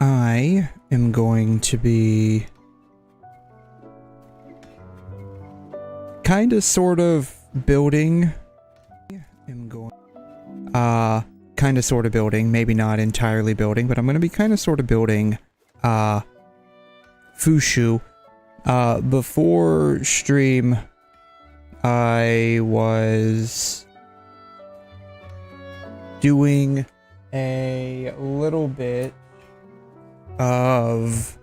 I am going to be kinda sort of building. Kinda sort of building, maybe not entirely building, but I'm gonna be kinda sort of building 𝘬𝘬𝘬𝘬. Before stream I was doing a little bit of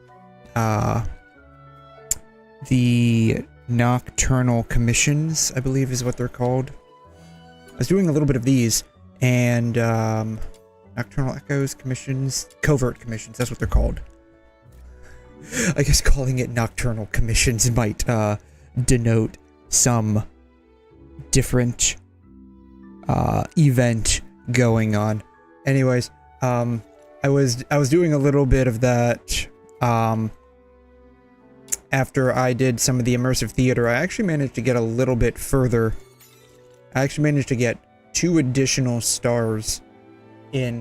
the nocturnal commissions, I believe is what they're called. I was doing a little bit of these, and nocturnal echoes, commissions, covert commissions, that's what they're called. I guess calling it nocturnal commissions might denote some different event going on. Anyways, I was doing a little bit of that after I did some of the immersive theater. I actually managed to get a little bit further. I actually managed to get 2 additional stars in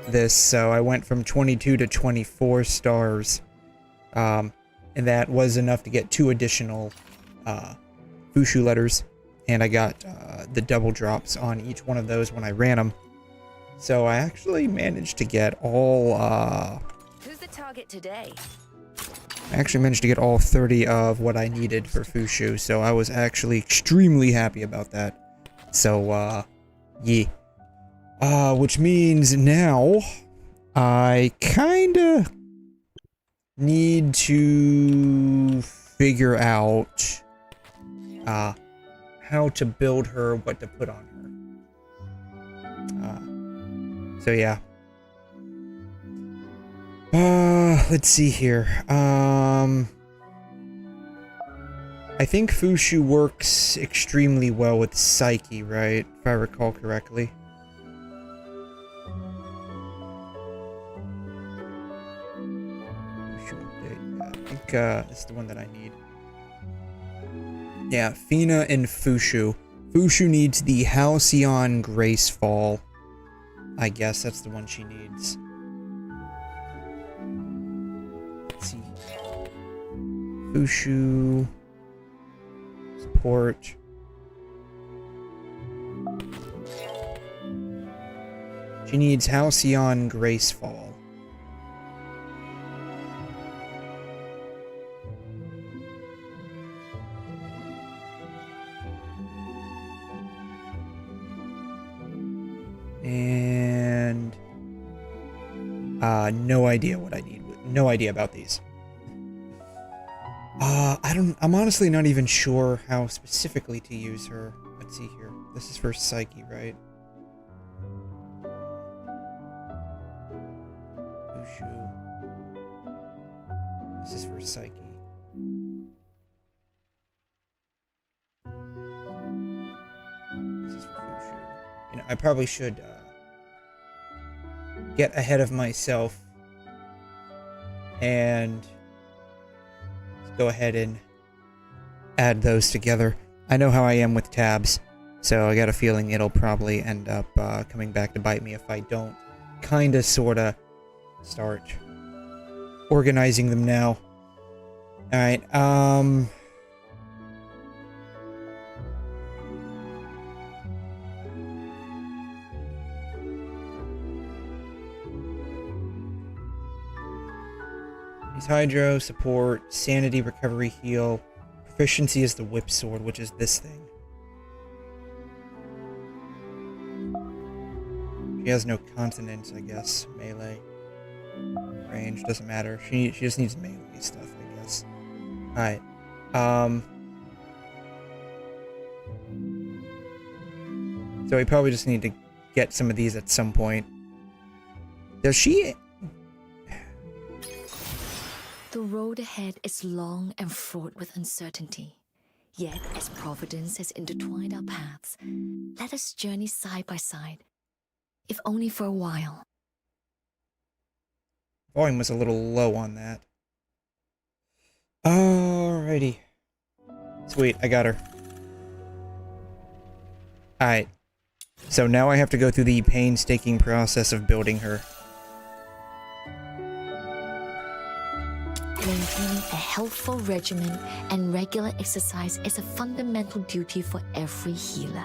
this, so I went from 22 to 24 stars, and that was enough to get 2 additional 𝘬𝘬𝘬𝘬 letters, and I got the double drops on each one of those when I ran them. So I actually managed to get all Who's the target today? I actually managed to get all 30 of what I needed for 𝘬𝘬𝘬, so I was actually extremely happy about that. So yeah. Which means now I kinda need to figure out how to build her, what to put on her. So yeah. Let's see here. I think 𝘬𝘬𝘬 works extremely well with Psyche, right? If I recall correctly. I think this is the one that I need. Yeah, Fina and 𝘬𝘬𝘬. 𝘬𝘬𝘬 needs the 𝘪𝘬𝘀 Gracefall. I guess that's the one she needs. Let's see. 𝘬𝘬𝘬 support. She needs 𝘪𝘬𝘀 Gracefall. And no idea what I need. No idea about these. I'm honestly not even sure how specifically to use her. Let's see here. This is for Psyche, right? 𝘬𝘬𝘬. This is for Psyche. This is for 𝘬𝘬𝘬. You know, I probably should get ahead of myself and go ahead and add those together. I know how I am with tabs, so I got a feeling it'll probably end up coming back to bite me if I don't kinda sorta start organizing them now. Alright, Hydro, support, sanity, recovery, heal. Proficiency is the whip sword, which is this thing. She has no consonants, I guess. Melee. Range, doesn't matter. She just needs melee stuff, I guess. Alright. So we probably just need to get some of these at some point. Does she... The road ahead is long and fraught with uncertainty. Yet, as Providence has intertwined our paths, let us journey side by side, if only for a while. Volume was a little low on that. Alrighty. Sweet, I got her. Alright. So now I have to go through the painstaking process of building her. Maintaining a healthful regimen and regular exercise is a fundamental duty for every healer.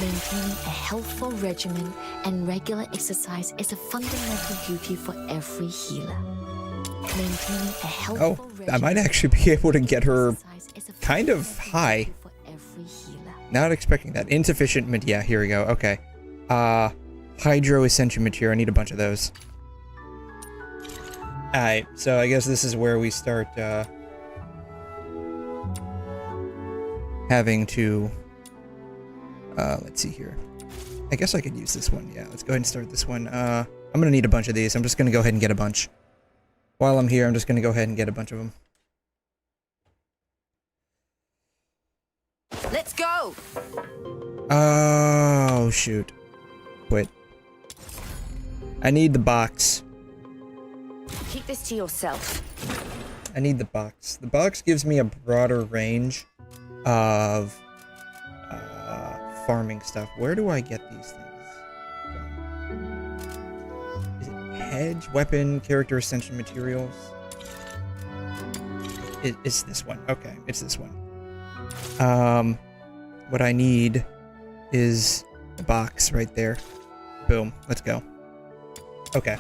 Maintaining a healthful regimen and regular exercise is a fundamental duty for every healer. Maintaining a healthful I might actually be able to get her kind of high. Not expecting that. Insufficient, yeah, here we go. Okay. 𝘬𝘠𝘳 material. I need a bunch of those. Alright, so I guess this is where we start, having to, let's see here. I guess I could use this one. Yeah, let's go ahead and start this one. I'm gonna need a bunch of these. I'm just gonna go ahead and get a bunch. While I'm here, I'm just gonna go ahead and get a bunch of them. Let's go! Oh, shoot. Quit. I need the box. Keep this to yourself. I need the box. The box gives me a broader range of farming stuff. Where do I get these things from? Is it hedge, weapon, character ascension materials? It's this one. Okay, it's this one. What I need is the box right there. Boom. Let's go. Okay.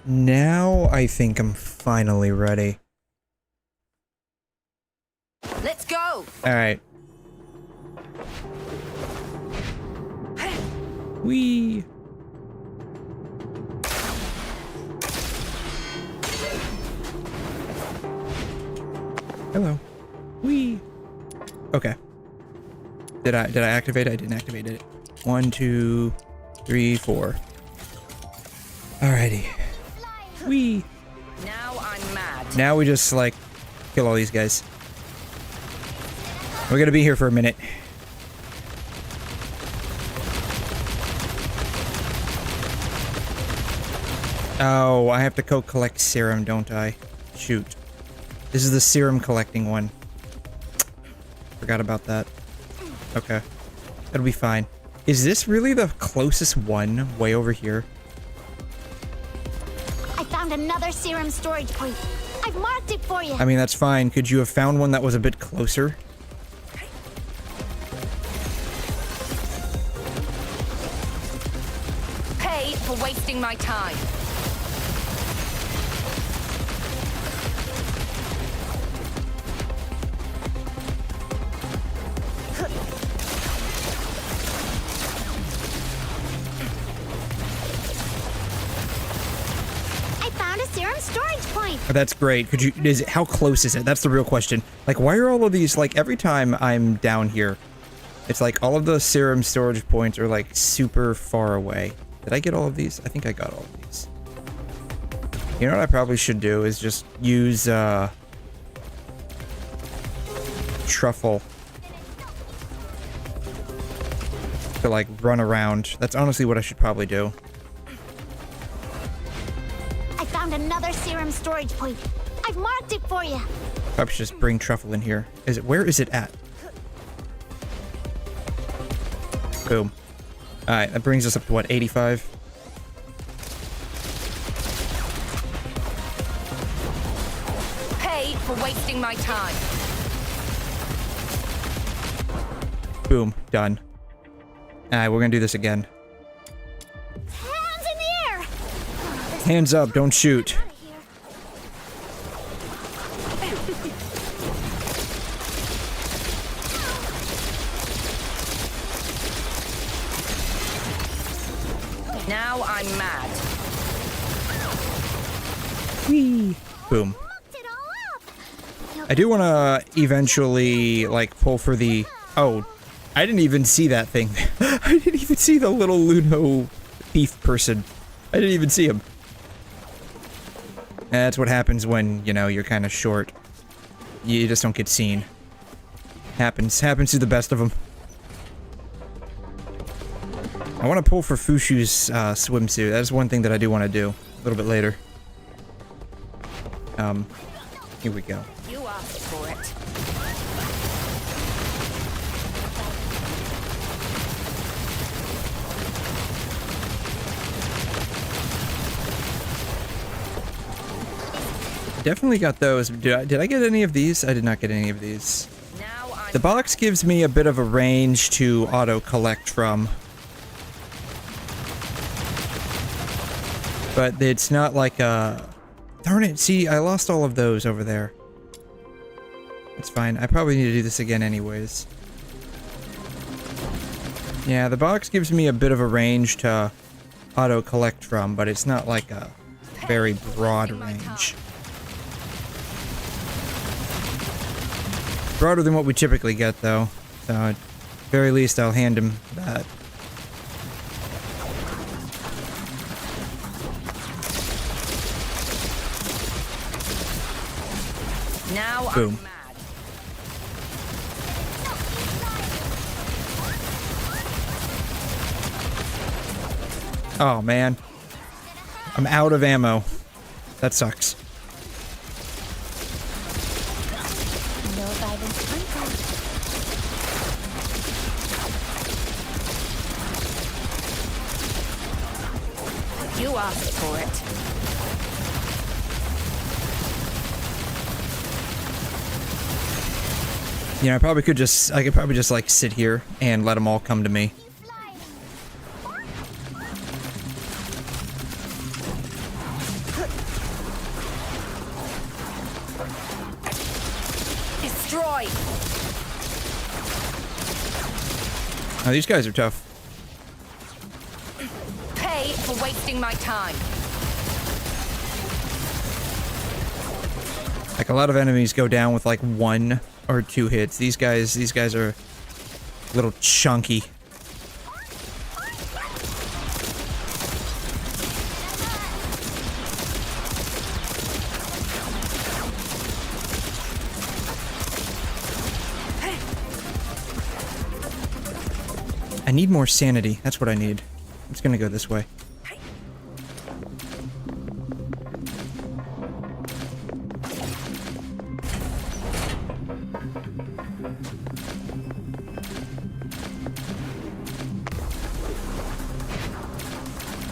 Now I think I'm finally ready. Let's go! Alright. Whee! Hello. Whee! Okay. Did I activate it? I didn't activate it. 1, 2, 3, 4. Alrighty. Whee! Now I'm mad. Now we just, like, kill all these guys. We're gonna be here for a minute. Oh, I have to go collect serum, don't I? Shoot. This is the serum collecting one. Forgot about that. Okay. That'll be fine. Is this really the closest one way over here? I found another serum storage point. I've marked it for you. I mean, that's fine. Could you have found one that was a bit closer? Pay for wasting my time. Storage point. Oh, that's great. Could you? How close is it? That's the real question. Like, why are all of these, like, every time I'm down here, it's like all of the serum storage points are like super far away. Did I get all of these? I think I got all of these. You know what I probably should do is just use truffle to, like, run around. That's honestly what I should probably do. Another serum storage point. I've marked it for you. Probably should just bring truffle in here. Where is it at? Boom. Alright, that brings us up to what, 85? Pay for wasting my time. Boom. Done. Alright, we're gonna do this again. Hands up, don't shoot. Now I'm mad. Whee! Boom. I do want to eventually, like, pull for the... Oh, I didn't even see that thing. I didn't even see the little Luno thief person. I didn't even see him. That's what happens when, you know, you're kind of short. You just don't get seen. Happens to the best of them. I want to pull for Fushu's swimsuit. That is one thing that I do want to do a little bit later. Here we go. You asked for it. definitely got those. Did I get any of these? I did not get any of these. The box gives me a bit of a range to auto-collect from. But it's not like a... Darn it, see, I lost all of those over there. It's fine. I probably need to do this again anyways. Yeah, the box gives me a bit of a range to auto-collect from, but it's not like a very broad range. Broader than what we typically get, though. So, at very least, I'll hand him that. Now boom. I'm mad. Oh, man. I'm out of ammo. That sucks. No guidance contact. You asked for it. You know, I could probably just like sit here and let them all come to me. Destroy. Oh, these guys are tough. Pay for wasting my time. Like, a lot of enemies go down with like 1 or 2 hits. These guys are a little chunky. I need more sanity. That's what I need. I'm just gonna go this way.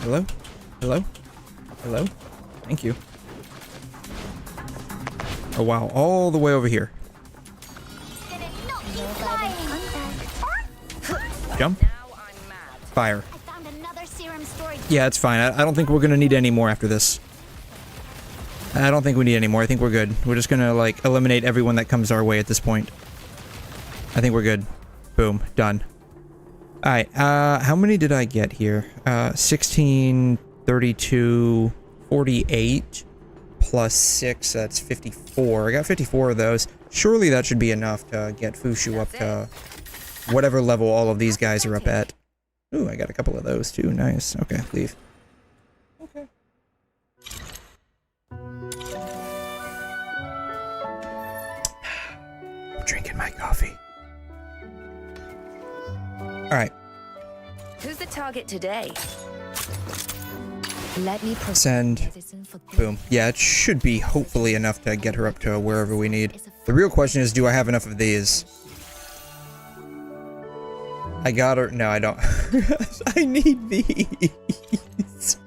Hello? Hello? Hello? Thank you. Oh wow, all the way over here. Jump. Now I'm mad. Fire. I found another serum storage. Yeah, it's fine. I don't think we're gonna need any more after this. I don't think we need any more. I think we're good. We're just gonna, like, eliminate everyone that comes our way at this point. I think we're good. Boom. Done. Alright, how many did I get here? 16, 32, 48, plus 6, that's 54. I got 54 of those. Surely that should be enough to get Fushu up to whatever level all of these guys are up at. Ooh, I got a couple of those too. Nice. Okay, leave. Okay. I'm drinking my coffee. Alright. Who's the target today? Let me Send. Boom. Yeah, it should be hopefully enough to get her up to wherever we need. The real question is, do I have enough of these? I got her. No, I don't. I need these.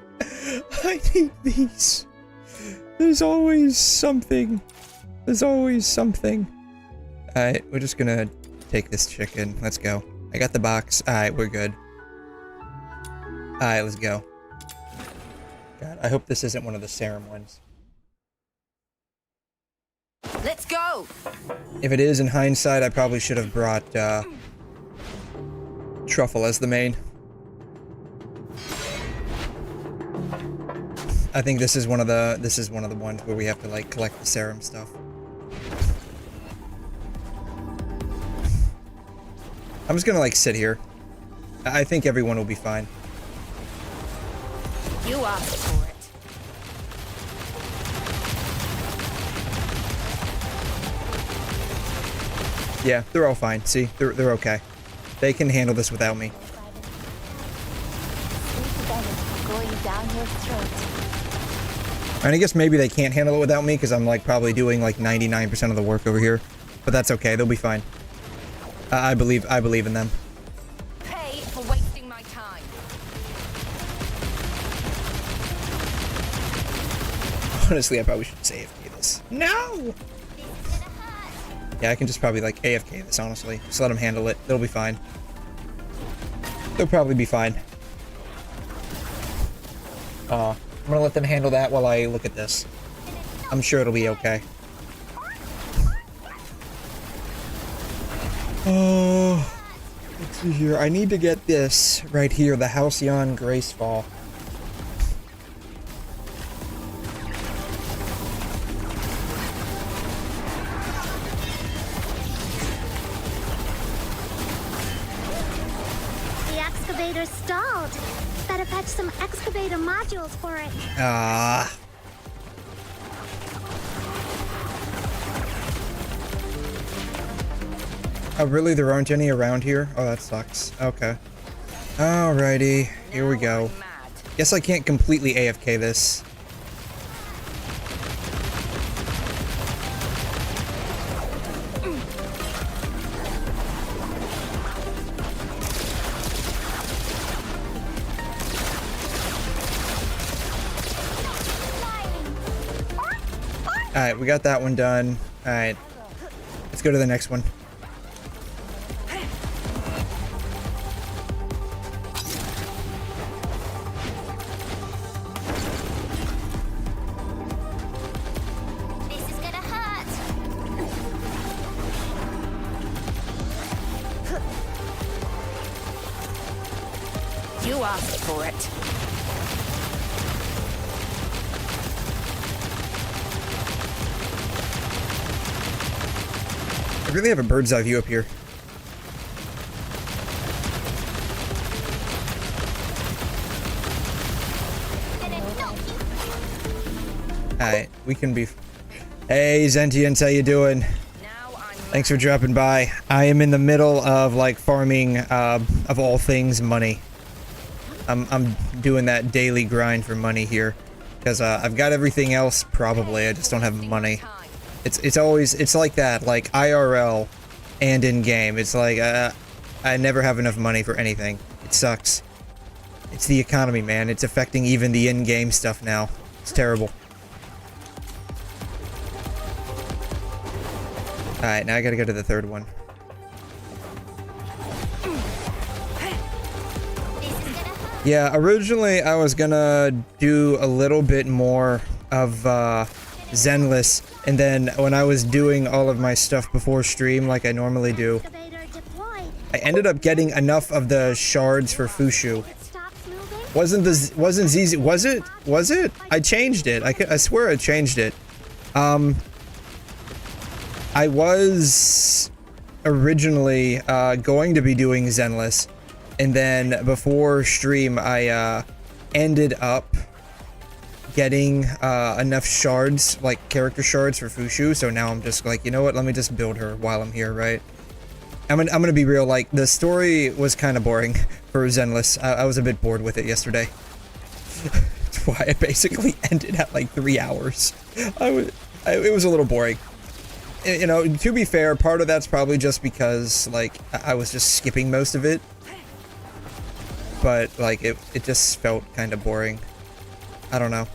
I need these. There's always something. There's always something. Alright, we're just gonna take this chicken. Let's go. I got the box. Alright, we're good. Alright, let's go. God, I hope this isn't one of the serum ones. Let's go. If it is, in hindsight, I probably should have brought, Truffle as the main. I think this is one of the ones where we have to, like, collect the serum stuff. I'm just gonna, like, sit here. I think everyone will be fine. You asked for it. Yeah, they're all fine. See? They're okay. They can handle this without me. Going down your throat. And I guess maybe they can't handle it without me because I'm, like, probably doing, like, 99% of the work over here. But that's okay. They'll be fine. I believe in them. Pay for wasting my time. Honestly, I probably should say AFK this. No! Yeah, I can just probably like AFK this, honestly. Just let him handle it. They'll be fine. They'll probably be fine. I'm gonna let them handle that while I look at this. I'm sure it'll be okay. Oh, let's see here. I need to get this right here, the 𝘬𝘬𝘦𝘺 Graceful. The excavator stalled. Better fetch some excavator modules for it. Ah. Oh, really? There aren't any around here? Oh, that sucks. Okay. Alrighty. Here we go. Guess I can't completely AFK this. Alright, we got that one done. Alright. Let's go to the next one. This is gonna hurt. You asked for it. I really have a bird's eye view up here. Alright, we can be... Hey, Zentians, how you doing? Thanks for dropping by. I am in the middle of, like, farming, of all things, money. I'm doing that daily grind for money here. Because, I've got everything else, probably. I just don't have money. It's always, it's like that, like, IRL and in-game. It's like, I never have enough money for anything. It sucks. It's the economy, man. It's affecting even the in-game stuff now. It's terrible. Alright, now I gotta go to the third one. Yeah, originally I was gonna do a little bit more of Zenless, and then when I was doing all of my stuff before stream like I normally do, I ended up getting enough of the shards for Fushu. Wasn't ZZ, was it? I changed it. I swear I changed it. I was originally going to be doing Zenless, and then before stream I ended up getting enough shards, like character shards for Fushu, so now I'm just like, you know what, let me just build her while I'm here, right? I'm gonna be real, like, the story was kind of boring for Zenless. I was a bit bored with it yesterday. That's why I basically ended at like 3 hours. It was a little boring. You know, to be fair, part of that's probably just because, like, I was just skipping most of it. But, like, it just felt kind of boring. I don't know.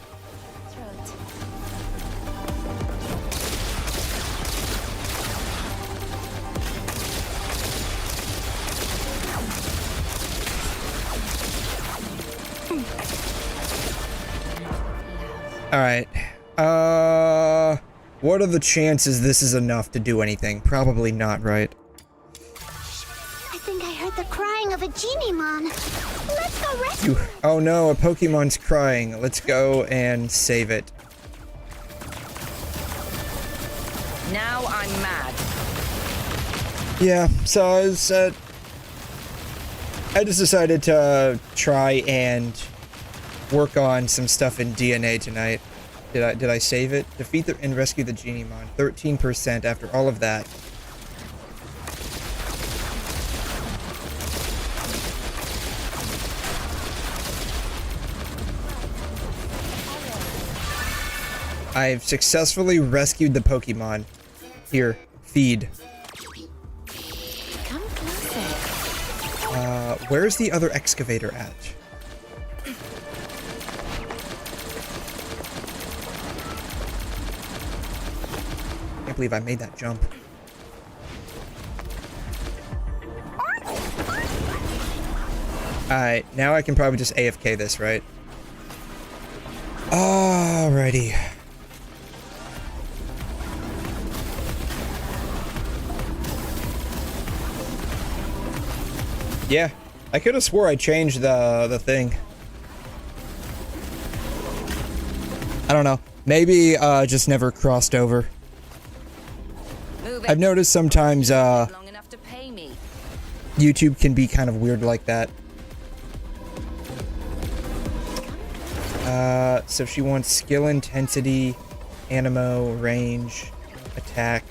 Alright. What are the chances this is enough to do anything? Probably not, right? I think I heard the crying of a 𝘵𝑗𝑛𝑖mon. Let's go rescue. Oh no, a Pokemon's crying. Let's go and save it. Now I'm mad. Yeah, so I just decided to try and work on some stuff in DNA tonight. Did I save it? Defeat and rescue the 𝘵𝑗𝑛𝑖mon. 13% after all of that. I've successfully rescued the Pokemon. Here, feed. Come closer. Where's the other excavator at? Can't believe I made that jump. Alright, now I can probably just AFK this, right? Alrighty. Yeah, I could have swore I changed the thing. I don't know. Maybe just never crossed over. I've noticed sometimes Long enough to pay me. YouTube can be kind of weird like that. So she wants skill intensity, animo, range, attack,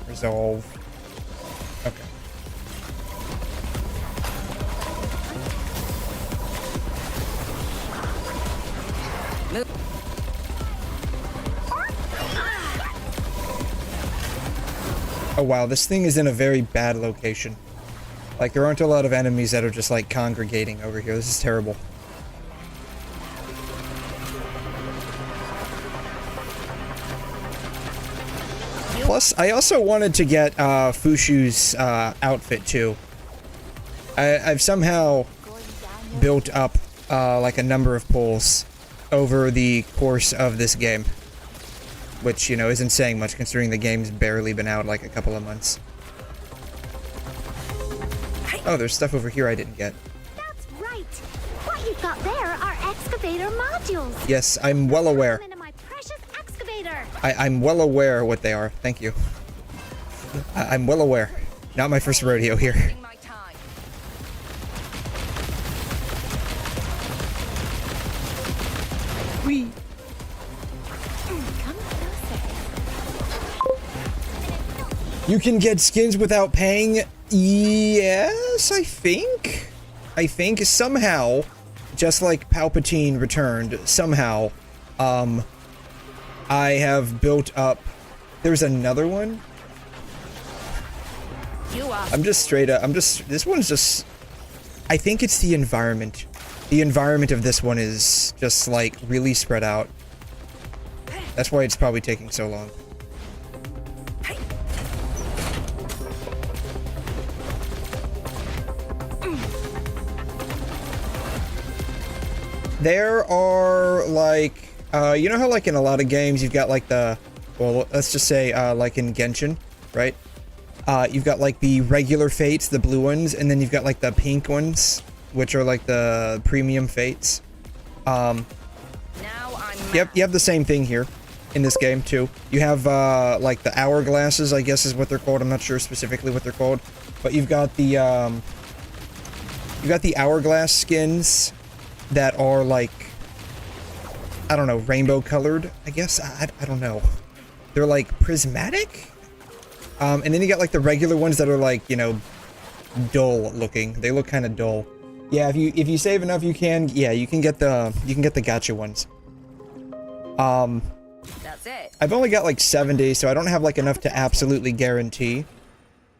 resolve. Okay. Oh wow, this thing is in a very bad location. Like, there aren't a lot of enemies that are just, like, congregating over here. This is terrible. Plus, I also wanted to get Fushu's outfit, too. I've somehow built up, like, a number of pulls over the course of this game. Which, you know, isn't saying much considering the game's barely been out, like, a couple of months. Oh, there's stuff over here I didn't get. That's right. What you've got there are excavator modules. Yes, I'm well aware. Come into my precious excavator. I'm well aware what they are. Thank you. I'm well aware. Not my first rodeo here. Wasting my time. Whee! Come closer. You can get skins without paying? Yes, I think. Somehow, just like Palpatine returned, somehow, I have built up... There's another one? This one's just... I think it's the environment. The environment of this one is just, like, really spread out. That's why it's probably taking so long. There are, like, you know how, like, in a lot of games you've got, like, well, let's just say, like in Genshin, right? You've got, like, the regular fates, the blue ones, and then you've got, like, the pink ones, which are, like, the premium fates. Now I'm You have the same thing here in this game, too. You have, like, the hourglasses, I guess is what they're called. I'm not sure specifically what they're called. But you've got the hourglass skins that are, like, I don't know, rainbow colored, I guess? I don't know. They're, like, prismatic? And then you got, like, the regular ones that are, like, you know, dull looking. They look kind of dull. Yeah, if you save enough, you can get the gacha ones. That's it. I've only got, like, 70, so I don't have, like, enough to absolutely guarantee.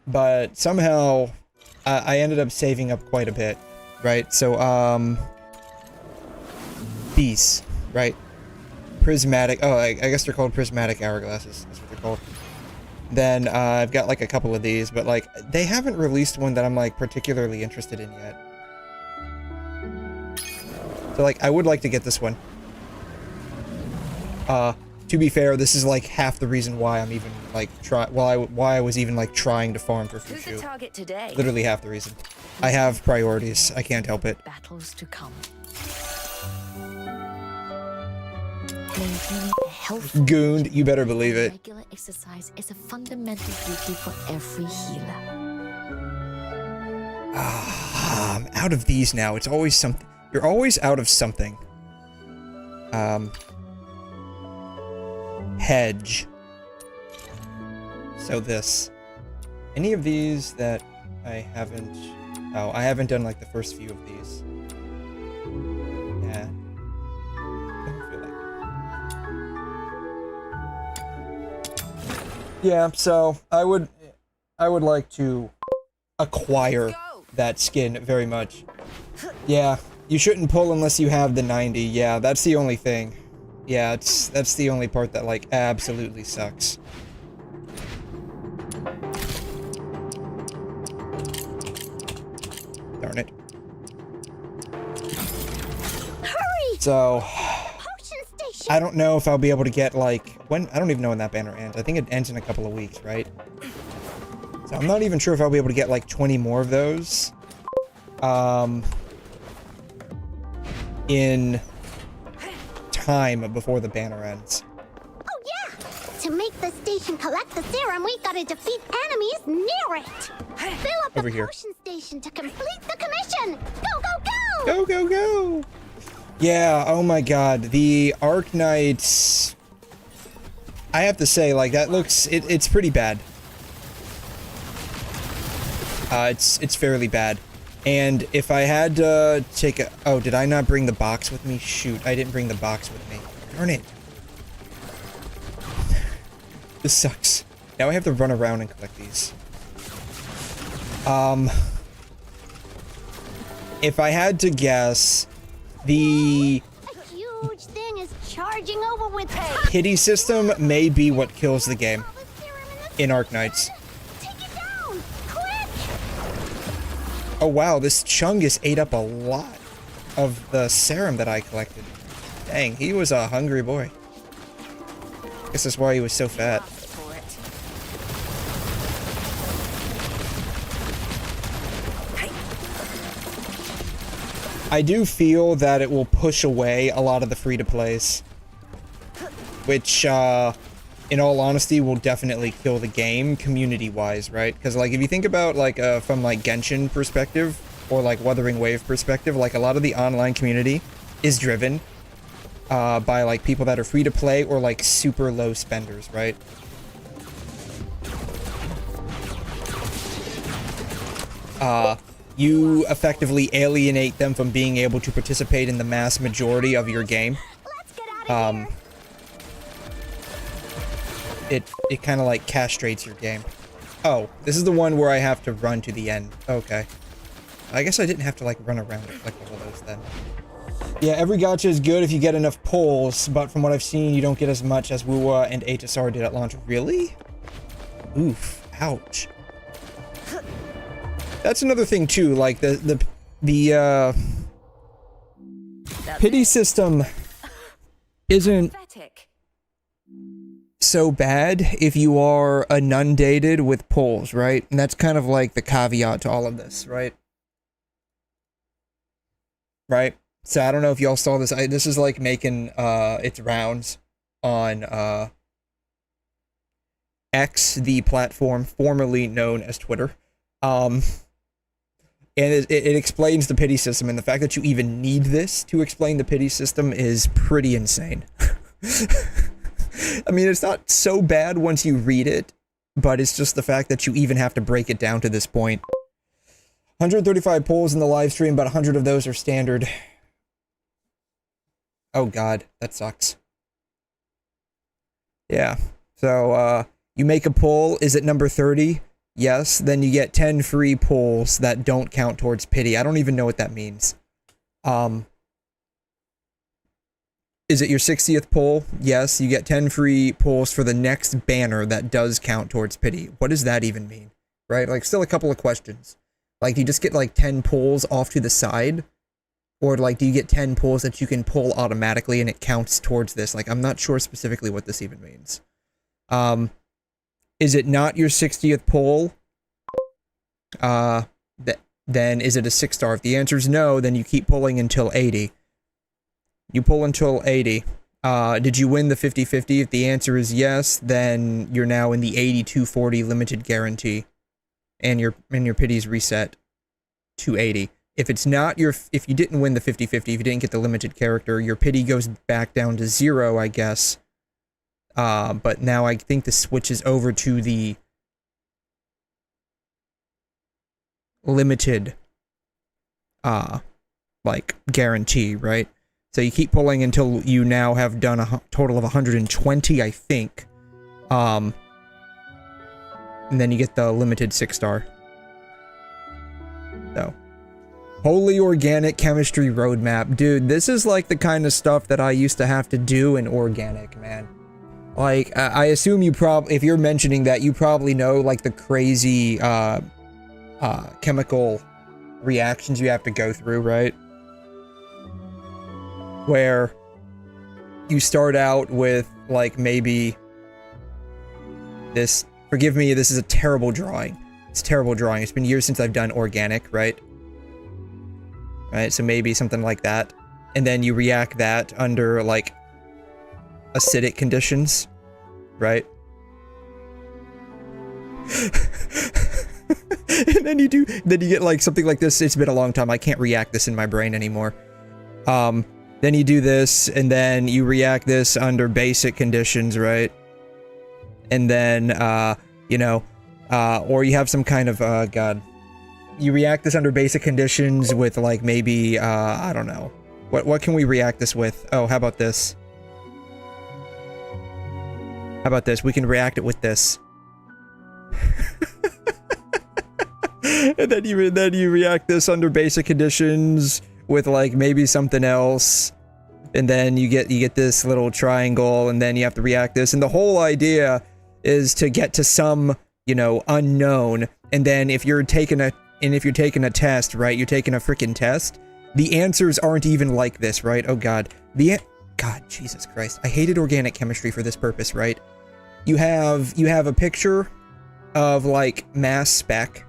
But somehow, I ended up saving up quite a bit, right? So, these, right? Prismatic, oh, I guess they're called prismatic hourglasses. That's what they're called. Then, I've got, like, a couple of these, but, like, they haven't released one that I'm, like, particularly interested in yet. So, like, I would like to get this one. To be fair, this is, like, half the reason why I'm even, like, why I was even, like, trying to farm for Who's the Fushu. target today? Literally half the reason. I have priorities. I can't help it. Battles to come. Maintaining a healthy Gooned, you better believe it. regular exercise is a fundamental duty for every healer. I'm out of these now. It's always something. You're always out of something. Hedge. So this. Any of these that I haven't... Oh, I haven't done, like, the first few of these. Yeah. Don't feel like it. Yeah, so I would like to acquire that skin very much. Yeah, you shouldn't pull unless you have the 90. Yeah, that's the only thing. Yeah, that's the only part that, like, absolutely sucks. Darn it. Hurry! So, Potion station! I don't know if I'll be able to get, like, when... I don't even know when that banner ends. I think it ends in a couple of weeks, right? So I'm not even sure if I'll be able to get, like, 20 more of those. In time before the banner ends. Oh yeah! To make the station collect the serum, we gotta defeat enemies near it! Fill up Over the here. potion station to complete the commission! Go, go, go! Go, go, go! Yeah, oh my god. The Arknights... I have to say, like, that looks... It's pretty bad. It's fairly bad. And if I had to take a... Oh, did I not bring the box with me? Shoot, I didn't bring the box with me. Darn it. This sucks. Now I have to run around and collect these. If I had to guess, the A huge thing is charging over with pity system may be what kills the game all the serum in in the Arknights. Take it down! Quick! Oh wow, this Chungus ate up a lot of the serum that I collected. Dang, he was a hungry boy. Guess that's why he was so fat. For it. I do feel that it will push away a lot of the free-to-plays. Which, in all honesty, will definitely kill the game, community-wise, right? Because, like, if you think about, like, from, like, Genshin perspective, or, like, Wuthering Wave perspective, like, a lot of the online community is driven by, like, people that are free-to-play or, like, super low spenders, right? You effectively alienate them from being able to participate in the mass majority of your game. Let's get out of here! It kind of like castrates your game. Oh, this is the one where I have to run to the end. Okay. I guess I didn't have to like run around to collect all of those then. Yeah, every gacha is good if you get enough pulls, but from what I've seen, you don't get as much as WuWa and HSR did at launch. Really? Oof. Ouch. That's another thing too, like the pity system isn't Pathetic. so bad if you are inundated with pulls, right? And that's kind of like the caveat to all of this, right? Right? So I don't know if y'all saw this. This is like making its rounds on X, the platform formerly known as Twitter. And it explains the pity system, and the fact that you even need this to explain the pity system is pretty insane. I mean, it's not so bad once you read it, but it's just the fact that you even have to break it down to this point. 135 polls in the live stream, but 100 of those are standard. Oh god, that sucks. Yeah, so, you make a poll, is it number 30? Yes, then you get 10 free polls that don't count towards pity. I don't even know what that means. Is it your 60th poll? Yes, you get 10 free polls for the next banner that does count towards pity. What does that even mean? Right? Like, still a couple of questions. Like, do you just get, like, 10 polls off to the side? Or, like, do you get 10 polls that you can pull automatically and it counts towards this? Like, I'm not sure specifically what this even means. Is it not your 60th poll? Then is it a 6-star? If the answer is no, then you keep pulling until 80. You pull until 80. Did you win the 50-50? If the answer is yes, then you're now in the 80-240 limited guarantee. And your pity's reset to 80. If it's not if you didn't win the 50-50, if you didn't get the limited character, your pity goes back down to 0, I guess. But now I think this switches over to the limited, like, guarantee, right? So you keep pulling until you now have done a total of 120, I think. And then you get the limited 6-star. So. Wholly organic chemistry roadmap. Dude, this is like the kind of stuff that I used to have to do in organic, man. Like, I assume you if you're mentioning that, you probably know, like, the crazy, chemical reactions you have to go through, right? Where you start out with, like, maybe this... Forgive me, this is a terrible drawing. It's a terrible drawing. It's been years since I've done organic, right? Right, so maybe something like that. And then you react that under, like, acidic conditions, right? And then you get, like, something like this. It's been a long time. I can't react this in my brain anymore. Then you do this, and then you react this under basic conditions, right? And then, you know, or you have some kind of, God. You react this under basic conditions with, like, maybe, I don't know. What can we react this with? Oh, how about this? How about this? We can react it with this. And then you react this under basic conditions with, like, maybe something else. And then you get this little triangle, and then you have to react this. And the whole idea is to get to some, you know, unknown. And then if you're taking a test, right? You're taking a freaking test. The answers aren't even like this, right? Oh God. God, Jesus Christ. I hated organic chemistry for this purpose, right? You have a picture of, like, mass spec,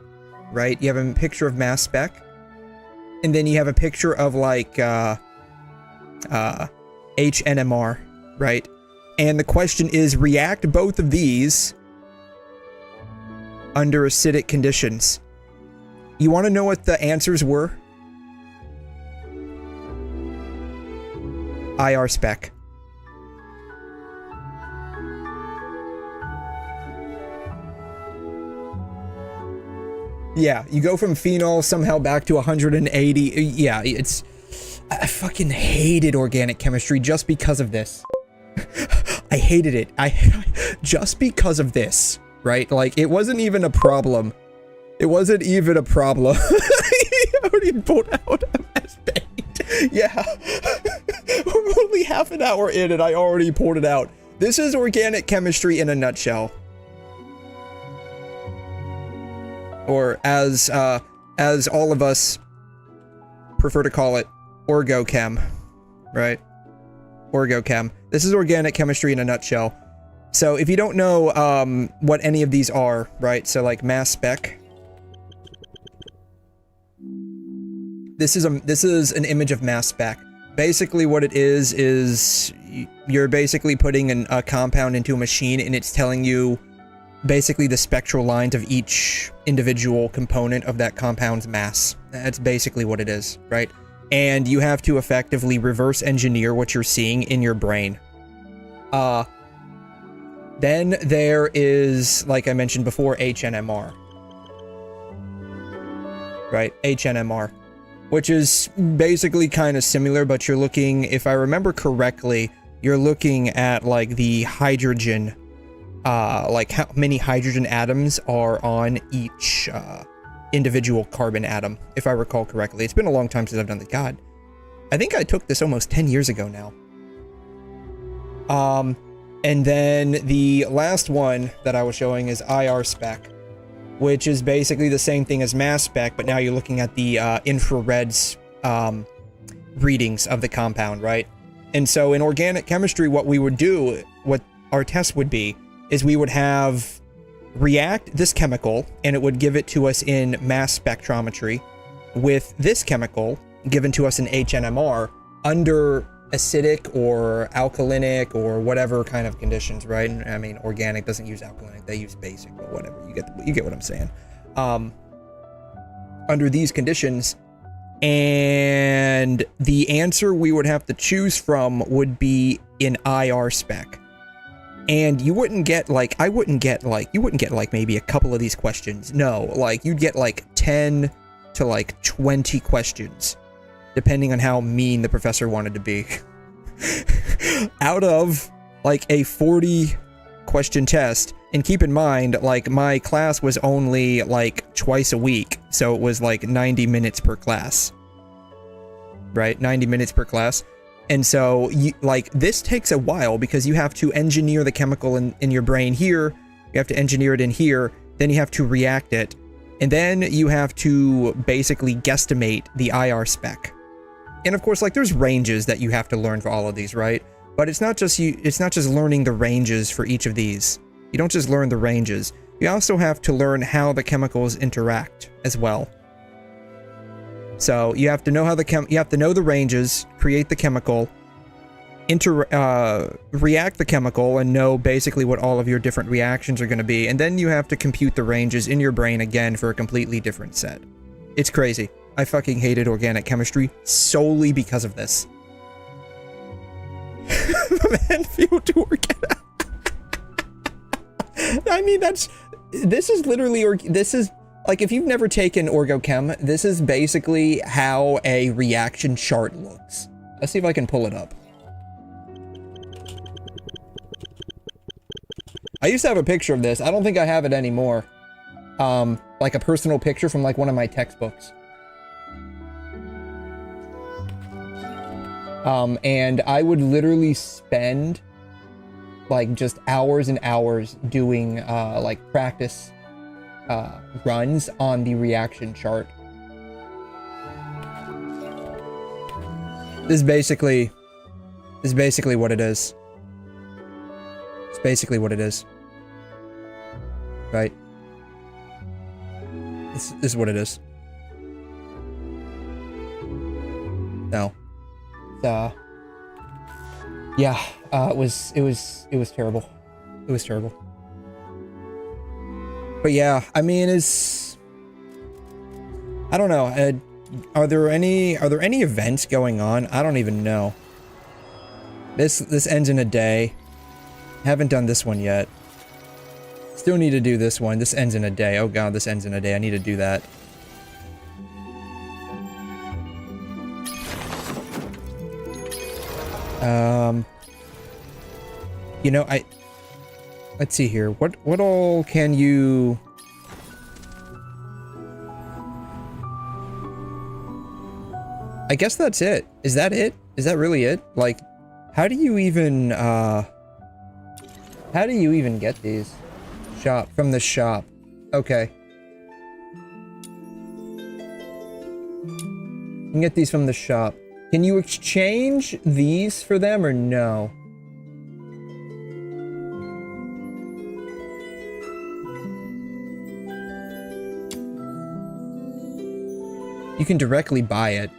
right? You have a picture of mass spec. And then you have a picture of, like, HNMR, right? And the question is, react both of these under acidic conditions. You want to know what the answers were? IR spec. Yeah, you go from phenol somehow back to 180. Yeah, it's... I fucking hated organic chemistry just because of this. I hated it. Just because of this, right? Like, it wasn't even a problem. It wasn't even a problem. I already pulled out a mass paint. Yeah. We're only half an hour in and I already pulled it out. This is organic chemistry in a nutshell. Or as all of us prefer to call it, orgochem, right? Orgochem. This is organic chemistry in a nutshell. So if you don't know what any of these are, right? So like mass spec. This is an image of mass spec. Basically what it is you're basically putting a compound into a machine and it's telling you basically the spectral lines of each individual component of that compound's mass. That's basically what it is, right? And you have to effectively reverse engineer what you're seeing in your brain. Then there is, like I mentioned before, HNMR. Right? HNMR. Which is basically kind of similar, but you're looking, if I remember correctly, you're looking at like the hydrogen, like how many hydrogen atoms are on each individual carbon atom, if I recall correctly. It's been a long time since I've done the God. I think I took this almost 10 years ago now. And then the last one that I was showing is IR spec, which is basically the same thing as mass spec, but now you're looking at the infrared readings of the compound, right? And so in organic chemistry, what we would do, what our test would be, is we would have react this chemical, and it would give it to us in mass spectrometry, with this chemical given to us in HNMR under acidic or alkalinic or whatever kind of conditions, right? I mean, organic doesn't use alkalinic, they use basic, but whatever, you get what I'm saying. Under these conditions, and the answer we would have to choose from would be in IR spec. And you wouldn't get like, you wouldn't get like maybe a couple of these questions. No, like you'd get like 10 to like 20 questions, depending on how mean the professor wanted to be. Out of like a 40 question test. And keep in mind, like my class was only like twice a week. So it was like 90 minutes per class. Right? 90 minutes per class. And so, like, this takes a while because you have to engineer the chemical in your brain here. You have to engineer it in here. Then you have to react it. And then you have to basically guesstimate the IR spec. And of course, like, there's ranges that you have to learn for all of these, right? But it's not just learning the ranges for each of these. You don't just learn the ranges. You also have to learn how the chemicals interact as well. So you have to know how you have to know the ranges, create the chemical, react the chemical, and know basically what all of your different reactions are going to be. And then you have to compute the ranges in your brain again for a completely different set. It's crazy. I fucking hated organic chemistry solely because of this. Man, field to organic. I mean, this is literally, this is, like, if you've never taken OrgoChem, this is basically how a reaction chart looks. Let's see if I can pull it up. I used to have a picture of this. I don't think I have it anymore. Like a personal picture from, like, one of my textbooks. And I would literally spend, like, just hours and hours doing, like, practice, runs on the reaction chart. This is basically what it is. It's basically what it is. Right? This is what it is. No. Yeah, it was terrible. It was terrible. But yeah, I mean, I don't know. Are there any events going on? I don't even know. This ends in a day. Haven't done this one yet. Still need to do this one. This ends in a day. Oh god, this ends in a day. I need to do that. You know, let's see here. What all can you... I guess that's it. Is that it? Is that really it? Like, how do you even get these? From the shop. Okay. You can get these from the shop. Can you exchange these for them or no? You can directly buy it.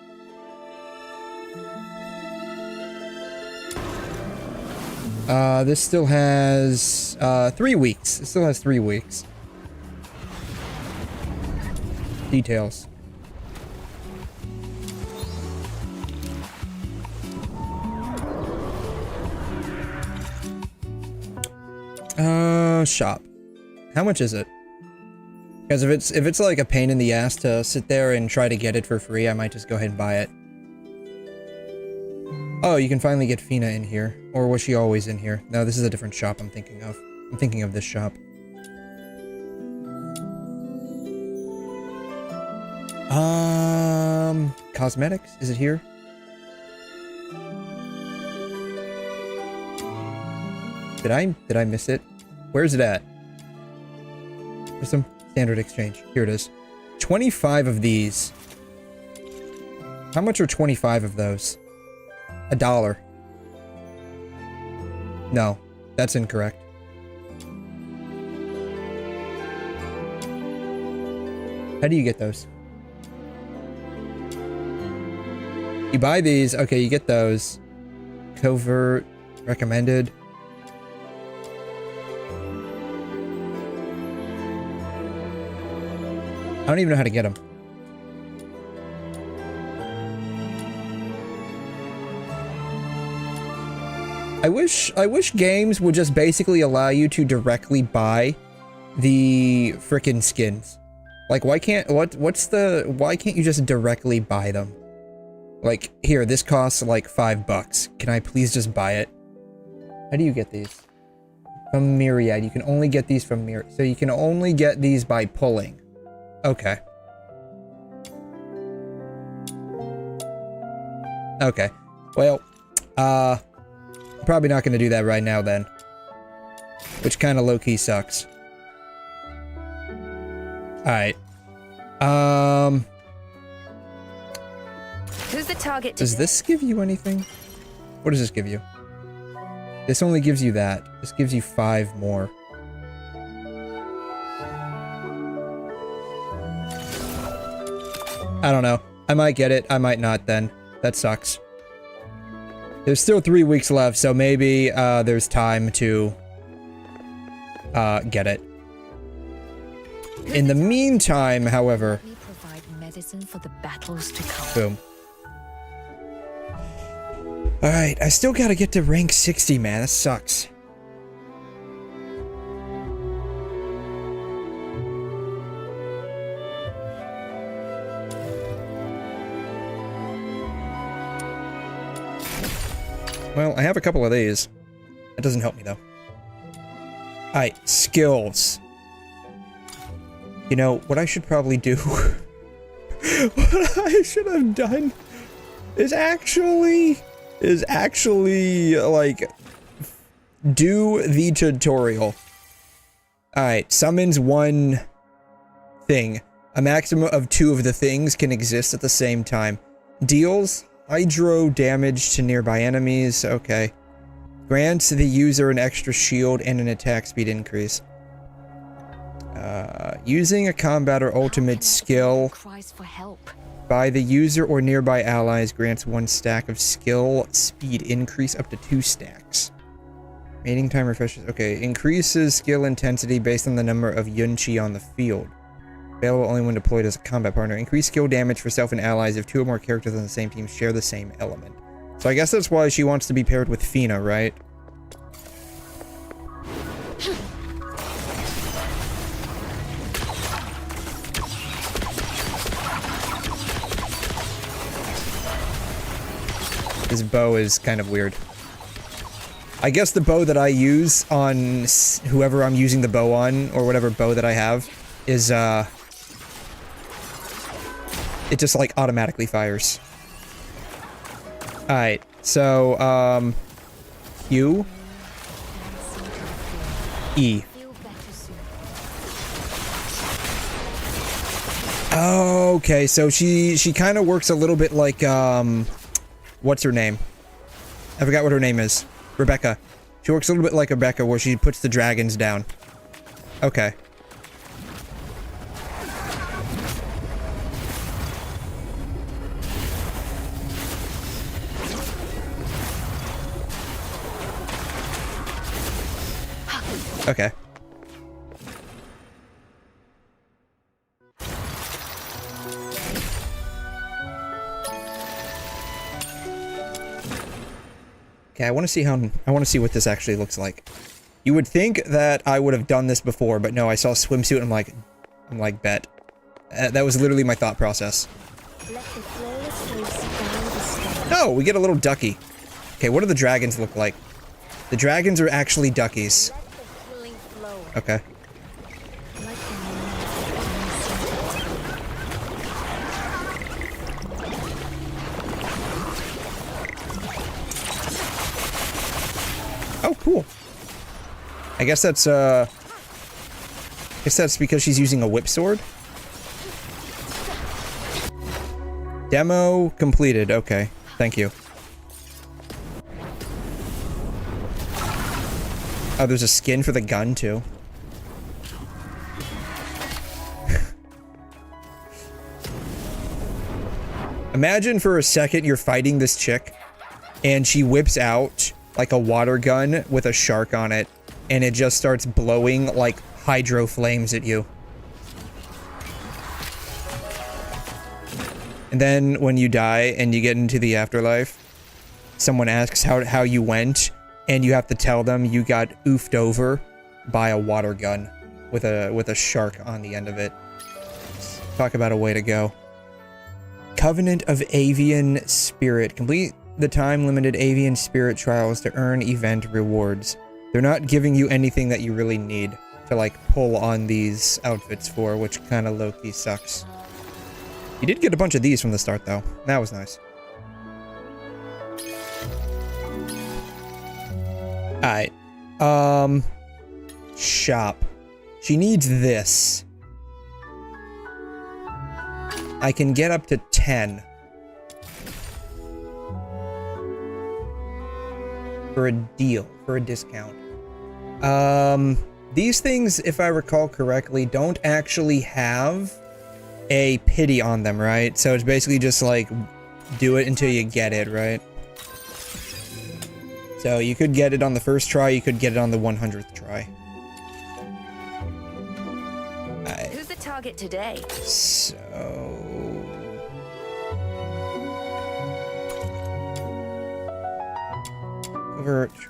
This still has 3 weeks. It still has 3 weeks. Details. Shop. How much is it? Because if it's like a pain in the ass to sit there and try to get it for free, I might just go ahead and buy it. Oh, you can finally get Fina in here. Or was she always in here? No, this is a different shop I'm thinking of. I'm thinking of this shop. Cosmetics? Is it here? Did I miss it? Where's it at? There's some standard exchange. Here it is. 25 of these. How much are 25 of those? $1. No, that's incorrect. How do you get those? You buy these. Okay, you get those. Covert. Recommended. I don't even know how to get them. I wish games would just basically allow you to directly buy the frickin' skins. Like, why can't you just directly buy them? Like, here, this costs like $5. Can I please just buy it? How do you get these? From Myriad. You can only get these from Myriad. So you can only get these by pulling. Okay. Okay. Well, probably not going to do that right now then. Which kind of low-key sucks. Alright. Who's the target Does today? this give you anything? What does this give you? This only gives you that. This gives you 5 more. I don't know. I might get it. I might not then. That sucks. There's still 3 weeks left, so maybe there's time to get it. In the meantime, however... We provide medicine for the battles to come. Boom. Alright, I still gotta get to rank 60, man. That sucks. Well, I have a couple of these. That doesn't help me, though. Alright, skills. You know, what I should probably do... what I should have done is actually, like, do the tutorial. Alright, summons 1 thing. A maximum of 2 of the things can exist at the same time. Deals hydro damage to nearby enemies. Okay. Grants the user an extra shield and an attack speed increase. Using a combat or ultimate skill Cries for help. by the user or nearby allies grants 1 stack of skill speed increase up to 2 stacks. Mating time refreshes. Okay, increases skill intensity based on the number of Yunchi on the field. Available only when deployed as a combat partner. Increase skill damage for self and allies if 2 or more characters on the same team share the same element. So I guess that's why she wants to be paired with Fina, right? This bow is kind of weird. I guess the bow that I use on whoever I'm using the bow on, or whatever bow that I have, is, it just, like, automatically fires. Alright, so, Q. E. Okay, so she kind of works a little bit like, what's her name? I forgot what her name is. Rebecca. She works a little bit like Rebecca, where she puts the dragons down. Okay. Okay. Okay, I want to see what this actually looks like. You would think that I would have done this before, but no, I saw a swimsuit and I'm like, bet. That was literally my thought process. Oh, we get a little ducky. Okay, what do the dragons look like? The dragons are actually duckies. Okay. Oh, cool. I guess that's because she's using a whip sword. Demo completed. Okay. Thank you. Oh, there's a skin for the gun, too. Imagine for a second you're fighting this chick, and she whips out like a water gun with a shark on it, and it just starts blowing like hydro flames at you. And then when you die and you get into the afterlife, someone asks how you went, and you have to tell them you got oofed over by a water gun with a shark on the end of it. Talk about a way to go. Covenant of Avian Spirit. Complete the time-limited Avian Spirit trials to earn event rewards. They're not giving you anything that you really need to, like, pull on these outfits for, which kind of low-key sucks. You did get a bunch of these from the start, though. That was nice. Alright. Shop. She needs this. I can get up to 10. For a deal, for a discount. These things, if I recall correctly, don't actually have a pity on them, right? So it's basically just like, do it until you get it, right? So you could get it on the first try, you could get it on the 100th try. Who's the target today? So...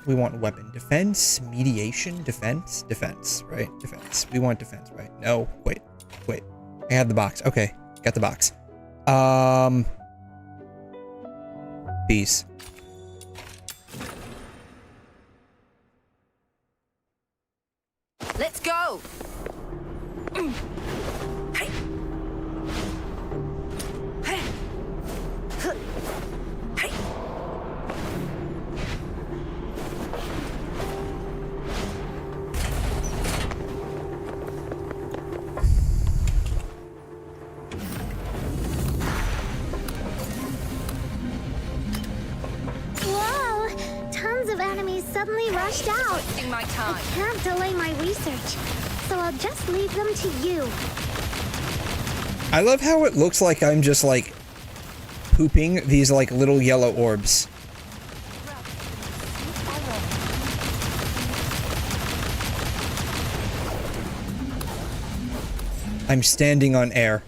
we want weapon. Defense, mediation, defense, defense, right? Defense. We want defense, right? No, wait. I had the box. Okay, got the box. Peace. Let's go! Suddenly rushed out. Wasting my time. I can't delay my research, so I'll just leave them to you. I love how it looks like I'm just like pooping these like little yellow orbs. I'm standing on air.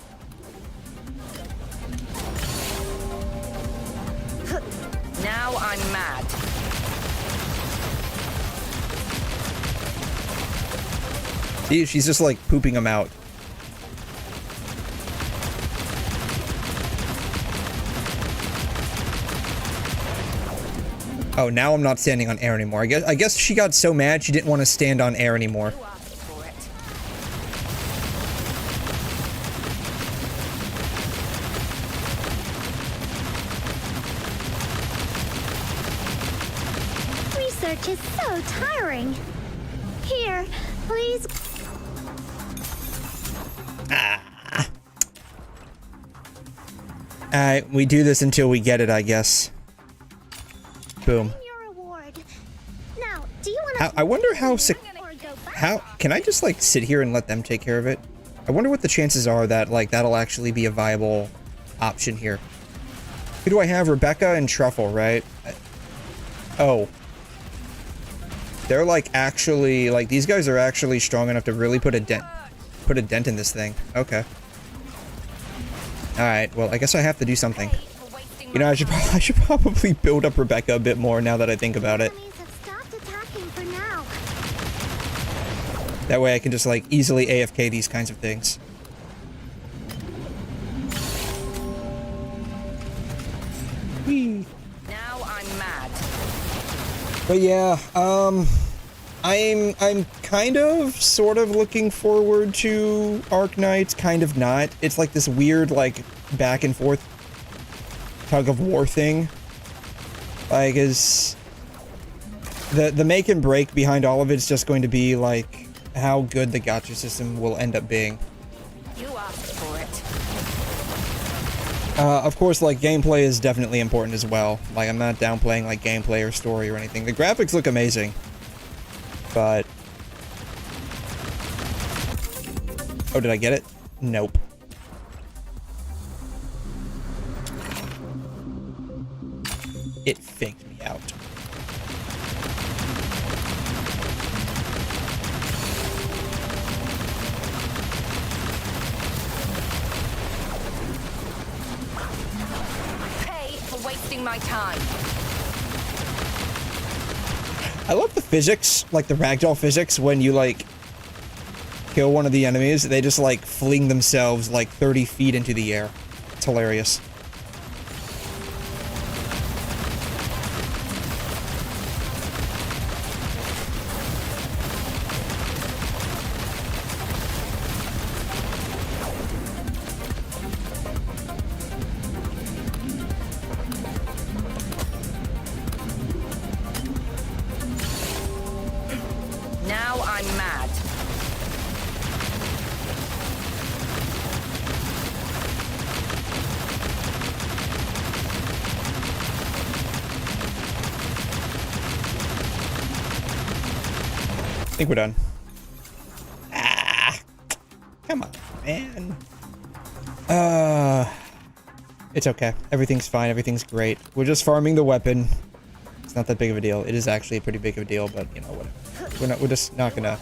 Now I'm mad. See, she's just like pooping them out. Oh, now I'm not standing on air anymore. I guess she got so mad she didn't want to stand on air anymore. You asked for it. Research is so tiring. Here, please. Alright, we do this until we get it, I guess. Boom. Your reward. Now, do you want to? I wonder how How? can I just like sit here and let them take care of it? I wonder what the chances are that like that'll actually be a viable option here. Who do I have? Rebecca and Truffle, right? Oh. They're like actually like these guys are actually strong enough to really put a dent in this thing. Okay. Alright, well, I guess I have to do something. You know, I should probably build up Rebecca a bit more now that I think about it. That way I can just, like, easily AFK these kinds of things. Whee! Now I'm mad. But yeah, I'm kind of, sort of looking forward to Arc Knights, kind of not. It's like this weird, like, back and forth tug of war thing. Like, is the make and break behind all of it is just going to be, like, how good the gacha system will end up being. You asked for it. Of course, like, gameplay is definitely important as well. Like, I'm not downplaying, like, gameplay or story or anything. The graphics look amazing. But... oh, did I get it? Nope. It faked me out. Pay for wasting my time. I love the physics, like the ragdoll physics, when you, like, kill one of the enemies, they just, like, fling themselves, like, 30 feet into the air. It's hilarious. Now I'm mad. think we're done. Ah, come on, man. It's okay. Everything's fine. Everything's great. We're just farming the weapon. It's not that big of a deal. It is actually a pretty big of a deal, but you know whatever. We're just not gonna.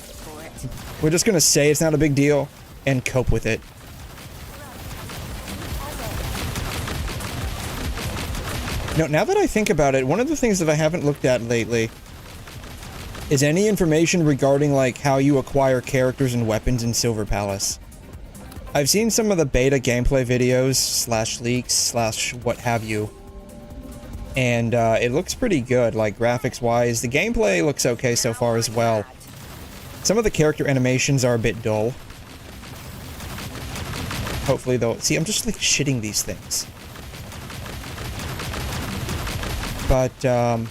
We're just gonna say it's not a big deal and cope with it. No, now that I think about it, one of the things that I haven't looked at lately is any information regarding like how you acquire characters and weapons in Silver Palace. I've seen some of the beta gameplay videos / leaks / what have you, and it looks pretty good, like graphics wise. The gameplay looks okay so far as well. Some of the character animations are a bit dull. Hopefully though, see, I'm just like shitting these things. But I'm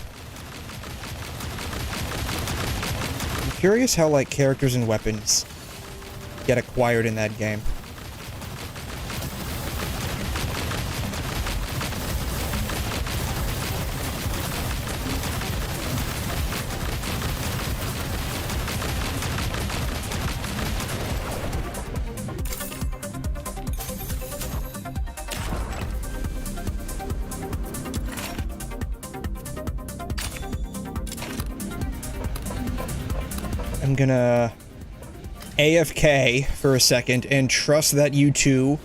curious how like characters and weapons get acquired in that game. I'm gonna AFK for a second and trust that you two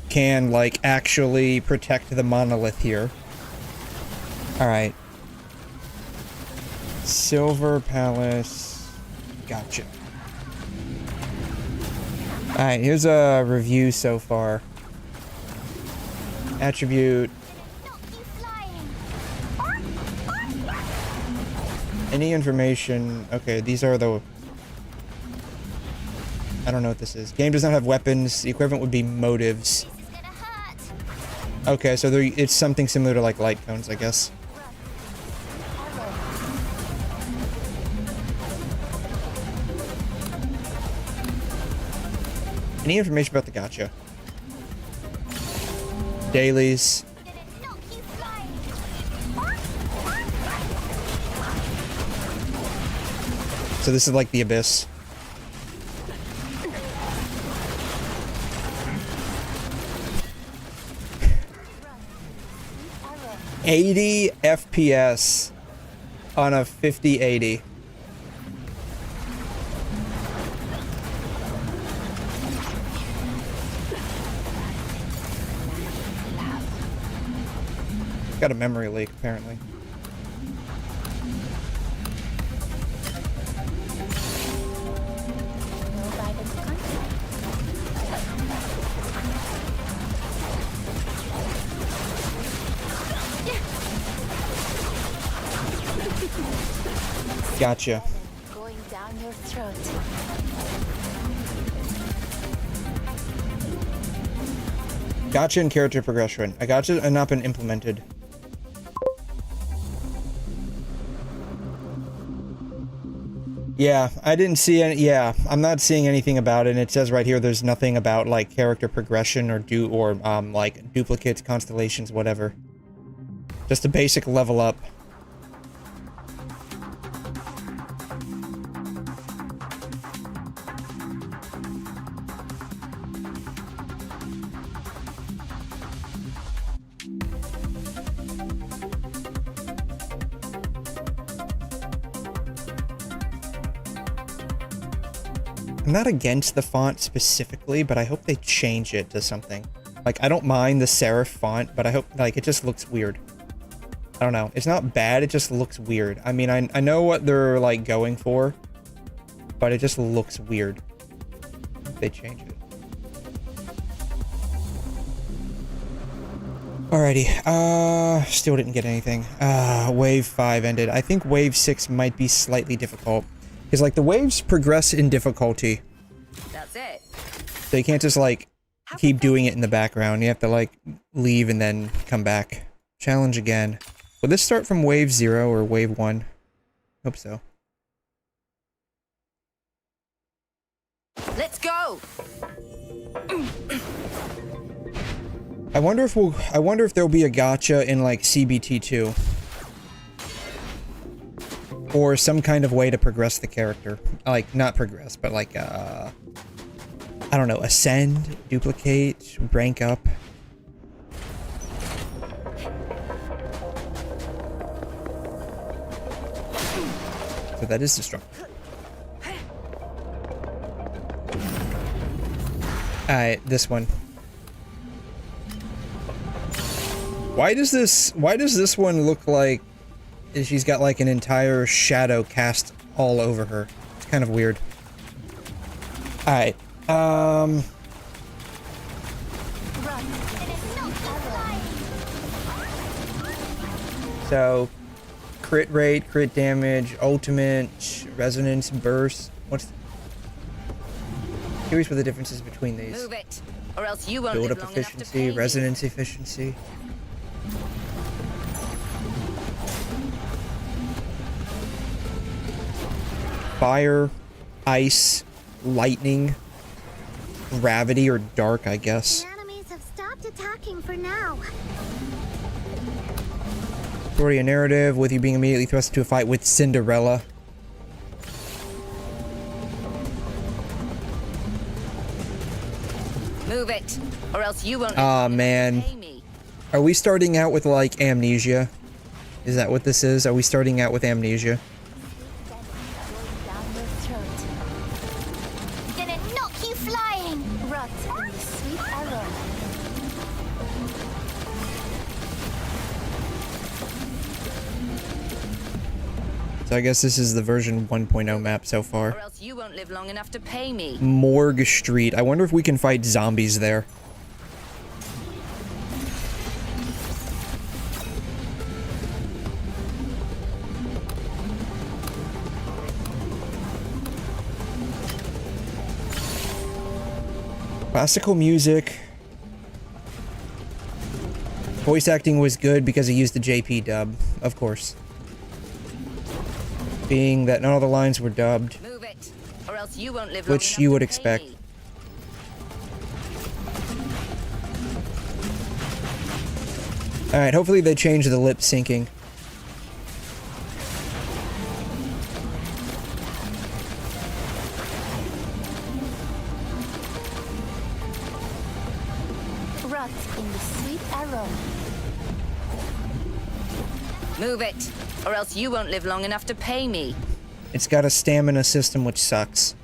can, like, actually protect the monolith here. Alright. Silver Palace. Gotcha. Alright, here's a review so far. Attribute. Any information. Okay, these are the... I don't know what this is. Game does not have weapons. The equivalent would be motives. Okay, so it's something similar to like light cones, I guess. Any information about the gacha? Dailies. So this is like the abyss. $80 FPS on a 5080. Got a memory leak, apparently. Gotcha. Going down your throat. Gotcha and character progression. I gotcha and not been implemented. Yeah, I didn't see any. Yeah, I'm not seeing anything about it. And it says right here there's nothing about like character progression or like duplicates, constellations, whatever. Just a basic level up. I'm not against the font specifically, but I hope they change it to something. Like, I don't mind the serif font, but I hope, like, it just looks weird. I don't know. It's not bad, it just looks weird. I mean, I know what they're, like, going for, but it just looks weird. If they change it. Alrighty. Still didn't get anything. Wave 5 ended. I think Wave 6 might be slightly difficult. Because, like, the waves progress in difficulty. That's it. So you can't just, like, keep doing it in the background. You have to, like, leave and then come back. Challenge again. Will this start from Wave 0 or Wave 1? Hope so. Let's go! I wonder if there'll be a gacha in, like, CBT2. or some kind of way to progress the character. Like, not progress, but like, I don't know, ascend, duplicate, rank up. So that is destructive. Alright, this one. Why does this one look like she's got like an entire shadow cast all over her? It's kind of weird. Alright, so crit rate, crit damage, ultimate, resonance, burst. Curious what the differences between these. Move it, or else you won't Build live up long enough to efficiency, pay me. resonance efficiency. Fire, ice, lightning, gravity, or dark, I guess. The enemies have stopped attacking for now. Story and narrative, with you being immediately thrust into a fight with Cinderella. Move it, or else you won't. Aw, man. Pay me. Are we starting out with, like, amnesia? Is that what this is? Are we starting out with amnesia? Gonna knock you flying. Rot in the sweet arrow. So I guess this is the version 1.0 map so Or far. else you won't live long enough to pay me. Morgue Street. I wonder if we can fight zombies there. Classical music. Voice acting was good because he used the JP dub, of course. Being that none of the lines were dubbed, Move it, or else you won't live long which enough you to would pay expect. me. Alright, hopefully they change the lip syncing. Rot in the sweet arrow. Move it, or else you won't live long enough to pay me. It's got a stamina system which sucks.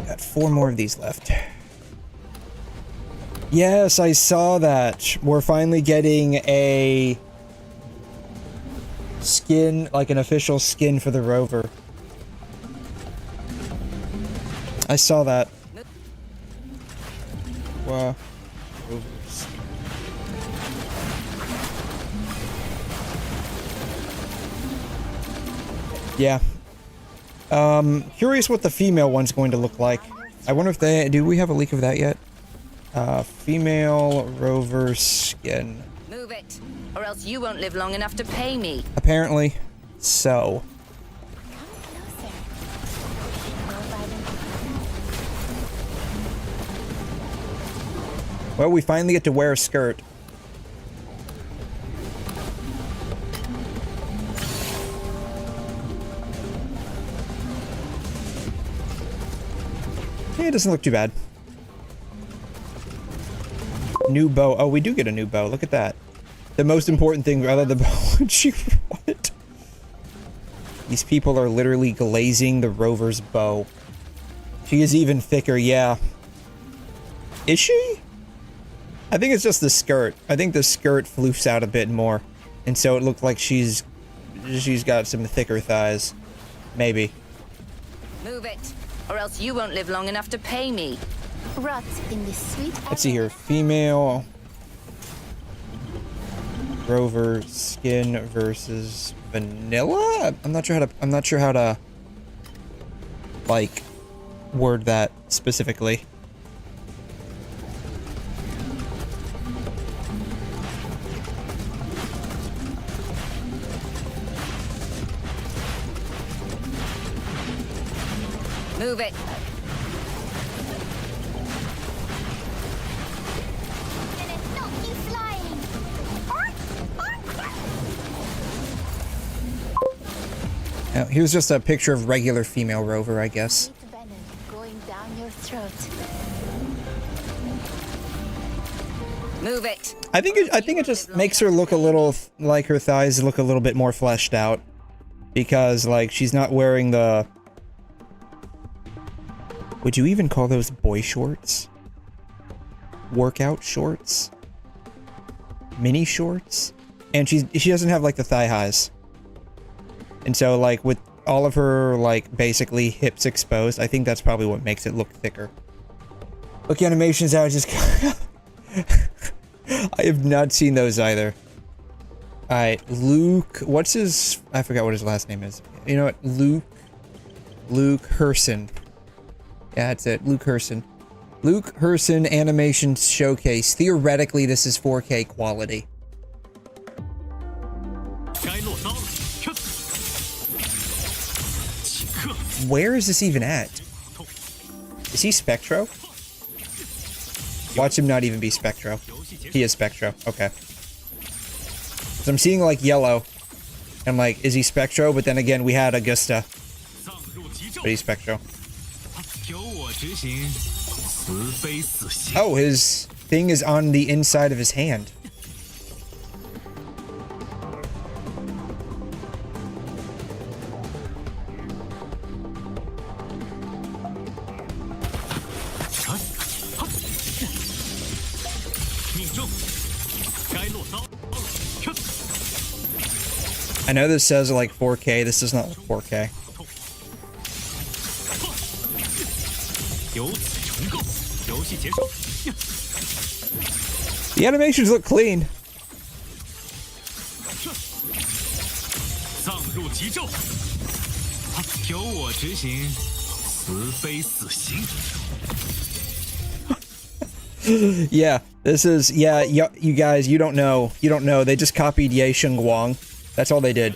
Got 4 more of these left. Yes, I saw that. We're finally getting a skin, like an official skin for the rover. I saw that. Wow. Rovers. Yeah. Curious what the female one's going to look like. I wonder if they... Do we have a leak of that yet? Female rover skin. Move it, or else you won't live long enough to pay me. Apparently. So. Well, we finally get to wear a skirt. Yeah, it doesn't look too bad. New bow. Oh, we do get a new bow. Look at that. The most important thing, rather the bow. She what? These people are literally glazing the rover's bow. She is even thicker, yeah. Is she? I think it's just the skirt. I think the skirt floofs out a bit more. And so it looked like she's got some thicker thighs. Maybe. Move it, or else you won't live long enough to pay me. Rot in the sweet arrow. Let's see here. Female rover skin versus vanilla? I'm not sure how to like word that specifically. Move it. Don't keep flying. Now, here's just a picture of regular female rover, I guess. Venom going down your throat. Move it. I think it just makes her look a little like her thighs look a little bit more fleshed out, because like she's not wearing the. Would you even call those boy shorts? Workout shorts? Mini shorts? And she doesn't have like the thigh highs. And so like with all of her like basically hips exposed, I think that's probably what makes it look thicker. Look, animations out just I have not seen those either. Alright, Luke, what's his, I forgot what his last name is. You know what, Luke 𝘠𝘮. Yeah, that's it, Luke 𝘠𝘮. Luke 𝘠𝘮 animation showcase. Theoretically, this is 4K quality. Where is this even at? Is he 𝘬𝘁? Watch him not even be 𝘬𝘁. He is 𝘬𝘁. Okay. So I'm seeing like yellow. I'm like, is he 𝘬𝘁? But then again, we had Augusta. But he's 𝘬𝘁. Oh, his thing is on the inside of his hand. I know this says like 4K, this does not look 4K. The animations look clean. Yeah, this is, yeah, you guys, you don't know, they just copied 𝘰𝘗𝘬𝘐𝘮. That's all they did.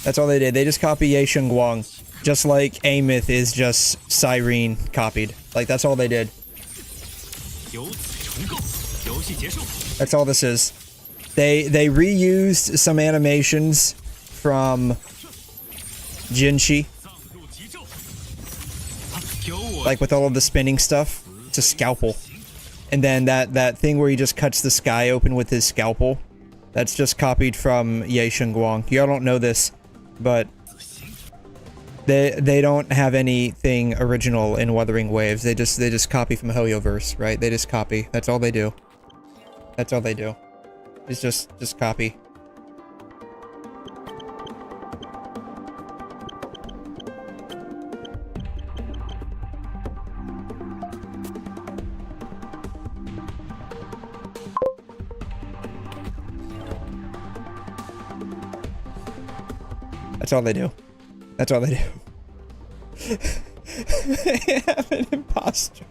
That's all they did. They just copied 𝘰𝘗𝘬𝘐𝘮. Just like 𝘬𝘰𝘮 is just 𝘬𝘬𝘦 copied. Like, that's all they did. That's all this is. They reused some animations from Genshin. Like with all of the spinning stuff. It's a scalpel. And then that thing where he just cuts the sky open with his scalpel. That's just copied from 𝘰𝘗𝘬𝘐𝘮. Y'all don't know this, but they don't have anything original in Wuthering Waves. They just copy from Hoyoverse, right? They just copy. That's all they do. That's all they do. It's just copy. That's all they do. That's all they do. They have an imposter.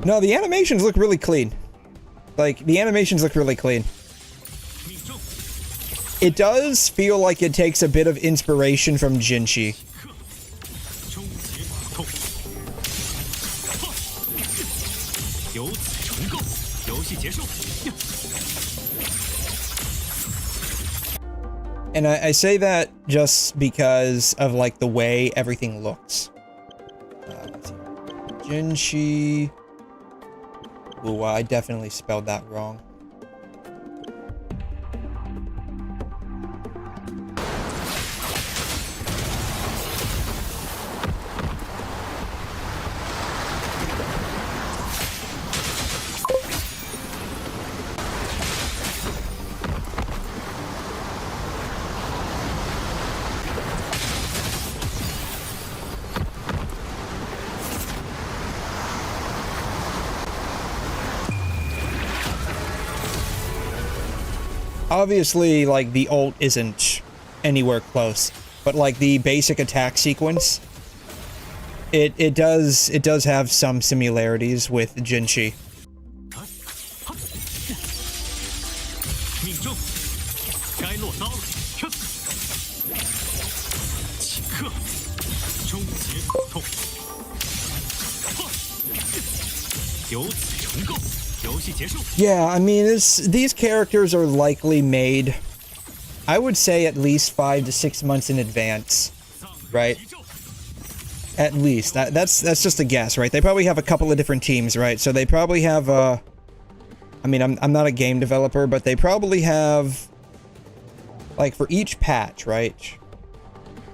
No, the animations look really clean. Like, the animations look really clean. It does feel like it takes a bit of inspiration from Genshin. And I say that just because of, like, the way everything looks. Let's see. Genshin... WuWa, I definitely spelled that wrong. Obviously, like, the ult isn't anywhere close, but, like, the basic attack sequence, it does have some similarities with Genshin. Yeah, I mean, these characters are likely made, I would say, at least 5 to 6 months in advance, right? At least. That's just a guess, right? They probably have a couple of different teams, right? So they probably have, I mean, I'm not a game developer, but they probably have, like, for each patch, right?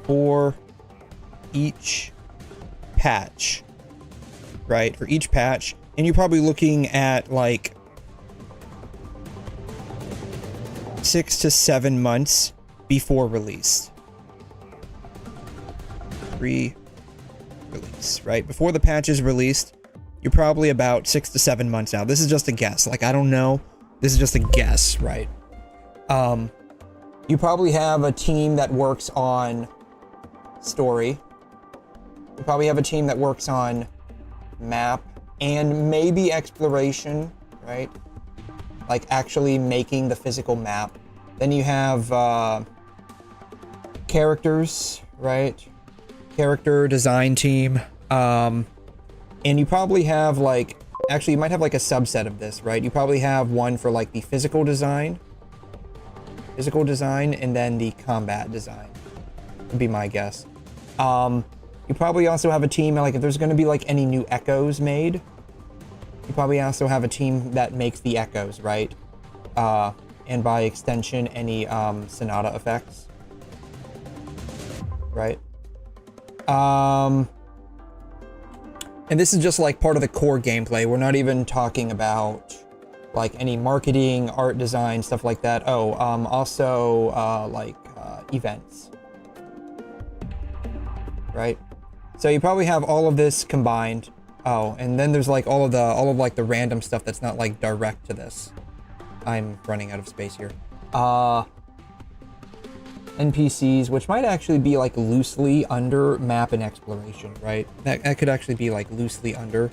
For each patch, right? For each patch, and you're probably looking at, like, 6 to 7 months before release. Release, right? Before the patch is released, you're probably about 6 to 7 months out. This is just a guess. Like, I don't know. This is just a guess, right? You probably have a team that works on story. You probably have a team that works on map and maybe exploration, right? Like actually making the physical map. Then you have characters, right? Character design team. And you probably have like, actually you might have like a subset of this, right? You probably have one for like the physical design, and then the combat design, would be my guess. You probably also have a team, like if there's going to be like any new echoes made, you probably also have a team that makes the echoes, right? And by extension, any Sonata effects, right? And this is just like part of the core gameplay. We're not even talking about like any marketing, art design, stuff like that. Oh, also like events, right? So you probably have all of this combined. Oh, and then there's like all of like the random stuff that's not like direct to this. I'm running out of space here. NPCs, which might actually be like loosely under map and exploration, right? That could actually be like loosely under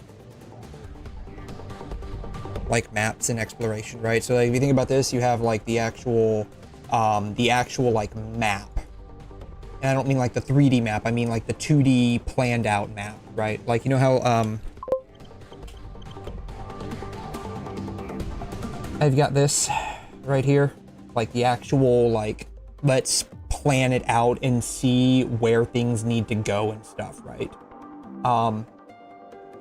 like maps and exploration, right? So like if you think about this, you have like the actual like map. And I don't mean like the 3D map, I mean like the 2D planned out map, right? Like, you know how I've got this right here, like the actual like, let's plan it out and see where things need to go and stuff, right?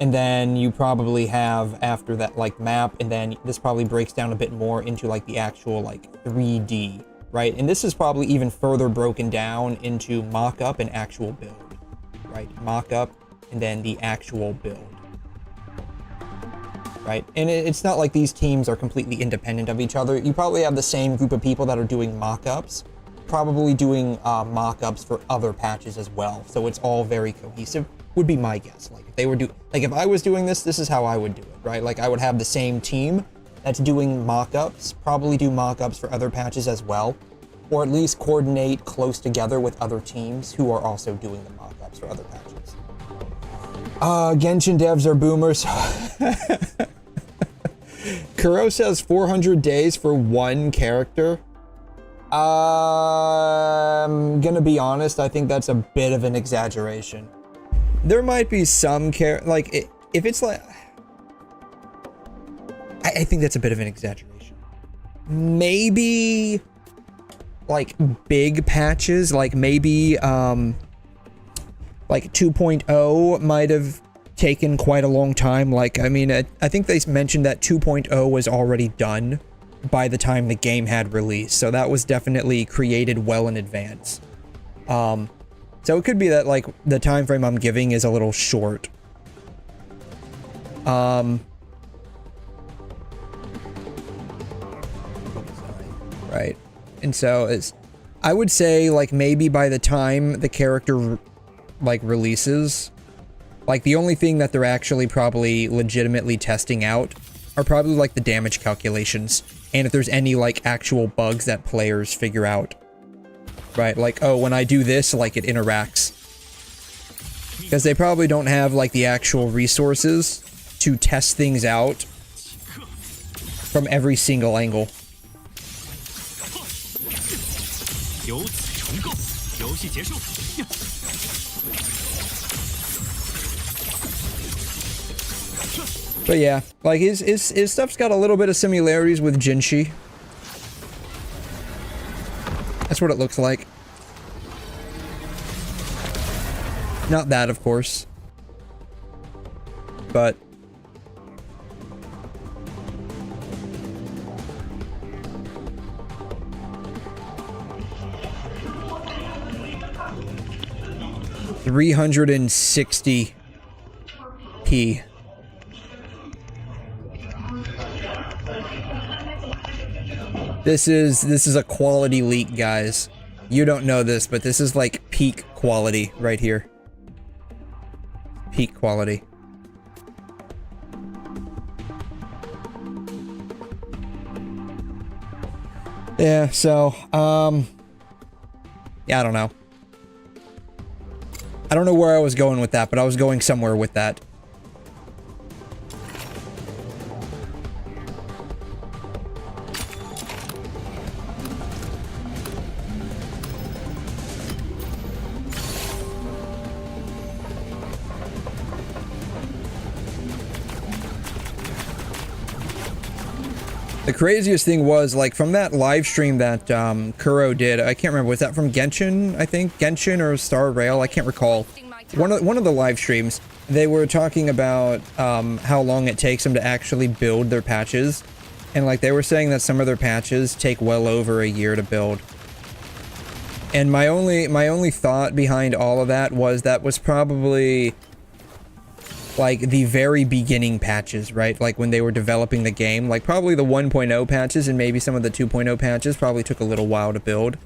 And then you probably have after that like map, and then this probably breaks down a bit more into like the actual like 3D, right? And this is probably even further broken down into mock-up and actual build, right? Mock-up and then the actual build, right? And it's not like these teams are completely independent of each other. You probably have the same group of people that are doing mock-ups, probably doing mock-ups for other patches as well. So it's all very cohesive, would be my guess. Like if they were if I was doing this, this is how I would do it, right? Like I would have the same team that's doing mock-ups, probably do mock-ups for other patches as well, or at least coordinate close together with other teams who are also doing the mock-ups for other patches. Genshin devs are boomers. Kuro says 400 days for one character. I'm gonna be honest, I think that's a bit of an exaggeration. There might be some if it's like, I think that's a bit of an exaggeration. Maybe like big patches, like maybe like 2.0 might have taken quite a long time. Like, I mean, I think they mentioned that 2.0 was already done by the time the game had released, so that was definitely created well in advance. So it could be that like the time frame I'm giving is a little short. Right. And so I would say like maybe by the time the character like releases, like the only thing that they're actually probably legitimately testing out are probably like the damage calculations, and if there's any like actual bugs that players figure out. Right, like, oh, when I do this, like, it interacts. Because they probably don't have, like, the actual resources to test things out from every single angle. But yeah, like his stuff's got a little bit of similarities with Genshin. That's what it looks like. Not that, of course. But 360p. This is a quality leak, guys. You don't know this, but this is like peak quality right here. Peak quality. Yeah, so, yeah, I don't know. I don't know where I was going with that, but I was going somewhere with that. The craziest thing was, like, from that live stream that 𝘬𝘮 did, I can't remember, was that from Genshin, I think? Genshin or Star Rail, I can't recall. One of the live streams, they were talking about how long it takes them to actually build their patches. And, like, they were saying that some of their patches take well over a year to build. And my only thought behind all of that was probably like the very beginning patches, right? Like when they were developing the game, like probably the 1.0 patches and maybe some of the 2.0 patches probably took a little while to build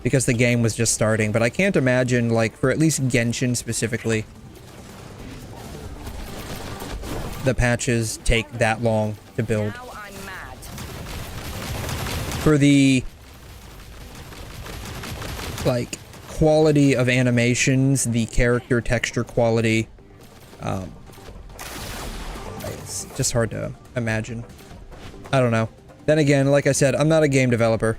because the game was just starting. But I can't imagine, like, for at least Genshin specifically, the patches take that long to build. Now I'm mad. For the, like, quality of animations, the character texture quality, it's just hard to imagine. I don't know. Then again, like I said, I'm not a game developer.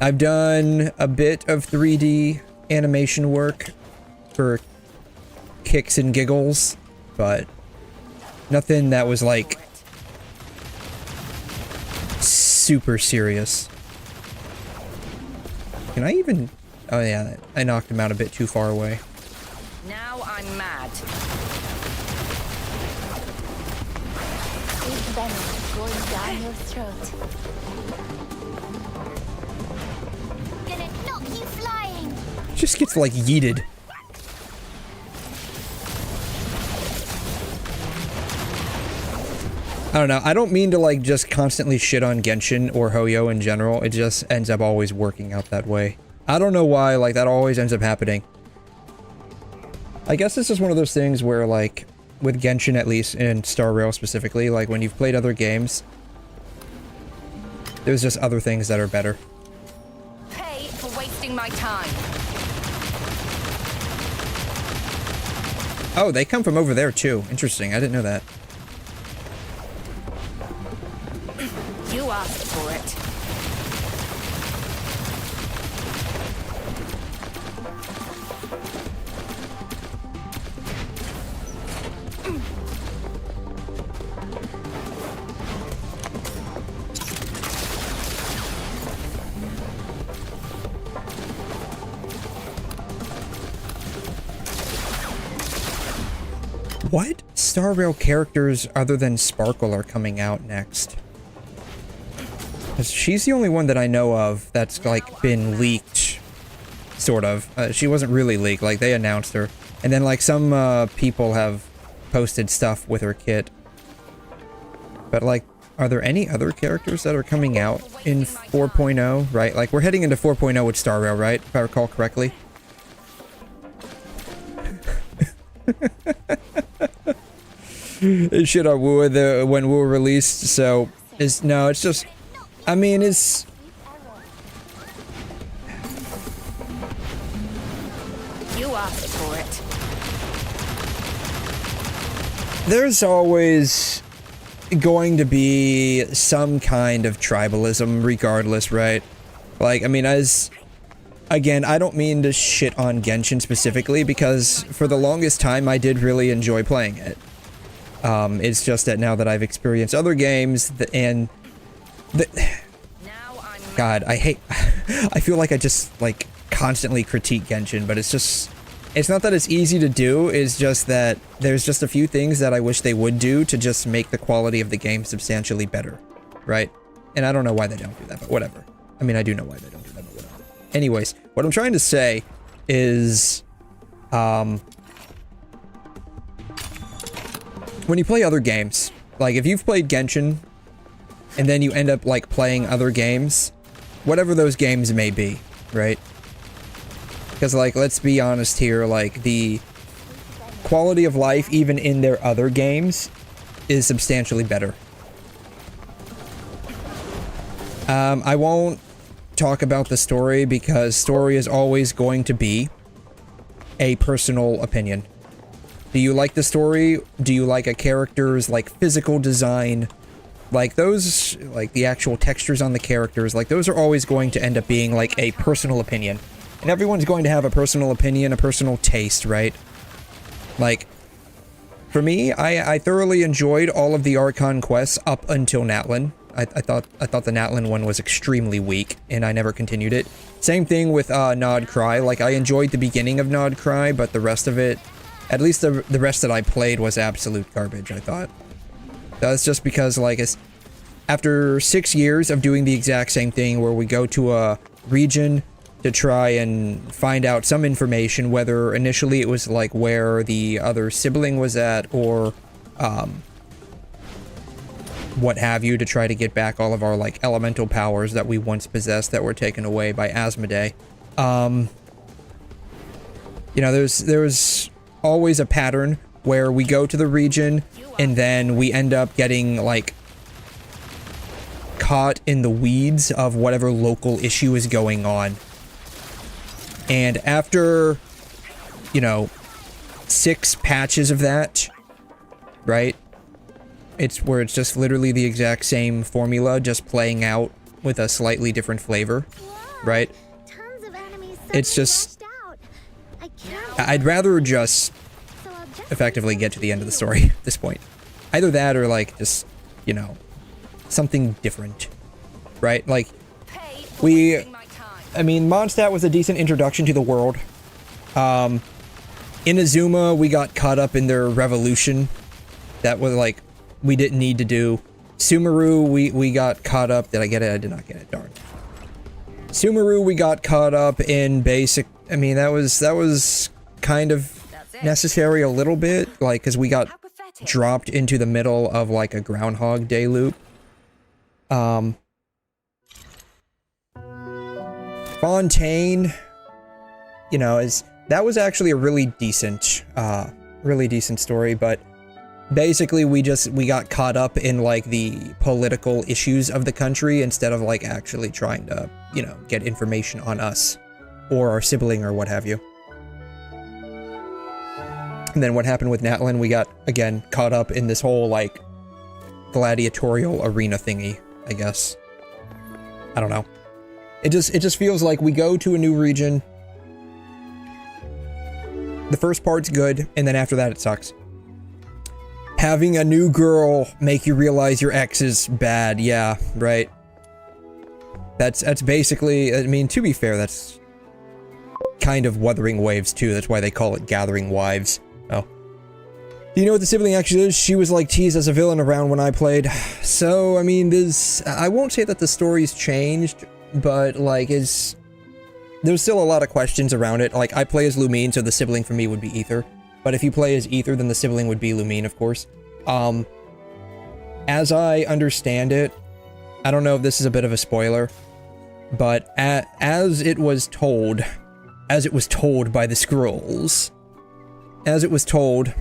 I've done a bit of 3D animation work for kicks and giggles, but nothing that was, like, super serious. Can I even... Oh yeah, I knocked him out a bit too far away. Now I'm mad. Big venom going down your throat. Gonna knock you flying. Just gets, like, yeeted. I don't know. I don't mean to, like, just constantly shit on Genshin or Houyo in general. It just ends up always working out that way. I don't know why, like, that always ends up happening. I guess it's just one of those things where, like, with Genshin at least, and Star Rail specifically, like, when you've played other games, there's just other things that are better. Pay for wasting my time. Oh, they come from over there, too. Interesting. I didn't know that. You asked for it. What Star Rail characters other than Sparkle are coming out next? 'Cause she's the only one that I know of that's, like, been leaked, sort of. She wasn't really leaked, like, they announced her. And then, like, some people have posted stuff with her kit. But, like, are there any other characters that are coming out in 4.0, right? Like, we're heading into 4.0 with Star Rail, right? If I recall correctly. It shit on WuWa when WuWa released, so no, it's just, I mean, it's You asked for it. there's always going to be some kind of tribalism regardless, right? Like, I mean, again, I don't mean to shit on Genshin specifically because for the longest time I did really enjoy playing it. It's just that now that I've experienced other games, God, I hate... I feel like I just, like, constantly critique Genshin, but it's just... It's not that it's easy to do, it's just that there's just a few things that I wish they would do to just make the quality of the game substantially better, right? And I don't know why they don't do that, but whatever. I mean, I do know why they don't do that, but whatever. Anyways, what I'm trying to say is, when you play other games, like if you've played Genshin, and then you end up like playing other games, whatever those games may be, right? Because, like, let's be honest here, like, the quality of life, even in their other games, is substantially better. I won't talk about the story, because story is always going to be a personal opinion. Do you like the story? Do you like a character's, like, physical design? Like, those, like, the actual textures on the characters, like, those are always going to end up being, like, a personal opinion. And everyone's going to have a personal opinion, a personal taste, right? Like, for me, I thoroughly enjoyed all of the Archon quests up until Natlan. I thought the Natlan one was extremely weak, and I never continued it. Same thing with 𝘺𝘰𝘮. Like, I enjoyed the beginning of 𝘺𝘰𝘮, but the rest of it, at least the rest that I played, was absolute garbage, I thought. That's just because, like, after 6 years of doing the exact same thing, where we go to a region to try and find out some information, whether initially it was like where the other sibling was at, or what have you, to try to get back all of our like elemental powers that we once possessed that were taken away by Asmodee. You know, there's always a pattern where we go to the region and then we end up getting like caught in the weeds of whatever local issue is going on. And after, you know, 6 patches of that, right? It's where it's just literally the exact same formula, just playing out with a slightly different flavor, right? Tons of enemies It's just... I I'd rather just effectively get to the end of the story at this point. Either that or, like, just, you know, something different, right? Like, I mean, Mondstadt was a decent introduction to the world. In Inazuma, we got caught up in their revolution. That was, like, we didn't need to do. Sumeru, we got caught up. Did I get it? I did not get it. Darn. Sumeru, we got caught up in basic... I mean, that was kind of necessary a little bit. Like, because we got dropped into the middle of, like, a Groundhog Day loop. Fontaine, you know, that was actually a really decent story, but basically we got caught up in like the political issues of the country instead of like actually trying to, you know, get information on us or our sibling or what have you. And then what happened with Natlan, we got again caught up in this whole like gladiatorial arena thingy, I guess. I don't know. It just feels like we go to a new region. The first part's good, and then after that it sucks. Having a new girl make you realize your ex is bad, yeah, right. That's basically, I mean, to be fair, that's kind of Wuthering Waves too, that's why they call it Gathering Wives. Oh. Do you know what the sibling actually is? She was like teased as a villain around when I played. So, I mean, I won't say that the story's changed, but like there's still a lot of questions around it. Like I play as Lumine, so the sibling for me would be Aether. But if you play as Aether, then the sibling would be Lumine, of course. As I understand it, I don't know if this is a bit of a spoiler, but as it was told by the scrolls, as it was told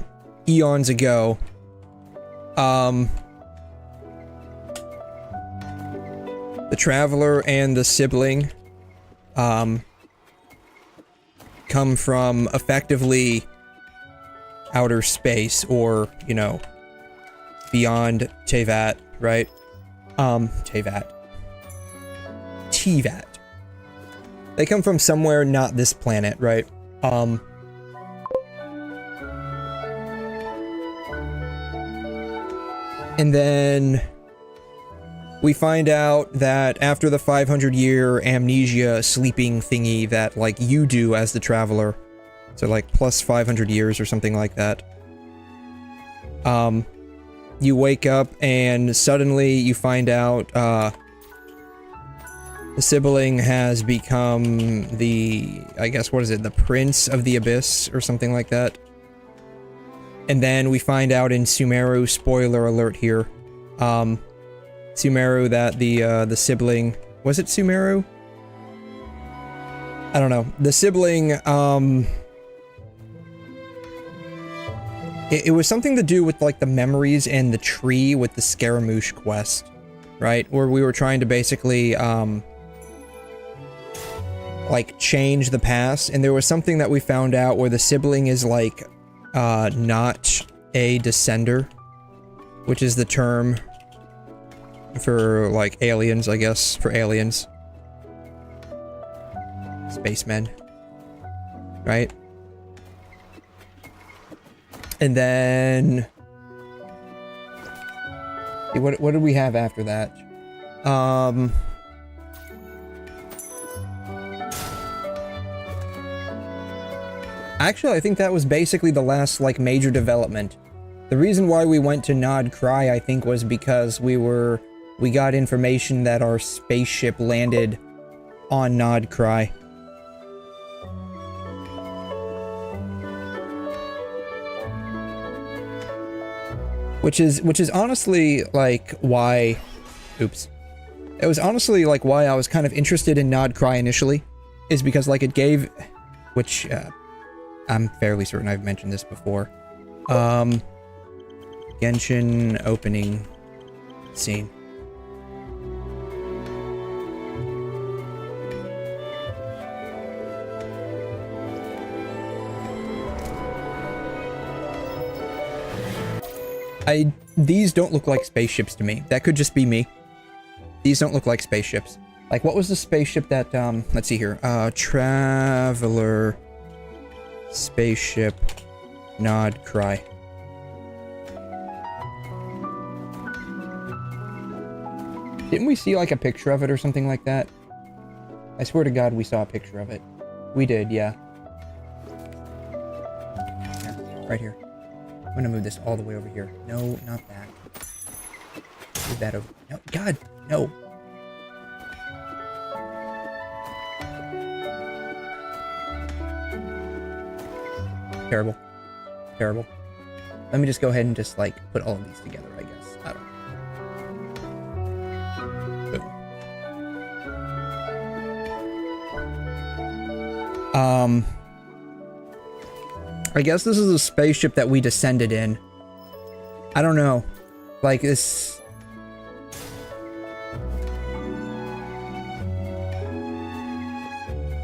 eons ago, the Traveler and the sibling come from effectively outer space, or, you know, beyond Teyvat, right? Teyvat. They come from somewhere not this planet, right? And then we find out that after the 500-year amnesia sleeping thingy that, like, you do as the traveler, so, like, plus 500 years or something like that, you wake up and suddenly you find out, the 𝘬𝘗 has become the, I guess, what is it, the Prince of the Abyss or something like that. And then we find out in Sumeru, spoiler alert here, Sumeru, that the 𝘬𝘗, was it Sumeru? I don't know. The 𝘬𝘗, it was something to do with, like, the memories and the tree with the Scaramouche quest, right? Where we were trying to basically, like, change the past, and there was something that we found out where the 𝘬𝘗 is, like, not a descender, which is the term for, like, aliens, I guess, for aliens. Spacemen. Right? And then... What did we have after that? Actually, I think that was basically the last, like, major development. The reason why we went to 𝘏𝑗, I think, was because we got information that our spaceship landed on 𝘏𝑗. Which is honestly, like, why... Oops. It was honestly, like, why I was kind of interested in 𝘏𝑗 initially. Is because, like, it gave... Which, I'm fairly certain I've mentioned this before. Genshin opening scene. These don't look like spaceships to me. That could just be me. These don't look like spaceships. Like, what was the spaceship that, let's see here. Traveler spaceship 𝘏𝑗. Didn't we see, like, a picture of it or something like that? I swear to God we saw a picture of it. We did, yeah. Here, right here. I'm gonna move this all the way over here. No, not that. Move that over. No, God, no. Terrible. Terrible. Let me just go ahead and just, like, put all of these together, I guess. I don't know. I guess this is a spaceship that we descended in. I don't know. Like, this...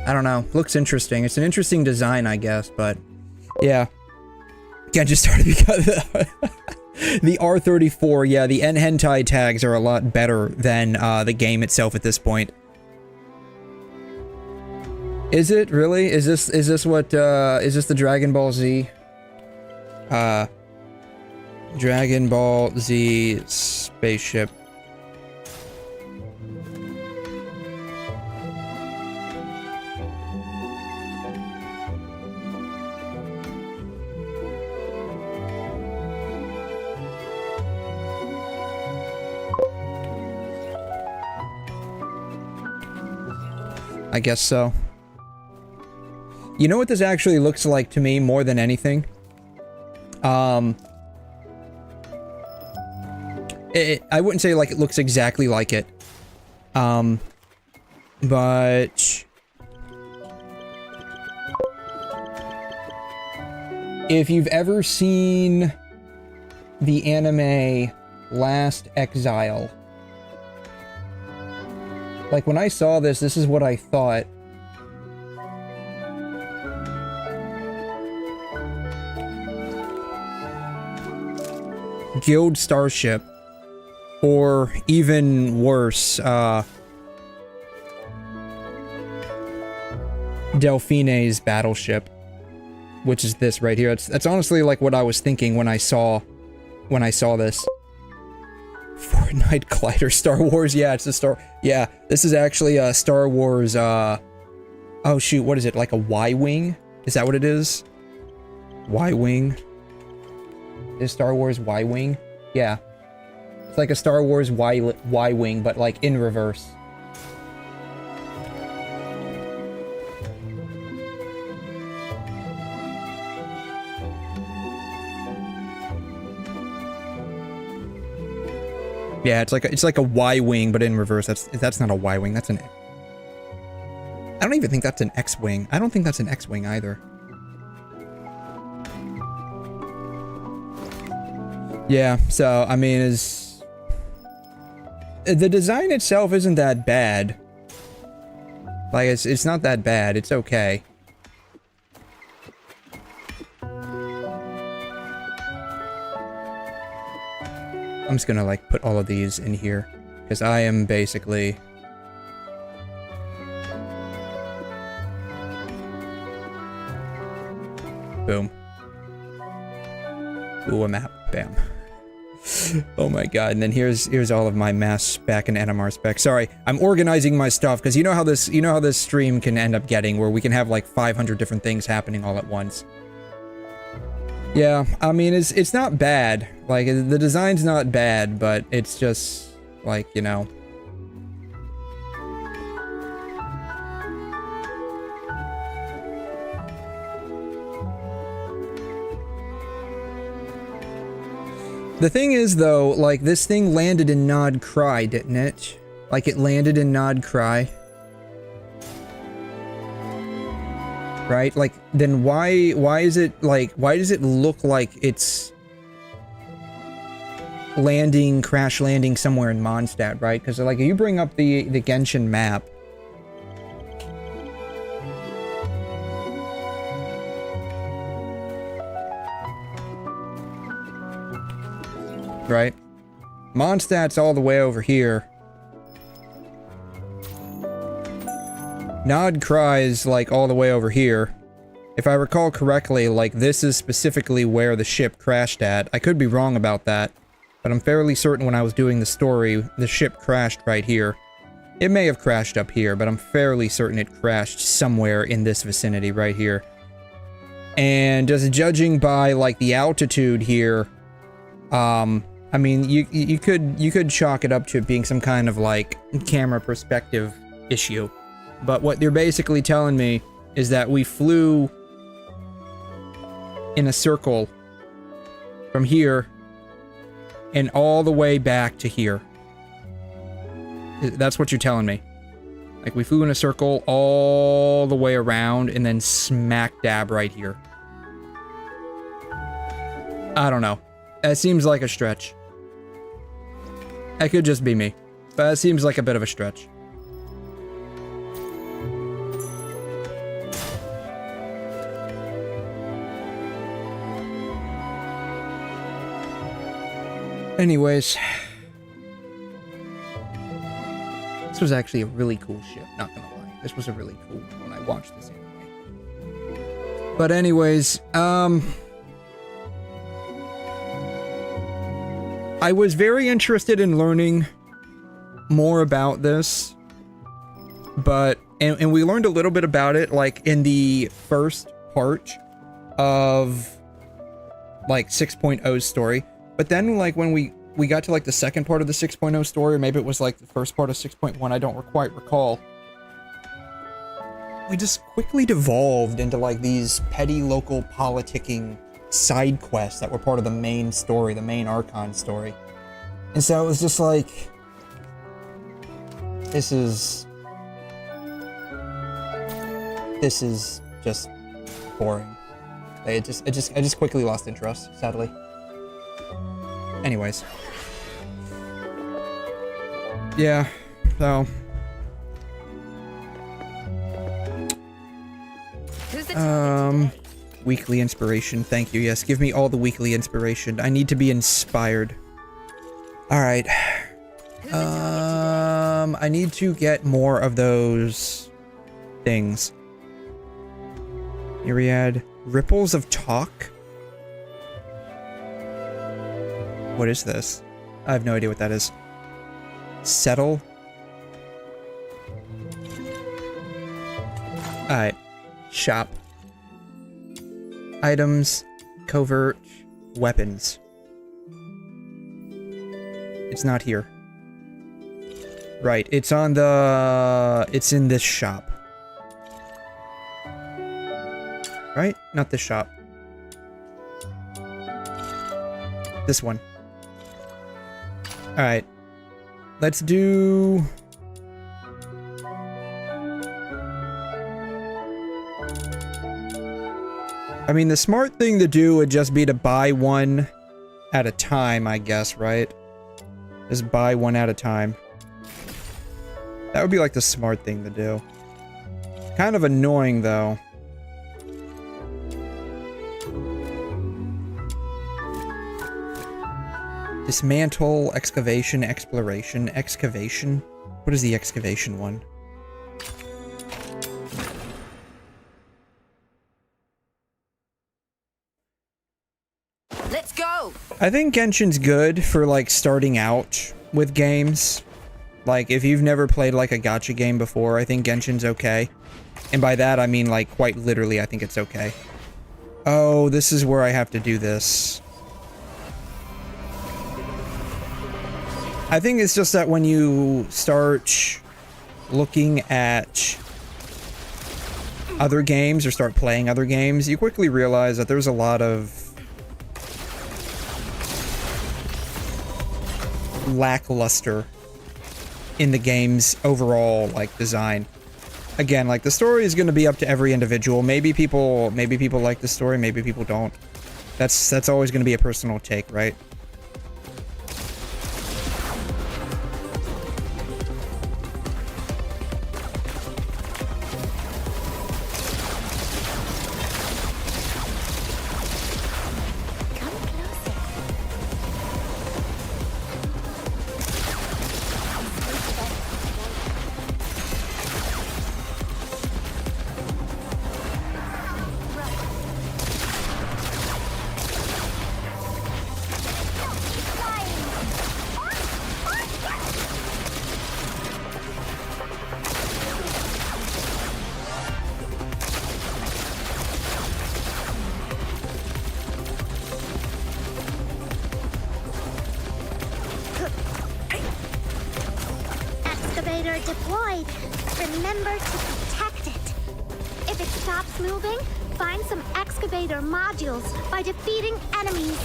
I don't know. Looks interesting. It's an interesting design, I guess, but... Yeah. Can't just start because... The R34, yeah, the N-hentai tags are a lot better than the game itself at this point. Is it really? Is this what is this the Dragon Ball Z? Dragon Ball Z spaceship. I guess so. You know what this actually looks like to me more than anything? I wouldn't say, like, it looks exactly like it. But... if you've ever seen the anime Last Exile... like, when I saw this, this is what I thought. Guild Starship, or even worse, Delphine's battleship, which is this right here. That's honestly like what I was thinking when I saw this. Night glider, Star Wars. Yeah, it's a Star. Yeah, this is actually a Star Wars. Oh shoot, what is it? Like a Y-wing? Is that what it is? Y-wing. Is Star Wars Y-wing? Yeah, it's like a Star Wars Y-wing, but like in reverse. Yeah, it's like a Y-wing, but in reverse. That's not a Y-wing. That's an. I don't even think that's an X-wing. I don't think that's an X-wing either. Yeah. So I mean, the design itself isn't that bad. Like it's not that bad. It's okay. I'm just gonna like put all of these in here because I am basically boom. Ooh, a map. Bam. Oh my god. And then here's all of my mass spec and NMR spec. Sorry, I'm organizing my stuff because you know how this stream can end up getting where we can have like 500 different things happening all at once. Yeah, I mean, it's not bad. Like, the design's not bad, but it's just, like, you know. The thing is, though, like, this thing landed in 𝘵𝘮, didn't it? Like, it landed in 𝘵𝘮. Right? Like, then why is it, like, why does it look like it's crash landing somewhere in Mondstadt, right? Because, like, if you bring up the Genshin map, right? Mondstadt's all the way over here. 𝘵𝘮 is, like, all the way over here. If I recall correctly, like, this is specifically where the ship crashed at. I could be wrong about that, but I'm fairly certain when I was doing the story, the ship crashed right here. It may have crashed up here, but I'm fairly certain it crashed somewhere in this vicinity right here. And just judging by, like, the altitude here, I mean, you could chalk it up to it being some kind of, like, camera perspective issue. But what they're basically telling me is that we flew in a circle from here and all the way back to here. That's what you're telling me. Like, we flew in a circle all the way around and then smack dab right here. I don't know. That seems like a stretch. That could just be me. But that seems like a bit of a stretch. Anyways, this was actually a really cool ship, not gonna lie. This was a really cool one when I watched this anime. But anyways, I was very interested in learning more about this, but, and we learned a little bit about it, like, in the first part of, like, 6.0's story. But then, like, when we got to, like, the second part of the 6.0 story, or maybe it was, like, the first part of 6.1, I don't quite recall. We just quickly devolved into, like, these petty local politicking side quests that were part of the main story, the main Archon story. And so it was just like, this is just boring. I just quickly lost interest, sadly. Anyways. Yeah, so. Weekly inspiration, thank you. Yes, give me all the weekly inspiration. I need to be inspired. Alright. I need to get more of those things. Myriad ripples of talk? What is this? I have no idea what that is. Settle. Alright. Shop. Items. Covert. Weapons. It's not here. Right, it's on the... It's in this shop. Right? Not this shop. This one. Alright. Let's do... I mean, the smart thing to do would just be to buy one at a time, I guess, right? Just buy one at a time. That would be like the smart thing to do. Kind of annoying, though. Dismantle, excavation, exploration, excavation. What is the excavation one? Let's go! I think Genshin's good for, like, starting out with games. Like, if you've never played, like, a gacha game before, I think Genshin's okay. And by that, I mean, like, quite literally, I think it's okay. Oh, this is where I have to do this. I think it's just that when you start looking at other games or start playing other games, you quickly realize that there's a lot of lackluster in the game's overall, like, design. Again, like, the story is going to be up to every individual. Maybe people like the story, maybe people don't. That's always going to be a personal take, right? Deployed. Remember to protect it. If it stops moving, find some excavator modules by defeating enemies.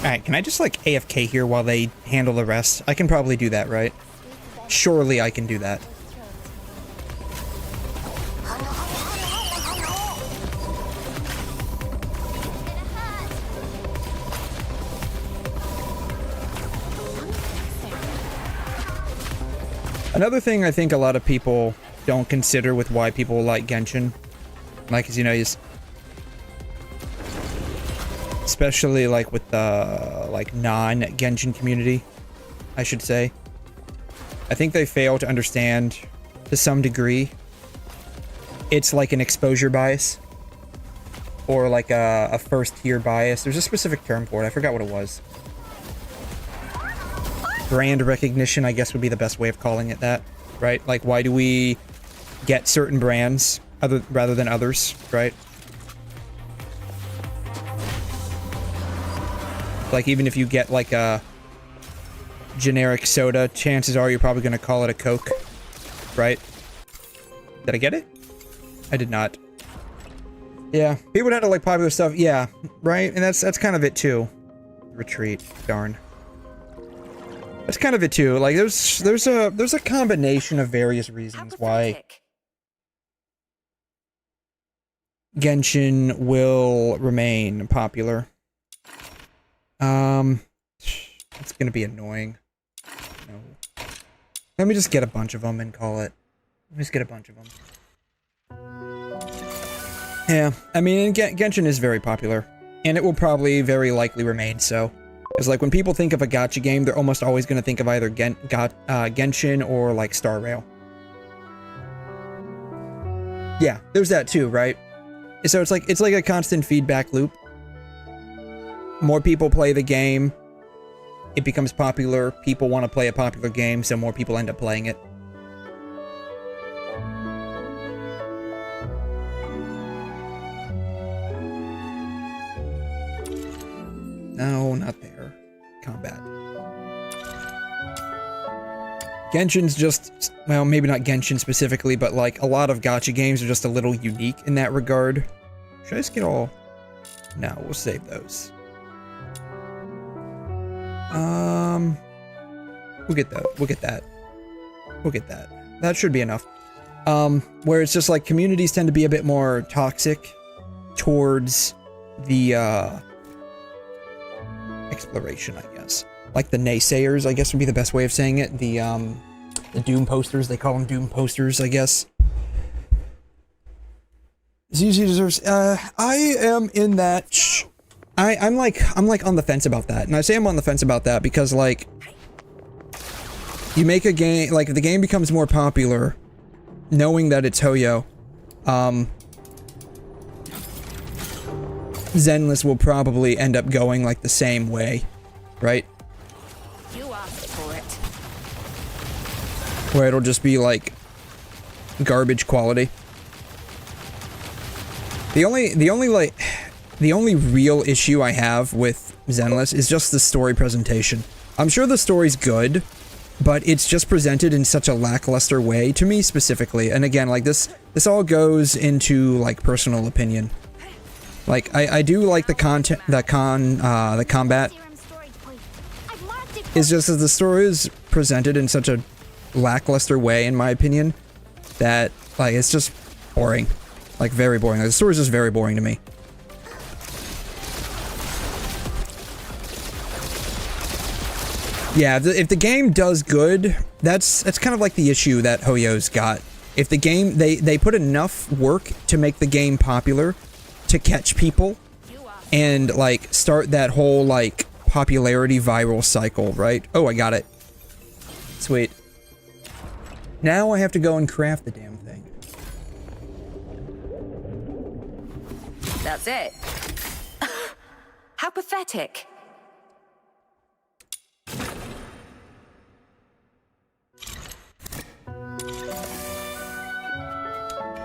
Alright, can I just, like, AFK here while they handle the rest? I can probably do that, right? Surely I can do that. Another thing I think a lot of people don't consider with why people like Genshin, like, as you know, is especially like with the like non-Genshin community, I should say. I think they fail to understand to some degree. It's like an exposure bias or like a first tier bias. There's a specific term for it. I forgot what it was. Brand recognition, I guess, would be the best way of calling it that, right? Like, why do we get certain brands rather than others, right? Like, even if you get, like, a generic soda, chances are you're probably going to call it a Coke, right? Did I get it? I did not. Yeah, people that are, like, popular stuff, yeah, right? And that's kind of it, too. Retreat, darn. That's kind of it, too. Like, there's a combination of various reasons why Genshin will remain popular. It's gonna be annoying. No. Let me just get a bunch of them and call it. Let me just get a bunch of them. Yeah, I mean, Genshin is very popular. And it will probably very likely remain so. It's like when people think of a gacha game, they're almost always gonna think of either Genshin or like Star Rail. Yeah, there's that too, right? So it's like a constant feedback loop. More people play the game, it becomes popular, people want to play a popular game, so more people end up playing it. No, not there. Combat. Genshin's just, well, maybe not Genshin specifically, but like a lot of gacha games are just a little unique in that regard. Should I just get all? No, we'll save those. We'll get that. We'll get that. We'll get that. That should be enough. Where it's just like communities tend to be a bit more toxic towards the, exploration, I guess. Like the naysayers, I guess would be the best way of saying it. The doom posters, they call them doom posters, I guess. ZZ deserves, I am in that, I'm like on the fence about that. And I say I'm on the fence about that because, like, you make a game, like, if the game becomes more popular, knowing that it's Hoyo, Zenless will probably end up going, like, the same way, right? You asked for it. Where it'll just be, like, garbage quality. The only real issue I have with Zenless is just the story presentation. I'm sure the story's good, but it's just presented in such a lackluster way, to me specifically. And again, like, this all goes into, like, personal opinion. Like, I do like the content, the combat. It's just that the story is presented in such a lackluster way, in my opinion, that, like, it's just boring. Like, very boring. Like, the story's just very boring to me. Yeah, if the game does good, that's kind of like the issue that Hoyo's got. If the game, they put enough work to make the game popular, to catch people, and, like, start that whole, like, popularity viral cycle, right? Oh, I got it. Sweet. Now I have to go and craft the damn thing. That's it. How pathetic.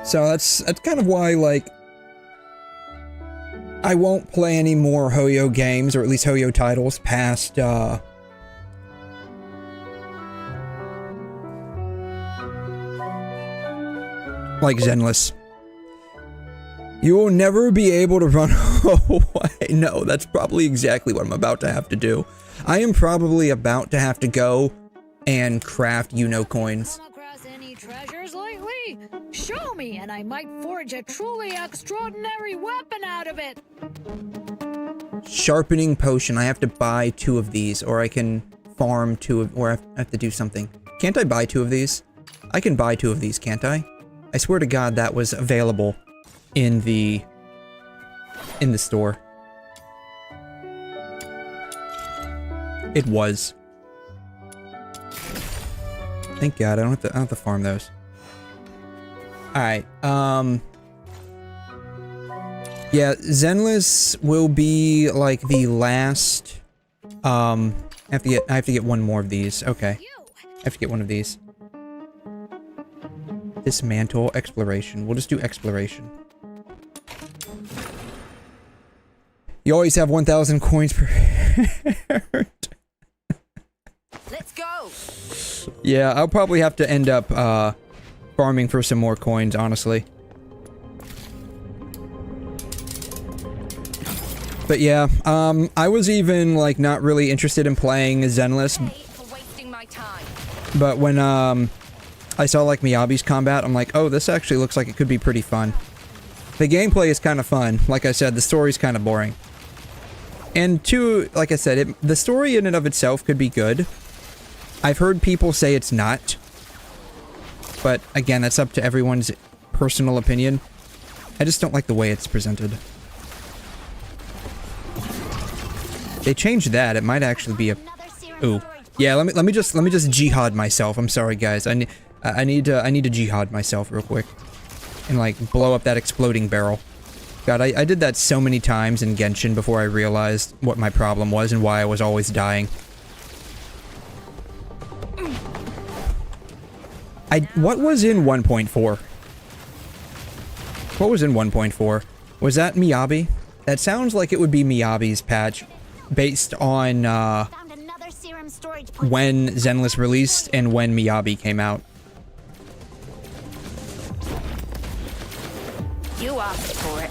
So that's kind of why, like, I won't play any more Hoyo games, or at least Hoyo titles, past, like Zenless. You will never be able to run away. No, that's probably exactly what I'm about to have to do. I am probably about to have to go and craft coins. Come across any treasures lately? Show me, and I might forge a truly extraordinary weapon out of it. Sharpening potion. I have to buy 2 of these, or I can farm 2 of, or I have to do something. Can't I buy 2 of these? I can buy 2 of these, can't I? I swear to God that was available in the store. It was. Thank God, I don't have to farm those. Alright, yeah, Zenless will be like the last, I have to get 1 more of these. Okay. I have to get 1 of these. Dismantle, exploration. We'll just do exploration. You always have 1,000 coins per Let's go. Yeah, I'll probably have to end up, farming for some more coins, honestly. But yeah, I was even, like, not really interested in playing Zenless. But when, I saw, like, 𝘵𝘗𝘕's combat, I'm like, oh, this actually looks like it could be pretty fun. The gameplay is kind of fun. Like I said, the story's kind of boring. And two, like I said, the story in and of itself could be good. I've heard people say it's not. But again, that's up to everyone's personal opinion. I just don't like the way it's presented. They changed that. It might actually be a... Ooh. Yeah, let me just jihad myself. I'm sorry, guys. I need to jihad myself real quick. And, like, blow up that exploding barrel. God, I did that so many times in Genshin before I realized what my problem was and why I was always dying. What was in 1.4? What was in 1.4? Was that 𝘵𝘮𝘵𝘩? That sounds like it would be 𝘵𝘮𝘵's patch, based on, when Zenless released and when 𝘵𝘮𝘵 came out. You asked for it.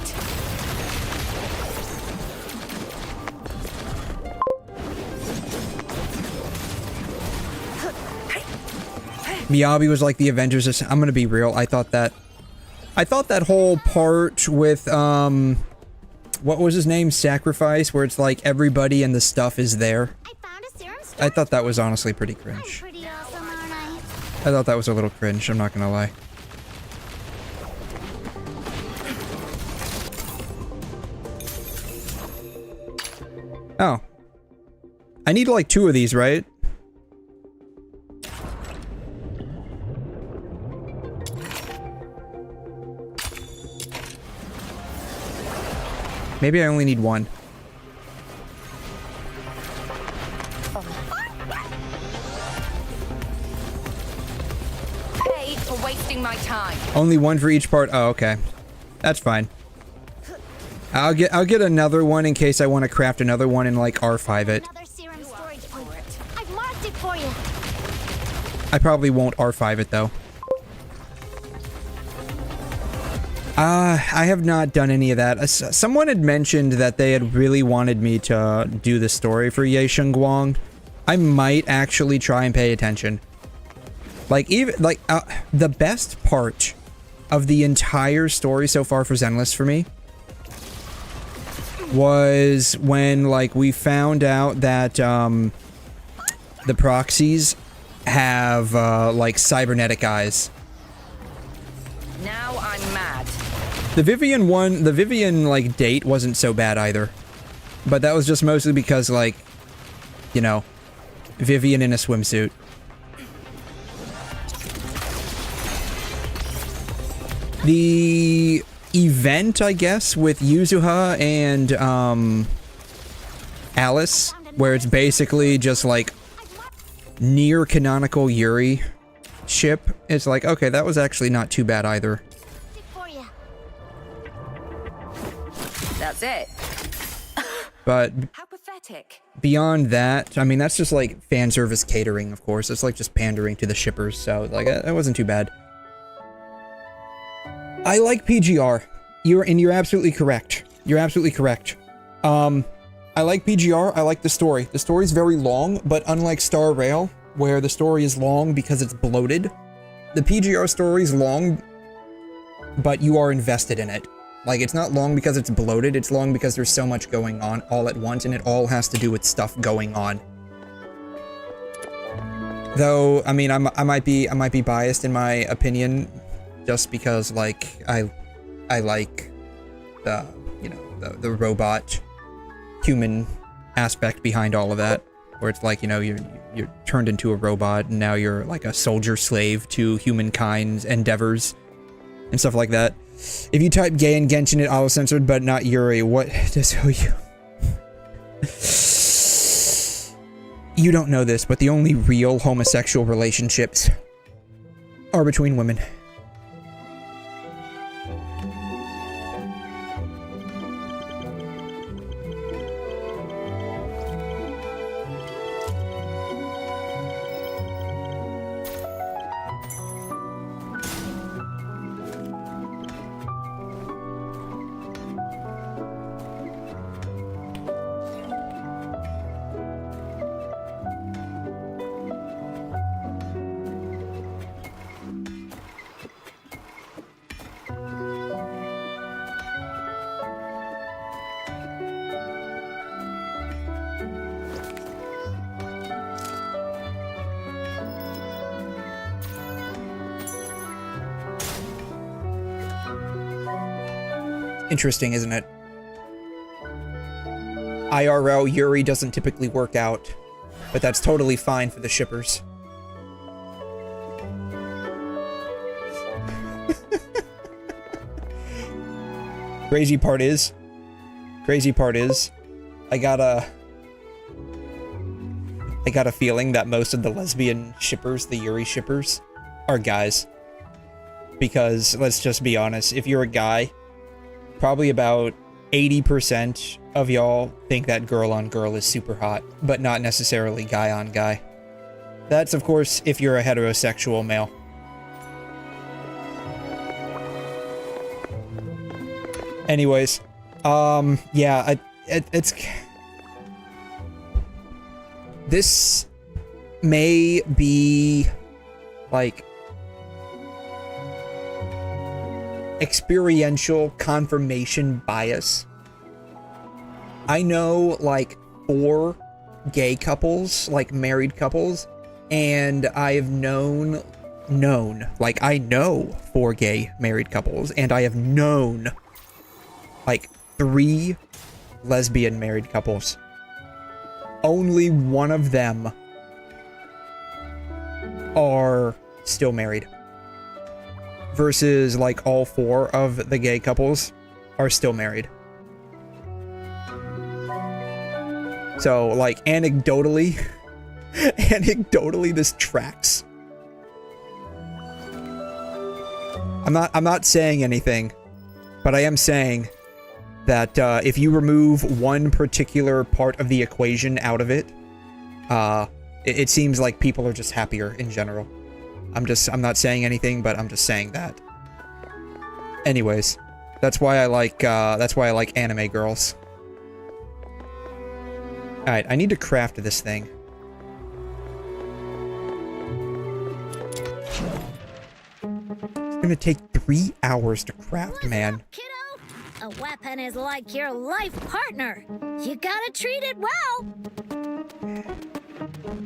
𝘵𝘮𝘵 was like the Avengers. I'm gonna be real. I thought that whole part with, what was his name? Sacrifice, where it's like everybody and the stuff is there. I thought that was honestly pretty cringe. I thought that was a little cringe, I'm not gonna lie. Oh. I need like 2 of these, right? Maybe I only need 1. Hey, for wasting my time. Only 1 for each part? Oh, okay. That's fine. I'll get another one in case I want to craft another one and like R5 it. I've marked it for you. I probably won't R5 it though. I have not done any of that. Someone had mentioned that they had really wanted me to do the story for 𝘰𝘄 I might actually try and pay attention. Like, even, like, the best part of the entire story so far for Zenless for me was when, like, we found out that, the proxies have, like, cybernetic eyes. Now I'm mad. The Vivian, like, date wasn't so bad either. But that was just mostly because, like, you know, Vivian in a swimsuit. The event, I guess, with Yuzuha and, Alice, where it's basically just, like, near canonical Yuri ship, it's like, okay, that was actually not too bad either. That's it. But How pathetic. beyond that, I mean, that's just like fan service catering, of course. It's like just pandering to the shippers, so like that wasn't too bad. I like PGR. You're absolutely correct. You're absolutely correct. I like PGR. I like the story. The story's very long, but unlike Star Rail, where the story is long because it's bloated, the PGR story's long, but you are invested in it. Like, it's not long because it's bloated, it's long because there's so much going on all at once, and it all has to do with stuff going on. Though, I mean, I might be biased in my opinion, just because, like, I like the, you know, the robot human aspect behind all of that, where it's like, you know, you're turned into a robot, and now you're like a soldier slave to humankind's endeavors, and stuff like that. If you type gay in Genshin, it auto-censored, but not Yuri. What does you? You don't know this, but the only real homosexual relationships are between women. Interesting, isn't it? IRL Yuri doesn't typically work out, but that's totally fine for the shippers. Crazy part is, I got a feeling that most of the lesbian shippers, the Yuri shippers, are guys. Because, let's just be honest, if you're a guy, probably about 80% of y'all think that girl on girl is super hot, but not necessarily guy on guy. That's, of course, if you're a heterosexual male. Anyways, yeah, it's... This may be, like, experiential confirmation bias. I know, like, 4 gay couples, like, married couples, and I've known, like, I know 4 gay married couples, and I have known, like, 3 lesbian married couples. Only one of them are still married. Versus, like, all 4 of the gay couples are still married. So, like, anecdotally, this tracks. I'm not saying anything, but I am saying that if you remove one particular part of the equation out of it, it seems like people are just happier in general. I'm not saying anything, but I'm just saying that. Anyways, that's why I like anime girls. Alright, I need to craft this thing. It's gonna take 3 hours to craft, man. Kiddo, a weapon is like your life partner. You gotta treat it well.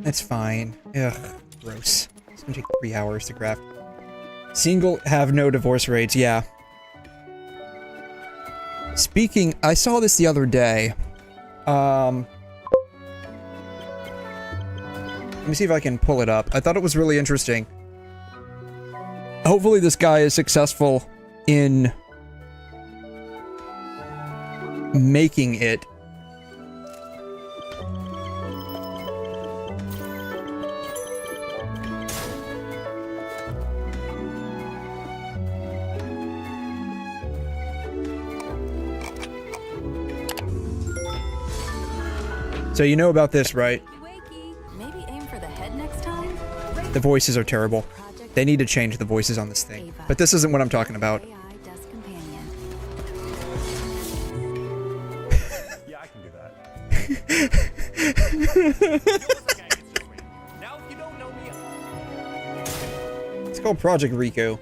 That's fine. Ugh, gross. It's gonna take 3 hours to craft. Single have no divorce rates, yeah. Speaking, I saw this the other day. Let me see if I can pull it up. I thought it was really interesting. Hopefully this guy is successful in making it. So you know about this, right? Maybe aim for the head next time. The voices are terrible. They need to change the voices on this thing. But this isn't what I'm talking about. AI desk companion. Yeah, I can do that. Now, if you don't know me, It's called Project Rico.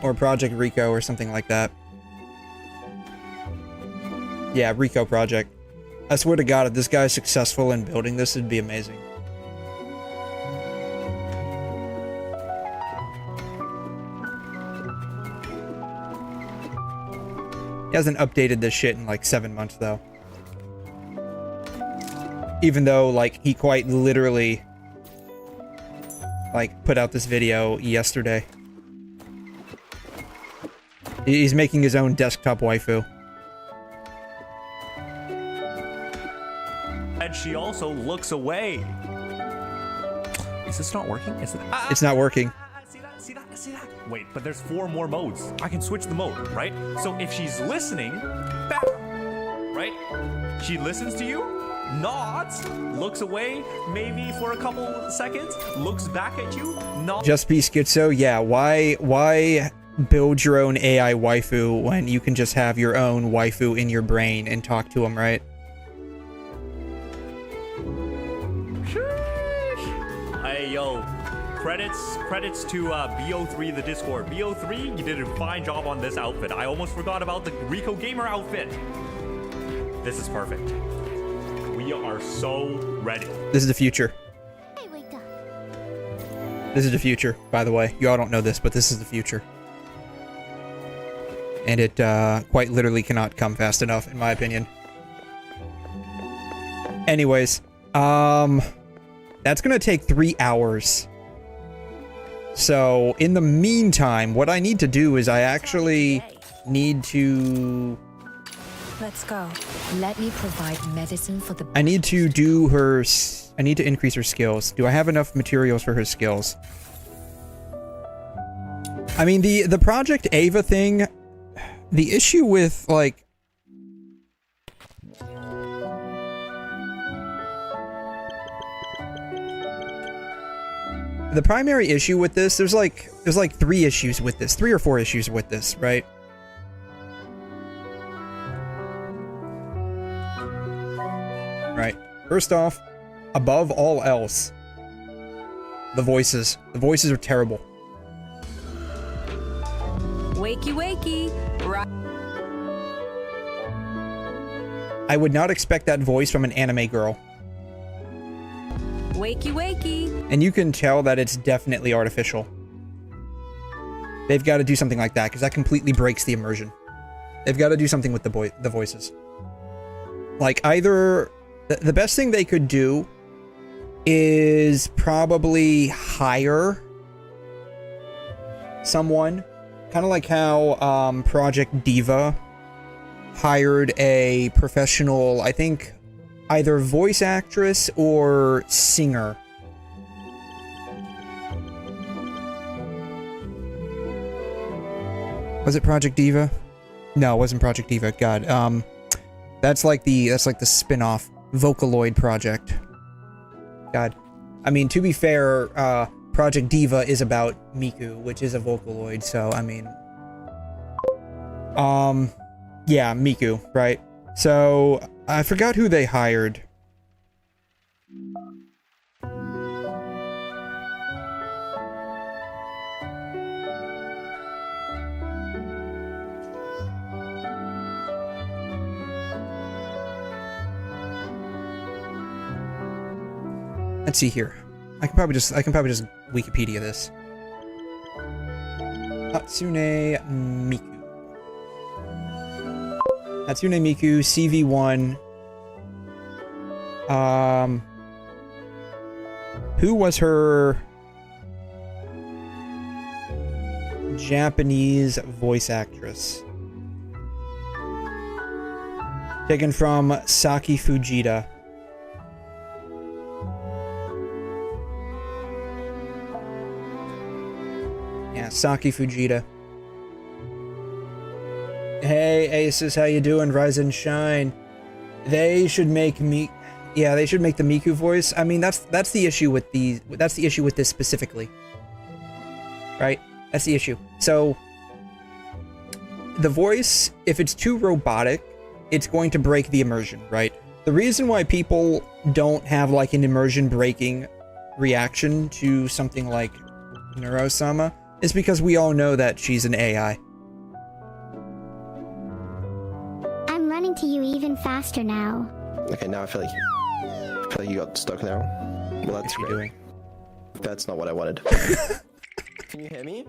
Or Project Rico or something like that. Yeah, Rico Project. I swear to God, if this guy's successful in building this, it'd be amazing. He hasn't updated this shit in like 7 months, though. Even though, like, he quite literally, like, put out this video yesterday. He's making his own desktop waifu. and she also looks away. Is this not working? Is it? It's not working. See that? See that? See that? Wait, but there's 4 more modes. I can switch the mode, right? So if she's listening, bam, right? She listens to you, nods, looks away, maybe for a couple seconds, looks back at you, nods. Just be schizo? Yeah, why build your own AI waifu when you can just have your own waifu in your brain and talk to them, right? Hey, yo. Credits to 𝘵𝘩𝘦𝘵𝘦𝘥, the Discord. 𝘵𝘩𝘦, you did a fine job on this outfit. I almost forgot about the Rico Gamer outfit. This is perfect. We are so ready. This is the future. Hey, wake up. This is the future, by the way. You all don't know this, but this is the future. and it quite literally cannot come fast enough, in my opinion. Anyways, that's gonna take 3 hours. So, in the meantime, what I need to do is I actually need to... Let's go. Let me provide medicine for the... I need to do her... I need to increase her skills. Do I have enough materials for her skills? I mean, the Project Ava thing... The issue with, like... The primary issue with this, there's like 3 issues with this. 3 or 4 issues with this, right? Right. First off, above all else, the voices. The voices are terrible. Wakey, wakey. I would not expect that voice from an anime girl. Wakey, wakey. And you can tell that it's definitely artificial. They've got to do something like that, because that completely breaks the immersion. They've got to do something with the voices. Like, either... The best thing they could do is probably hire someone. Kind of like how Project Diva hired a professional, I think, either voice actress or singer. Was it Project Diva? No, it wasn't Project Diva. God, that's like the spin-off Vocaloid project. God, I mean, to be fair, Project Diva is about Miku, which is a Vocaloid. So I mean, yeah, Miku, right? So I forgot who they hired. Let's see here. I can probably just Wikipedia this. Hatsune Miku. Hatsune Miku, CV1. Who was her Japanese voice actress? Taken from Saki Fujita. Yeah, Saki Fujita. Hey, Aces, how you doing? Rise and shine. They should make me... Yeah, they should make the Miku voice. I mean, that's the issue with these... That's the issue with this specifically. Right? That's the issue. So, the voice, if it's too robotic, it's going to break the immersion, right? The reason why people don't have, like, an immersion-breaking reaction to something like 𝘺𝘯𝘳 is because we all know that she's an AI. I'm running to you even faster now. Okay, now I feel like you got stuck there. Well, that's great. Doing? That's not what I wanted. Can you hear me?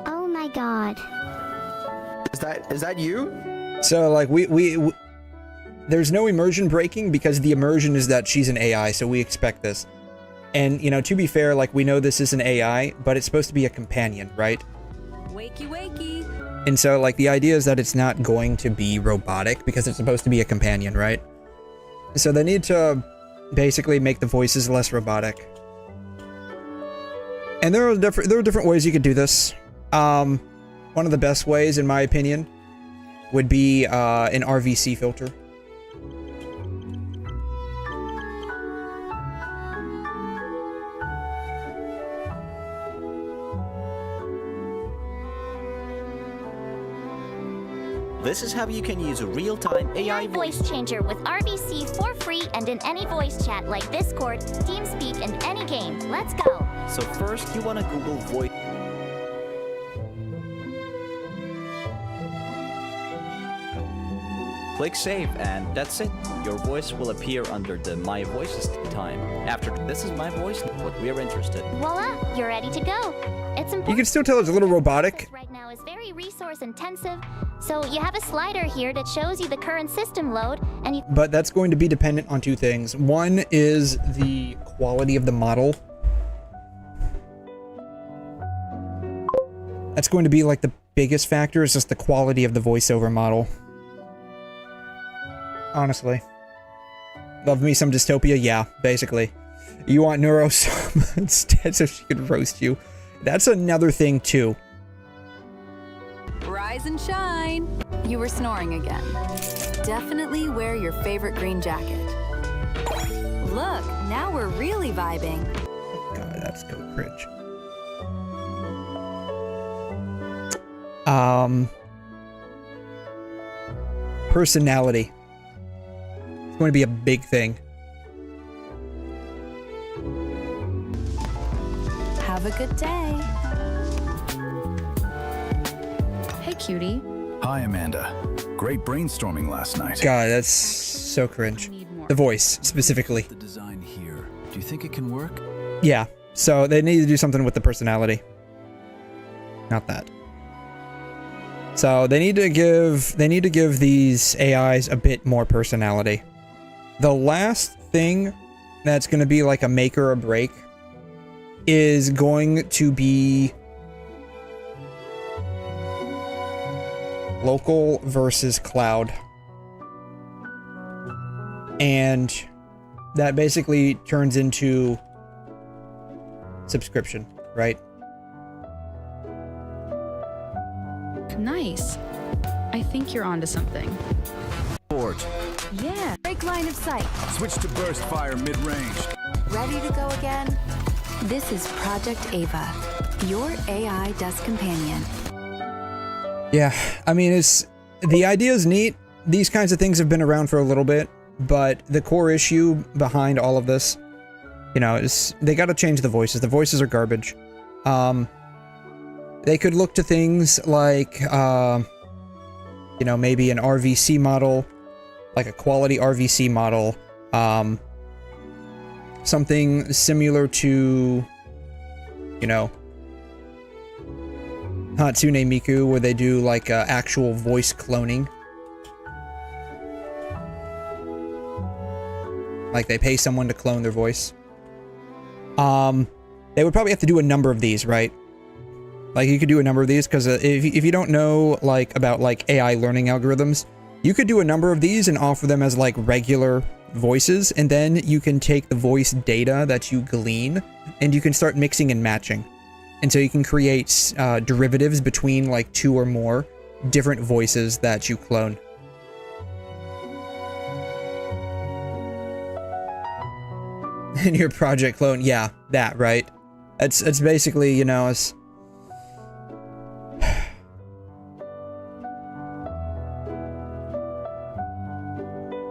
Oh my god. Is that you? So, like, we there's no immersion breaking because the immersion is that she's an AI, so we expect this. And, you know, to be fair, like, we know this is an AI, but it's supposed to be a companion, right? Wakey, wakey. And so, like, the idea is that it's not going to be robotic because it's supposed to be a companion, right? So they need to basically make the voices less robotic. And there are different ways you could do this. One of the best ways, in my opinion, would be an RVC filter. This is how you can use a real-time AI voice changer with RVC for free and in any voice chat like Discord, TeamSpeak, and any game. Let's go. So first, you want to Google voice. Click save, and that's it. Your voice will appear under the My Voices time. After this is my voice, what we're interested in. Voila, you're ready to go. It's important. You can still tell it's a little robotic. Right now is very resource intensive, So you have a slider here that shows you the current system load, and you... But that's going to be dependent on two things. One is the quality of the model. That's going to be like the biggest factor, is just the quality of the voiceover model. Honestly. Love me some dystopia? Yeah, basically. You want neurosome instead so she could roast you. That's another thing too. Rise and shine. You were snoring again. Definitely wear your favorite green jacket. Look, now we're really vibing. God, that's so cringe. Personality. It's going to be a big thing. Have a good day. Hey, cutie. Hi, Amanda. Great brainstorming last night. God, that's so cringe. The voice, specifically. The design here. Do you think it can work? Yeah, so they need to do something with the personality. Not that. So they need to give these AIs a bit more personality. The last thing that's going to be like a make or a break is going to be local versus cloud. And that basically turns into subscription, right? Nice. I think you're onto something. Forge. Yeah. Break line of sight. Switch to burst fire mid-range. Ready to go again? This is Project Ava, your AI desk companion. Yeah, I mean, the idea is neat. These kinds of things have been around for a little bit, but the core issue behind all of this, you know, is they got to change the voices. The voices are garbage. They could look to things like, you know, maybe an RVC model, like a quality RVC model, something similar to, you know, Hatsune Miku, where they do like actual voice cloning. Like they pay someone to clone their voice. They would probably have to do a number of these, right? Like you could do a number of these, because if you don't know like about like AI learning algorithms, you could do a number of these and offer them as like regular voices, and then you can take the voice data that you glean and you can start mixing and matching. And so you can create derivatives between like 2 or more different voices that you clone. In your project clone, yeah, that, right? It's basically, you know, it's...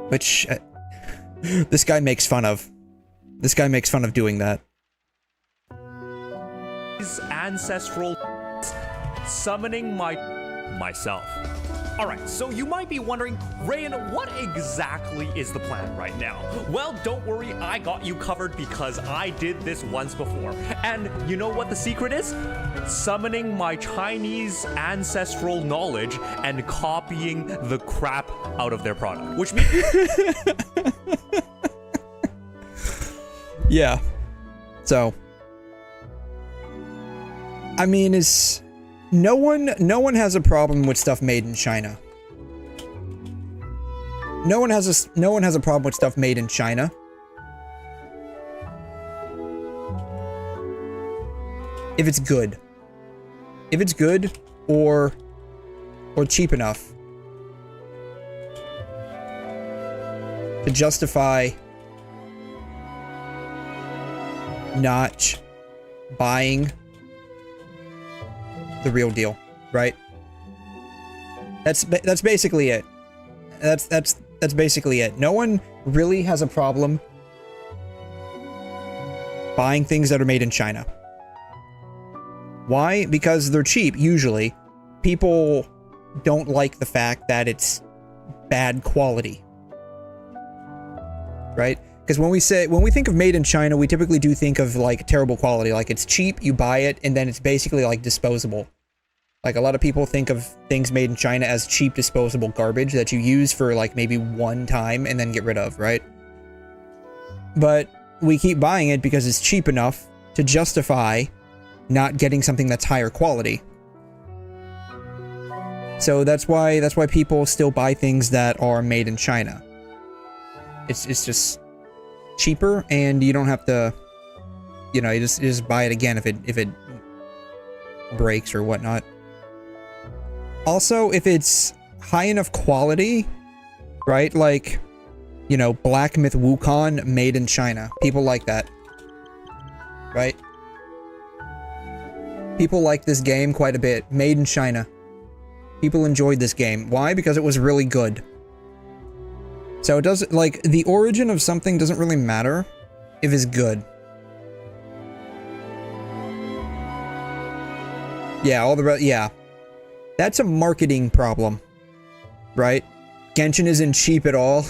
Which... this guy makes fun of. This guy makes fun of doing that. Ancestral summoning myself. Alright, so you might be wondering, Rayan, what exactly is the plan right now? Well, don't worry, I got you covered because I did this once before. And you know what the secret is? Summoning my Chinese ancestral knowledge and copying the crap out of their product. Which means... Yeah. So... I mean, is... No one has a problem with stuff made in China. No one has a problem with stuff made in China. If it's good. If it's good or cheap enough to justify not buying the real deal, right? That's basically it. That's basically it. No one really has a problem buying things that are made in China. Why? Because they're cheap, usually. People don't like the fact that it's bad quality. Right? Because when we think of made in China, we typically do think of like terrible quality. Like it's cheap, you buy it, and then it's basically like disposable. Like, a lot of people think of things made in China as cheap disposable garbage that you use for, like, maybe one time and then get rid of, right? But we keep buying it because it's cheap enough to justify not getting something that's higher quality. So that's why people still buy things that are made in China. It's just cheaper, and you don't have to, you know, you just buy it again if it breaks or whatnot. Also, if it's high enough quality, right? Like, you know, Black Myth Wukong made in China. People like that. Right? People like this game quite a bit. Made in China. People enjoyed this game. Why? Because it was really good. So it doesn't, like, the origin of something doesn't really matter if it's good. Yeah, all the rest, yeah. That's a marketing problem, right? Genshin isn't cheap at all.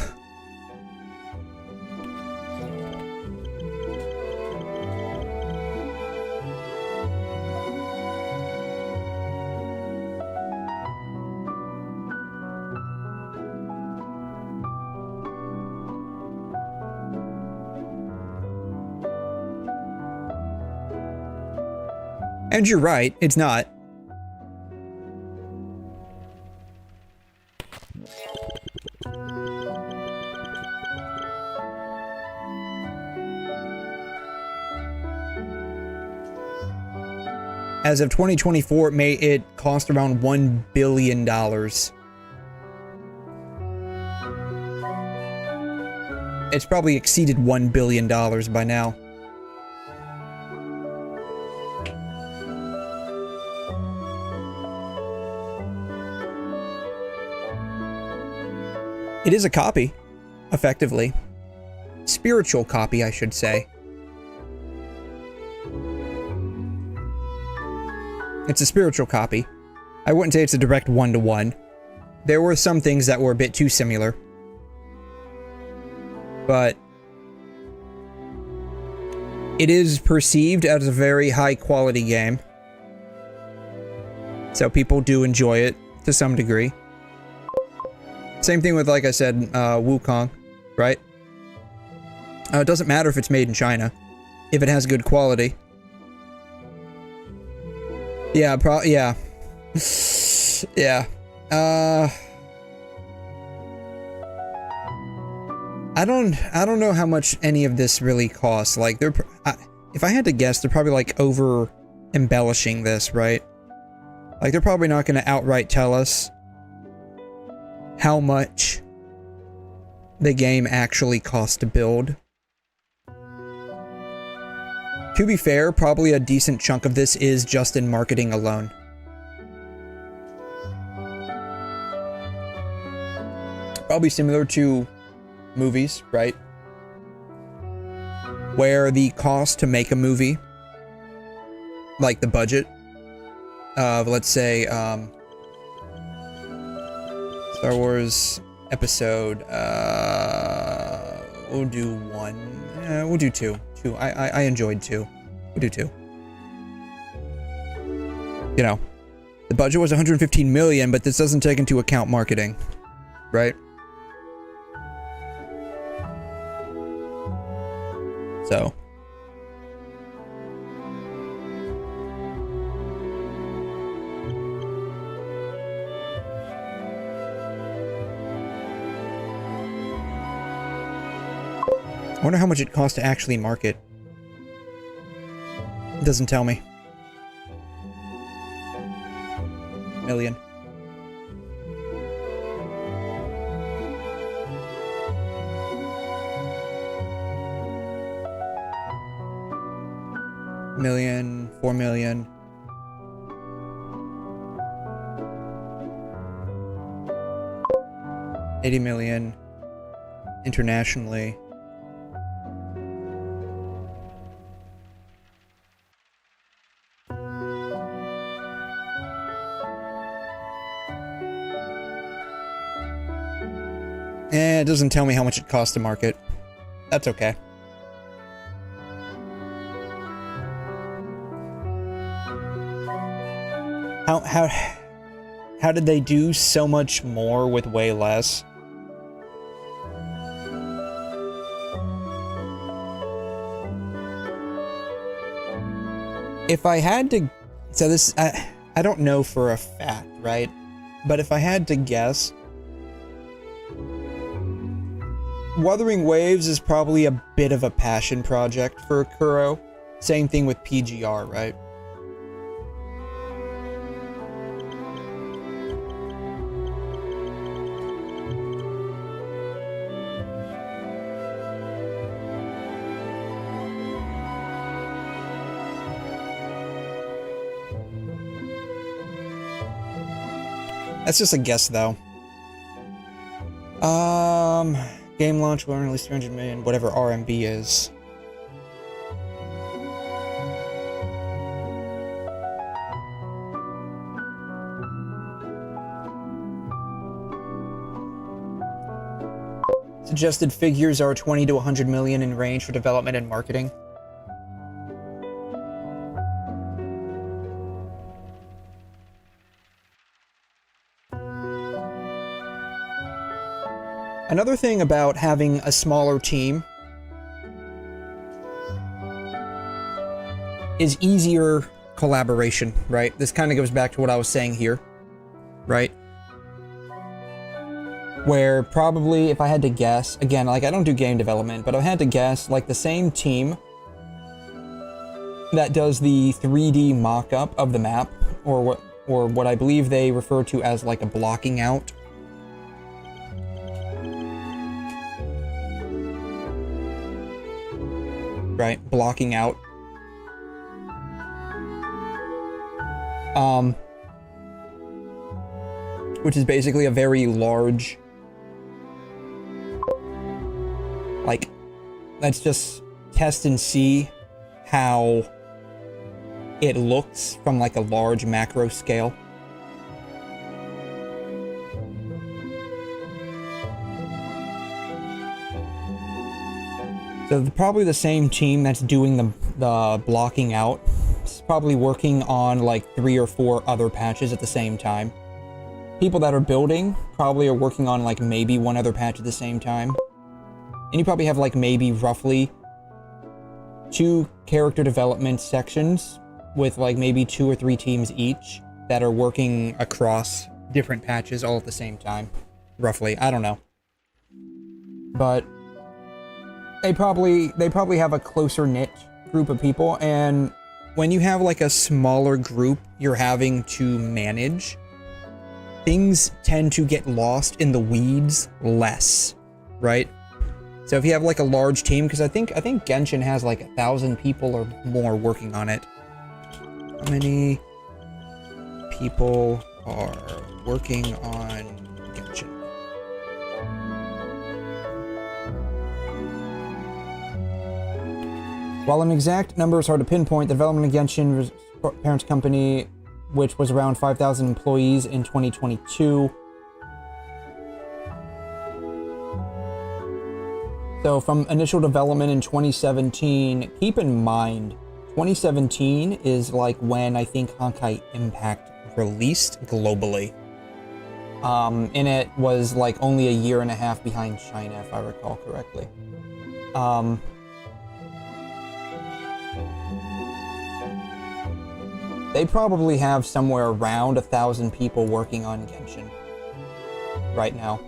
And you're right, it's not. As of 2024, it cost around $1 billion. It's probably exceeded $1 billion by now. It is a copy, effectively. Spiritual copy, I should say. It's a spiritual copy. I wouldn't say it's a direct one-to-one. There were some things that were a bit too similar. But it is perceived as a very high-quality game. So people do enjoy it to some degree. Same thing with, like I said, Wukong, right? It doesn't matter if it's made in China, if it has good quality. Yeah, yeah. Yeah. I don't know how much any of this really costs. Like, if I had to guess, they're probably, like, over embellishing this, right? Like, they're probably not going to outright tell us how much the game actually costs to build. To be fair, probably a decent chunk of this is just in marketing alone. Probably similar to movies, right? Where the cost to make a movie, like the budget of, let's say, Star Wars episode, we'll do 1, we'll do 2. I enjoyed 2. We'll do 2. You know, the budget was 115 million, but this doesn't take into account marketing, right? So. I wonder how much it costs to actually market. It doesn't tell me. Million. Million, 4 million. $80 million internationally. It doesn't tell me how much it costs to market. That's okay. How did they do so much more with way less? If I had to, so this, I don't know for a fact, right? But if I had to guess, Wuthering Waves is probably a bit of a passion project for 𝘬𝘁. Same thing with PGR, right? That's just a guess, though. Game launch will earn at least 300 million, whatever RMB is. Suggested figures are 20 to 100 million in range for development and marketing. Another thing about having a smaller team is easier collaboration, right? This kind of goes back to what I was saying here, right? Where probably, if I had to guess, again, like I don't do game development, but I had to guess, like the same team that does the 3D mock-up of the map, or what I believe they refer to as like a blocking out. Right, blocking out. Which is basically a very large, like, let's just test and see how it looks from like a large macro scale. So probably the same team that's doing the blocking out is probably working on like 3 or 4 other patches at the same time. People that are building probably are working on like maybe 1 other patch at the same time. And you probably have like maybe roughly 2 character development sections with like maybe 2 or 3 teams each that are working across different patches all at the same time. Roughly, I don't know. But they probably have a closer knit group of people, and when you have like a smaller group you're having to manage, things tend to get lost in the weeds less, right? So if you have like a large team, because I think Genshin has like 1,000 people or more working on it. How many people are working on Genshin? While an exact number is hard to pinpoint, the development of Genshin parent company, which was around 5,000 employees in 2022. So from initial development in 2017, keep in mind, 2017 is like when I think Honkai Impact released globally. And it was like only a year and a half behind China, if I recall correctly. They probably have somewhere around 1,000 people working on Genshin right now.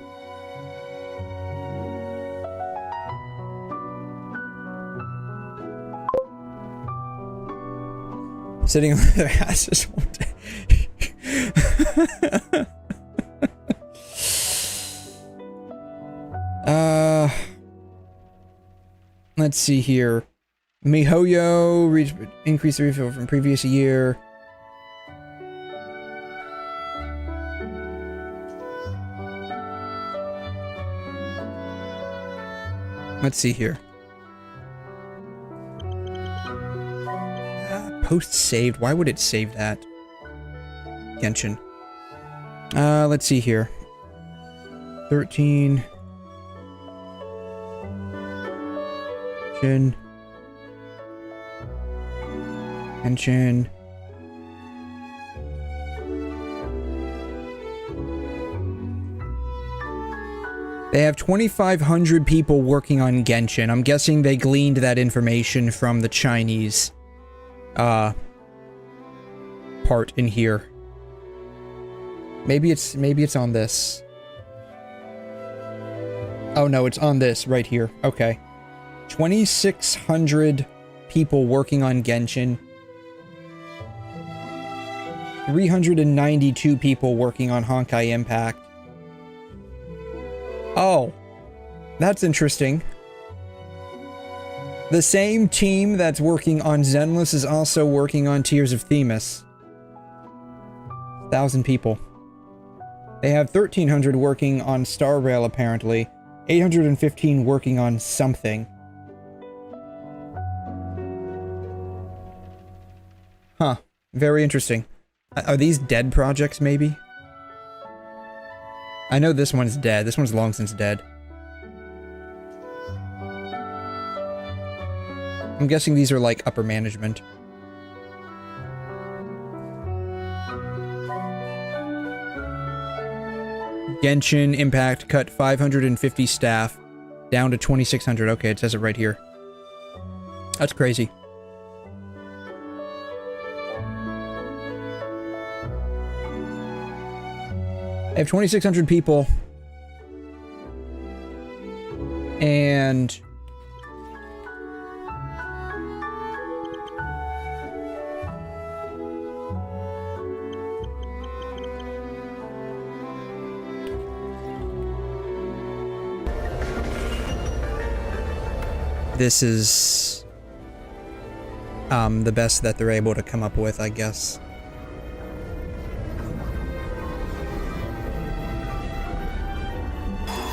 Sitting on their asses all day. Let's see here. MiHoYo increased the refill from previous year. Let's see here. Post saved. Why would it save that? Genshin. Let's see here. 13. Genshin. They have 2,500 people working on Genshin. I'm guessing they gleaned that information from the Chinese part in here. Maybe it's on this. Oh no, it's on this right here. Okay. 2,600 people working on Genshin. 392 people working on Honkai Impact. Oh, that's interesting. The same team that's working on Zenless is also working on Tears of Themis. 1,000 people. They have 1,300 working on Star Rail, apparently. 815 working on something. Huh. Very interesting. Are these dead projects, maybe? I know this one's dead. This one's long since dead. I'm guessing these are like upper management. Genshin Impact cut 550 staff down to 2,600. Okay, it says it right here. That's crazy. I have 2,600 people. And this is the best that they're able to come up with, I guess.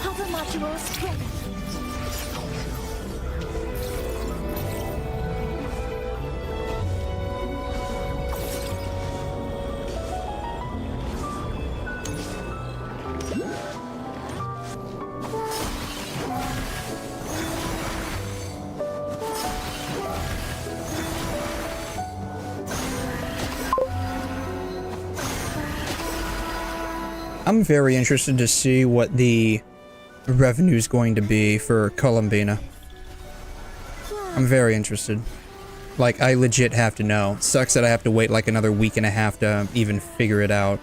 Hover modules ready. I'm very interested to see what the revenue is going to be for 𝘐'𝘮. I'm very interested. Like, I legit have to know. Sucks that I have to wait like another week and a half to even figure it out.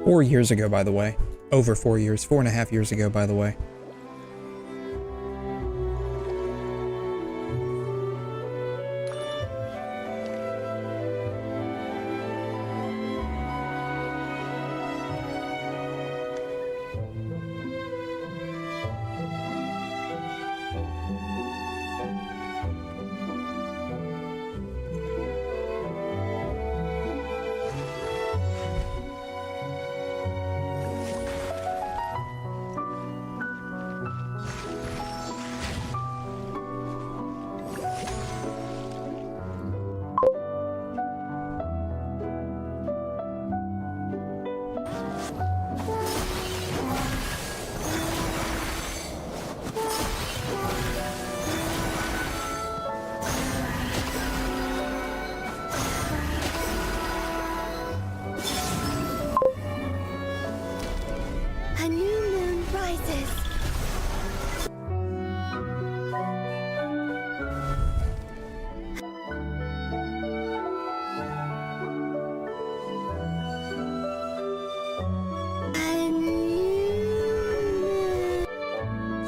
Four years ago, by the way. Over 4 years. 4.5 years ago, by the way. A new moon rises.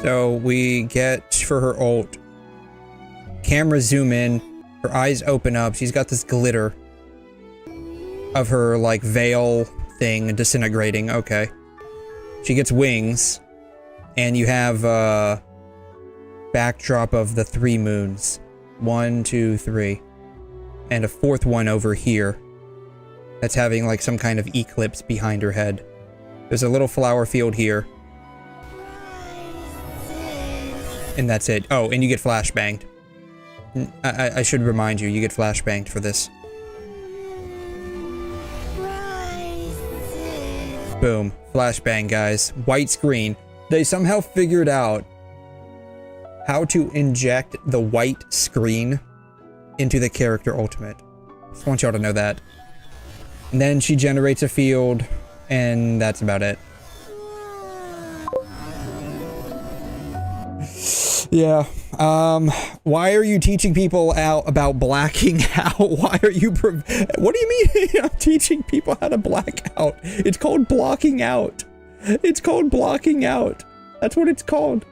So we get for her ult, camera zoom in, her eyes open up, she's got this glitter of her like veil thing disintegrating. Okay. She gets wings, and you have a backdrop of the 3 moons. 1, 2, 3. And a 4th one over here that's having like some kind of eclipse behind her head. There's a little flower field here. And that's it. Oh, and you get flashbanged. I should remind you, you get flashbanged for this. Boom. Flashbang, guys. White screen. They somehow figured out how to inject the white screen into the character ultimate. Just want y'all to know that. And then she generates a field, and that's about it. Yeah. Why are you teaching people out about blacking out? Why are you what do you mean I'm teaching people how to black out? It's called blocking out. It's called blocking out. That's what it's called.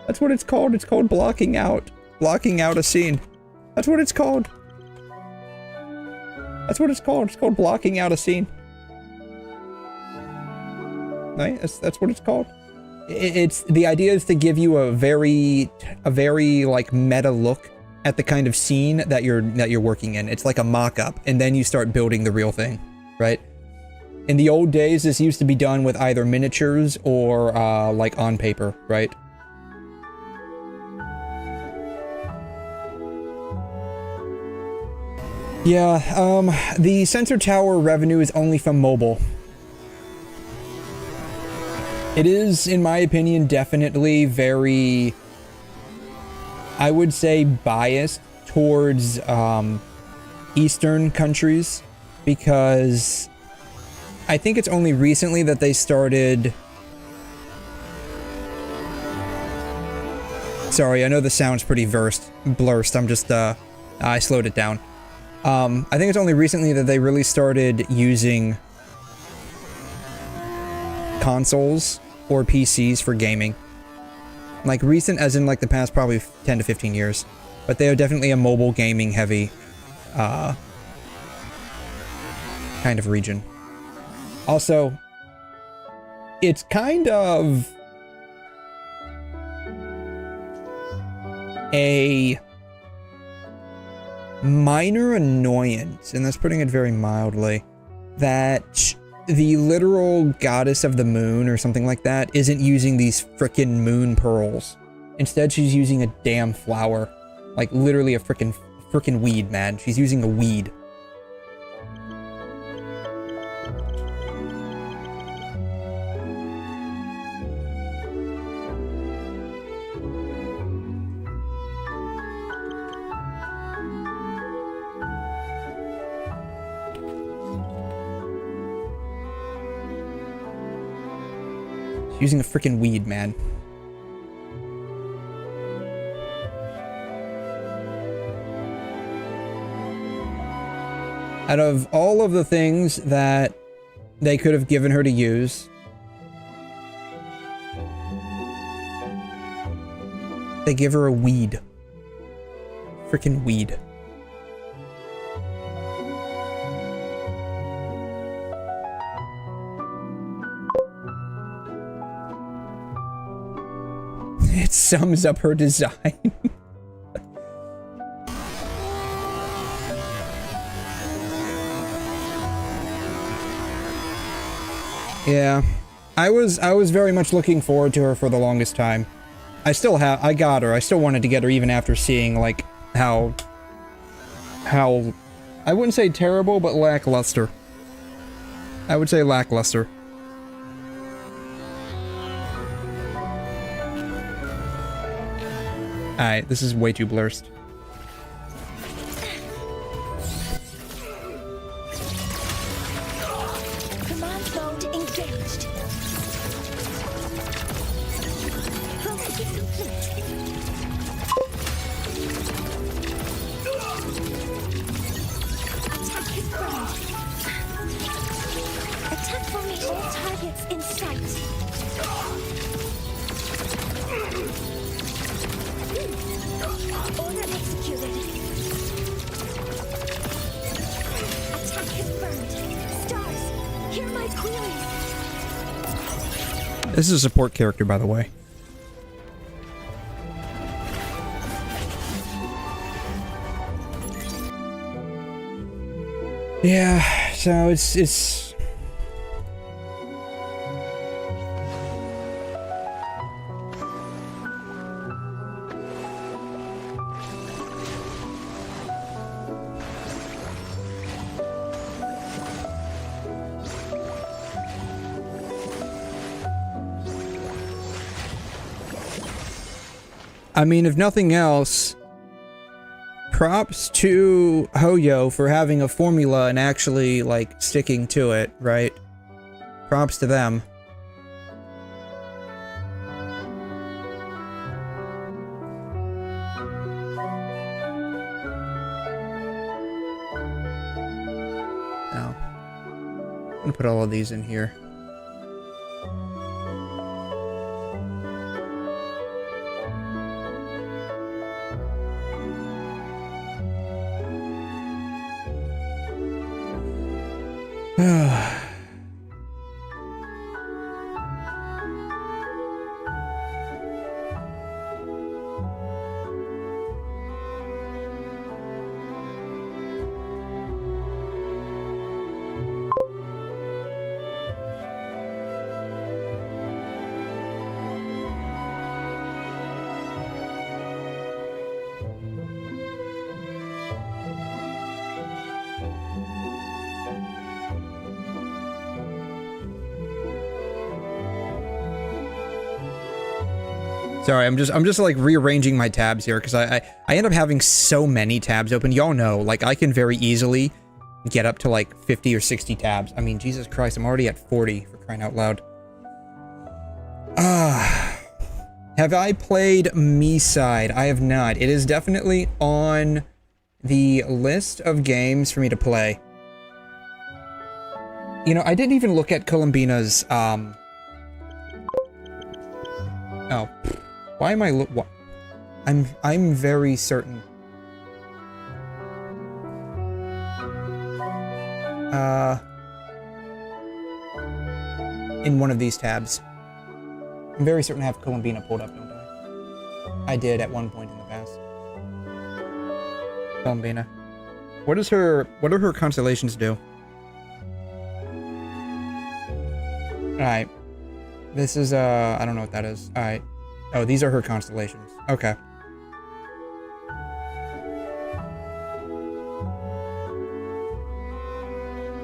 That's what it's called. It's called blocking out. Blocking out a scene. That's what it's called. That's what it's called. It's called blocking out a scene. Right? That's what it's called. It's the idea is to give you a very like meta look at the kind of scene that you're working in. It's like a mock-up, and then you start building the real thing, right? In the old days, this used to be done with either miniatures or like on paper, right? Yeah, the sensor tower revenue is only from mobile. It is, in my opinion, definitely very, I would say, biased towards Eastern countries, because I think it's only recently that they started... Sorry, I know the sound's pretty blurst. I'm just, I slowed it down. I think it's only recently that they really started using consoles or PCs for gaming. Like recent as in like the past probably 10 to 15 years. But they are definitely a mobile gaming heavy kind of region. Also, it's kind of a minor annoyance, and that's putting it very mildly, that the literal goddess of the moon or something like that isn't using these frickin' moon pearls. Instead, she's using a damn flower. Like literally a frickin' weed, man. She's using a weed. Using a freaking weed, man. Out of all of the things that they could have given her to use, they give her a weed. Freaking weed. It sums up her design. Yeah, I was very much looking forward to her for the longest time. I got her. I still wanted to get her even after seeing like how I wouldn't say terrible, but lackluster. I would say lackluster. Alright, this is way too blurst. Command mode engaged. Processing complete. Attack confirmed. Attack formation. All targets in sight. Order executed. Attack confirmed. Stars, hear my queries. This is a support character, by the way. Yeah, so it's I mean, if nothing else, props to 𝘠𝘢𝘢 for having a formula and actually, like, sticking to it, right? Props to them. Now, I'm gonna put all of these in here. Sorry, I'm just like rearranging my tabs here because I end up having so many tabs open. Y'all know, like, I can very easily get up to like 50 or 60 tabs. I mean, Jesus Christ, I'm already at 40 for crying out loud. Have I played 𝘵𝘲? I have not. It is definitely on the list of games for me to play. You know, I didn't even look at 𝘐'𝘮 oh. Why am I what? I'm very certain. In one of these tabs. I'm very certain I have 𝘐'𝘮 pulled up, don't I? I did at one point in the past. 𝘐'𝘮. What do her constellations do? Alright. This is, I don't know what that is. Alright. Oh, these are her constellations. Okay.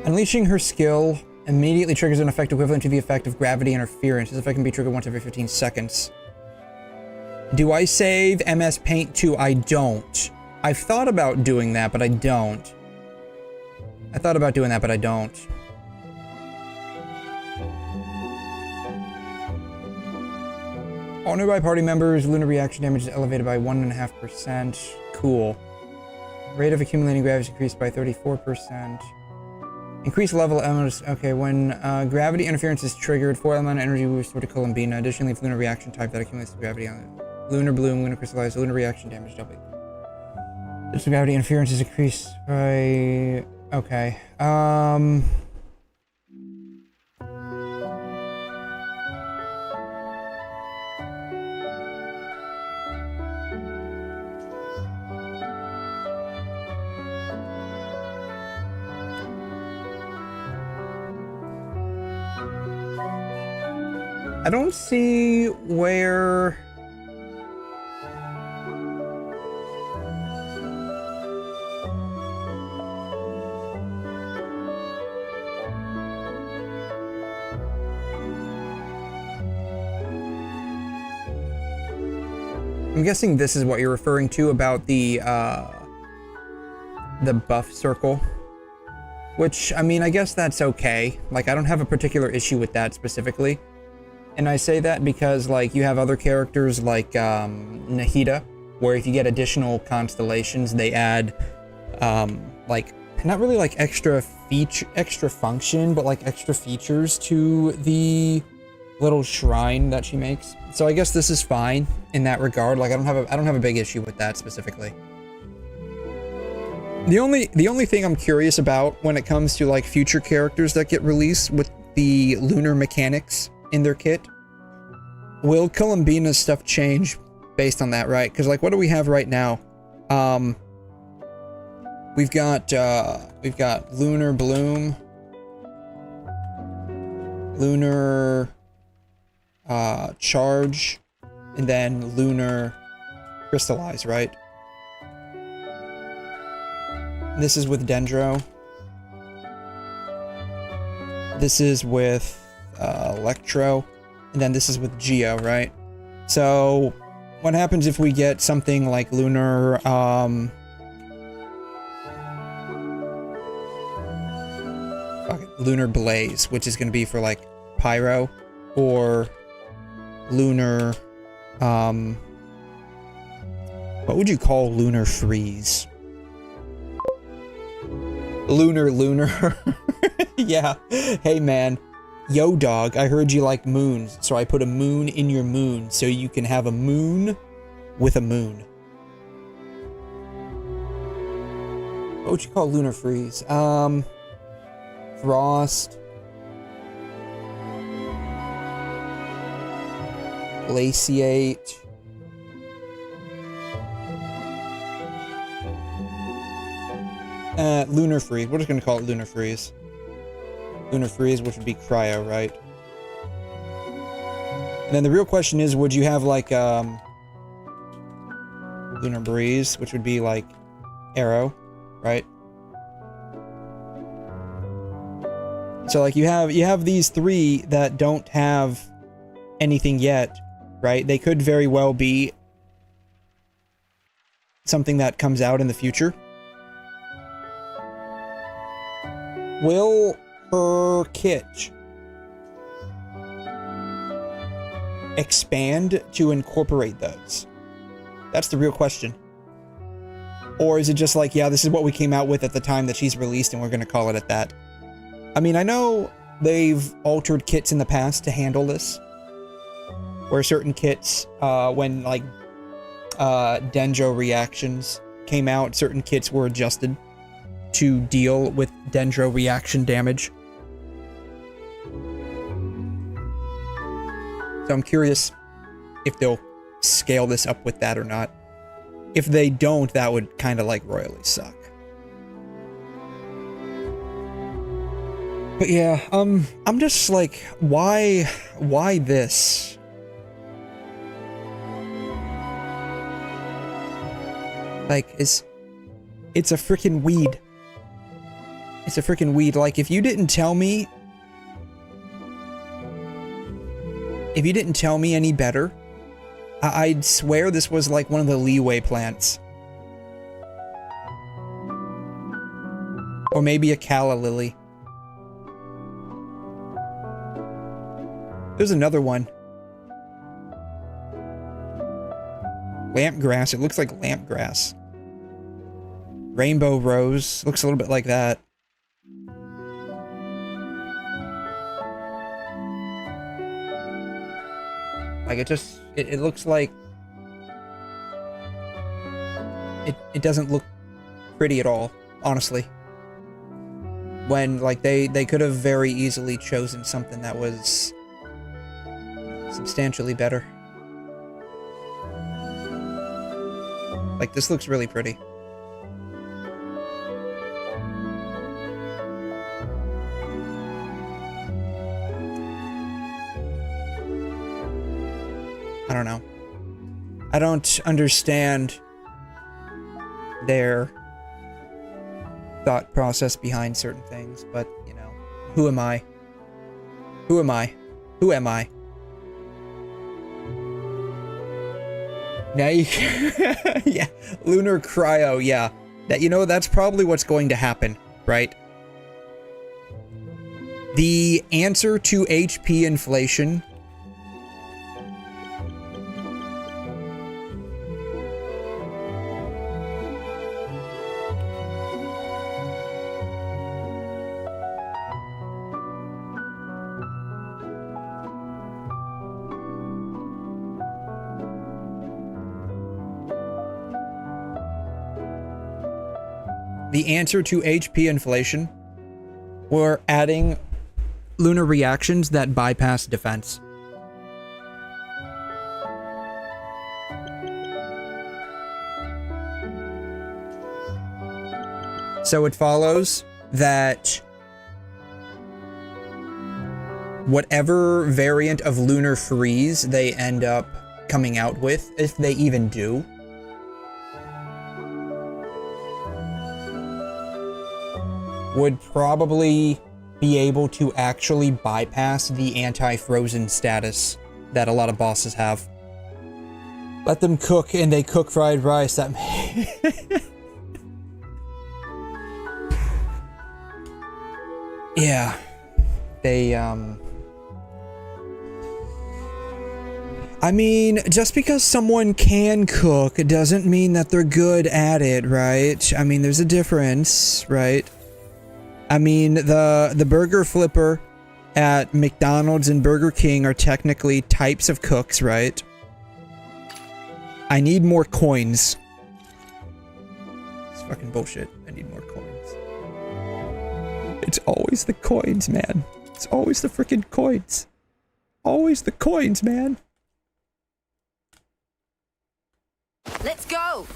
Unleashing her skill immediately triggers an effect equivalent to the effect of gravity interference. This effect can be triggered once every 15 seconds. Do I save MS Paint 2? I don't. I've thought about doing that, but I don't. I thought about doing that, but I don't. All nearby party members, lunar reaction damage is elevated by 1.5%. Cool. Rate of accumulating gravity is increased by 34%. Increased level elements. Okay, when gravity interference is triggered, 4 element energy will be restored to 𝘐'𝘮. Additionally, if lunar reaction type that accumulates to gravity on lunar bloom, lunar crystallize, lunar reaction damage double. This gravity interference is increased by. Okay. I don't see where... I'm guessing this is what you're referring to about the buff circle. Which, I mean, I guess that's okay. Like, I don't have a particular issue with that specifically. And I say that because, like, you have other characters like 𝘧𝘢𝘢, where if you get additional constellations, they add, like, not really like extra function, but like extra features to the little shrine that she makes. So I guess this is fine in that regard. Like, I don't have a big issue with that specifically. The only thing I'm curious about when it comes to like future characters that get released with the lunar mechanics in their kit, will 𝘐'𝘮's stuff change based on that, right? Because like, what do we have right now? We've got lunar bloom, lunar charge, and then lunar crystallize, right? This is with Dendro. This is with Electro, and then this is with Geo, right? So What happens if we get something like lunar, lunar blaze, which is going to be for like pyro, or lunar, what would you call lunar freeze? Lunar. Yeah. Hey man. Yo dog, I heard you like moons, so I put a moon in your moon so you can have a moon with a moon. What would you call lunar freeze? Frost. Glaciate. Lunar freeze. We're just gonna call it lunar freeze. Lunar freeze, which would be cryo, right? And then the real question is, would you have like lunar breeze, which would be like arrow, right? So like you have these three that don't have anything yet, right? They could very well be something that comes out in the future. Will 𝘠𝘮 expand to incorporate those? That's the real question. Or is it just like, yeah, this is what we came out with at the time that she's released and we're going to call it at that? I mean, I know they've altered kits in the past to handle this. Where certain kits, when like Dendro reactions came out, certain kits were adjusted to deal with Dendro reaction damage. So I'm curious if they'll scale this up with that or not. If they don't, that would kind of like royally suck. But yeah, I'm just like, why this? Like, it's a freaking weed. It's a freaking weed. Like, if you didn't tell me any better, I'd swear this was like one of the 𝘬𝘬𝘦𝘵𝘩𝘦 plants. Or maybe a calla lily. There's another one. Lampgrass. It looks like lampgrass. Rainbow rose. Looks a little bit like that. Like, it looks like... It doesn't look pretty at all, honestly. When, like, they could have very easily chosen something that was substantially better. Like, this looks really pretty. I don't know. I don't understand their thought process behind certain things, but, you know, who am I? Who am I? Who am I? Now you can... Yeah, lunar cryo, yeah. That, you know, that's probably what's going to happen, right? The answer to HP inflation... The answer to HP inflation were adding lunar reactions that bypass defense. So it follows that whatever variant of lunar freeze they end up coming out with, if they even do, would probably be able to actually bypass the anti-frozen status that a lot of bosses have. Let them cook, and they cook fried rice. That. Yeah, they. I mean, just because someone can cook doesn't mean that they're good at it, right? I mean, there's a difference, right? I mean, the burger flipper at McDonald's and Burger King are technically types of cooks, right? I need more coins. It's fucking bullshit. I need more coins. It's always the coins, man. It's always the freaking coins. Always the coins, man. Let's go!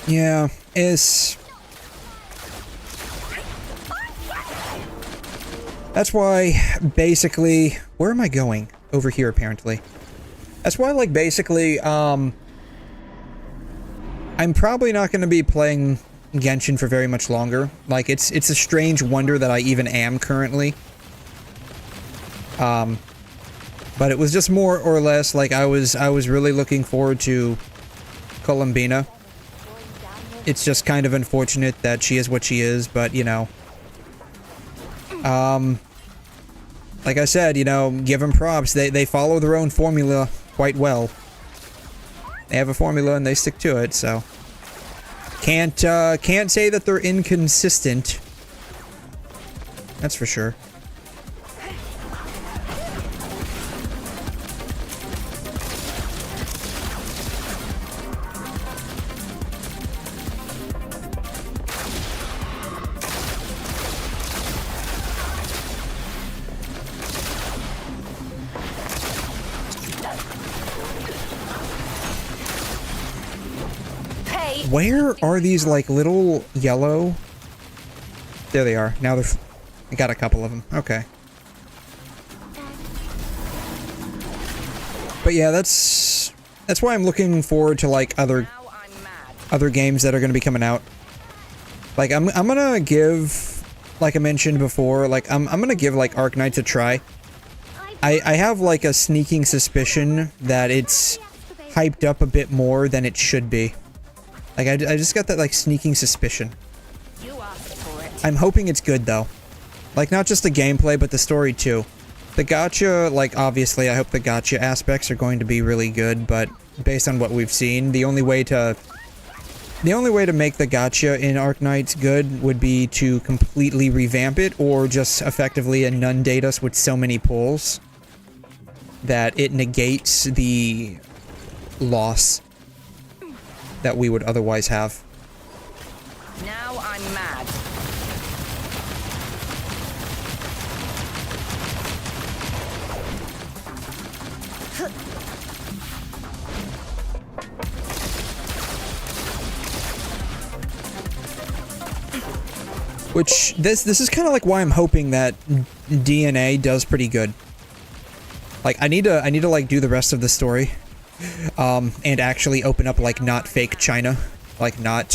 Yeah, it's... That's why, basically... Where am I going? Over here, apparently. That's why, like, basically, I'm probably not going to be playing Genshin for very much longer. Like, it's a strange wonder that I even am currently. But it was just more or less like I was really looking forward to 𝘐'𝘮. It's just kind of unfortunate that she is what she is, but you know. Like I said, you know, give them props. They follow their own formula quite well. They have a formula and they stick to it, so can't say that they're inconsistent. That's for sure. Where are these, like, little yellow... There they are. Now I got a couple of them. Okay. But yeah, that's why I'm looking forward to, like, other games that are going to be coming out. Like, I'm gonna give, like I mentioned before, like, I'm gonna give, like, Arknights a try. I have, like, a sneaking suspicion that it's hyped up a bit more than it should be. Like, I just got that, like, sneaking suspicion. I'm hoping it's good, though. Like, not just the gameplay, but the story, too. The gacha, like, obviously, I hope the gacha aspects are going to be really good, but based on what we've seen, the only way to make the gacha in Arknights good would be to completely revamp it, or just effectively inundate us with so many pulls that it negates the loss that we would otherwise have. Now I'm mad. Which, this is kind of like why I'm hoping that DNA does pretty good. Like, I need to like do the rest of the story. And actually open up, like, not fake China. Like, not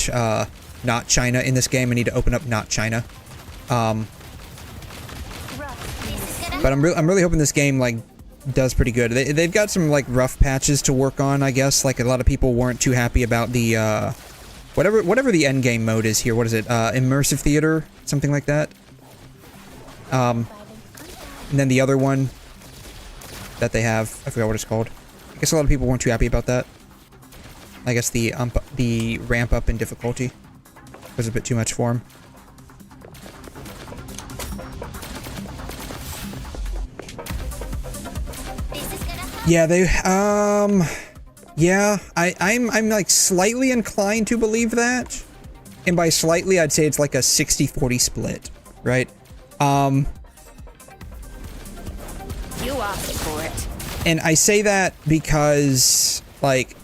China in this game. I need to open up not China. But I'm really hoping this game, like, does pretty good. They've got some, like, rough patches to work on, I guess. Like, a lot of people weren't too happy about the, whatever the end game mode is here. What is it? Immersive theater? Something like that? And then the other one that they have, I forgot what it's called. I guess a lot of people weren't too happy about that. I guess the ramp up in difficulty was a bit too much for him. Yeah, yeah, I'm like slightly inclined to believe that. And by slightly, I'd say it's like a 60-40 split, right? You asked for it. And I say that because, like,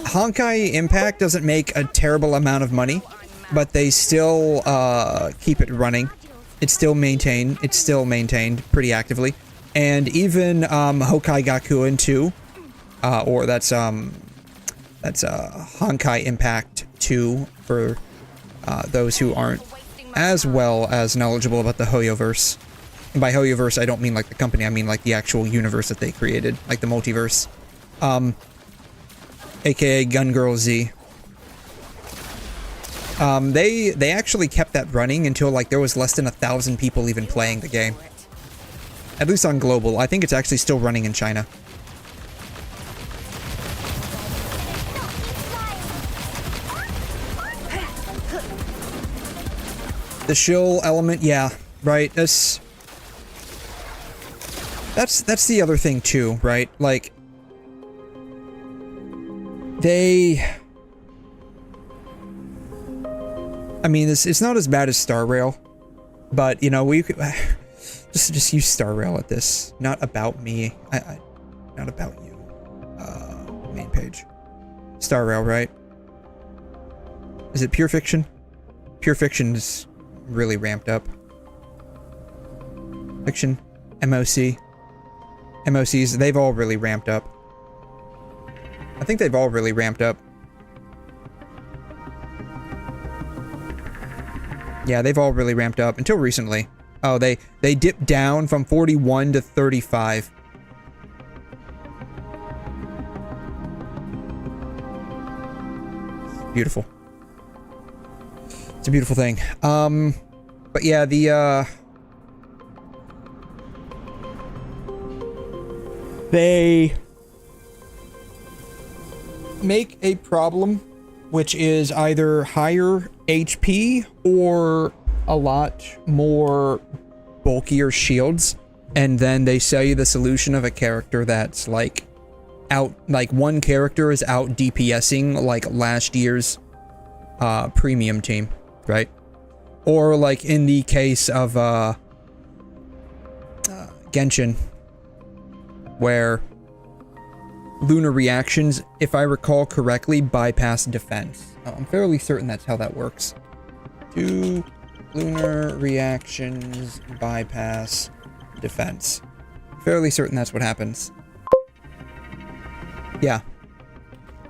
Honkai Impact doesn't make a terrible amount of money, but they still keep it running. It's still maintained pretty actively. And even Honkai Gakuen 2, or that's Honkai Impact 2 for those who aren't as well as knowledgeable about the 𝘬𝘢𝘬𝘦𝘺. And by 𝘬𝘢𝘬𝘺, I don't mean like the company, I mean like the actual universe that they created, like the multiverse. AKA Gun Girl Z. They actually kept that running until like there was less than 1,000 people even playing the game. At least on global. I think it's actually still running in China. The shill element, yeah, right. That's the other thing too, right? Like I mean, it's not as bad as Star Rail, but you know, we could just use Star Rail at this. Not about me. Not about you. Main page. Star Rail, right? Is it Pure Fiction? Pure Fiction is really ramped up. Fiction, MOC. MOCs, they've all really ramped up. I think they've all really ramped up. Yeah, they've all really ramped up until recently. Oh, they dipped down from 41 to 35. Beautiful. It's a beautiful thing. But yeah, they make a problem which is either higher HP or a lot more bulkier shields, and then they sell you the solution of a character that's like one character is out DPSing like last year's premium team, right? Or like in the case of Genshin, where lunar reactions, if I recall correctly, bypass defense. I'm fairly certain that's how that works. 2 lunar reactions bypass defense. Fairly certain that's what happens. Yeah.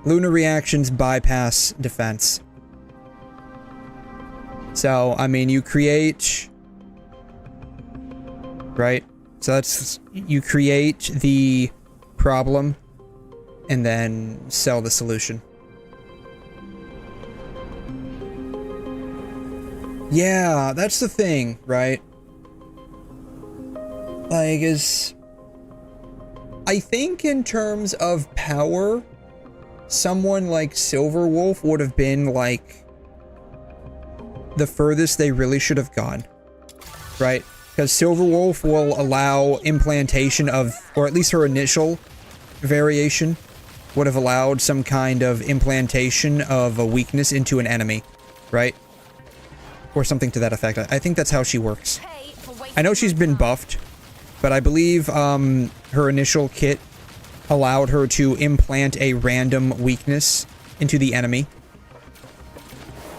Lunar reactions bypass defense. So, I mean, you create... Right? So that's... You create the problem and then sell the solution. Yeah, that's the thing, right? Like, I think in terms of power, someone like Silverwolf would have been, like, the furthest they really should have gone, right? Because Silverwolf will allow implantation of, or at least her initial variation would have allowed some kind of implantation of a weakness into an enemy, right? Or something to that effect. I think that's how she works. I know she's been buffed, but I believe her initial kit allowed her to implant a random weakness into the enemy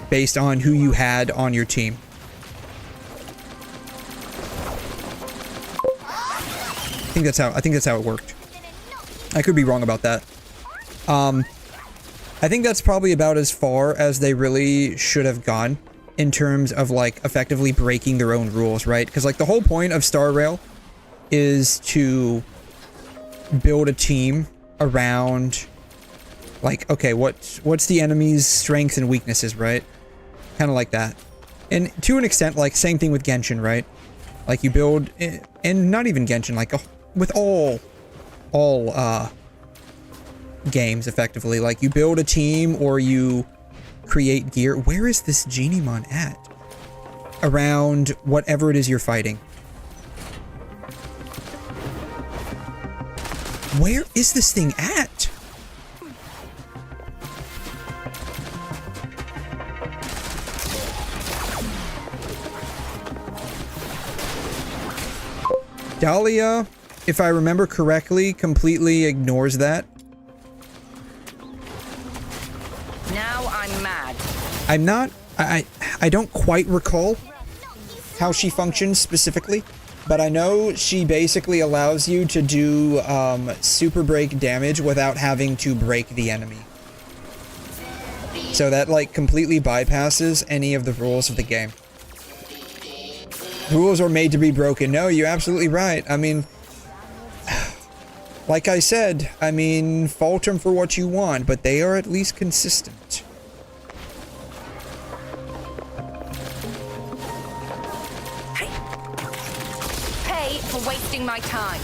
based on who you had on your team. I think that's how it worked. I could be wrong about that. I think that's probably about as far as they really should have gone in terms of, like, effectively breaking their own rules, right? Because, like, the whole point of Star Rail is to build a team around, like, okay, what's the enemy's strengths and weaknesses, right? Kind of like that. And to an extent, like, same thing with Genshin, right? Like, you build, and not even Genshin, like, with all games, effectively. Like, you build a team or you create gear. Where is this Geninymon at? Around whatever it is you're fighting. Where is this thing at? Dahlia, if I remember correctly, completely ignores that. Now I'm mad. I'm not... I don't quite recall how she functions specifically, but I know she basically allows you to do super break damage without having to break the enemy. So that, like, completely bypasses any of the rules of the game. Rules are made to be broken. No, you're absolutely right. I mean, like I said, I mean, fault them for what you want, but they are at least consistent. Pay for wasting my time.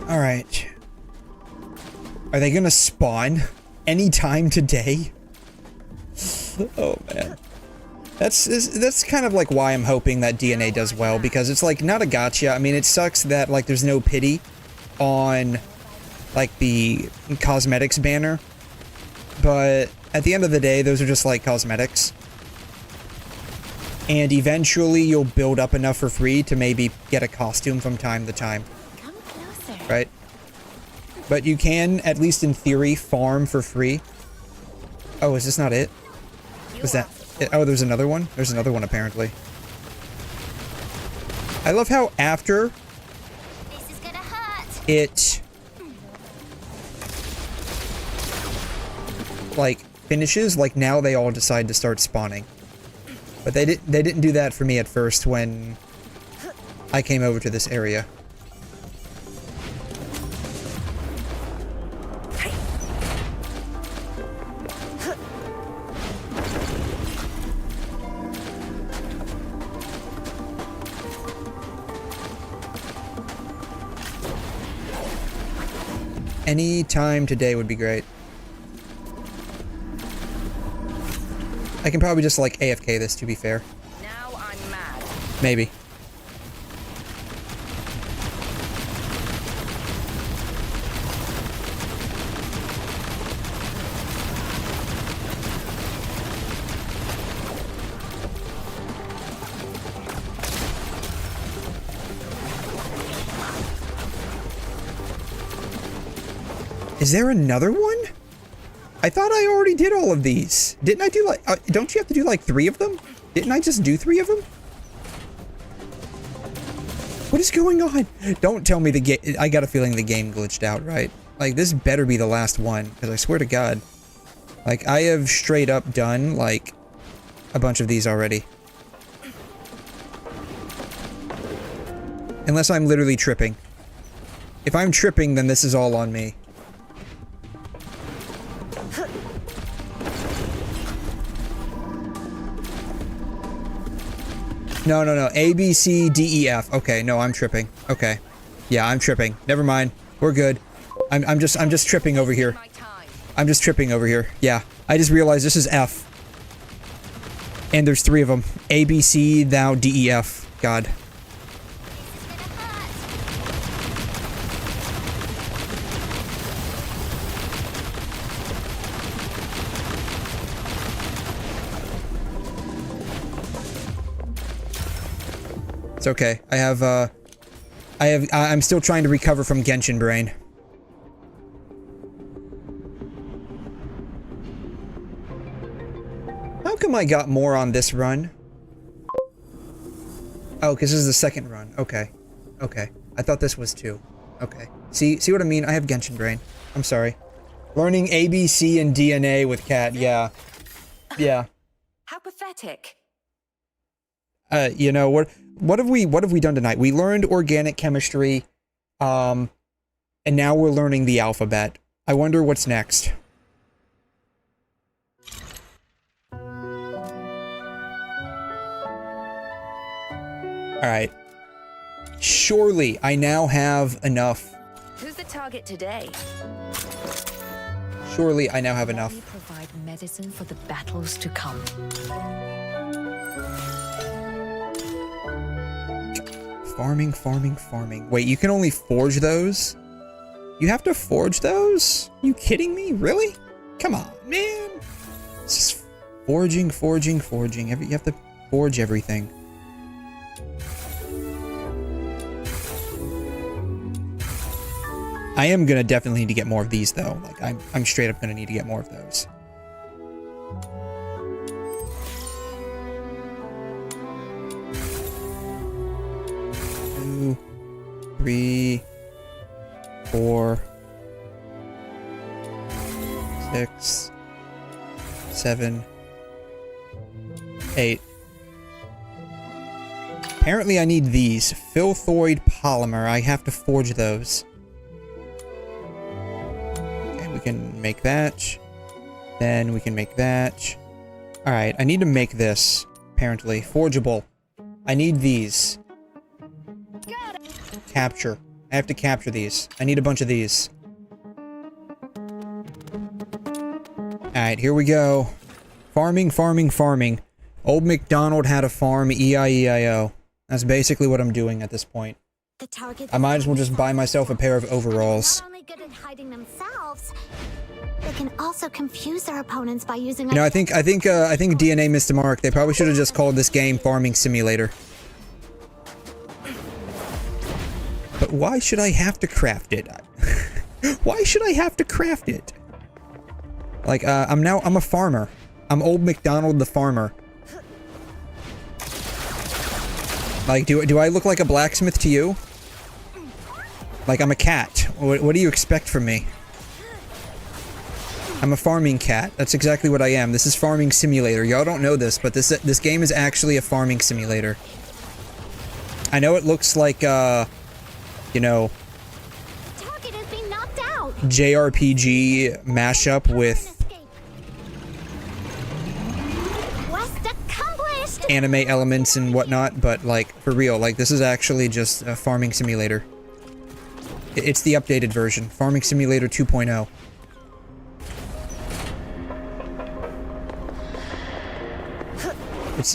Alright. Are they gonna spawn anytime today? Oh man. That's kind of like why I'm hoping that DNA does well, because it's like not a gotcha. I mean, it sucks that like there's no pity on like the cosmetics banner, but at the end of the day, those are just like cosmetics. And eventually you'll build up enough for free to maybe get a costume from time to time. Come closer. Right? But you can, at least in theory, farm for free. Oh, is this not it? Was that it? Oh, there's another one? There's another one, apparently. I love how after This is gonna hurt. it like finishes, like now they all decide to start spawning. But they didn't do that for me at first when I came over to this area. Any time today would be great. I can probably just like AFK this, to be fair. Now I'm mad. Maybe. Is there another one? I thought I already did all of these. Didn't I do like... don't you have to do like 3 of them? Didn't I just do 3 of them? What is going on? Don't tell me the game... I got a feeling the game glitched out, right? Like, this better be the last one, because I swear to God. Like, I have straight up done, like, a bunch of these already. Unless I'm literally tripping. If I'm tripping, then this is all on me. No, no, no. A, B, C, D, E, F. Okay, no, I'm tripping. Okay. Yeah, I'm tripping. Never mind. We're good. I'm just tripping over here. I'm just tripping over here. Yeah. I just realized this is F. And there's 3 of them. A, B, C, thou, D, E, F. God. It's okay. I'm still trying to recover from Genshin brain. How come I got more on this run? Oh, because this is the second run. Okay. Okay. I thought this was 2. Okay. See what I mean? I have Genshin brain. I'm sorry. Learning ABC and DNA with Cat. Yeah. Yeah. How pathetic. You know, what have we done tonight? We learned organic chemistry, and now we're learning the alphabet. I wonder what's next. Alright. Surely I now have enough. Who's the target today? Surely I now have enough. We provide medicine for the battles to come. Farming, farming, farming. Wait, you can only forge those? You have to forge those? You kidding me? Really? Come on, man. It's just forging, forging, forging. You have to forge everything. I am gonna definitely need to get more of these though. Like I'm straight up gonna need to get more of those. 2, 3, 4, 6, 7, 8. Apparently I need these. Filthoid polymer. I have to forge those. Okay, we can make that. Then we can make that. Alright, I need to make this. Apparently. Forgeable. I need these. Capture. I have to capture these. I need a bunch of these. Alright, here we go. Farming, farming, farming. Old MacDonald had a farm, E-I-E-I-O. That's basically what I'm doing at this point. I might as well just buy myself a pair of overalls. Not only good at hiding themselves, they can also confuse their opponents by using. You know, I think DNA missed the mark. They probably should have just called this game Farming Simulator. But why should I have to craft it? Why should I have to craft it? Like, I'm a farmer. I'm Old MacDonald the farmer. Like, do I look like a blacksmith to you? Like, I'm a cat. What do you expect from me? I'm a farming cat. That's exactly what I am. This is Farming Simulator. Y'all don't know this, but this game is actually a farming simulator. I know it looks like, you know, Target has been knocked out. JRPG mashup with anime elements and whatnot, but like for real, like this is actually just a farming simulator. It's the updated version, Farming Simulator 2.0.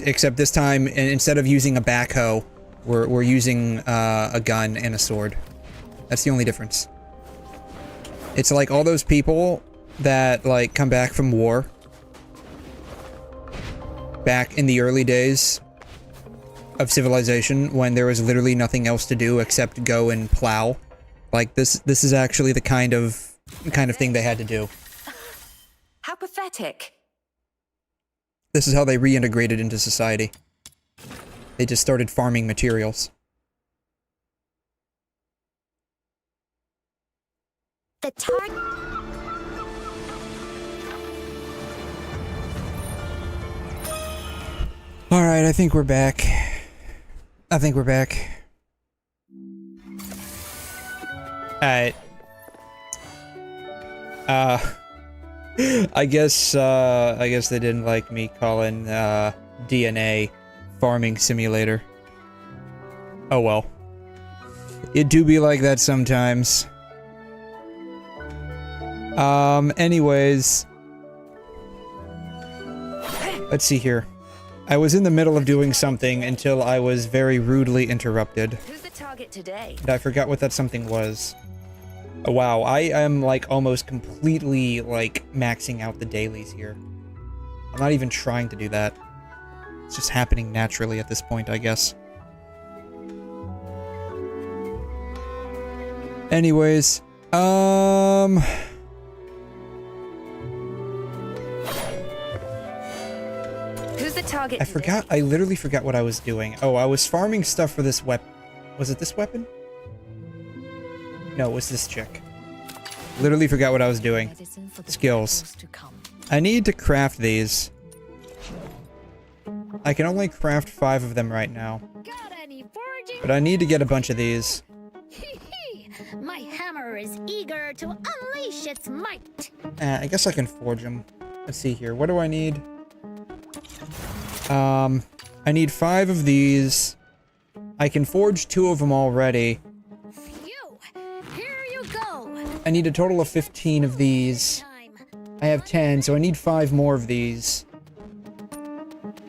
Except this time, instead of using a backhoe, we're using a gun and a sword. That's the only difference. It's like all those people that like come back from war. Back in the early days of civilization, when there was literally nothing else to do except go and plow. Like this is actually the kind of thing they had to do. How pathetic. This is how they reintegrated into society. They just started farming materials. The target. Alright, I think we're back. Alright. I guess they didn't like me calling, DNA Farming Simulator. Oh well. It do be like that sometimes. Anyways. Let's see here. I was in the middle of doing something until I was very rudely interrupted. Who's the target today? And I forgot what that something was. Oh, wow, I am like almost completely like maxing out the dailies here. I'm not even trying to do that. It's just happening naturally at this point, I guess. Anyways, Who's the target? I forgot. I literally forgot what I was doing. Oh, I was farming stuff for this weapon. Was it this weapon? No, it was this chick. Literally forgot what I was doing. Skills. I need to craft these. I can only craft 5 of them right now. But I need to get a bunch of these. My hammer is eager to unleash its might. I guess I can forge them. Let's see here. What do I need? I need 5 of these. I can forge 2 of them already. Here you go. I need a total of 15 of these. I have 10, so I need 5 more of these.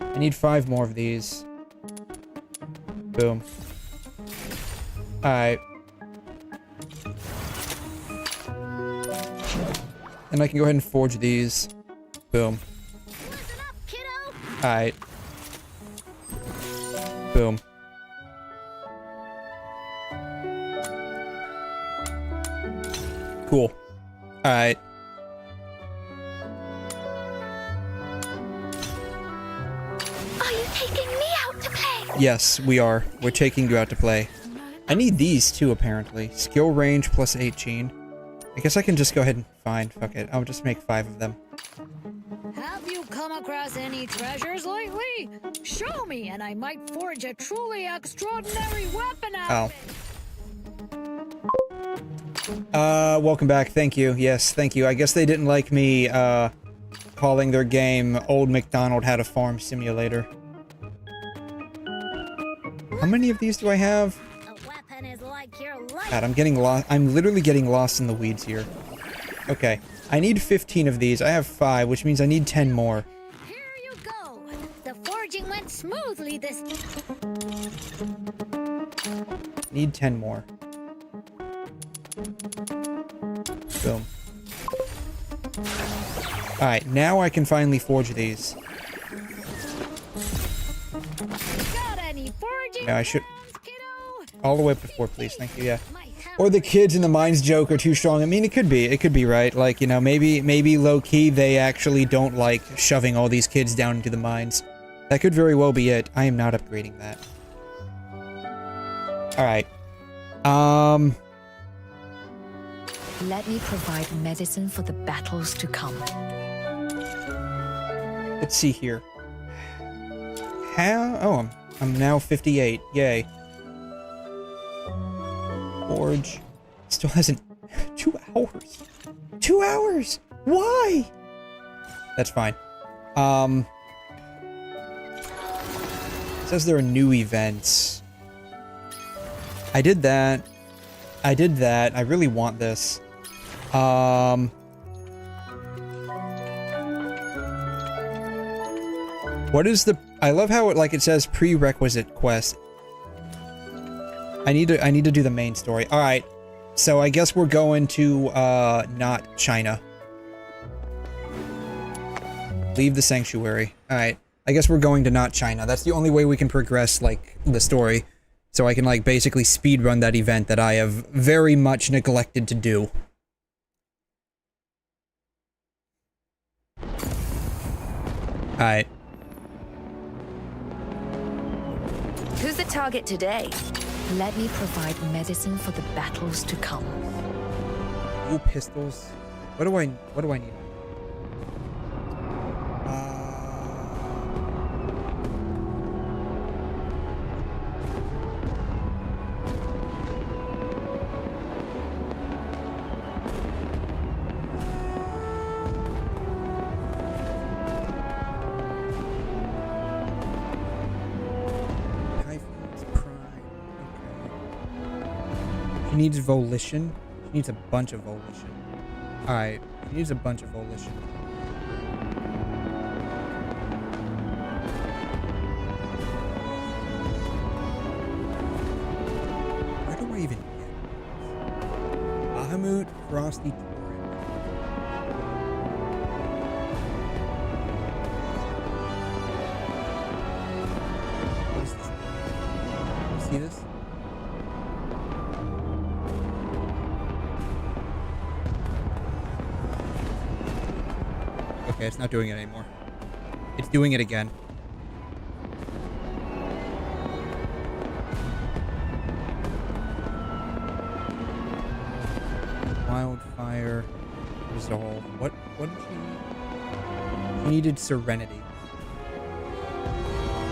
I need 5 more of these. Boom. Alright. And I can go ahead and forge these. Boom. Alright. Boom. Cool. Alright. Are you taking me out to play? Yes, we are. We're taking you out to play. I need these too, apparently. Skill range plus 18. I guess I can just go ahead and... Fine, fuck it. I'll just make 5 of them. Have you come across any treasures lately? Show me, and I might forge a truly extraordinary weapon out of it. Welcome back. Thank you. Yes, thank you. I guess they didn't like me, calling their game Old MacDonald Had a Farm Simulator. How many of these do I have? God, I'm getting lost. I'm literally getting lost in the weeds here. Okay. I need 15 of these. I have 5, which means I need 10 more. Here you go. The forging went smoothly this... Need 10 more. Boom. Alright, now I can finally forge these. Got any forging? Yeah, I should... kiddo? All the way up to 4, please. Thank you, yeah. Or the kids in the mines joke are too strong. I mean, it could be. It could be, right? Like, you know, maybe low-key they actually don't like shoving all these kids down into the mines. That could very well be it. I am not upgrading that. Alright. Let me provide medicine for the battles to come. Let's see here. How? Oh, I'm now 58. Yay. Forge. Still hasn't... 2 hours. 2 hours! Why? That's fine. It says there are new events. I did that. I did that. I really want this. What is the... I love how it says prerequisite quest. I need to do the main story. Alright. So I guess we're going to, not China. Leave the sanctuary. Alright. I guess we're going to not China. That's the only way we can progress, like, the story. So I can, like, basically speedrun that event that I have very much neglected to do. Alright. Who's the target today? Let me provide medicine for the battles to come. Ooh, pistols. What do I need? She needs volition. She needs a bunch of volition. Alright, she needs a bunch of volition. Where do I even get this? Bahamut, Frosty Torrent. What is this? You see this? Okay, it's not doing it anymore. It's doing it again. Wildfire. Resolve. What did she need? She needed Serenity.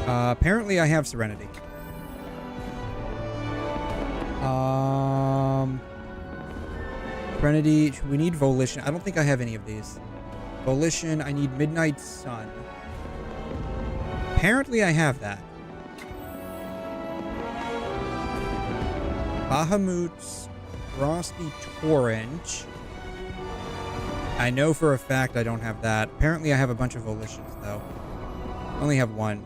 Apparently I have Serenity. Serenity. We need Volition. I don't think I have any of these. Volition, I need Midnight Sun. Apparently I have that. Bahamut's Frosty Torrent. I know for a fact I don't have that. Apparently I have a bunch of Volitions, though. I only have one.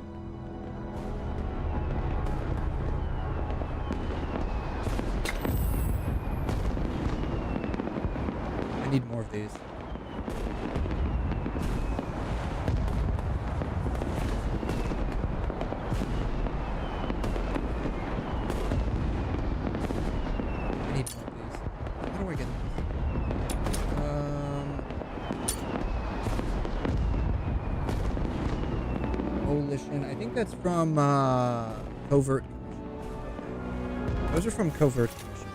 I need more of these. that's from covert. Those are from covert commissions.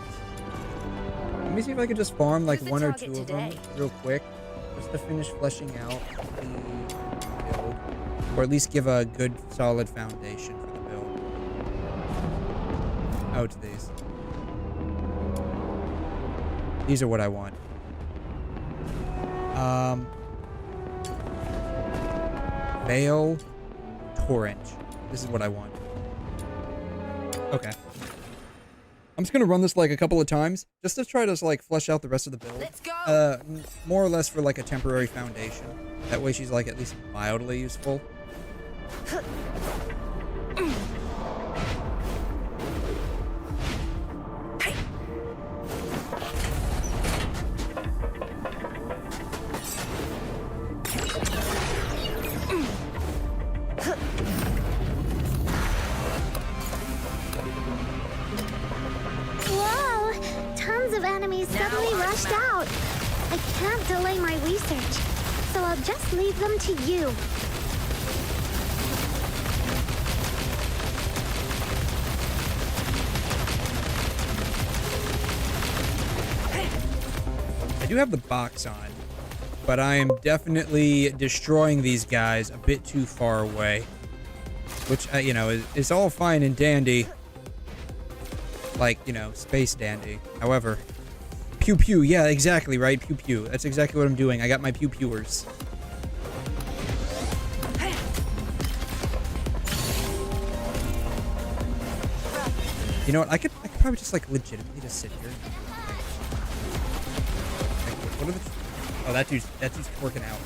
Let me see if I could just farm like one or two of them real quick, just to finish fleshing out the build, or at least give a good solid foundation for the build. Oh, it's these. These are what I want. 𝘬𝘩𝘦𝘺. This is what I want. Okay. I'm just gonna run this like a couple of times, just to try to like flesh out the rest of the build. Let's go. More or less for like a temporary foundation. That way she's like at least mildly useful. Whoa! Tons of enemies suddenly rushed out. I can't delay my research, so I'll just leave them to you. I do have the box on, but I am definitely destroying these guys a bit too far away. Which, you know, is all fine and dandy. Like, you know, space dandy. However, pew pew, yeah, exactly, right? Pew pew. That's exactly what I'm doing. I got my pew pewers. You know what? I could probably just like legitimately just sit here. Like, what are the? Oh, that dude's working out.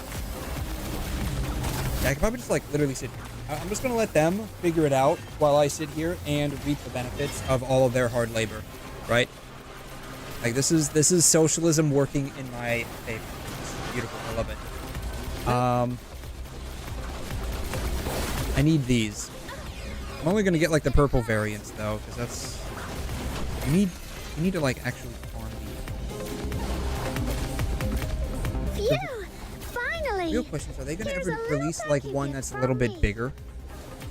Yeah, I could probably just like literally sit here. I'm just gonna let them figure it out while I sit here and reap the benefits of all of their hard labor, right? Like this is socialism working in my favor. It's beautiful. I love it. I need these. I'm only gonna get like the purple variants though, because that's you need to like actually farm these. Phew! Finally! Real question is, are they gonna Here's ever a little release like thank one you that's a from little bit me. bigger?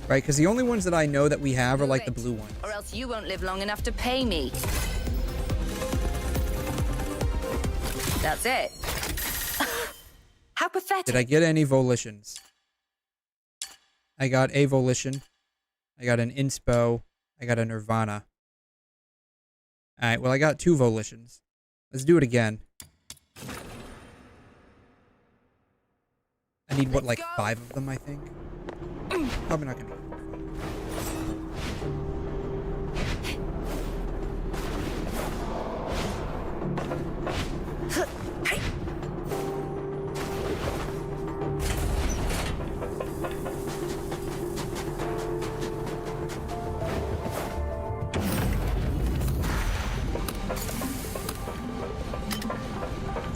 Right, because the only ones that I know that we have are like the blue ones. Or else you won't live long enough to pay me. That's it. How pathetic. Did I get any volitions? I got a volition. I got an inspo. I got a nirvana. Alright, well I got 2 volitions. Let's do it again. I need, what, like 5 of them, I think? Probably not gonna.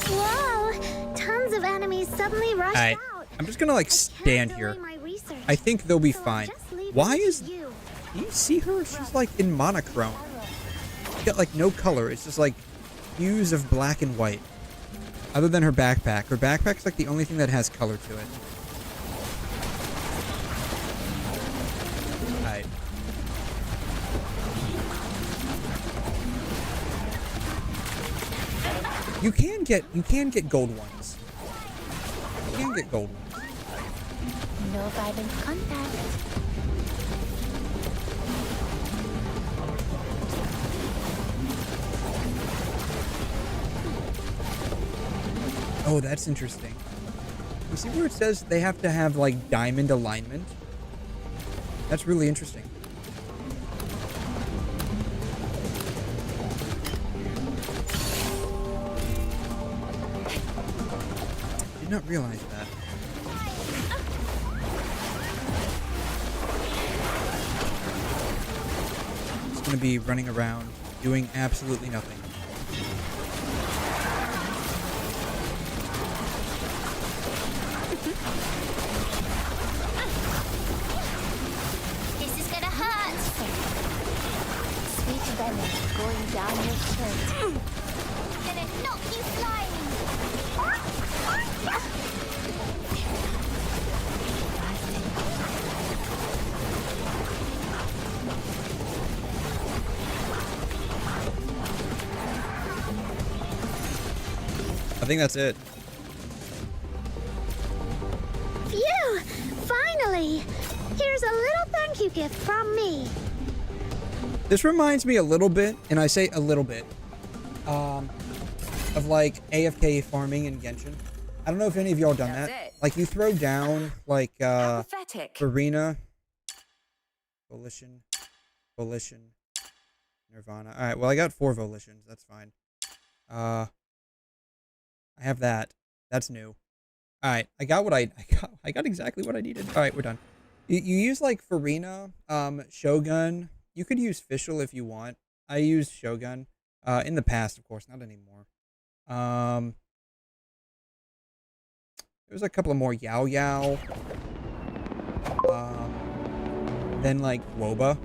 Whoa! Tons of enemies suddenly rushed Alright, out. I'm just gonna like stand here. I think they'll be fine. Why is... Do you see her? She's like in monochrome. She's got like no color. It's just like hues of black and white. Other than her backpack. Her backpack's like the only thing that has color to it. Alright. You can get gold ones. You can get gold ones. No violent contact. Oh, that's interesting. You see where it says they have to have like diamond alignment? That's really interesting. Did not realize that. Just gonna be running around doing absolutely nothing. This is gonna hurt. Sweet venom going down your throat. Gonna knock you flying. I think that's it. Phew! Finally! Here's a little thank you gift from me. This reminds me a little bit, and I say a little bit, of like AFK farming in Genshin. I don't know if any of y'all done that. Like you throw down like arena, volition, Nirvana. All right, well I got 4 volitions. That's fine. I have that. That's new. All right, I got what I got exactly what I needed. All right, we're done. You use like Farina, Shogun. You could use Fischl if you want. I used Shogun in the past, of course, not anymore. There's a couple of more 𝘤𝘢𝘢. Then like WoBa.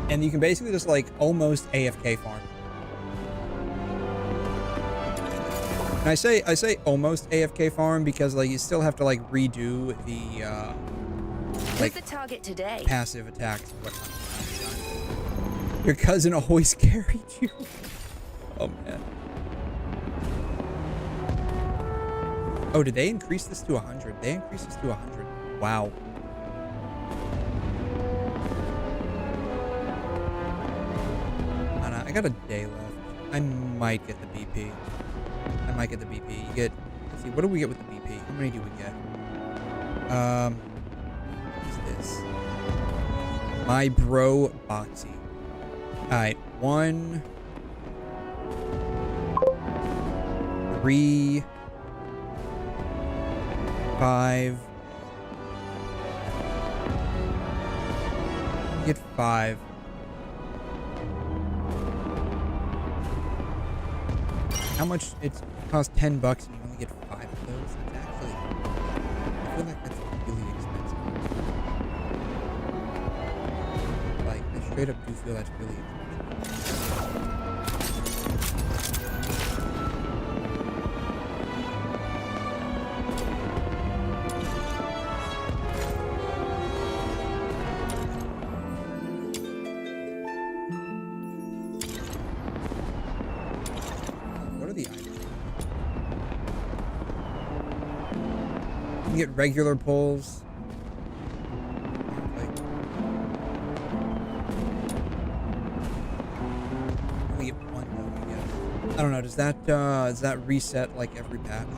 And you can basically just like almost AFK farm. And I say almost AFK farm because like you still have to like redo the like the target today? Passive attacks and whatnot. Your cousin always carried you. Oh man. Oh, did they increase this to 100? They increased this to 100. Wow. I got a day left. I might get the BP. You get, let's see, what do we get with the BP? How many do we get? What is this? My bro Boxy. Alright, 1, 3, 5. Get 5. How much? It costs $10 and you only get 5 of those. That's actually, I feel like that's really expensive. Like, I straight up do feel that's really expensive. Get regular pulls. Like, we get 1 though, I guess. I don't know. Does that reset like every patch?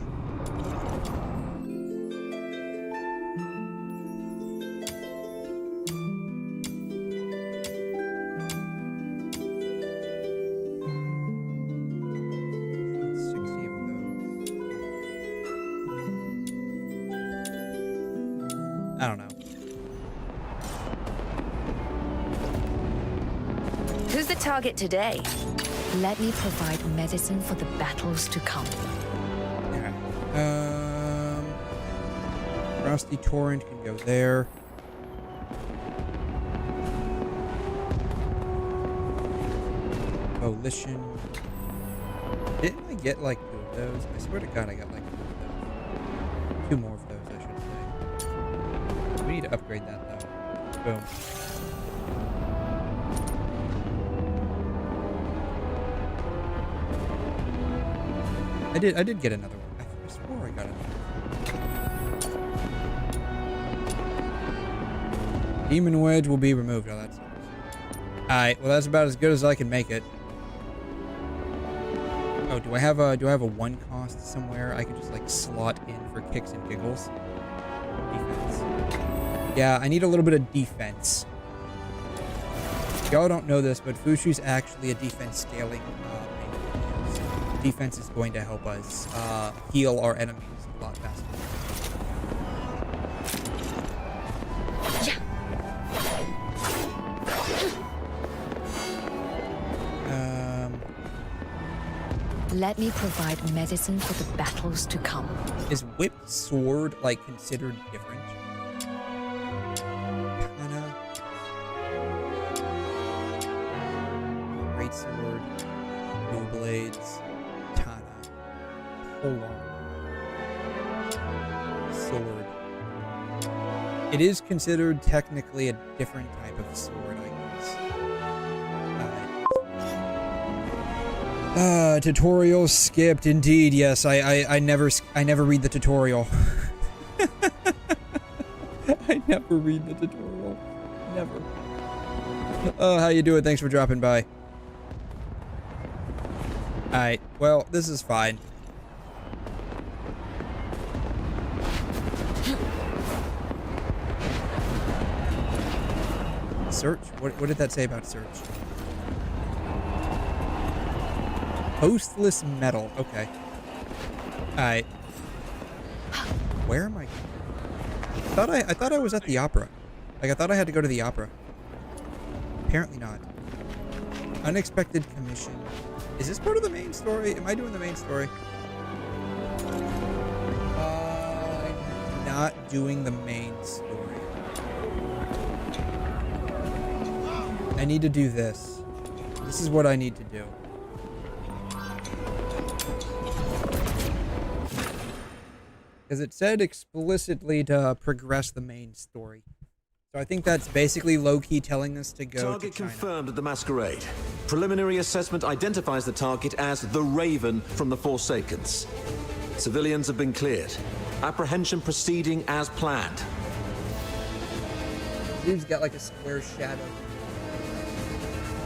I don't know. Who's the target today? Let me provide medicine for the battles to come. Okay. Frosty Torrent can go there. Volition. Didn't I get like 2 of those? I swear to God I got like 2 of those. 2 more of those, I should say. We need to upgrade that though. Boom. I did get another one. I swore I got another one. Demon Wedge will be removed. Oh, that sucks. Alright, well that's about as good as I can make it. Oh, do I have a 1 cost somewhere I could just like slot in for kicks and giggles? Defense. Yeah, I need a little bit of defense. Y'all don't know this, but Fushu's actually a defense scaling main. Defense is going to help us heal our enemies a lot faster. Let me provide medicine for the battles to come. Is whipped sword like considered different? Katana. Great sword. Dual blades. Katana. Polearm. Sword. It is considered technically a different type of sword, I guess. Tutorial skipped. Indeed, yes. I never read the tutorial. I never read the tutorial. Never. Oh, how you doing? Thanks for dropping by. Alright, well, this is fine. Search? What did that say about search? Hostless metal. Okay. Alright. Where am I? I thought I was at the opera. Like, I thought I had to go to the opera. Apparently not. Unexpected commission. Is this part of the main story? Am I doing the main story? Not doing the main story. I need to do this. This is what I need to do. Because it said explicitly to progress the main story. So I think that's basically low-key telling us to go Target to China. confirmed at the Masquerade. Preliminary assessment identifies the target as the Raven from the 𝘬𝘂𝘗. Civilians have been cleared. Apprehension proceeding as planned. Dude's got like a square shadow.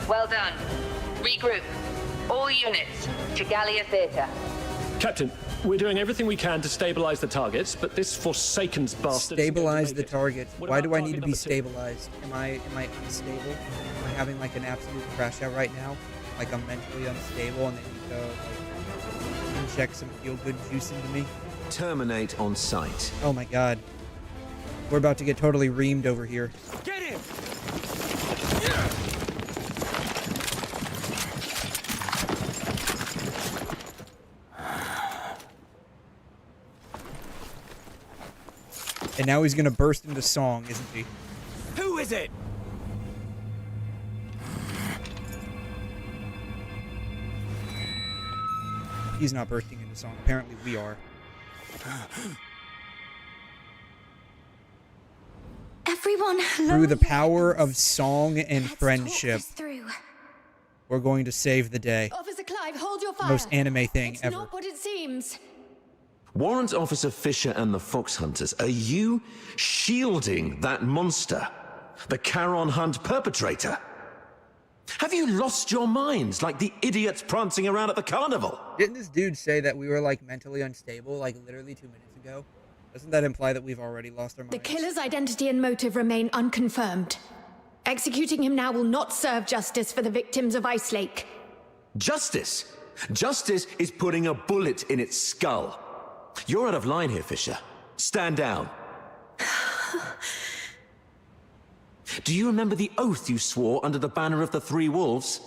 Well done. Regroup. All units to Gallia Theatre. Captain, we're doing everything we can to stabilize the targets, but this Forsaken's bastard. Stabilize the target. Why do I need to be stabilized? Am I unstable? Am I having like an absolute crash out right now? Like I'm mentally unstable and they need to like inject some feel-good juice into me? Terminate on sight. Oh my god. We're about to get totally reamed over here. Get in! And now he's gonna burst into song, isn't he? Who is it? He's not bursting into song. Apparently we are. Everyone, through the power of song and friendship, we're going to save the day. Officer Clive, hold your fire. Most anime thing It's ever. not what it seems. Warrant Officer Fisher and the Fox Hunters, are you shielding that monster? The Charon Hunt perpetrator? Have you lost your minds like the idiots prancing around at the carnival? Didn't this dude say that we were like mentally unstable like literally 2 minutes ago? Doesn't that imply that we've already lost our minds? The killer's identity and motive remain unconfirmed. Executing him now will not serve justice for the victims of Ice Lake. Justice? Justice is putting a bullet in its skull. You're out of line here, Fisher. Stand down. Do you remember the oath you swore under the banner of the Three Wolves?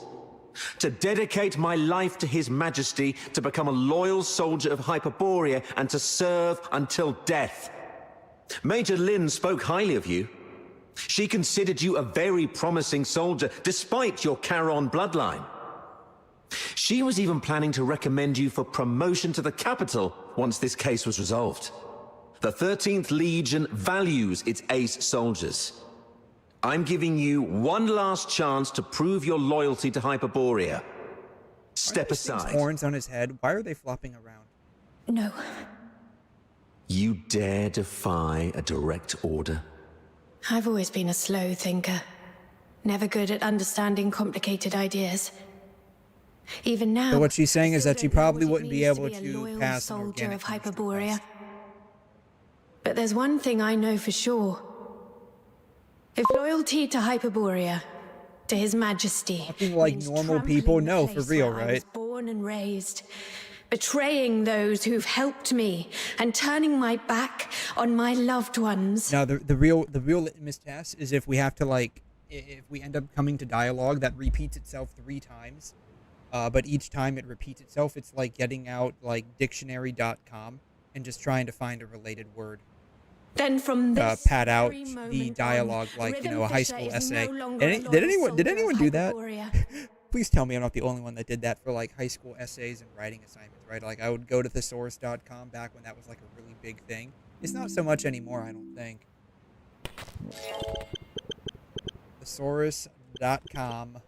To dedicate my life to His Majesty, to become a loyal soldier of Hyperborea, and to serve until death. Major Lin spoke highly of you. She considered you a very promising soldier, despite your Charon bloodline. She was even planning to recommend you for promotion to the capital once this case was resolved. The 13th Legion values its ace soldiers. I'm giving you one last chance to prove your loyalty to Hyperborea. Step aside. Horns on his head. Why are they flopping around? No. You dare defy a direct order? I've always been a slow thinker. Never good at understanding complicated ideas. Even now. So what she's saying is that she probably wouldn't be able a to loyal pass an soldier organic of Hyperborea. But there's one thing I know for sure. If loyalty to Hyperborea, to His Majesty, people like normal people, no, for real, I was right? born and raised, betraying those who've helped me, and turning my back on my loved ones. Now, the real litmus test is if we have to like, if we end up coming to dialogue that repeats itself 3 times, but each time it repeats itself, it's like getting out like dictionary.com and just trying to find a related word. Then from this pad out the dialogue like, you know, a high school essay. Did anyone do that? Please tell me I'm not the only one that did that for like high school essays and writing assignments, right? Like I would go to thesaurus.com back when that was like a really big thing. It's not so much anymore, I don't think. Thesaurus.com.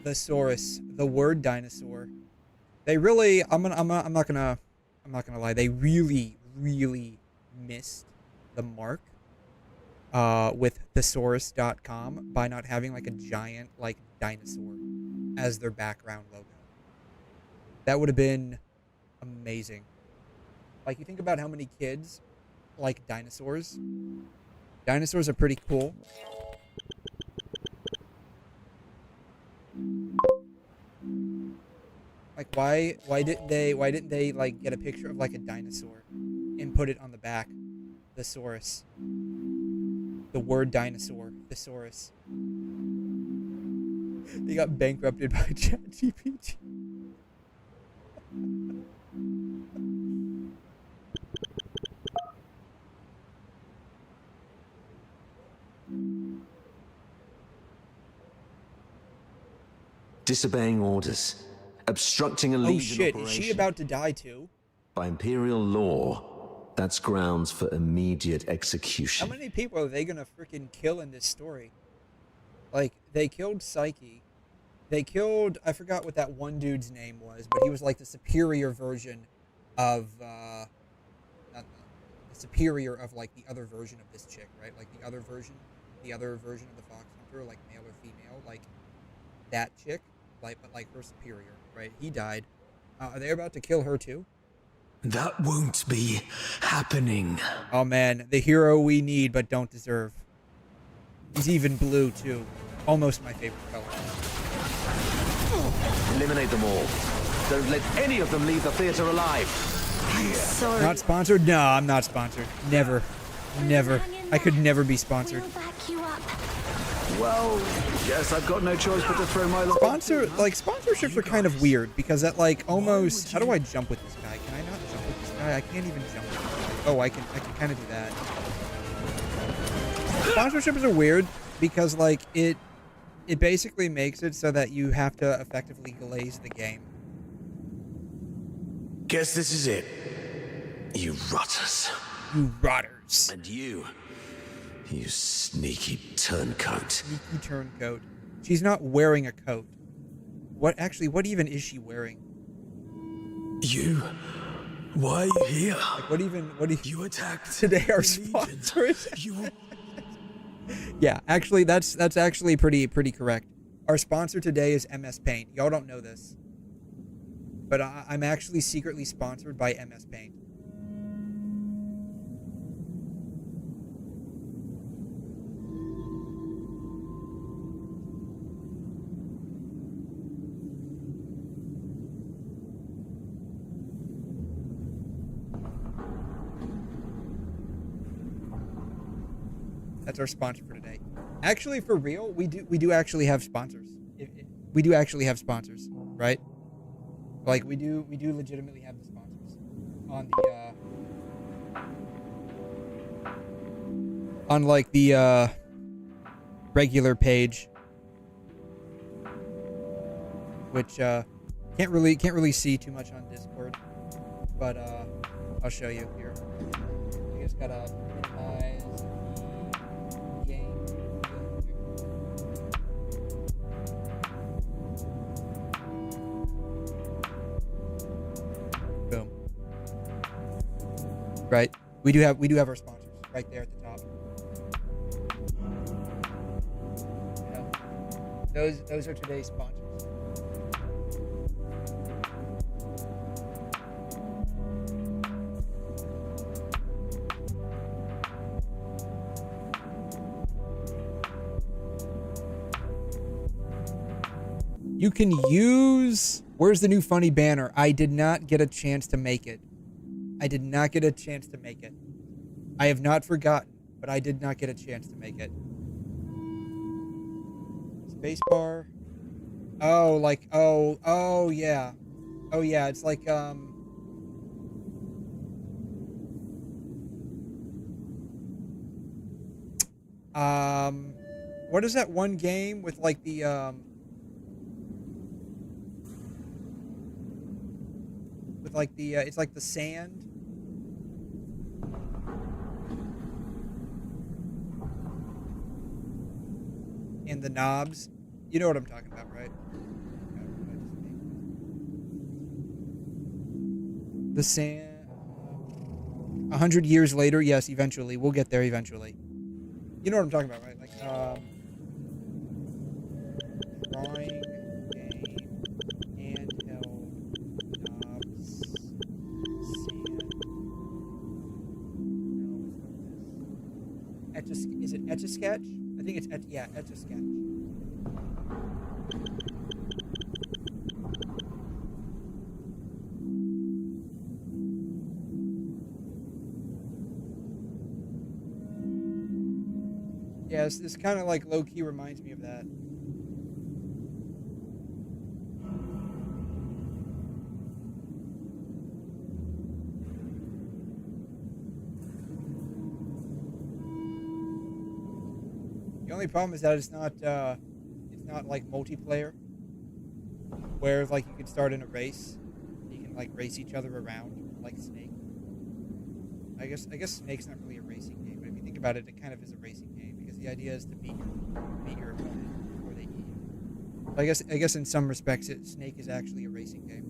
thesaurus, the word dinosaur. They really, I'm not gonna lie. They really missed the mark with thesaurus.com by not having like a giant like dinosaur as their background logo. That would have been amazing. Like, you think about how many kids like dinosaurs. Dinosaurs are pretty cool. Like, why didn't they like get a picture of like a dinosaur and put it on the back? Thesaurus. The word dinosaur. Thesaurus. They got bankrupted by ChatGPT. Disobeying orders. Obstructing a Oh Legion shit, operation. is she about to die too? By Imperial law, that's grounds for immediate execution. How many people are they gonna freaking kill in this story? Like, they killed 𝘬𝘐. They killed, I forgot what that one dude's name was, but he was like the superior version of, not the superior of like the other version of this chick, right? Like the other version of the Fox Hunter, like male or female, like that chick, like, but like her superior, right? He died. Are they about to kill her too? That won't be happening. Oh man, the hero we need but don't deserve. He's even blue too. Almost my favorite color. Eliminate them all. Don't let any of them leave the theater alive. Sorry. Not sponsored? No, I'm not sponsored. Never. Never. I could never be sponsored. Well, yes, I've got no choice but to throw my Sponsorships are kind of weird because that like almost, how do I jump with this guy? Can I not jump with this guy? I can't even jump with this guy. Oh, I can kind of do that. Sponsorships are weird because like it basically makes it so that you have to effectively glaze the game. Guess this is it. You rotters. You rotters. And you sneaky turncoat. Sneaky turncoat. She's not wearing a coat. What even is she wearing? You? Why are you here? Like, you attacked today our sponsors? Yeah, actually that's actually pretty correct. Our sponsor today is MS Paint. Y'all don't know this, but I'm actually secretly sponsored by MS Paint. That's our sponsor for today. Actually, for real, we do actually have sponsors. We do actually have sponsors, right? Like we do legitimately have the sponsors on the regular page, which can't really see too much on Discord, but I'll show you here. You guys gotta minimize. Boom. Right. We do have our sponsors right there at the top. Yeah. Those are today's sponsors. You can use... Where's the new funny banner? I did not get a chance to make it. I have not forgotten, but I did not get a chance to make it. Spacebar. Oh, like, oh, yeah. Oh, yeah, it's like, what is that one game with, like, the, like the it's like the sand and the knobs. You know what I'm talking about, right? The sand. 100 years later, yes, eventually. We'll get there eventually. You know what I'm talking about, right? Like, drawing game, handheld, knobs, sand. No, is it Etch-a-Sketch? I think it's Etch-a-Sketch. Yes, this kind of like low-key reminds me of that. The only problem is that it's not like multiplayer, where like you could start in a race, you can like race each other around like Snake. I guess Snake's not really a racing game, but if you think about it, it kind of is a racing game. The idea is to beat your opponent before they eat you. I guess in some respects, Snake is actually a racing game.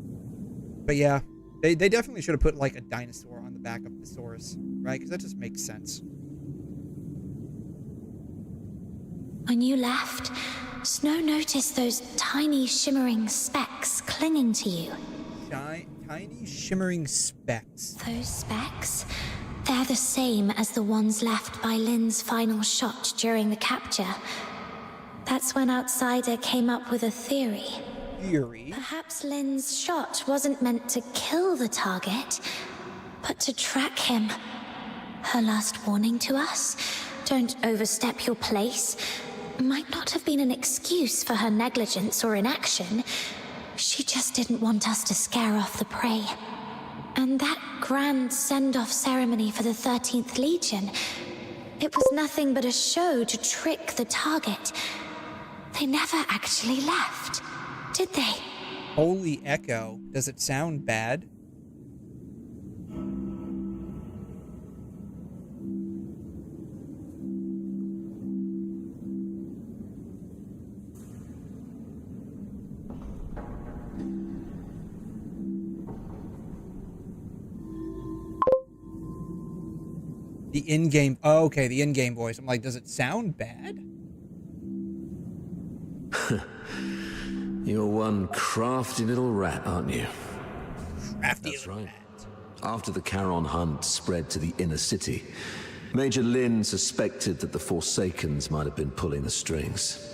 But yeah, they definitely should have put like a dinosaur on the back of the Thesaurus, right? Because that just makes sense. When you left, Snow noticed those tiny shimmering specks clinging to you. Tiny shimmering specks. Those specks? They're the same as the ones left by Lynn's final shot during the capture. That's when Outsider came up with a theory. Perhaps Lynn's shot wasn't meant to kill the target, but to track him. Her last warning to us, don't overstep your place, might not have been an excuse for her negligence or inaction. She just didn't want us to scare off the prey. And that grand send-off ceremony for the 13th Legion, it was nothing but a show to trick the target. They never actually left, did they? Holy echo. Does it sound bad? The in-game... Oh, okay, the in-game voice. I'm like, does it sound bad? You're one crafty little rat, aren't you? Crafty That's right. After the Charon hunt spread to the inner city, Major Lynn suspected that the Forsakens might have been pulling the strings.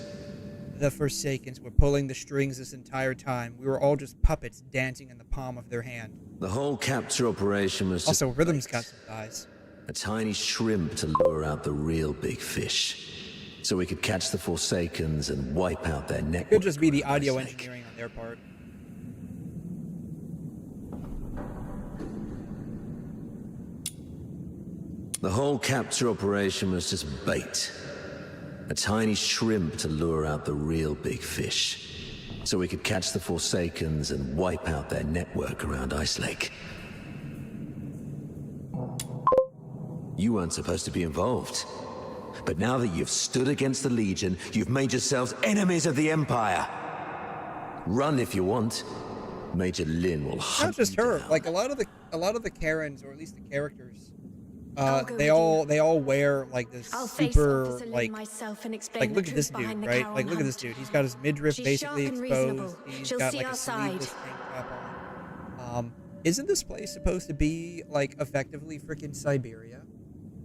The Forsakens were pulling the strings this entire time. We were all just puppets dancing in the palm of their hand. The whole capture operation was also Rhythm's got some thighs. A tiny shrimp to lure out the real big fish, so we could catch the Forsakens and wipe out their network. Could just be the audio engineering on their part. The whole capture operation was just bait. A tiny shrimp to lure out the real big fish, so we could catch the Forsakens and wipe out their network around Ice Lake. You weren't supposed to be involved. But now that you've stood against the Legion, you've made yourselves enemies of the Empire. Run if you want. Major Lynn will hunt. Not just her. Like a lot of the Karens, or at least the characters, they all wear like this super like look at this dude, right? Like look at this dude. He's got his midriff basically exposed. He's got like a sleeveless tank top on. Isn't this place supposed to be like effectively freaking Siberia?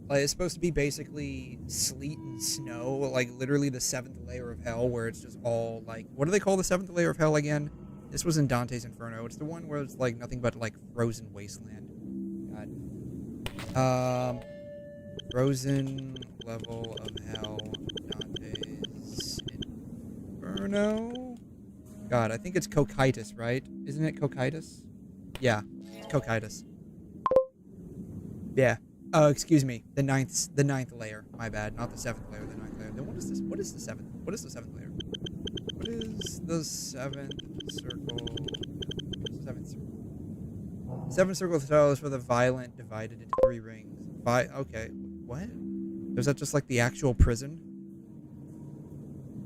Like, it's supposed to be basically sleet and snow, like literally the 7th layer of hell, where it's just all like, what do they call the 7th layer of hell again? This was in Dante's Inferno. It's the one where it's like nothing but like frozen wasteland. God. Frozen level of hell, Dante's Inferno. God, I think it's Cocytus, right? Isn't it Cocytus? Yeah, it's Cocytus. Yeah. Oh, excuse me. The ninth layer. My bad. Not the 7th layer. The 9th layer. Then what is this? What is the 7th? What is the 7th layer? What is the 7th circle? Seventh circle. 7th circle of hell is for the violent, divided into 3 rings. Okay. What? Is that just like the actual prison?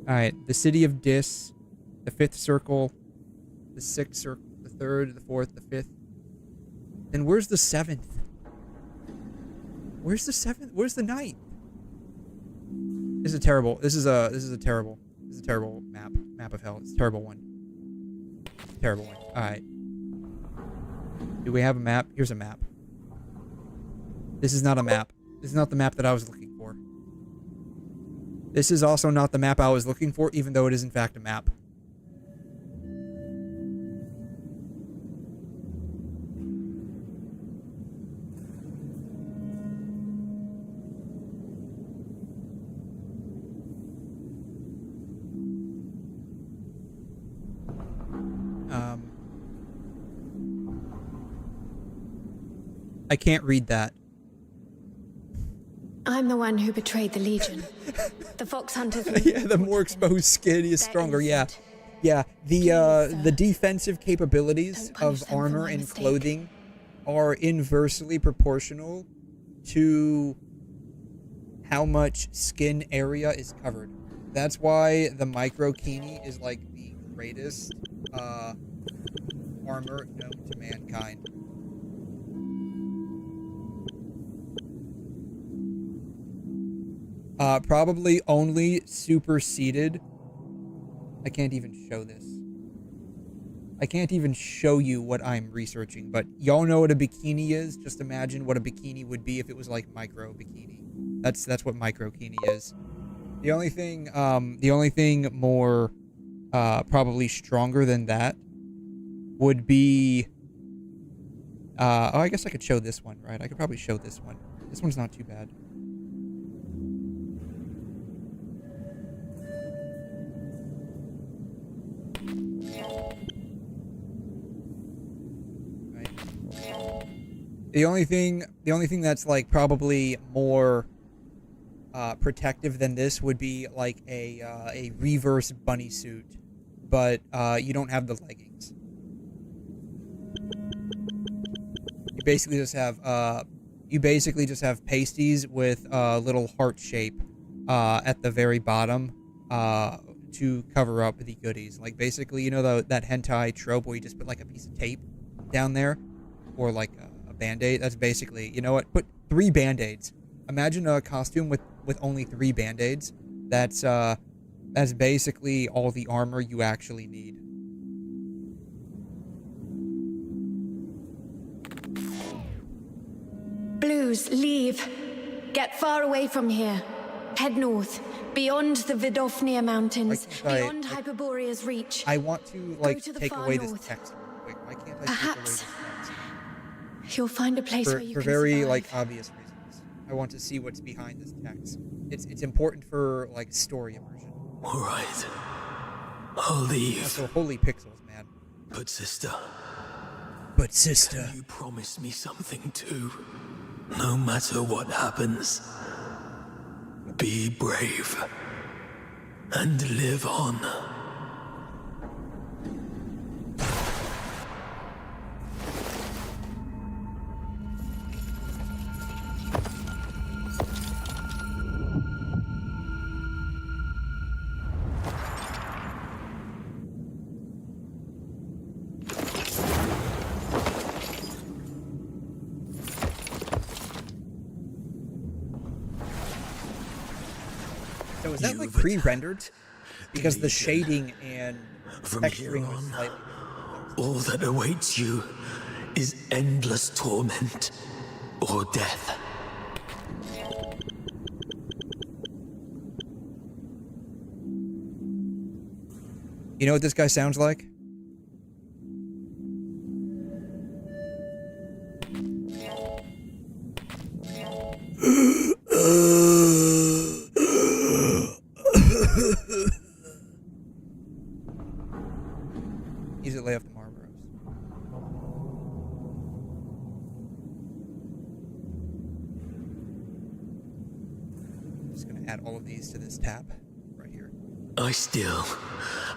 Alright, the city of Dis, the 5th circle, the 6th circle, the 3rd, the 4th, the 5th. Then where's the 7th? Where's the 7th? Where's the 9th? This is terrible. This is a terrible map of hell. It's a terrible one. Terrible one. Alright. Do we have a map? Here's a map. This is not a map. This is not the map that I was looking for. This is also not the map I was looking for, even though it is in fact a map. I can't read that. I'm the one who betrayed the Legion. The fox hunters. Yeah, the more exposed skin is stronger. Yeah, yeah. The defensive capabilities of armor and clothing are inversely proportional to how much skin area is covered. That's why the micro 𝘐𝘗 is like the greatest armor known to mankind. Probably only superseded. I can't even show this. I can't even show you what I'm researching, but y'all know what a bikini is. Just imagine what a bikini would be if it was like micro bikini. That's what micro 𝘐𝘗 is. The only thing more probably stronger than that would be oh, I guess I could show this one, right? I could probably show this one. This one's not too bad. The only thing that's like probably more protective than this would be like a reverse bunny suit, but you don't have the leggings. You basically just have pasties with a little heart shape at the very bottom to cover up the goodies. Like basically, you know that hentai trope where you just put like a piece of tape down there, or like a Band-Aid. That's basically, you know what? Put 3 Band-Aids. Imagine a costume with only 3 Band-Aids. That's basically all the armor you actually need. Blues, leave. Get far away from here. Head north, beyond the 𝘬𝘩𝘦𝘵 mountains, beyond Hyperborea's reach. I want to like take away this text real quick. Why can't I take away this text? You'll find a place where you can very survive. Like obvious reasons. I want to see what's behind this text. It's important for like story immersion. All right, I'll leave. Also, holy pixels, man. But sister, can you promise me something too? No matter what happens, be brave and live on. So is that like pre-rendered? Because the shading and texturing was slightly different. All that awaits you is endless torment or death. You know what this guy sounds like? Use it lay off the Marlboros. I'm just gonna add all of these to this tab right here. I still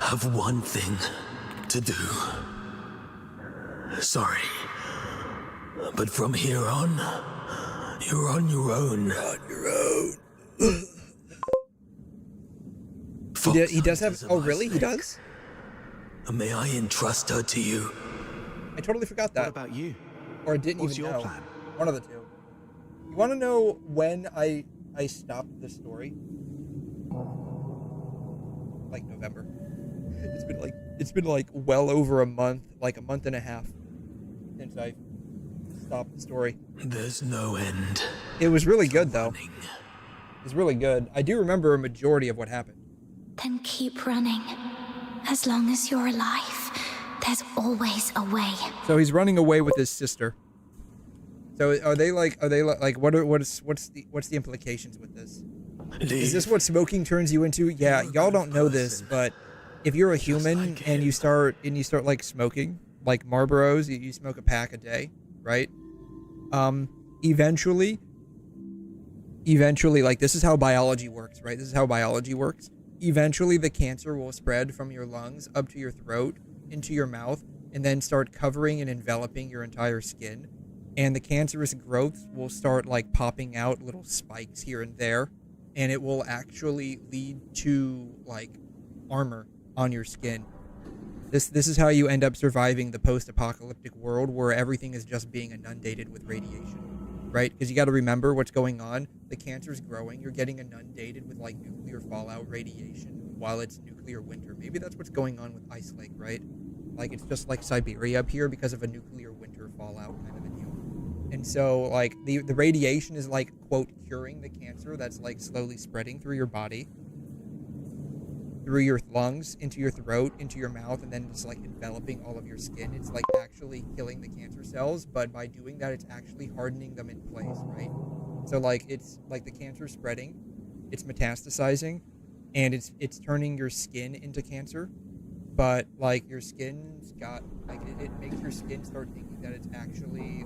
have one thing to do. Sorry, but from here on, you're on your own. He does have. Oh, really? He does? May I entrust her to you? I totally forgot that. What about you? Or I didn't What's even your know. plan? One of the two. You want to know when I stopped the story? Like November. It's been like well over a month, like a month and a half, since I stopped the story. There's no end. It was really good though. It was really good. I do remember a majority of what happened. Then keep running. As long as you're alive, there's always a way. So he's running away with his sister. So are they like what's the implications with this? Is this what smoking turns you into? Yeah, y'all don't know this, but if you're a human and you start like smoking, like Marlboros, you smoke a pack a day, right? Eventually, like this is how biology works, right? This is how biology works. Eventually, the cancer will spread from your lungs up to your throat, into your mouth, and then start covering and enveloping your entire skin. And the cancerous growths will start like popping out little spikes here and there, and it will actually lead to like armor on your skin. This is how you end up surviving the post-apocalyptic world where everything is just being inundated with radiation, right? Because you got to remember what's going on. The cancer's growing. You're getting inundated with like nuclear fallout radiation while it's nuclear winter. Maybe that's what's going on with Ice Lake, right? Like it's just like Siberia up here because of a nuclear winter fallout kind of a deal. And so like the radiation is like, quote, curing the cancer that's like slowly spreading through your body, through your lungs, into your throat, into your mouth, and then just like enveloping all of your skin. It's like actually killing the cancer cells, but by doing that, it's actually hardening them in place, right? So like it's like the cancer spreading, it's metastasizing, and it's turning your skin into cancer, but like your skin's got like it makes your skin start thinking that it's actually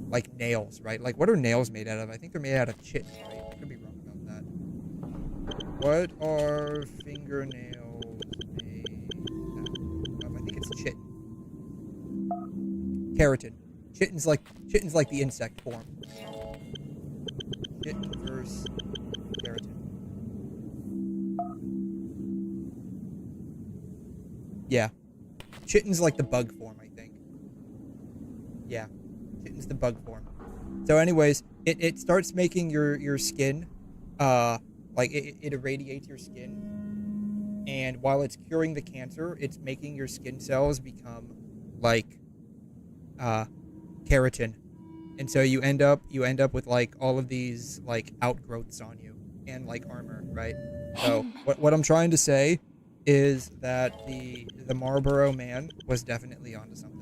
like nails, right? Like what are nails made out of? I think they're made out of chit, right? I could be wrong about that. What are fingernails made out of? I think it's chit. Keratin. Chitin's like the insect form. Chitin versus keratin. Yeah. Chitin's like the bug form, I think. Yeah. Chitin's the bug form. So anyways, it starts making your skin like it irradiates your skin, and while it's curing the cancer, it's making your skin cells become like keratin, and so you end up with like all of these like outgrowths on you and like armor, right? So what I'm trying to say is that the Marlboro man was definitely onto something.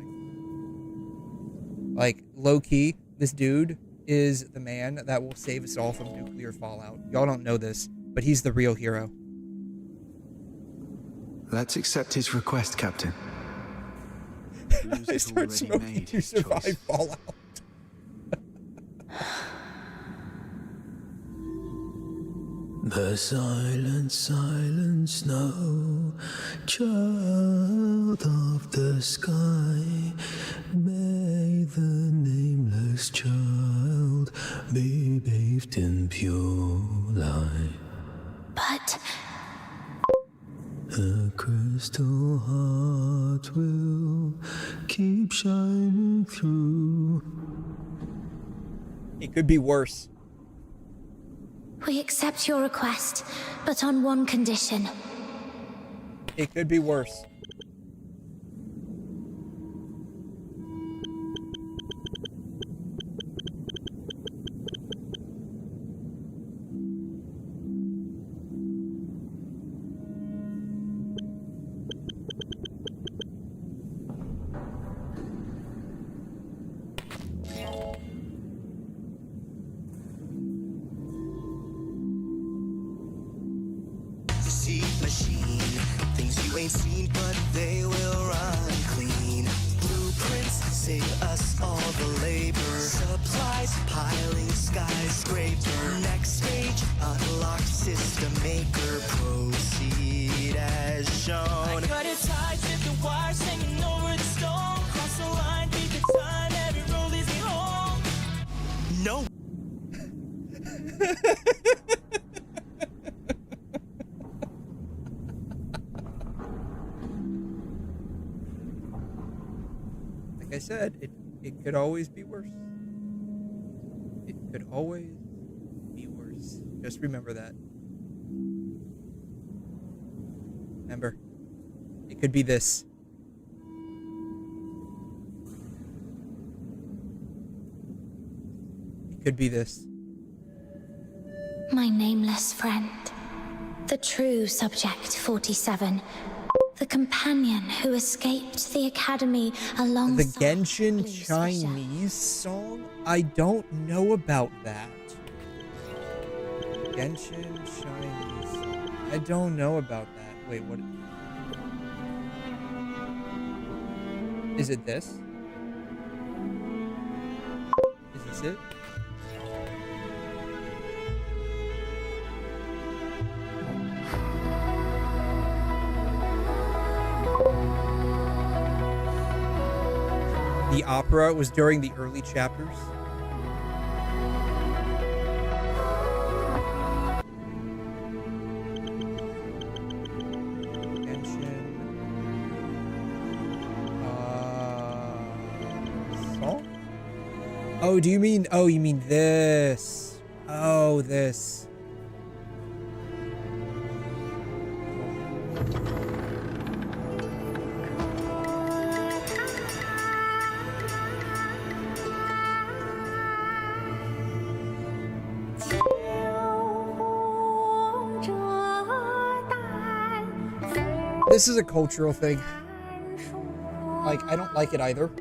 Like low key, this dude is the man that will save us all from nuclear fallout. Y'all don't know this, but he's the real hero. Let's accept his request, Captain. I start smoking to survive fallout. The silent, silent snow, child of the sky, may the nameless child be bathed in pure light. But the crystal heart will keep shining through. It could be worse. we accept your request, but on one condition. It could be worse. Seen, but they will run clean. Blueprints save us all the labor. Supplies piling skyscraper. Next stage unlock system maker. Proceed as shown. I cut it tight, zip the wire, singing over the stone. Cross the line, beat the time, every road leads me home. No. I said, it could always be worse. It could always be worse. Just remember that. Remember, it could be this. It could be this. My nameless friend. The true subject 47. The companion who escaped the academy alongside The Genshin Chinese song? I don't know about that. Genshin Chinese song. I don't know about that. Wait, what? Is it this? Is this it? The opera was during the early chapters. Genshin. Song? Oh, do you mean? Oh, you mean this? Oh, this. This is a cultural thing. Like, I don't like it either.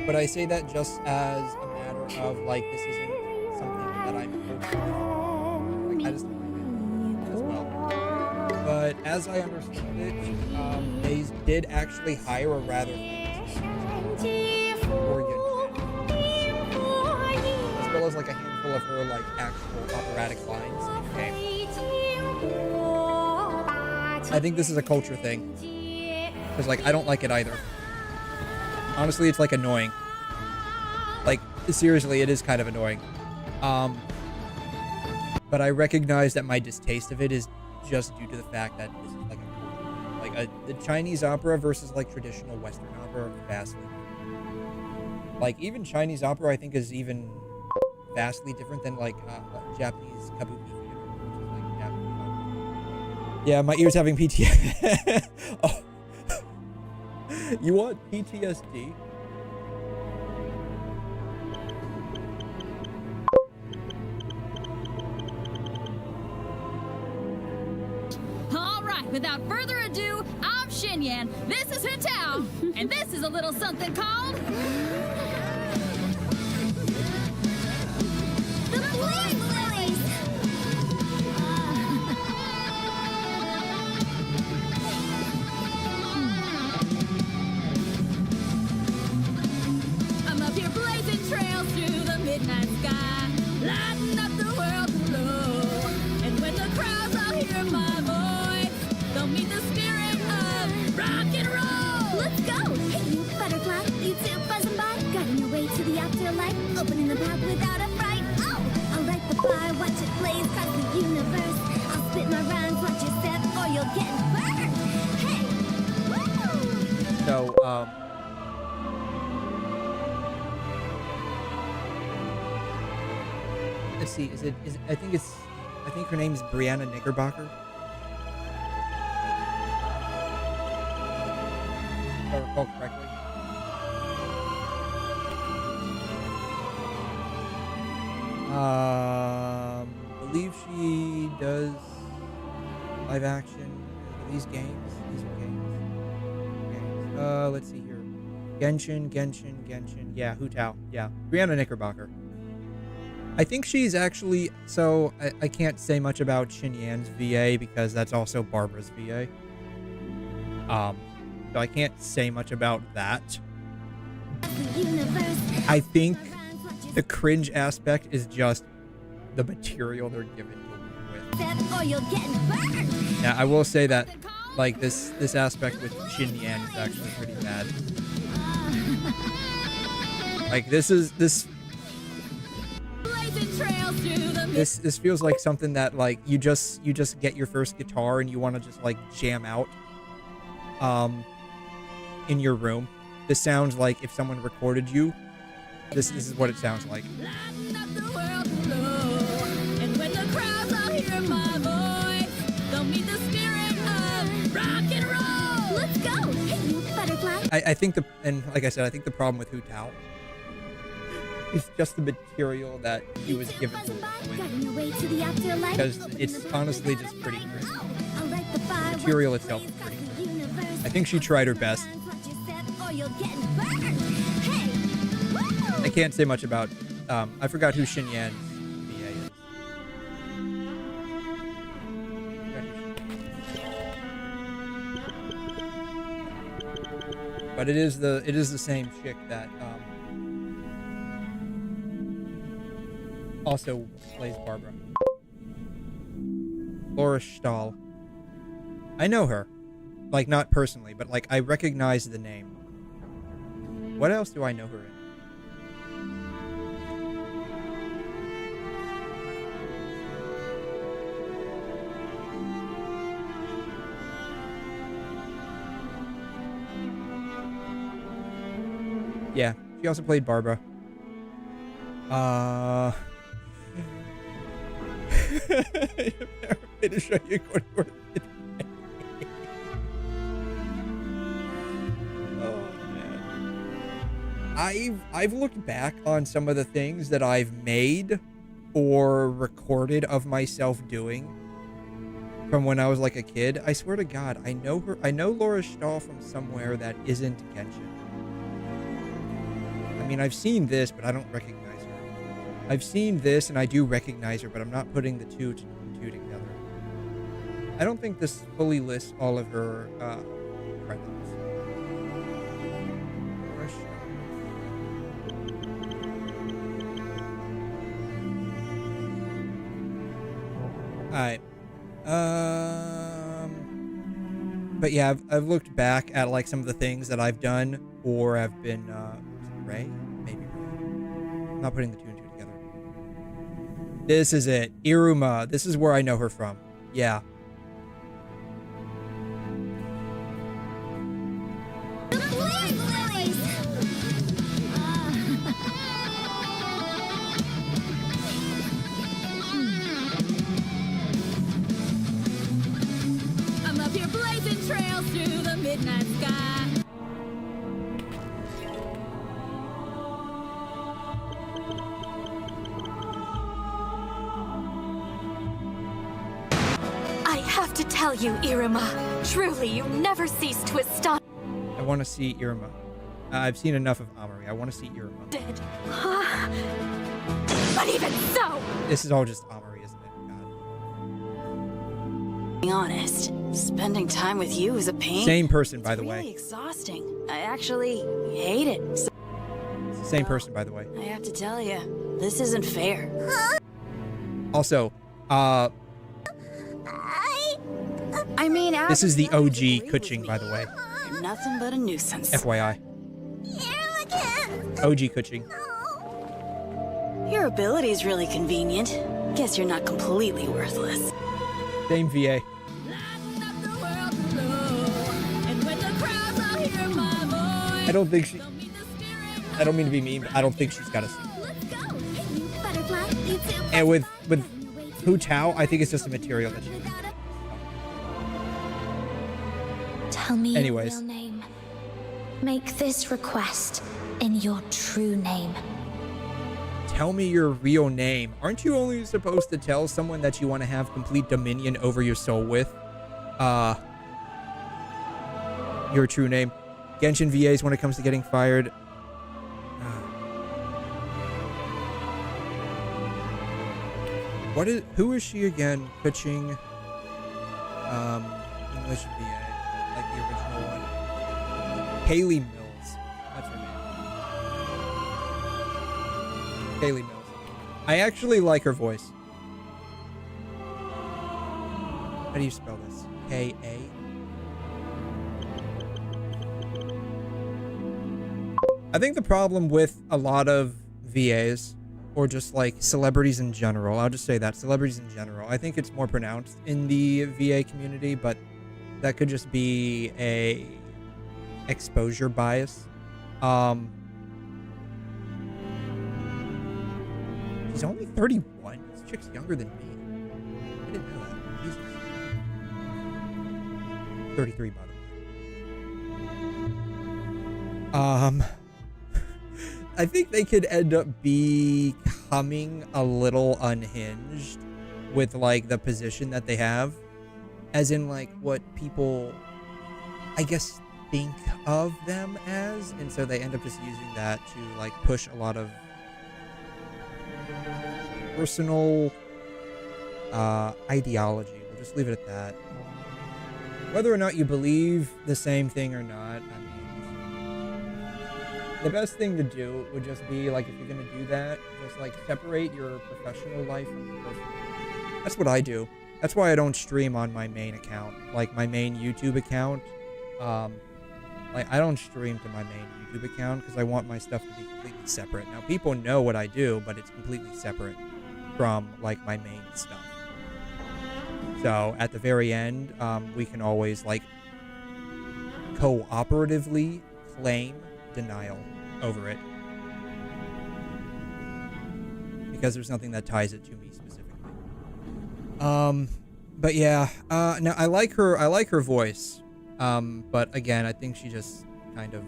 But I say that just as a matter of, like, this isn't something that I'm culturally. Like, I just don't like it as well. But as I understand it, they did actually hire a rather famous as well as, like, a handful of her, like, actual operatic lines in the game. I think this is a culture thing. Because, like, I don't like it either. Honestly, it's, like, annoying. Like, seriously, it is kind of annoying. But I recognize that my distaste of it is just due to the fact that this is, like, the Chinese opera versus, like, traditional Western opera are vastly different. Like, even Chinese opera, I think, is even vastly different than, like Japanese kabuki. Yeah, my ear's having PTSD. Oh. You want PTSD? All right, without further ado, I'm Xinyan, this is 𝘺𝘗, and this is a little something called... The Flame Lilies! Trails through the midnight sky, lighting up the world below. And when the crowds all hear my voice, they'll meet the spirit of rock and roll. Let's go! Hey, you butterfly, you two buzzing by, guiding your way to the afterlife, opening the path without a fright. Oh, I'll light the fire, watch it blaze across the universe. I'll spit my rhymes, watch your step, or you'll get burned. Hey, woo! So, let's see, I think her name's Brianna Knickerbocker. If I recall correctly. Believe she does live action for these games. These are games. Let's see here. Genshin. Yeah, 𝘺𝘗. Yeah, Brianna Knickerbocker. I think she's actually, so I can't say much about Xinyan's VA because that's also Barbara's VA. So I can't say much about that. I think the cringe aspect is just the material they're given to work with. Now, I will say that, like, this aspect with Xinyan is actually pretty bad. Like, this feels like something that, like, you just get your first guitar and you want to just, like, jam out in your room. This sounds like if someone recorded you. This is what it sounds like. Lighten up the world below. And when the crowds all hear my voice, they'll meet the spirit of rock and roll. Let's go. Hey, you butterfly. I think and like I said, I think the problem with 𝘬𝘠 is just the material that he was given to work with. Because it's honestly just pretty great. The material itself is pretty great. I think she tried her best. I can't say much about, I forgot who 𝘕𝘂 VA is. But it is the same chick that, also plays Barbara. Laura Stahl. I know her. Like, not personally, but, like, I recognize the name. What else do I know her in? Yeah, she also played Barbara. To show you oh man. I've looked back on some of the things that I've made or recorded of myself doing from when I was like a kid. I swear to God, I know her. I know Laura Stahl from somewhere that isn't Genshin. I mean, I've seen this, but I don't recognize her. I've seen this, and I do recognize her, but I'm not putting the two together. I don't think this fully lists all of her credits. Alright. But yeah, I've looked back at like some of the things that I've done or have been Ray? Maybe Ray. I'm not putting the two and two together. This is it. 𝘬𝘠𝘬𝘕. This is where I know her from. Yeah. I'm up here blazing trails through the midnight sky. I have to tell you, 𝘬𝘠𝘬𝘕, truly you never cease to astonish. I want to see 𝘬𝘠𝘬𝘕. I've seen enough of Amari. I want to see 𝘬𝘠𝘬𝘕. Dead. But even so, This is all just Amari, isn't it? God. being honest, spending time with you is a pain. Same person, by the Really way. exhausting. I actually hate it. It's the same person, by the way. I have to tell you, this isn't fair. Also, I mean, this is the OG 𝘐𝘮, by the way. you're nothing but a nuisance. FYI. OG 𝘐𝘮. Your ability's really convenient. Guess you're not completely worthless. Same VA. I don't think she... I don't mean to be mean, but I don't think she's got a suit. And with 𝘬𝘠𝘬𝘬𝘠, I think it's just a material that she used. Tell me Anyways. your real name. Make this request in your true name. Tell me your real name. Aren't you only supposed to tell someone that you want to have complete dominion over your soul with? Your true name. Genshin VAs when it comes to getting fired. Who is she again? 𝘐𝘮, English VA, like the original one. Haley Mills. That's her name. Haley Mills. I actually like her voice. How do you spell this? K-A? I think the problem with a lot of VAs, or just like celebrities in general, I'll just say that, celebrities in general, I think it's more pronounced in the VA community, but that could just be a exposure bias. She's only 31. This chick's younger than me. I didn't know that. Jesus. 33, by the way. I think they could end up becoming a little unhinged with, like, the position that they have. As in, like, what people, I guess, think of them as. And so they end up just using that to, like, push a lot of personal ideology. We'll just leave it at that. Whether or not you believe the same thing or not, I mean, the best thing to do would just be, like, if you're gonna do that, just, like, separate your professional life from your personal life. That's what I do. That's why I don't stream on my main account. Like, my main YouTube account, like, I don't stream to my main YouTube account because I want my stuff to be completely separate. Now, people know what I do, but it's completely separate from, like, my main stuff. So, at the very end, we can always, like, cooperatively claim denial over it. Because there's nothing that ties it to me specifically. But yeah, now I like her voice. But again, I think she just kind of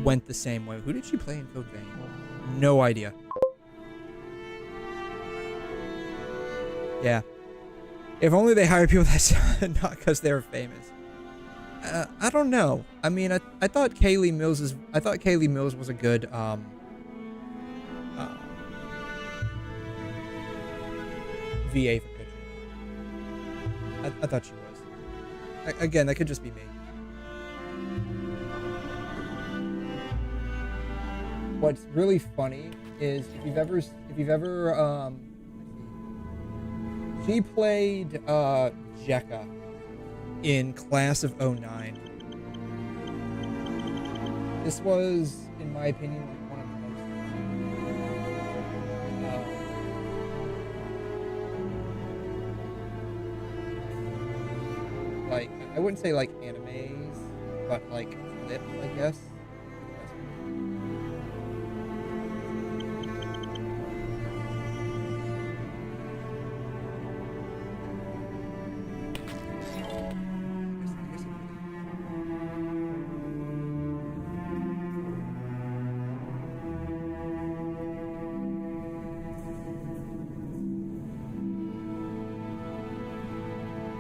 went the same way. Who did she play in Code Vein? No idea. Yeah. If only they hire people that's not because they're famous. I don't know. I mean, I thought 𝘬𝘮 was a good VA for pitching. I thought she was. Again, that could just be me. What's really funny is if you've ever she played 𝘧𝘬𝘐 in Class of '09. This was, in my opinion, like one of the most like, I wouldn't say like animes, but like clips, I guess.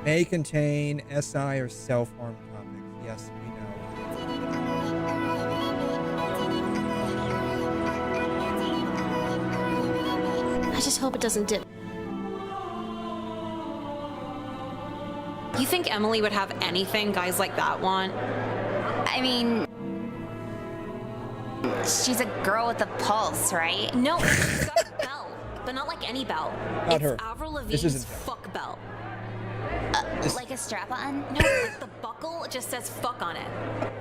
May contain SI or self-harm topics. Yes, we know. I just hope it doesn't dip. You think Emily would have anything guys like that want? I mean, she's a girl with a pulse, right? No, she's got a belt, but not like any belt. Not it's her. Avril This Lavigne's isn't her. fuck belt. Like a strap-on? No, like the buckle just says fuck on it.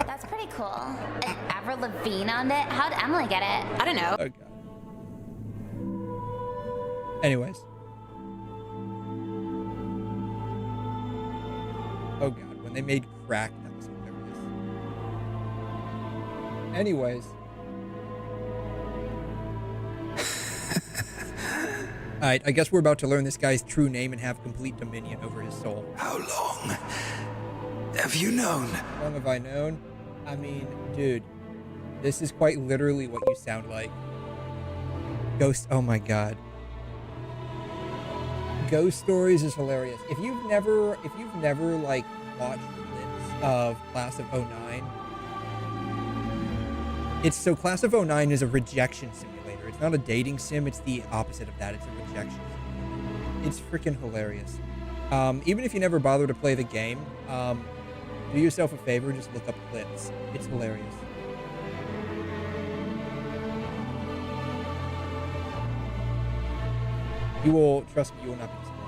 That's pretty cool. And Avril Lavigne on it? How'd Emily get it? I don't know. Oh, God. Anyways. Oh, God. When they made crack, that was hilarious. Anyways. Alright, I guess we're about to learn this guy's true name and have complete dominion over his soul. How long have you known? How long have I known? I mean, dude, this is quite literally what you sound like. Ghost, oh my God. Ghost Stories is hilarious. If you've never like watched clips of Class of '09, Class of '09 is a rejection simulator. It's not a dating sim, it's the opposite of that. It's a rejection sim. It's freaking hilarious. Even if you never bother to play the game, do yourself a favor, just look up clips. It's hilarious. You will, trust me, you will not be disappointed.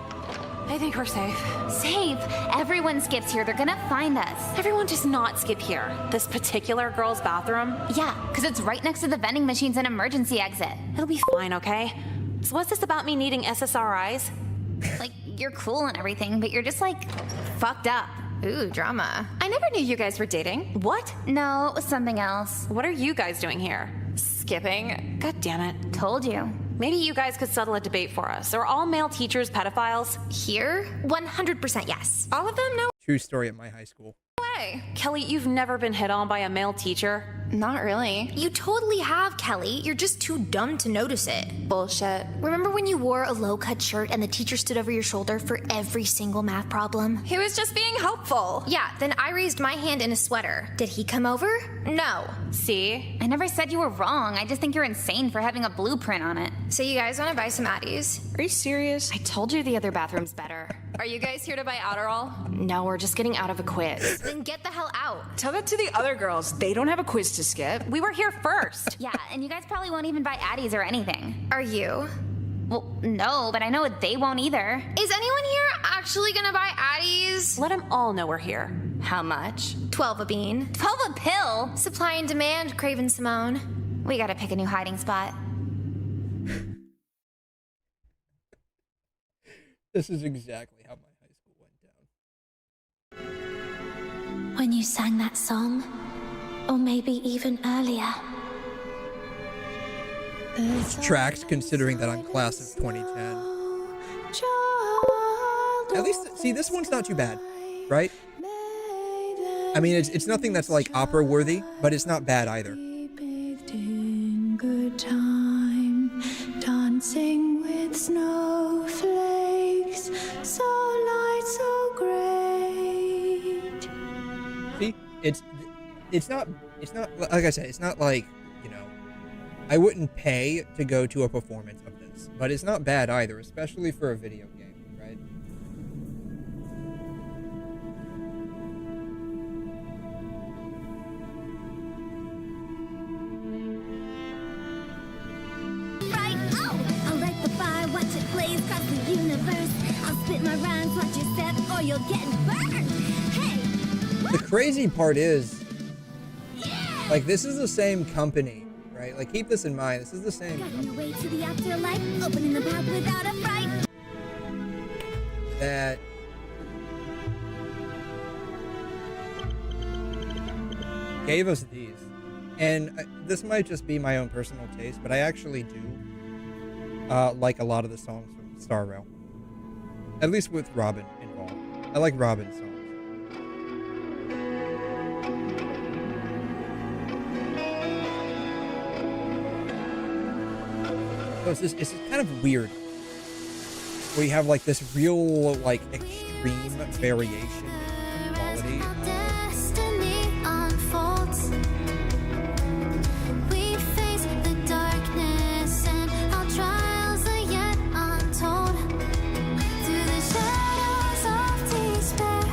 I think we're safe. Safe? Everyone skips here. They're gonna find us. Everyone does not skip here. This particular girl's bathroom? Yeah, because it's right next to the vending machines and emergency exit. It'll be fine, okay? So what's this about me needing SSRIs? Like, you're cool and everything, but you're just, like, fucked up. Ooh, drama. I never knew you guys were dating. What? No, it was something else. What are you guys doing here? Skipping? God damn it. Told you. Maybe you guys could settle a debate for us. Are all male teachers pedophiles? Here? 100% yes. All of them? No True story at my high school. way. Kelly, you've never been hit on by a male teacher? Not really. You totally have, Kelly. You're just too dumb to notice it. Bullshit. Remember when you wore a low-cut shirt and the teacher stood over your shoulder for every single math problem? He was just being helpful. Yeah, then I raised my hand in a sweater. Did he come over? No. See? I never said you were wrong. I just think you're insane for having a blueprint on it. So you guys want to buy some Addies? Are you serious? I told you the other bathroom's better. Are you guys here to buy Adderall? No, we're just getting out of a quiz. Then get the hell out. Tell that to the other girls. They don't have a quiz to skip. We were here first. Yeah, and you guys probably won't even buy Addies or anything. Are you? Well, no, but I know they won't either. Is anyone here actually gonna buy Addies? Let them all know we're here. How much? 12 a bean. 12 a pill? Supply and demand, Craven Simone. We gotta pick a new hiding spot. This is exactly how my high school went down. When you sang that song, or maybe even earlier. Which tracks, considering that I'm class of 2010. At least, see, this one's not too bad, right? I mean, it's nothing that's like opera worthy, but it's not bad either. Good time, dancing with snowflakes, so light, so great. See, it's not like I said, it's not like, you know, I wouldn't pay to go to a performance of this, but it's not bad either, especially for a video game, right? I'll light the fire, watch it blaze across the universe. I'll spit my rhymes, watch you step, or you'll get burned. Hey! The crazy part is, like, this is the same company, right? Like, keep this in mind. This is the same company Your way to the afterlife, opening the path without a fright. that gave us these. And this might just be my own personal taste, but I actually do like a lot of the songs from Star Rail. At least with Robin involved. I like Robin's songs. So it's kind of weird. Where you have like this real, like, extreme variation in quality. Destiny unfolds. We face the darkness and our trials are yet untold. Through the shadows of despair,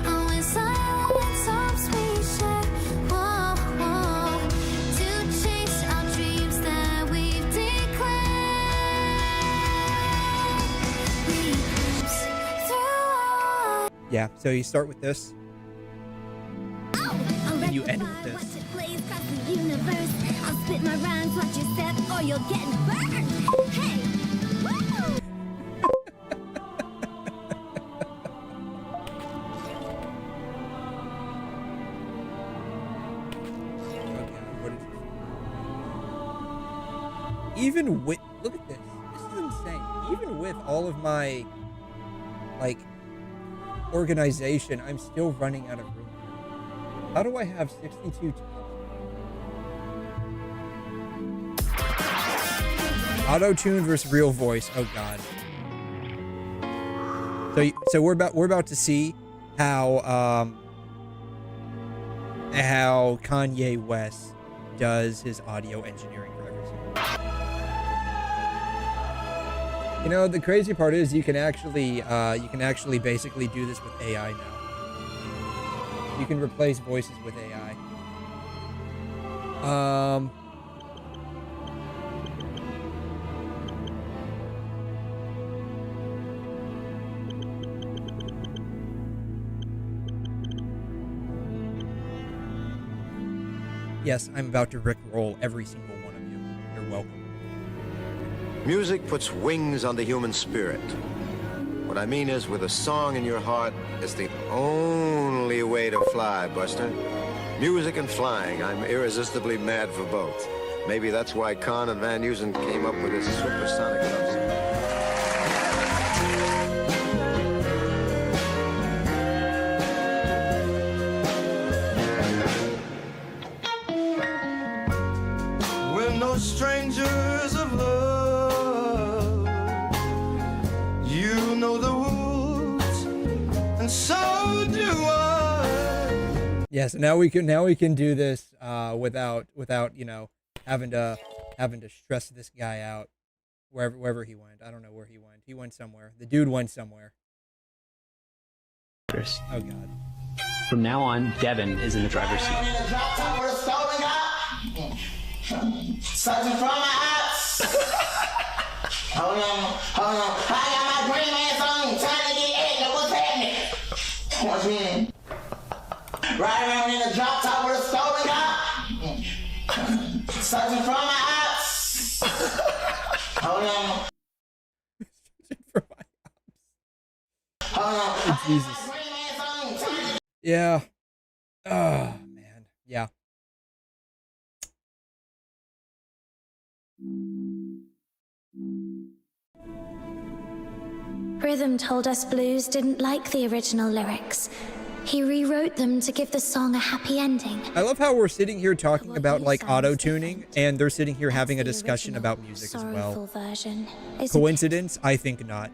oh, in silence hopes we share. Whoa, whoa, to chase our dreams that we've declared. We glimpse through. Yeah, so you start with this. And you end with this. Blaze across the universe. I'll spit my rhymes, watch you step, or you'll get burned. Hey! Woo! Even with, look at this. This is insane. Even with all of my, like, organization, I'm still running out of room. How do I have 62 auto-tune versus real voice? Oh god. So we're about to see how Kanye West does his audio engineering for every song. You know, the crazy part is you can actually basically do this with AI now. You can replace voices with AI. Yes, I'm about to rickroll every single one of you. You're welcome. Music puts wings on the human spirit. What I mean is, with a song in your heart, it's the only way to fly, Buster. Music and flying, I'm irresistibly mad for both. Maybe that's why Kahn and Van Heusen came up with this supersonic love song. We're no strangers of love. You know the rules, and so do I. Yes, now we can do this without you know having to stress this guy out wherever he went. I don't know where he went. He went somewhere. The dude went somewhere. Oh God. From now on, Devin is in the driver's seat. Searching for my house. Hold on. I got my green ass on, trying to get ignorant. What's happening? What's mean? Right around in the drop top with a stolen car. Searching for my house. Hold on. Hold on. Jesus. Yeah. Oh man. Yeah. Rhythm told us Blues didn't like the original lyrics. He rewrote them to give the song a happy ending. I love how we're sitting here talking about like auto-tuning, and they're sitting here having a discussion about music as well. Version, Coincidence? I think not.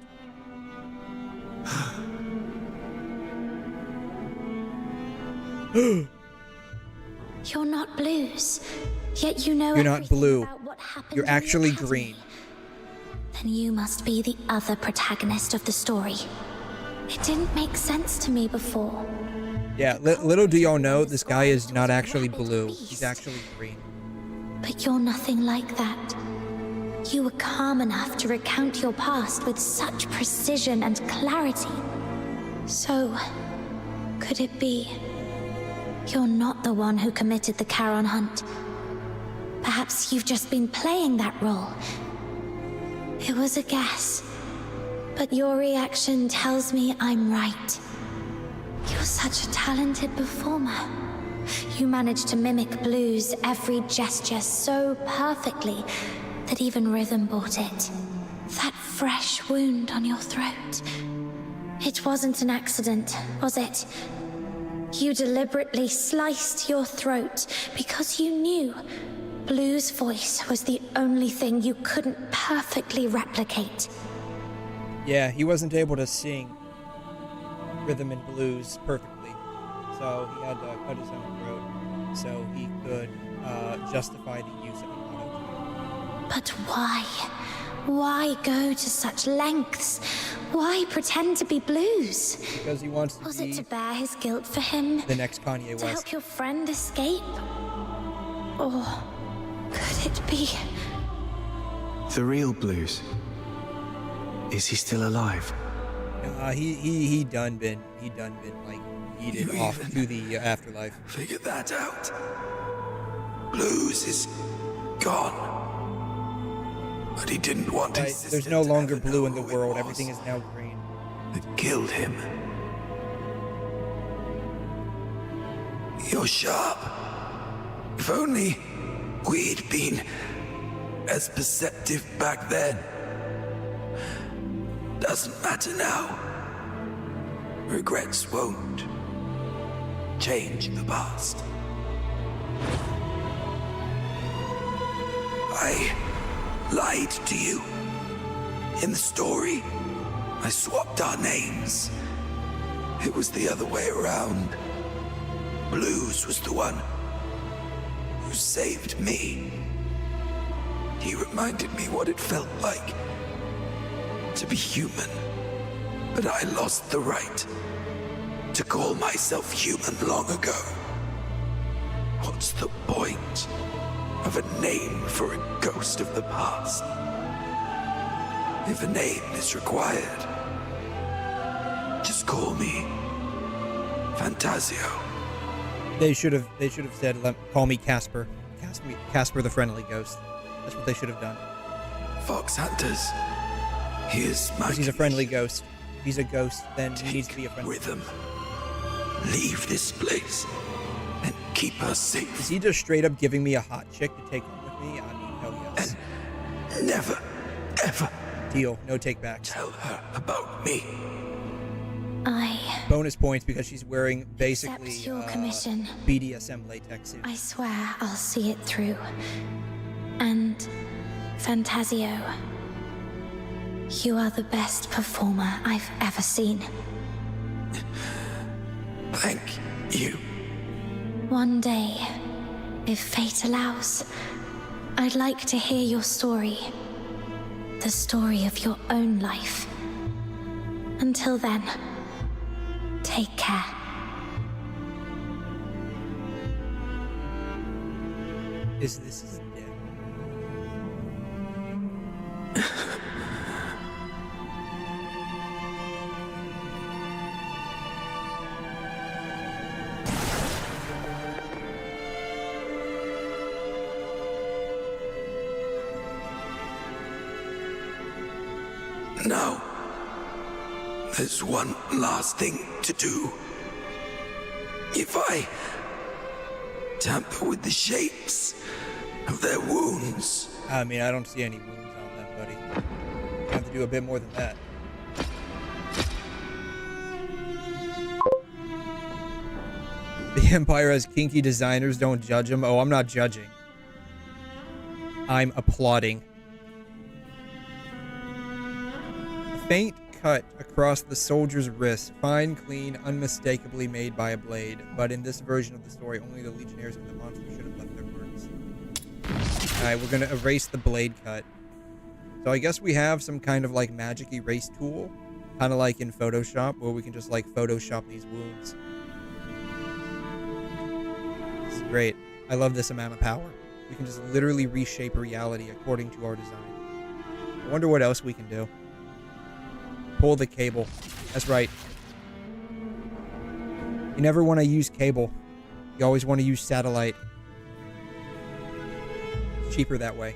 You're not Blues, yet you know You're not blue. about what happened. You're actually green. Then you must be the other protagonist of the story. It didn't make sense to me before. Yeah, little do y'all know, this guy is not actually blue. He's actually green. But you're nothing like that. You were calm enough to recount your past with such precision and clarity. So, could it be you're not the one who committed the Charon hunt? Perhaps you've just been playing that role. It was a guess, but your reaction tells me I'm right. You're such a talented performer. You managed to mimic Blue's every gesture so perfectly that even Rhythm bought it. That fresh wound on your throat. It wasn't an accident, was it? You deliberately sliced your throat because you knew Blue's voice was the only thing you couldn't perfectly replicate. Yeah, he wasn't able to sing rhythm and blues perfectly, so he had to cut his own throat so he could justify the use of an auto-tune. But why? Why go to such lengths? Why pretend to be Blues? Because he wants to Was be it to bear his guilt for him? the next Kanye To West. help your friend escape? Or could it be... The real Blues? Is he still alive? He done been like yeeted off to the afterlife. Figure that out. Blues is gone. But he didn't want his sister There's no longer to ever blue know in the who it world. was Everything is now green. that killed him. You're sharp. If only we'd been as perceptive back then. Doesn't matter now. Regrets won't change the past. I lied to you. In the story, I swapped our names. It was the other way around. Blues was the one who saved me. He reminded me what it felt like to be human. But I lost the right to call myself human long ago. What's the point of a name for a ghost of the past? If a name is required, just call me Fantasio. They should have said, "Call me Casper. Casper the Friendly Ghost." That's what they should have done. Fox Hunters. Here's my. He's a friendly ghost. If he's a ghost, then he needs to be a friend. Rhythm. Leave this place and keep us safe. Is he just straight up giving me a hot chick to take home with me? I mean, hell yes. And never, ever. Deal. No take back. Tell her about me. Bonus points because she's wearing basically accept your commission. BDSM latex suit. I swear I'll see it through. And Fantasio, you are the best performer I've ever seen. Thank you. One day, if fate allows, I'd like to hear your story. The story of your own life. Until then, take care. This is dead. Now, there's one last thing to do. If I tamper with the shapes of their wounds... I mean, I don't see any wounds on them, buddy. You have to do a bit more than that. The Empire has kinky designers, don't judge them. Oh, I'm not judging. I'm applauding. A faint cut across the soldier's wrist, fine, clean, unmistakably made by a blade. But in this version of the story, only the legionnaires of the monster should have left their marks. Alright, we're gonna erase the blade cut. So I guess we have some kind of like magic erase tool, kind of like in Photoshop, where we can just like Photoshop these wounds. This is great. I love this amount of power. We can just literally reshape reality according to our design. I wonder what else we can do. Pull the cable. That's right. You never want to use cable. You always want to use satellite. It's cheaper that way.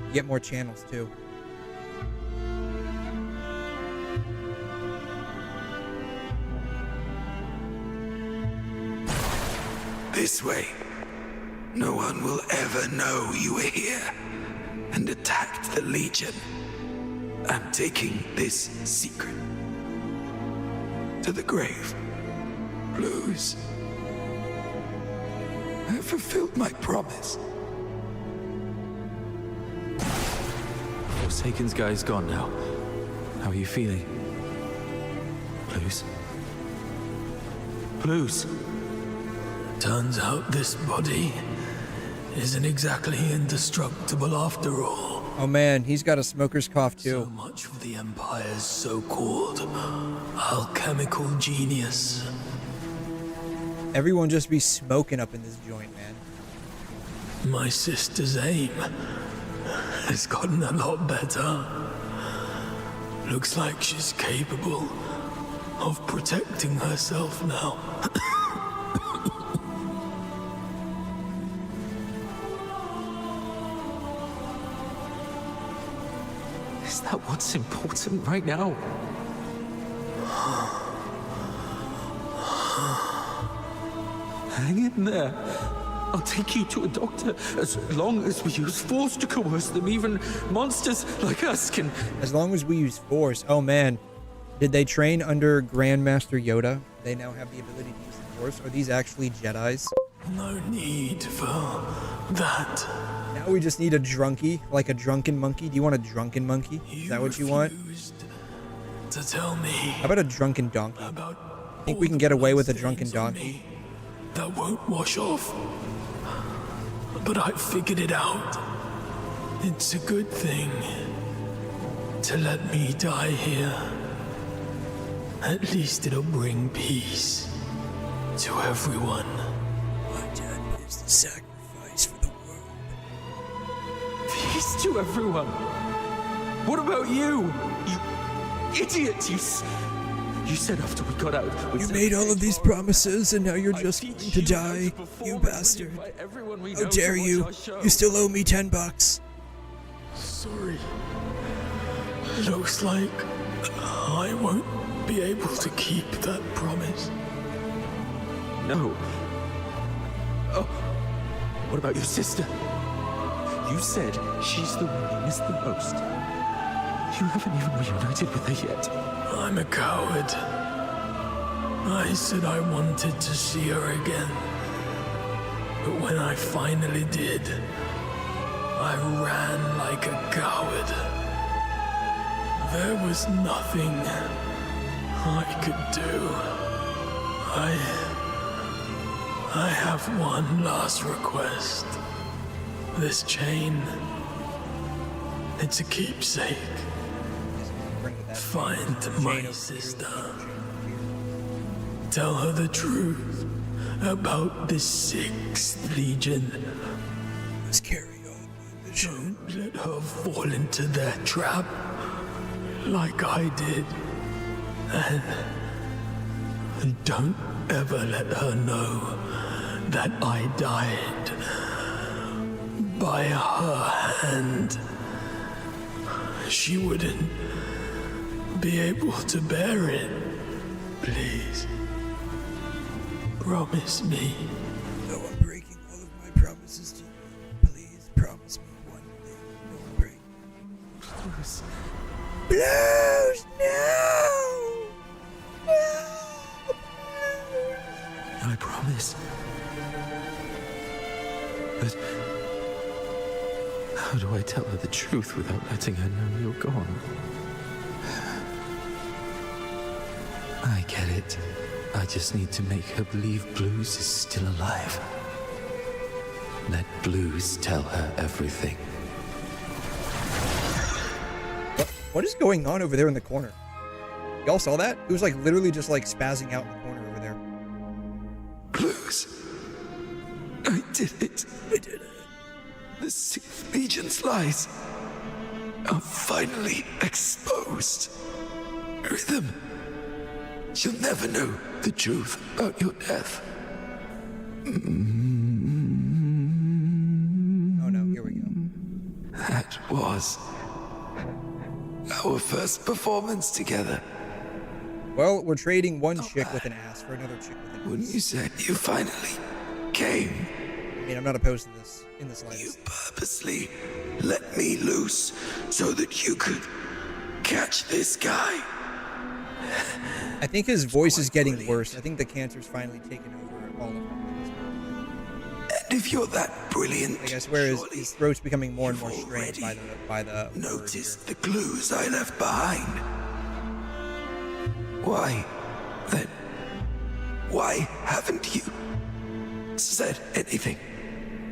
You get more channels too. This way. No one will ever know you were here and attacked the Legion. I'm taking this secret to the grave. Blues. I have fulfilled my promise. Forsaken's guy's gone now. How are you feeling? Blues? Blues? Turns out this body isn't exactly indestructible after all. Oh man, he's got a smoker's cough too. So much for the Empire's so-called alchemical genius. Everyone just be smoking up in this joint, man. My sister's aim has gotten a lot better. Looks like she's capable of protecting herself now. Is that what's important right now? Hang in there. I'll take you to a doctor as long as we use force to coerce them. Even monsters like us can... As long as we use force. Oh man. Did they train under Grandmaster Yoda? They now have the ability to use the force? Are these actually Jedis? No need for that. Now we just need a drunkie, like a drunken monkey. Do you want a drunken monkey? Is that what you want? To tell me. How about a drunken donkey? Think we can get away with a drunken donkey? That won't wash off. But I figured it out. It's a good thing to let me die here. At least it'll bring peace to everyone. My dad is the sacrifice for the world. Peace to everyone. What about you? You idiot! You said after we got out... You made all of these promises and now you're just going to die. You bastard. How dare you? You still owe me $10. Sorry. Looks like I I won't be able to keep that promise. No. Oh, what about your sister? You said she's the one you miss the most. You haven't even reunited with her yet. I'm a coward. I said I wanted to see her again. But when I finally did, I ran like a coward. There was nothing I could do. I have one last request. This chain, it's a keepsake. Find my sister. Tell her the truth about the 6th Legion. Let's carry on. Don't let her fall into their trap like I did. And don't ever let her know that I died by her hand. She wouldn't be able to bear it. Please. Promise me. No, I'm breaking all of my promises to you. Please promise me one thing. No, I'm breaking. Blues. Blues, no! I promise. But how do I tell her the truth without letting her know you're gone? I get it. I just need to make her believe Blues is still alive. Let Blues tell her everything. What is going on over there in the corner? Y'all saw that? It was like literally just like spazzing out in the corner over there. Blues. I did it. I did it. The 6th Legion's lies are finally exposed. Rhythm, you'll never know the truth about your death. Oh no, here we go. That was our first performance together. Well, we're trading one chick with an ass for another chick with an ass. When you said you finally came, I mean, I'm not opposed to this in the slightest. You purposely let me loose so that you could catch this guy. I think his voice is getting worse. I think the cancer's finally taken over all of him. And if you're that brilliant, like I swear his throat's becoming more and more strained by the notice the clues I left behind. Why, then, why haven't you said anything?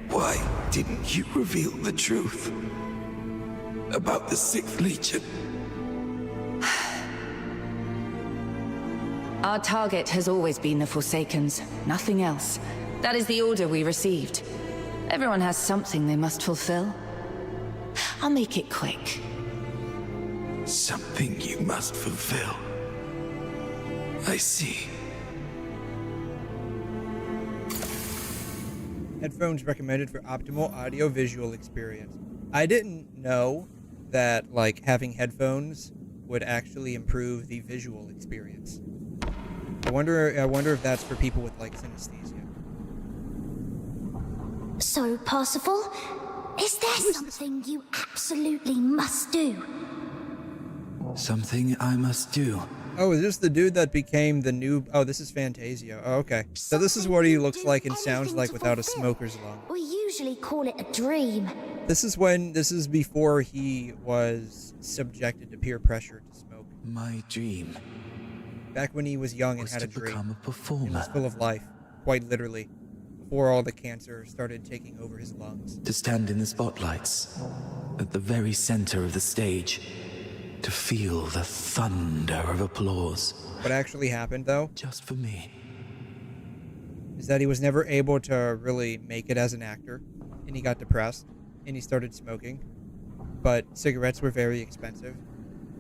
Why didn't you reveal the truth about the 6th Legion? Our target has always been the Forsakens, nothing else. That is the order we received. Everyone has something they must fulfill. I'll make it quick. Something you must fulfill. I see. Headphones recommended for optimal audio-visual experience. I didn't know that, like, having headphones would actually improve the visual experience. I wonder if that's for people with, like, synesthesia. So, Parsifal, is there something you absolutely must do? Something I must do. Oh, is this the dude that became the new... Oh, this is Fantasio. Oh, okay. So this is what he looks like and sounds like without a smoker's lung. We usually call it a dream. This is before he was subjected to peer pressure to smoke. My dream. Back when he was young and had a dream. Become a performer. He was full of life, quite literally. Before all the cancer started taking over his lungs. To stand in the spotlights, at the very center of the stage. To feel the thunder of applause. What actually happened, though, just for me, is that he was never able to really make it as an actor, and he got depressed, and he started smoking. But cigarettes were very expensive,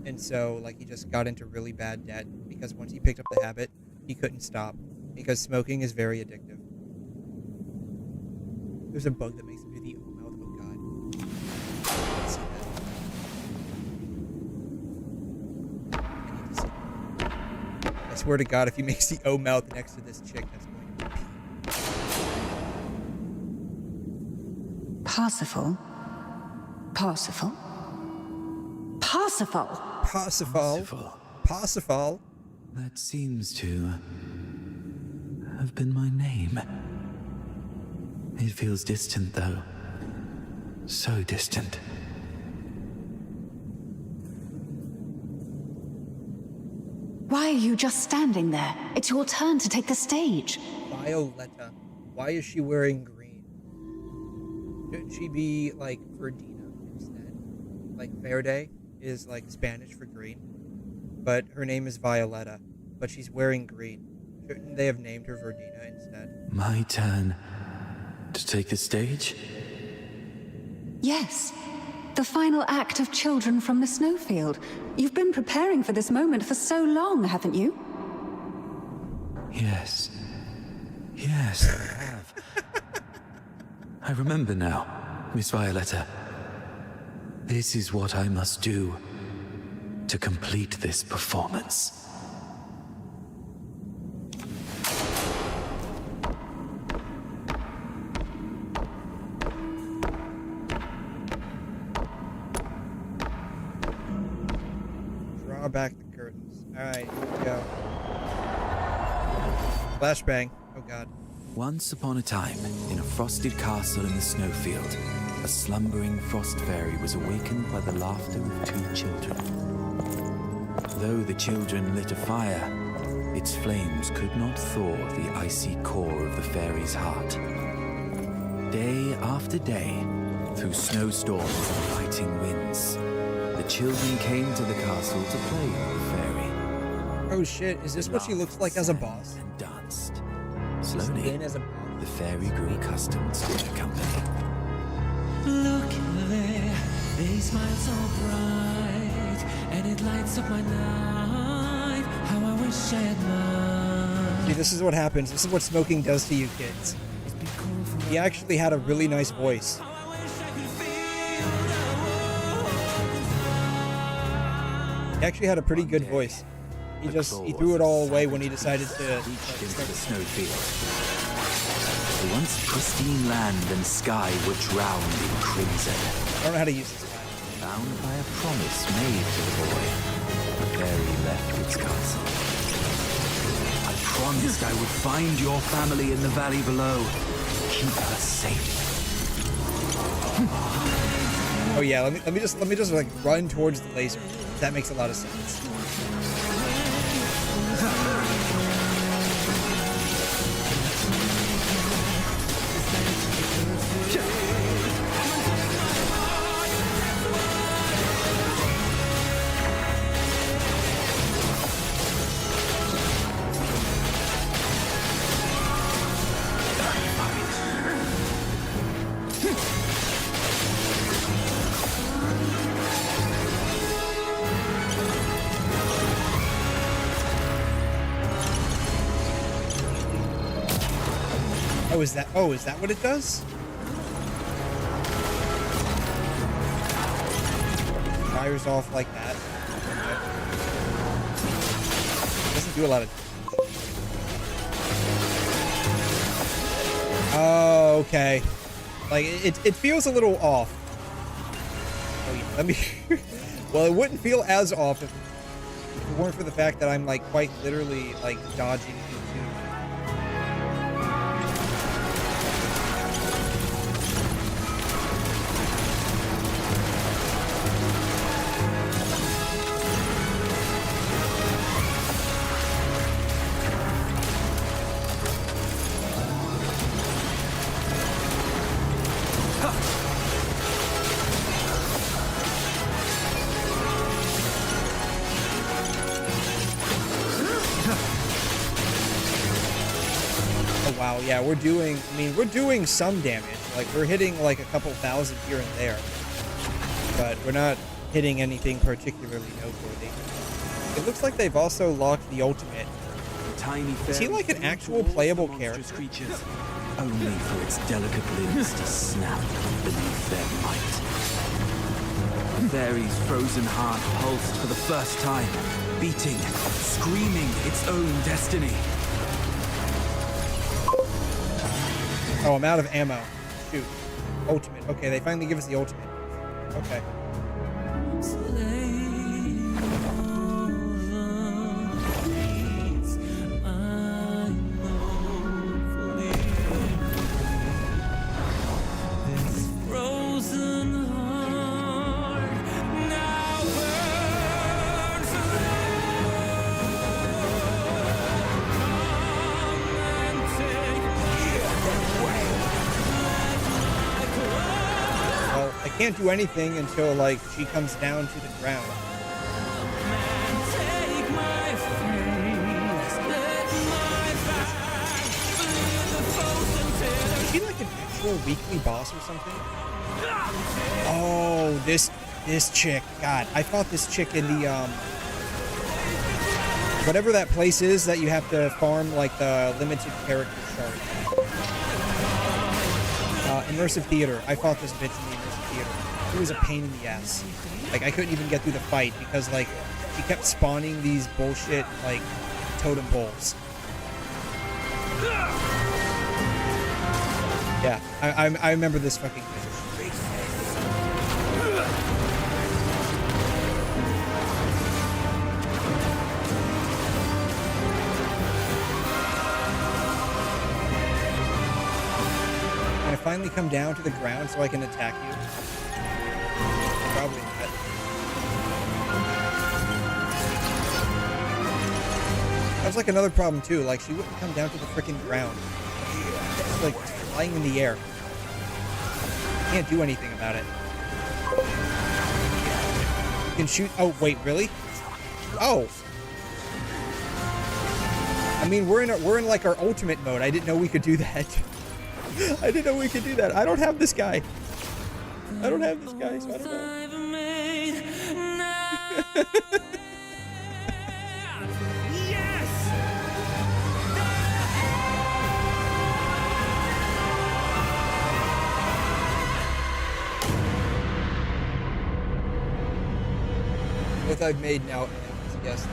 and so like he just got into really bad debt because once he picked up the habit, he couldn't stop because smoking is very addictive. There's a bug that makes him do the oh mouth. Oh god. Let's see that. swear to God, if he makes the O mouth next to this chick, that's going to be Parsifal? Parsifal? Parsifal? Parsifal? Parsifal? That seems to have been my name. It feels distant, though. So distant. Why are you just standing there? It's your turn to take the stage. Violetta. Why is she wearing green? Shouldn't she be like Verdina instead? Like Verde is like Spanish for green, but her name is Violetta, but she's wearing green. Shouldn't they have named her Verdina instead? My turn to take the stage? Yes. The final act of Children from the Snowfield. You've been preparing for this moment for so long, haven't you? Yes. Yes, I have. I remember now, Miss Violetta. This is what I must do to complete this performance. Back the curtains. Alright, here we go. Flashbang. Oh god. Once upon a time, in a frosted castle in the snowfield, a slumbering frost fairy was awakened by the laughter of two children. Though the children lit a fire, its flames could not thaw the icy core of the fairy's heart. Day after day, through snowstorms and biting winds, the children came to the castle to play with the fairy. Oh shit, is this what she looks like as a boss? And danced. Slowly, As a the fairy grew accustomed to their company. Look there, they smile so bright, and it lights up my night. How I wish I had mine. See, this is what happens. This is what smoking does to you kids. He actually had a really nice voice. He actually had a pretty good voice. He threw it all away when he decided to Reached into the snowfield. The once pristine land and sky were drowned in crimson. I don't know how to use this. Bound by a promise made to the boy, the fairy left its castle. I promised I would find your family in the valley below. Keep her safe. Oh yeah, let me just like run towards the laser. That makes a lot of sense. Oh, is that what it does? Fires off like that. Doesn't do a lot of. Oh, okay. Like it feels a little off. Oh yeah, let me. Well, it wouldn't feel as off if it weren't for the fact that I'm like quite literally like dodging into. Wow, yeah, we're doing some damage. Like, we're hitting like a couple thousand here and there. But we're not hitting anything particularly noteworthy. It looks like they've also locked the ultimate. Is he like an actual playable character? Creatures, only for its delicate limbs to snap beneath their might. The fairy's frozen heart pulsed for the first time. beating, screaming its own destiny. Oh, I'm out of ammo. Shoot. Ultimate. Okay, they finally give us the ultimate. Okay. Can't do anything until like she comes down to the ground. Is she like an actual weekly boss or something? Oh, this chick. God, I fought this chick in the whatever that place is that you have to farm like the limited character shard. Immersive theater. I fought this bitch in the theater. It was a pain in the ass. Like, I couldn't even get through the fight because, like, she kept spawning these bullshit, like, totem poles. Yeah, I remember this fucking bitch. Finally come down to the ground so I can attack you? Probably not. That was like another problem too, like she wouldn't come down to the freaking ground. She's like flying in the air. Can't do anything about it. You can shoot. Oh wait, really? Oh. I mean, we're in like our ultimate mode. I didn't know we could do that. I didn't know we could do that. I don't have this guy. I don't have this guy, so I don't know. Both I've made now, yes.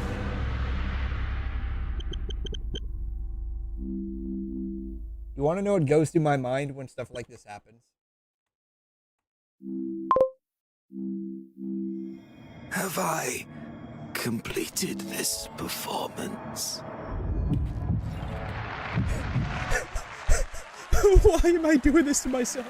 You want to know what goes through my mind when stuff like this happens? Have I completed this performance? Why am I doing this to myself?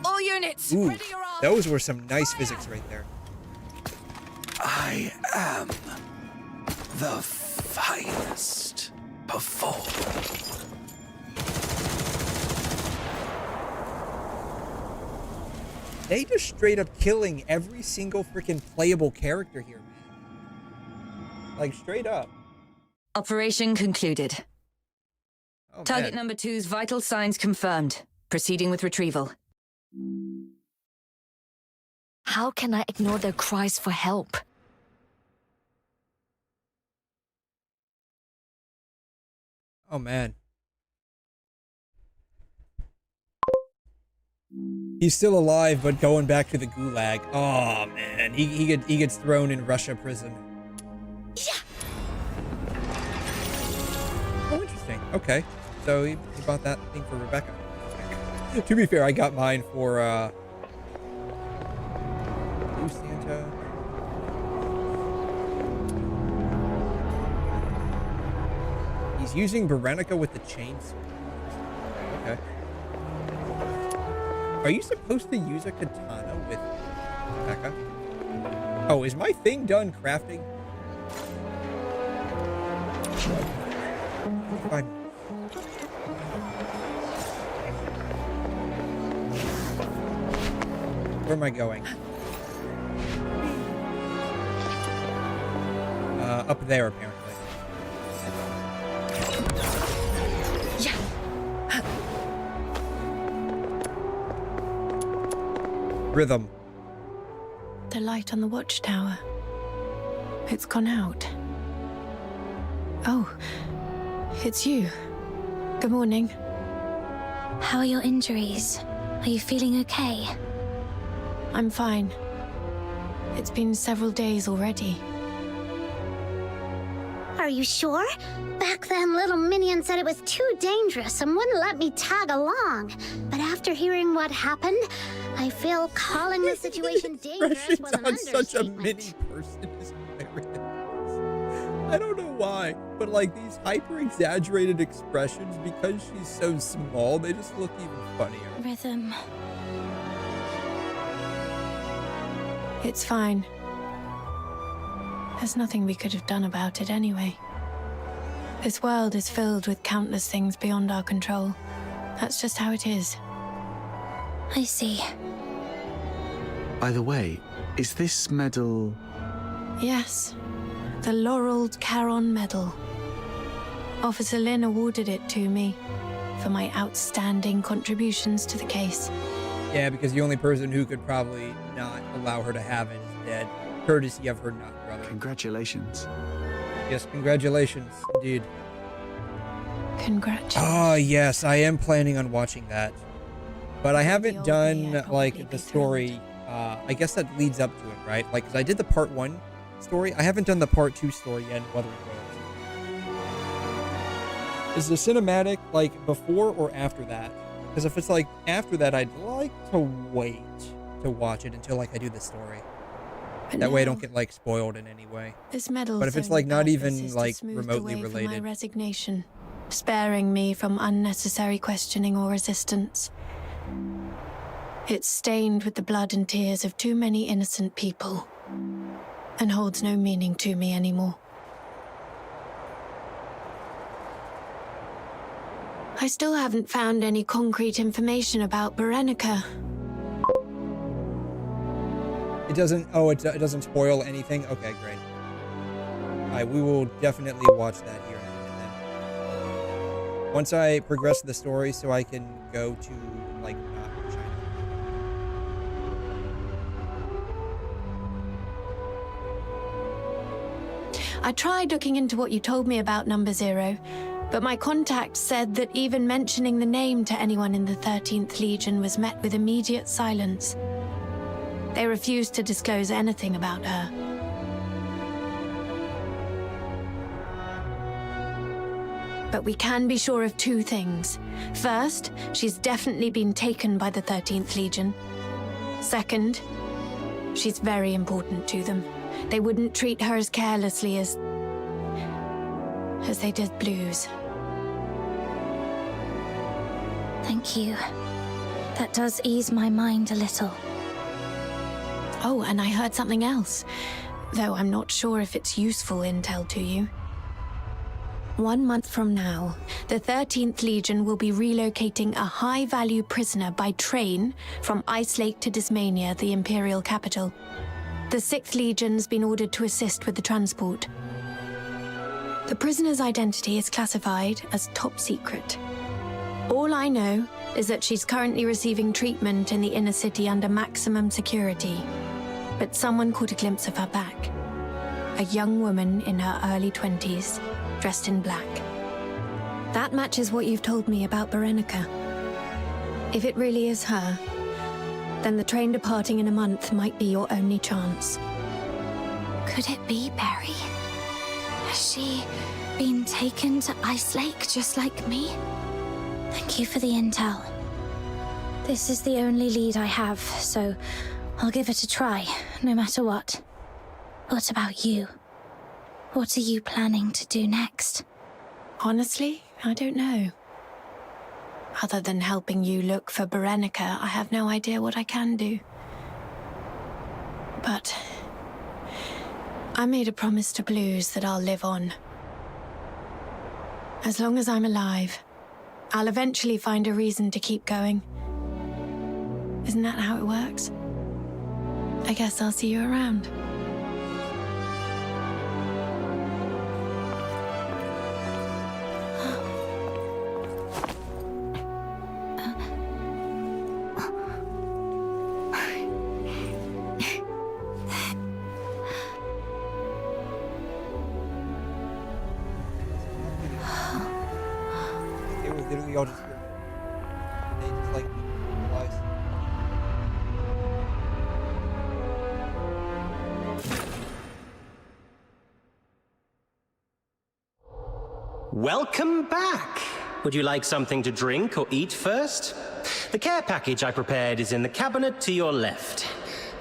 All units, ooh, ready your arms. those were some nice physics right there. I am the finest performer. They just straight up killing every single freaking playable character here, man. Like, straight up. Operation concluded. Oh, Target man. number 2's vital signs confirmed. Proceeding with retrieval. How can I ignore their cries for help? Oh, man. He's still alive, but going back to the gulag. Oh, man. He gets thrown in Russia prison. Yeah. Oh, interesting. Okay. So he bought that thing for Rebecca. To be fair, I got mine for, Blue Santa. He's using Berenica with the chainsaw. Okay. Are you supposed to use a katana with Rebecca? Oh, is my thing done crafting? Fine. Where am I going? Up there, apparently. Yeah. Rhythm. The light on the watchtower. It's gone out. Oh, it's you. Good morning. How are your injuries? Are you feeling okay? I'm fine. It's been several days already. Are you sure? Back then, little Minion said it was too dangerous and wouldn't let me tag along. But after hearing what happened, I feel calling the situation dangerous was an understatement. Such a mini person is hilarious. I don't know why, but like these hyper-exaggerated expressions, because she's so small, they just look even funnier. Rhythm. It's fine. There's nothing we could have done about it anyway. This world is filled with countless things beyond our control. That's just how it is. I see. By the way, is this medal... Yes. The 𝘧𝘯𝘵 Medal. Officer Lin awarded it to me for my outstanding contributions to the case. Yeah, because the only person who could probably not allow her to have it is dead, courtesy of her brother. Congratulations. Yes, congratulations, indeed. Congratulations. Oh, yes, I am planning on watching that. But I haven't done, like, the story, I guess that leads up to it, right? Like, 'cause I did the part 1 story. I haven't done the part 2 story yet, whether it goes. Is the cinematic, like, before or after that? Because if it's, like, after that, I'd like to wait to watch it until, like, I do the story. But that way I don't get, like, spoiled in any way. This medal. But if it's, like, not even, like, remotely related. My resignation, sparing me from unnecessary questioning or resistance. It's stained with the blood and tears of too many innocent people, and holds no meaning to me anymore. I still haven't found any concrete information about 𝘵𝘦𝘳𝑒𝑟. It doesn't, it doesn't spoil anything? Okay, great. Alright, we will definitely watch that here in a minute then. Once I progress the story so I can go to, like, China. I tried looking into what you told me about Number Zero, but my contact said that even mentioning the name to anyone in the 13th Legion was met with immediate silence. They refused to disclose anything about her. But we can be sure of 2 things. First, she's definitely been taken by the 13th Legion. Second, she's very important to them. They wouldn't treat her as carelessly as they did Blues. Thank you. That does ease my mind a little. Oh, and I heard something else, though I'm not sure if it's useful intel to you. 1 month from now, the 13th Legion will be relocating a high-value prisoner by train from Ice Lake to 𝘬𝘧, the Imperial capital. The 6th Legion's been ordered to assist with the transport. The prisoner's identity is classified as top secret. All I know is that she's currently receiving treatment in the inner city under maximum security. But someone caught a glimpse of her back. A young woman in her early 20s, dressed in black. That matches what you've told me about 𝘵𝘦𝘳𝘵. If it really is her, then the train departing in a month might be your only chance. Could it be Barry? Has she been taken to Ice Lake just like me? Thank you for the intel. This is the only lead I have, so I'll give it a try, no matter what. What about you? What are you planning to do next? Honestly, I don't know. Other than helping you look for 𝘵𝘦𝘳𝘵, I have no idea what I can do. But I made a promise to Blues that I'll live on. As long as I'm alive, I'll eventually find a reason to keep going. Isn't that how it works? I guess I'll see you around. It was literally all just here. Welcome back. Would you like something to drink or eat first? The care package I prepared is in the cabinet to your left.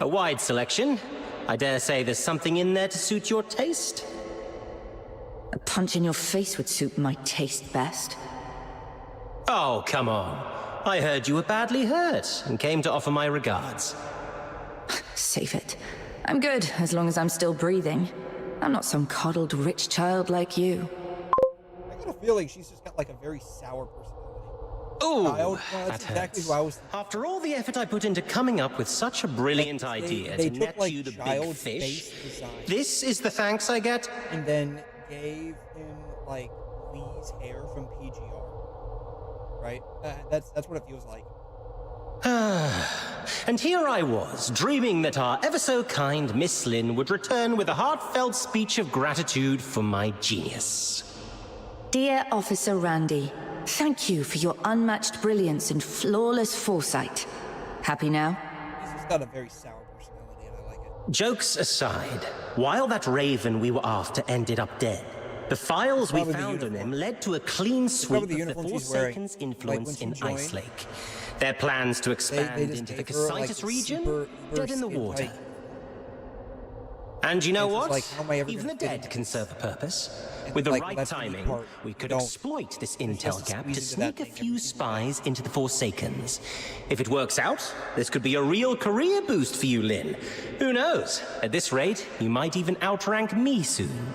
A wide selection. I dare say there's something in there to suit your taste. A punch in your face would suit my taste best. Oh, come on. I heard you were badly hurt and came to offer my regards. Save it. I'm good as long as I'm still breathing. I'm not some coddled rich child like you. I got a feeling she's just got like a very sour personality. Oh, that's that exactly hurts. who I was. After all the effort I put into coming up with such a brilliant idea they to took, net like, you the big child's fish, face design this is the thanks I get? And then gave him like Lee's hair from PGR, right? That's what it feels like. And here I was, dreaming that our ever-so-kind Miss Lin would return with a heartfelt speech of gratitude for my genius. Dear Officer Randy, thank you for your unmatched brilliance and flawless foresight. Happy now? He's just got a very sour personality, and I like it. Jokes aside, while that raven we were after ended up dead, the files we found on him led to a clean sweep of the Forsaken's influence in Ice Lake. Their plans to expand into the 𝘐𝘮 region, dead in the water. And you know what? Even the dead can serve a purpose. With the right timing, we could exploit this intel gap to sneak a few spies into the Forsaken's. If it works out, this could be a real career boost for you, Lin. Who knows? At this rate, you might even outrank me soon.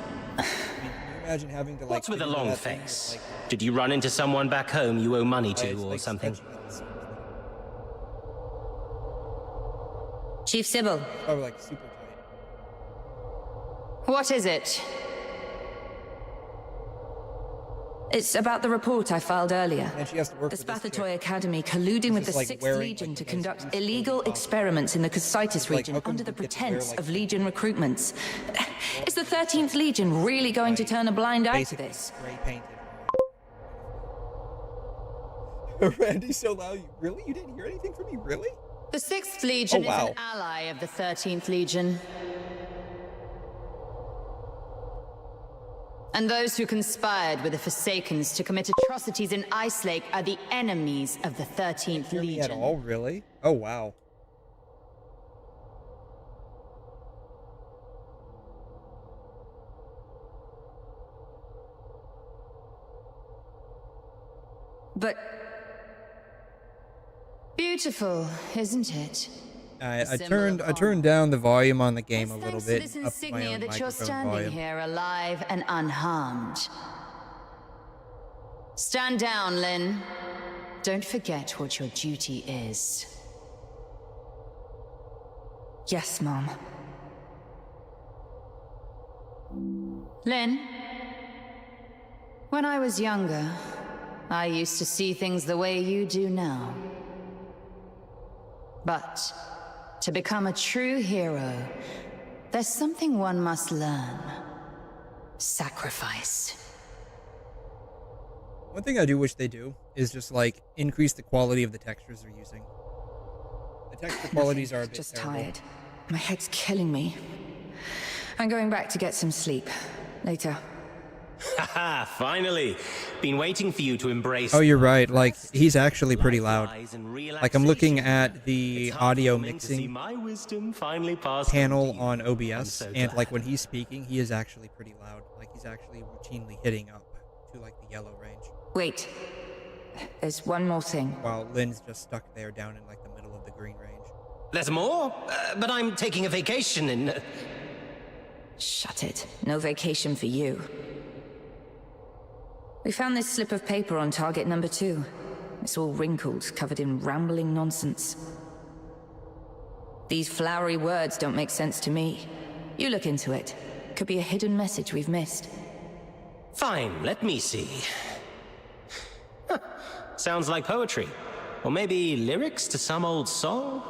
Imagine having to, like, what's with a long face? Did you run into someone back home you owe money to or something? Chief 𝘬𝘲. Probably like super tight. What is it? It's about the report I filed earlier. And she has to work the for this 𝘬𝘲 Academy colluding with the 6th Legion to conduct illegal experiments in the 𝘐𝘮 region under the pretense of Legion recruitments. Is the 13th Legion really going to turn a blind eye to this? Randy so loud. Really? You didn't hear anything from me? Really? The 6th Legion is an ally of the 13th Legion. And those who conspired with the Forsaken's to commit atrocities in Ice Lake are the enemies of the 13th Legion. At all, really? Oh, wow. But beautiful, isn't it? I turned down the volume on the game a little bit. This Up my insignia own that you're microphone standing volume. here alive and unharmed. Stand down, Lin. Don't forget what your duty is. Yes, Mom. Lin, when I was younger, I used to see things the way you do now. But to become a true hero, there's something one must learn. Sacrifice. One thing I do wish they do is just, like, increase the quality of the textures they're using. The texture qualities are a bit just terrible. tired. My head's killing me. I'm going back to get some sleep. Later. Haha, finally! Been waiting for you to embrace. Oh, you're right. Like, he's actually pretty loud. Like, I'm looking at the audio mixing panel on OBS, and, like, when he's speaking, he is actually pretty loud. Like, he's actually routinely hitting up to, like, the yellow range. Wait. There's one more thing. While Lin's just stuck there down in, like, the middle of the green range. There's more? But I'm taking a vacation and... Shut it. No vacation for you. We found this slip of paper on target number 2. It's all wrinkled, covered in rambling nonsense. These flowery words don't make sense to me. You look into it. Could be a hidden message we've missed. Fine, let me see. Huh. Sounds like poetry. Or maybe lyrics to some old song?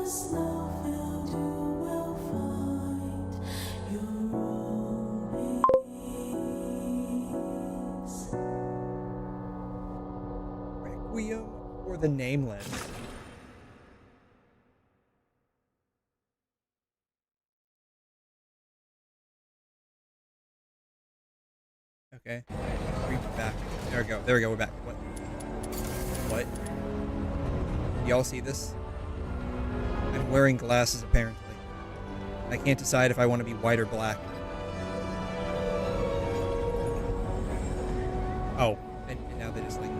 Requiem or the Nameless? Okay. Read back. There we go. There we go. We're back. What? Y'all see this? I'm wearing glasses, apparently. I can't decide if I want to be white or black. Oh. And now they just like...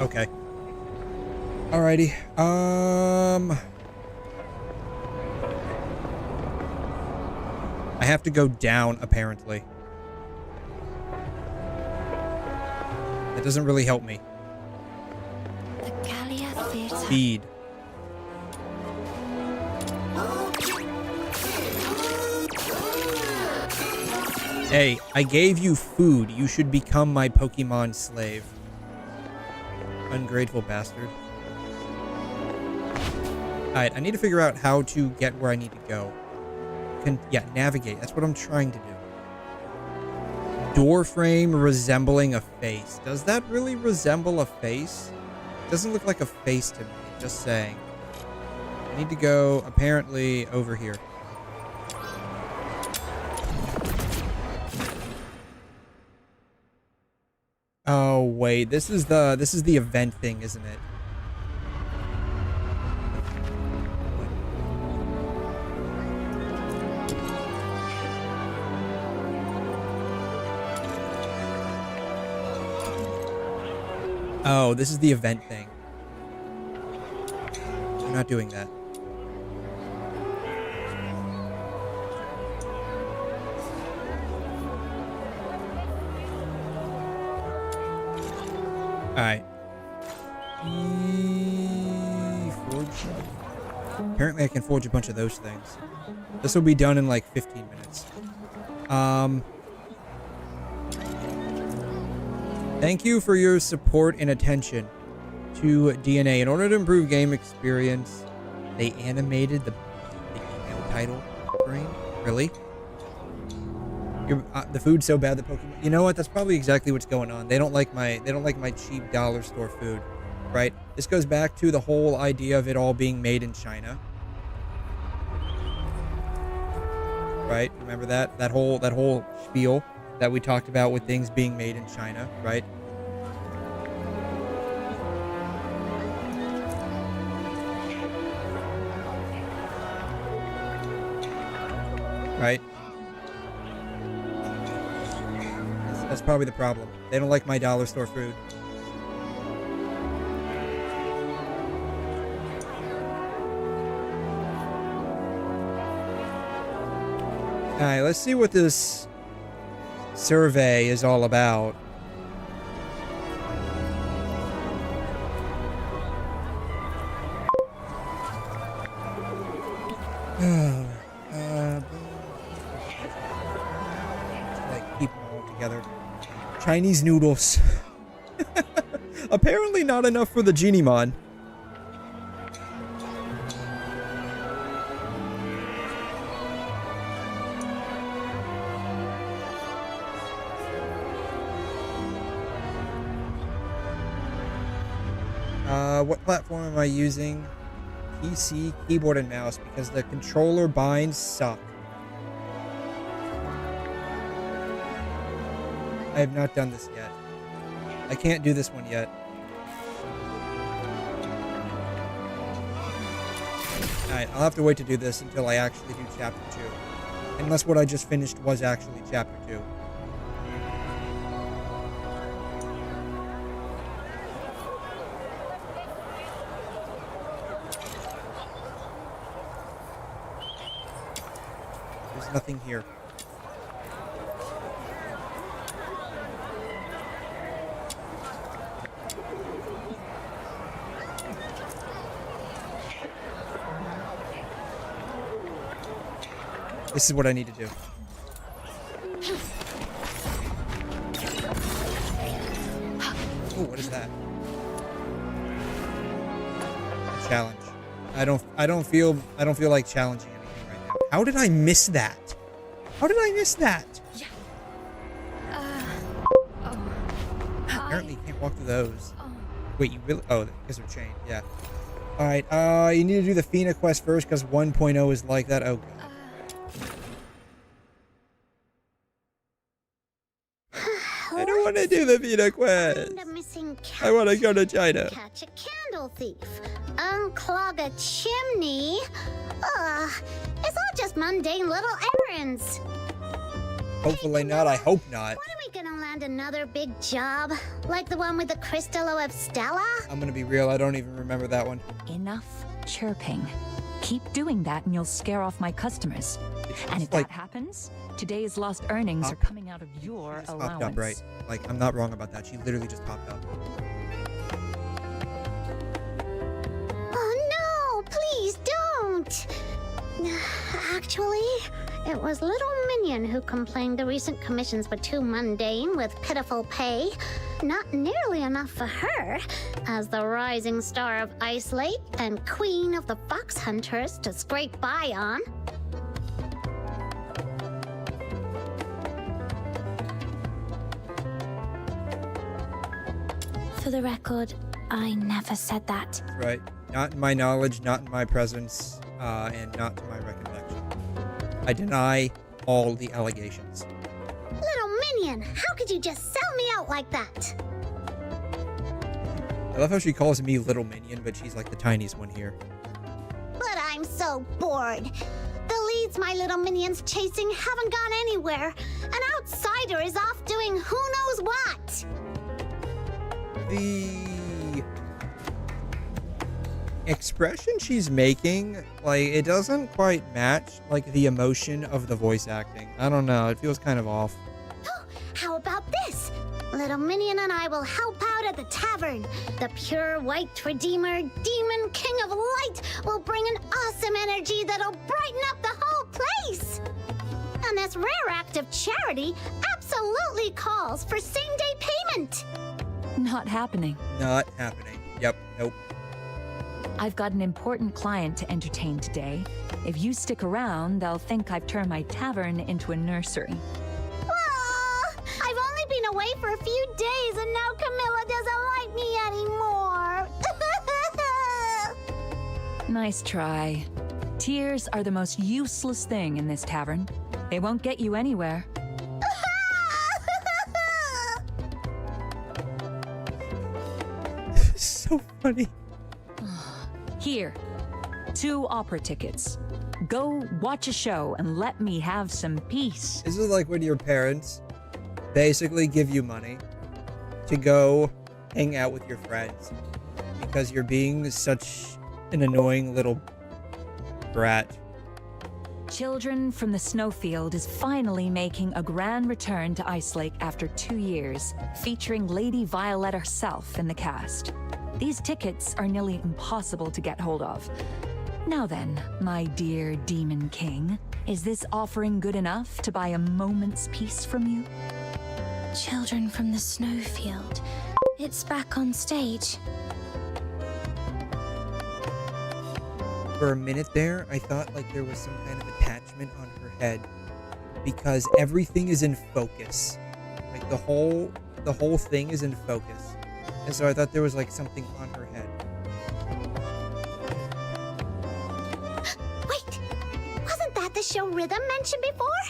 Okay. Alrighty. I have to go down, apparently. That doesn't really help me. Feed. Hey, I gave you food. You should become my Pokemon slave. Ungrateful bastard. Alright, I need to figure out how to get where I need to go. Yeah, navigate. That's what I'm trying to do. Door frame resembling a face. Does that really resemble a face? It doesn't look like a face to me, just saying. I need to go, apparently, over here. Oh, wait. This is the event thing, isn't it? Oh, this is the event thing. I'm not doing that. Alright. Forge. Apparently I can forge a bunch of those things. This will be done in like 15 minutes. Thank you for your support and attention to DNA. In order to improve game experience, they animated the email title screen. Really? The food's so bad that Pokemon. You know what? That's probably exactly what's going on. They don't like my cheap dollar store food, right? This goes back to the whole idea of it all being made in China. Right? Remember that? That whole spiel that we talked about with things being made in China, right? Right? That's probably the problem. They don't like my dollar store food. Alright, let's see what this survey is all about. Like, keep them all together. Chinese noodles. Apparently not enough for the Genimon. What platform am I using? PC, keyboard, and mouse, because the controller binds suck. I have not done this yet. I can't do this one yet. Alright, I'll have to wait to do this until I actually do Chapter 2. Unless what I just finished was actually Chapter 2. There's nothing here. This is what I need to do. Oh, what is that? A challenge. I don't feel like challenging anything right now. How did I miss that? How did I miss that? Apparently you can't walk through those. Wait, you really? Oh, because they're chained. Yeah. All right. You need to do the Fina quest first because 1.0 is like that. Oh god. I don't want to do the Fina quest. I want to go to China. Catch a candle thief. Unclog a chimney. It's all just mundane little errands. Hopefully not. I hope not. When are we gonna land another big job? Like the one with the 𝘬𝘗 𝘕𝘖? I'm gonna be real. I don't even remember that one. Enough chirping. Keep doing that and you'll scare off my customers. And if that happens, today's lost earnings are coming out of your allowance. Popped up, right? Like, I'm not wrong about that. She literally just popped up. Oh no! Please don't! Actually, it was Little Minion who complained the recent commissions were too mundane with pitiful pay. Not nearly enough for her, as the rising star of Ice Lake and queen of the fox hunters to scrape by on. For the record, I never said that. Right. Not in my knowledge, not in my presence, and not to my recollection. I deny all the allegations. Little Minion, how could you just sell me out like that? I love how she calls me Little Minion, but she's like the tiniest one here. But I'm so bored. The leads my little minions chasing haven't gone anywhere. An outsider is off doing who knows what. The expression she's making, like, it doesn't quite match, like, the emotion of the voice acting. I don't know. It feels kind of off. How about this? Little Minion and I will help out at the tavern. The pure white redeemer, demon king of light, will bring an awesome energy that'll brighten up the whole place. And this rare act of charity absolutely calls for same-day payment. Not happening. Not happening. Yep. Nope. I've got an important client to entertain today. If you stick around, they'll think I've turned my tavern into a nursery. I've only been away for a few days and now Camilla doesn't like me anymore. Nice try. Tears are the most useless thing in this tavern. They won't get you anywhere. So funny. Here, 2 opera tickets. Go watch a show and let me have some peace. This is like when your parents basically give you money to go hang out with your friends because you're being such an annoying little brat. Children from the Snowfield is finally making a grand return to Ice Lake after 2 years, featuring Lady Violet herself in the cast. These tickets are nearly impossible to get hold of. Now then, my dear Demon King, is this offering good enough to buy a moment's peace from you? Children from the Snowfield. It's back on stage. For a minute there, I thought like there was some kind of attachment on her head because everything is in focus. Like the whole thing is in focus. And so I thought there was like something on her head. Wait, wasn't that the show Rhythm mentioned before?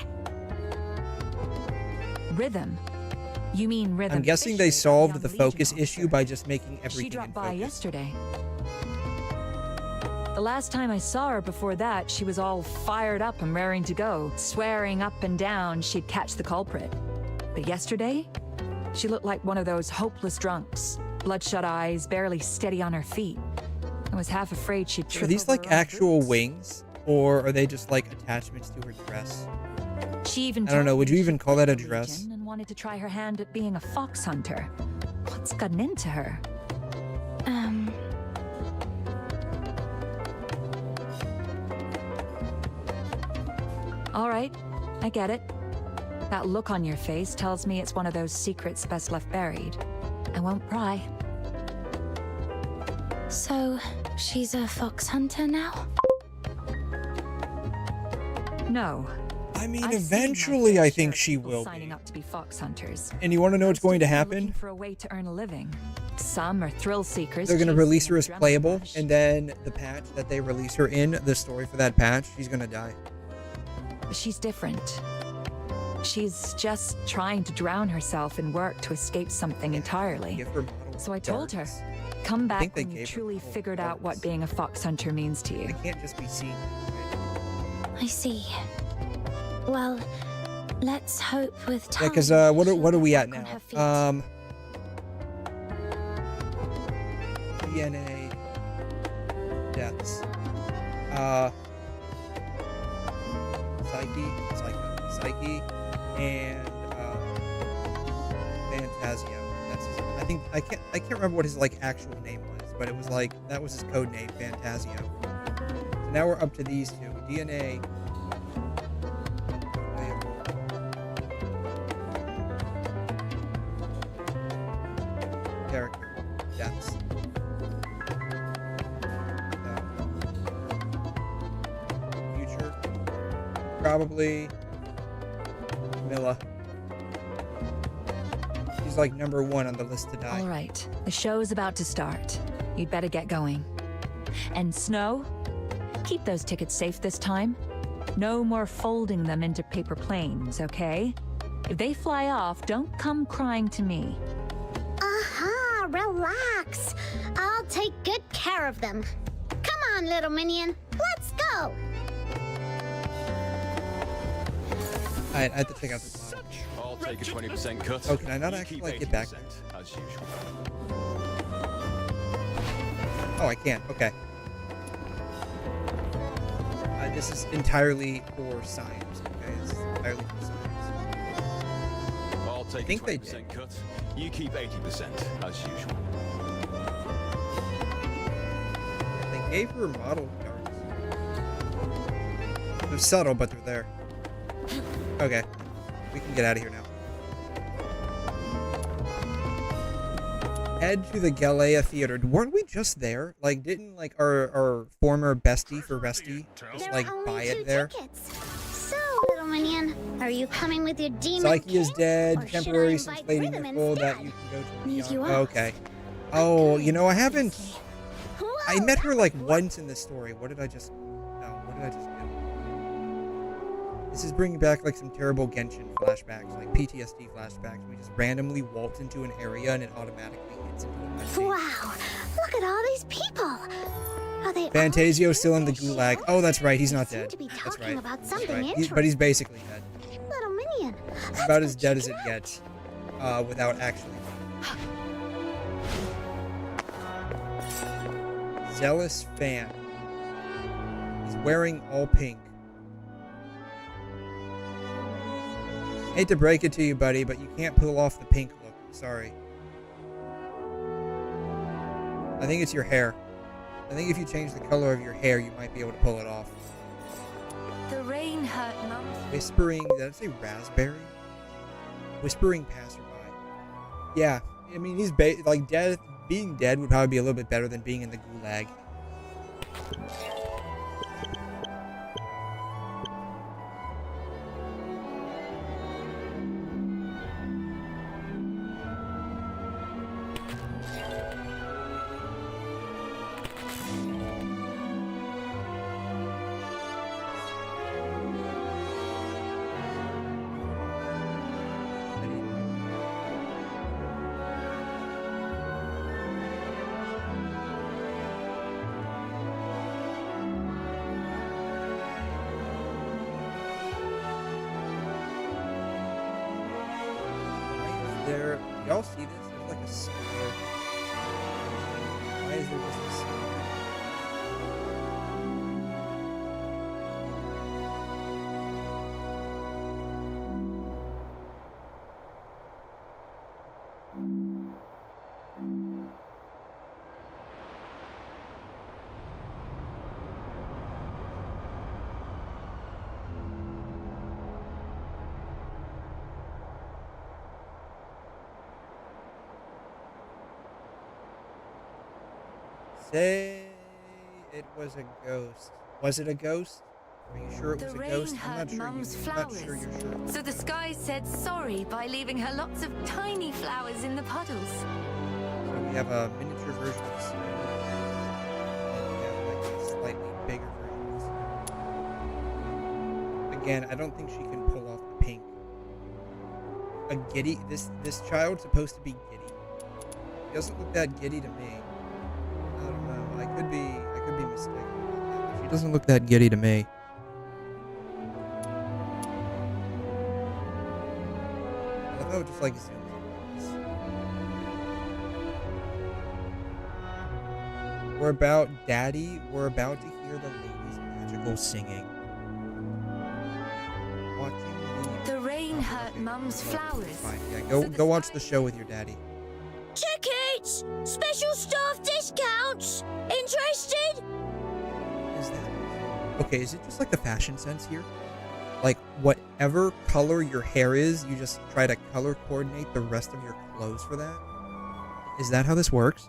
Rhythm? You mean Rhythm? I'm guessing they solved the focus issue by just making everything She dropped in by focus. yesterday. The last time I saw her before that, she was all fired up and raring to go, swearing up and down she'd catch the culprit. But yesterday, she looked like one of those hopeless drunks. Bloodshot eyes, barely steady on her feet. I was half afraid she'd trip. Are these over like her own actual boots. wings? Or are they just like attachments to her dress? She even I don't know, would you told me even she'd call that a joined the dress? Legion and wanted to try her hand at being a fox hunter. What's gotten into her? All right, I get it. That look on your face tells me it's one of those secrets best left buried. I won't pry. So, She's a fox hunter now? No. I mean, eventually I think she will signing up to be fox hunters. And you want to know what's going to happen? For a way to earn a living. Some are thrill seekers. They're going to release her as playable, and then the patch that they release her in, the story for that patch, she's going to die. She's different. She's just trying to drown herself in work to escape something entirely. So I told her, come back when you truly figured out what being a fox hunter means to you. It can't just be seen. I see. Well, let's hope with time. Yeah, because what are we at now? DNA deaths. Psyche, and Phantasio. That's his, I can't remember what his like actual name was, but it was like that was his code name, Phantasio. So now we're up to these two. DNA. Character deaths. Future. Probably Milla. She's like #1 on the list to die. All right, the show's about to start. You'd better get going. And Snow, keep those tickets safe this time. No more folding them into paper planes, okay? If they fly off, don't come crying to me. Aha, relax. I'll take good care of them. Come on, little minion. Let's go. I have to check out this model. I'll take a 20% cut. Oh, can I not actually like, get back there? As usual. Oh, I can. Okay. This is entirely for science. Okay, this is entirely for science. I'll take a 20% cut. You keep 80% as usual. They gave her model cards. They're subtle, but they're there. Okay, we can get out of here now. Head to the 𝘐'𝘮 Theater. Weren't we just there? Like, didn't like our former bestie for Resty just like buy it there? So, little minion, are you coming with your demon? Psyche is dead. Temporary since Lady Nicole that you can go to. Okay. Oh, you know I haven't. I met her like once in the story. What did I just? No, what did I just do? This is bringing back like some terrible Genshin flashbacks, like PTSD flashbacks. We just randomly waltz into an area and it automatically hits into a Wow, look at all these people. Are they Phantasio still in the gulag. Oh, that's right. He's not dead. That's right. About something That's right. But he's basically dead. Little minion. He's about as dead as it gets, without actually. Zealous fan. He's wearing all pink. Hate to break it to you, buddy, but you can't pull off the pink look. Sorry. I think it's your hair. I think if you change the color of your hair, you might be able to pull it off. The rain hurt Mum. Whispering, did I say raspberry? Whispering passerby. Yeah, I mean, he's like dead. Being dead would probably be a little bit better than being in the gulag. There, y'all see this? There's like a square. Why is there just a square? Say It was a ghost. Was it a ghost? Are you sure it was a ghost? I'm not sure. I'm not sure you're sure. So the sky said sorry by leaving her lots of tiny flowers in the puddles. So we have a miniature version of this. And we have like a slightly bigger version. Again, I don't think she can pull off the pink. A giddy. This child's supposed to be giddy. He doesn't look that giddy to me. I don't know. I could be mistaken about that. But she doesn't look that giddy to me. I love how it just like zooms in on this. We're about Daddy. We're about to hear the lady's magical singing. The rain hurt Mum's flowers. Fine. Yeah, go watch the show with your daddy. Tickets! Special staff discounts! Interested? Is that okay? Is it just like the fashion sense here? Like whatever color your hair is, you just try to color coordinate the rest of your clothes for that? Is that how this works?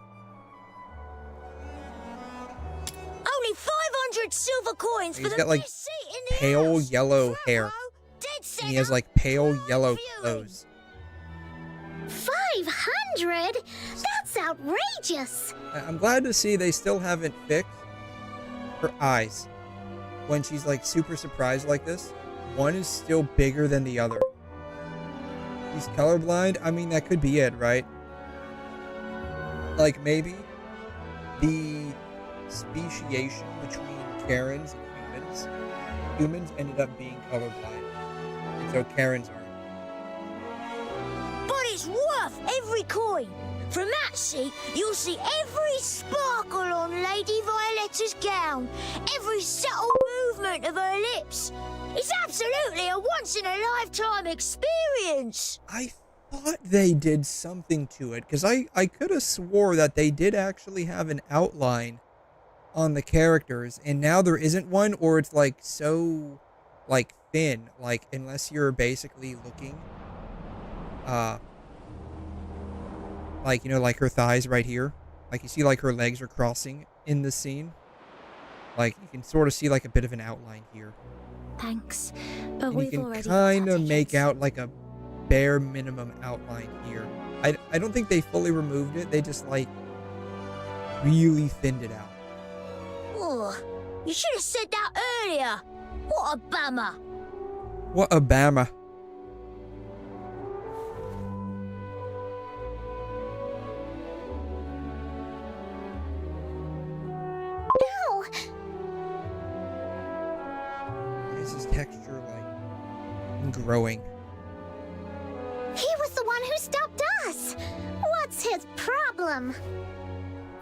Only 500 silver coins for He's the got like best seat in the pale house. yellow hair. And he has like pale yellow clothes. 500? That's outrageous! I'm glad to see they still haven't fixed her eyes. When she's like super surprised like this, one is still bigger than the other. He's colorblind? I mean, that could be it, right? Like maybe the speciation between Karens and humans ended up being colorblind. And so Karens aren't. But it's worth every coin. From that seat, you'll see every sparkle on Lady Violetta's gown, every subtle movement of her lips. It's absolutely a once-in-a-lifetime experience. I thought they did something to it, because I could have swore that they did actually have an outline on the characters, and now there isn't one, or it's like so like thin, like unless you're basically looking like, you know, like her thighs right here, like you see like her legs are crossing in the scene, like you can sort of see like a bit of an outline here. Thanks, but and we've you already can kind of make out like a bare minimum outline here. I don't think they fully removed it, they just like really thinned it out. Oh, you should have said that earlier. What a bummer. What a bummer. Ow! Is this texture like growing? He was the one who stopped us! What's his problem?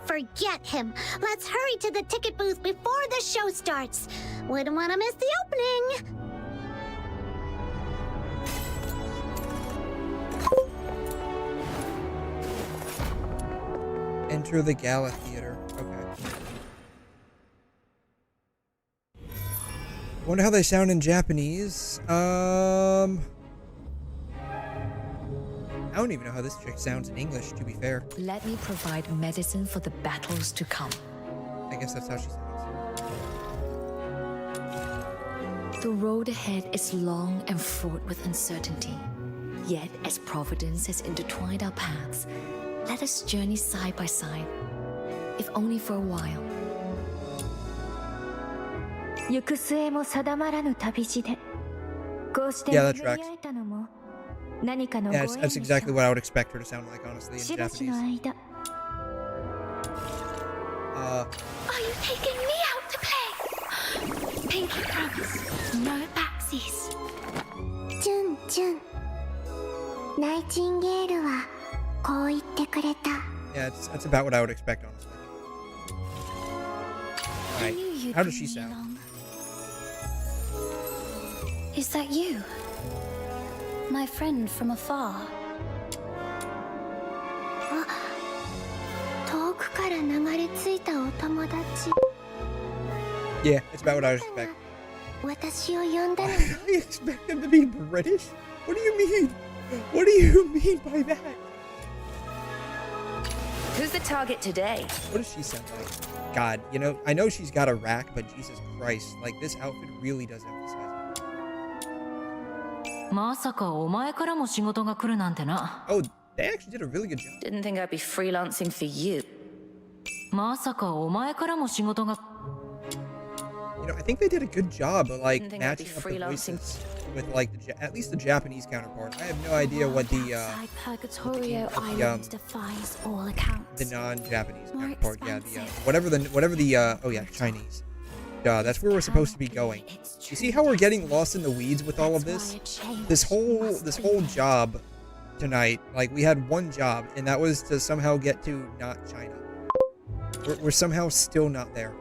Forget him. Let's hurry to the ticket booth before the show starts. Wouldn't want to miss the opening. Enter the Gala Theater. Okay. Wonder how they sound in Japanese. I don't even know how this chick sounds in English, to be fair. Let me provide medicine for the battles to come. I guess that's how she sounds. The road ahead is long and fraught with uncertainty. Yet, as Providence has intertwined our paths, let us journey side by side, if only for a while. 行く末も定まらぬ旅路でこうして Yeah, that 巡 tracks. り会えたのも何かの Yeah, ご縁 that's でしょ exactly what I would expect her to sound like, honestly, う in しばしの Japanese. 間 Are you taking me out to play? Pinky promise, no backsies. ジュンジュン。ナイチンゲールはこう言ってくれた。 Yeah, that's about what I would expect, honestly. Alright, how does she sound? Is that you? My friend from afar? 遠くから流れ着いたお友達。 Yeah, it's about what I would expect. 私を呼んだの。 I expect them to be British? What do you mean? What do you mean by that? Who's the target today? What does she sound like? God, you know, I know she's got a rack, but Jesus Christ, like, this outfit really does emphasize it. まさかお前からも仕事が来るなんてな。Oh, they actually did a really good job. Didn't think I'd be freelancing for you. まさかお前からも仕事が。You know, I think they did a good job of, like, Didn't think I'd be matching up the freelancing. voices with, like, at least the Japanese counterpart. I have no idea what the 𝘧𝘢𝘬𝘦𝘺 Island defies all accounts. the non-Japanese counterpart. Yeah, the whatever the oh yeah, Chinese. That's where we're supposed to be going. You see how we're getting lost in the weeds with all of this? This whole job tonight, like, we had one job, and that was to somehow get to not China. We're somehow still not there.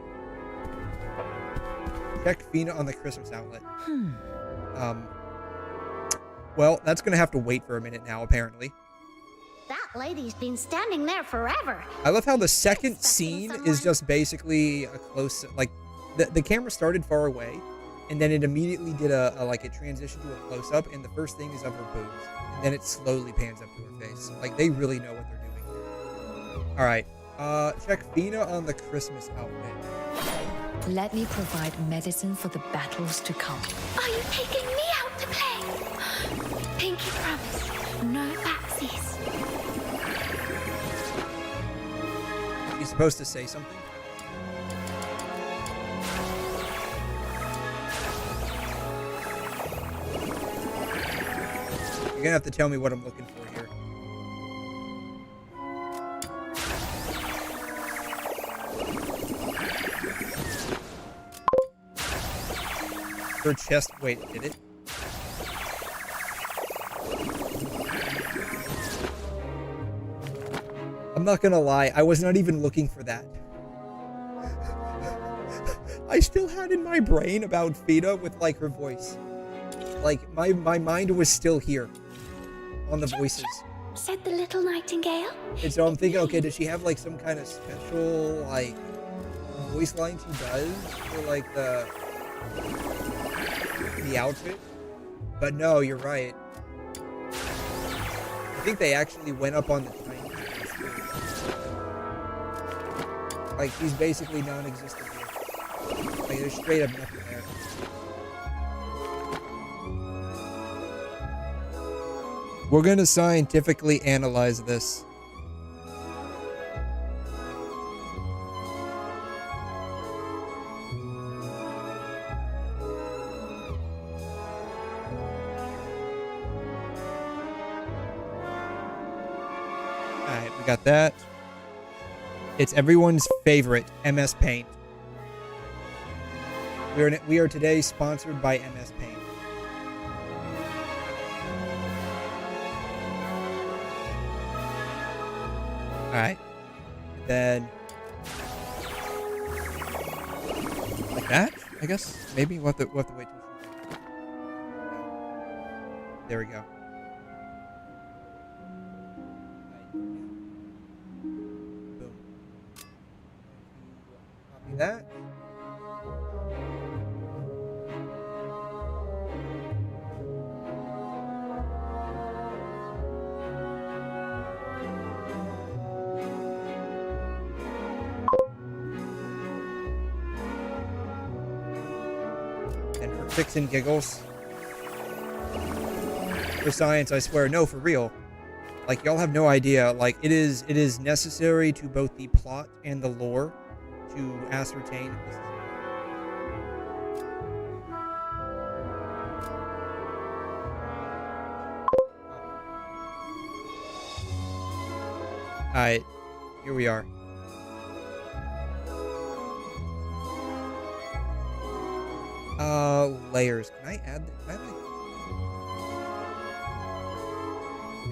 Check Fina on the Christmas outlet. Well, that's gonna have to wait for a minute now, apparently. That lady's been standing there forever. I love how the second scene is just basically a close, like, the camera started far away, and then it immediately did a transition to a close-up, and the first thing is of her boobs, and then it slowly pans up to her face. Like, they really know what they're doing. All right, check Fina on the Christmas outfit. Let me provide medicine for the battles to come. Are you taking me out to play? Pinky promise, no backsies. He's supposed to say something? You're gonna have to tell me what I'm looking for here. Her chest, wait, did it? I'm not gonna lie, I was not even looking for that. I still had in my brain about Fina with, like, her voice. Like, my mind was still here on the voices. Said the little nightingale. And so I'm thinking, okay, does she have, like, some kind of special, like, voice line she does for, like, the outfit? But no, you're right. I think they actually went up on the time. Like, she's basically non-existent here. Like, there's straight up nothing there. We're gonna scientifically analyze this. Alright, we got that. It's everyone's favorite, MS Paint. We are today sponsored by MS Paint. Alright. Then, like that, I guess? Maybe we'll have to wait till it's there we go. Boom. Copy that. And for kicks and giggles. For science, I swear. No, for real. Like, y'all have no idea. Like, it is necessary to both the plot and the lore to ascertain if this is... Alright, here we are. Layers. Can I add the, can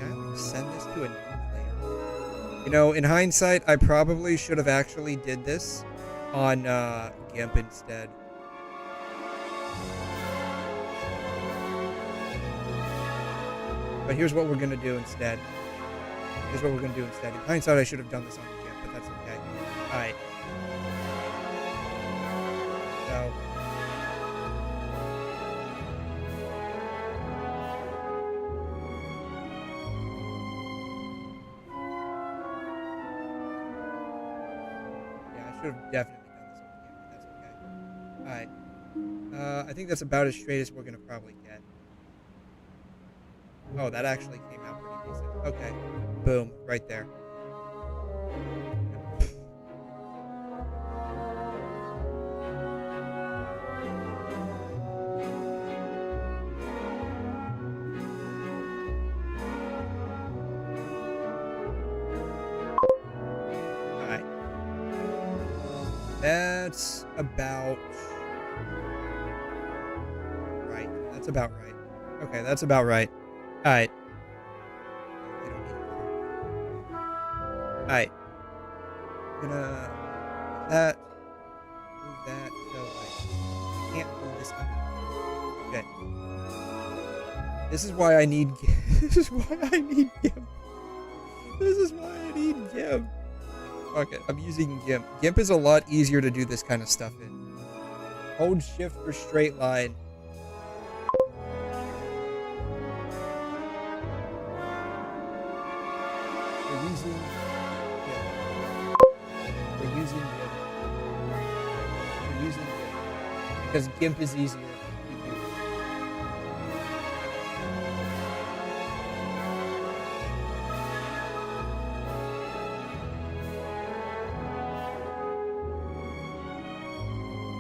I like send this to a new layer? You know, in hindsight, I probably should have actually did this on GIMP instead. But here's what we're gonna do instead. In hindsight, I should have done this on GIMP, but that's okay. Alright. So... should have definitely done this on the game, but that's okay. Alright. I think that's about as straight as we're gonna probably get. Oh, that actually came out pretty decent. Okay. Boom. Right there. Alright. That's about right. That's about right. Okay, that's about right. Alright. Alright. I'm gonna move that, so I can't move this up. Okay. This is why I need this is why I need 𝘮. This is why I need 𝘮. Okay, I'm using 𝘮. 𝘮 is a lot easier to do this kind of stuff in. Hold shift for straight line. We're using 𝘮. We're using 𝘮. We're using 𝘮. Because 𝘮 is easier.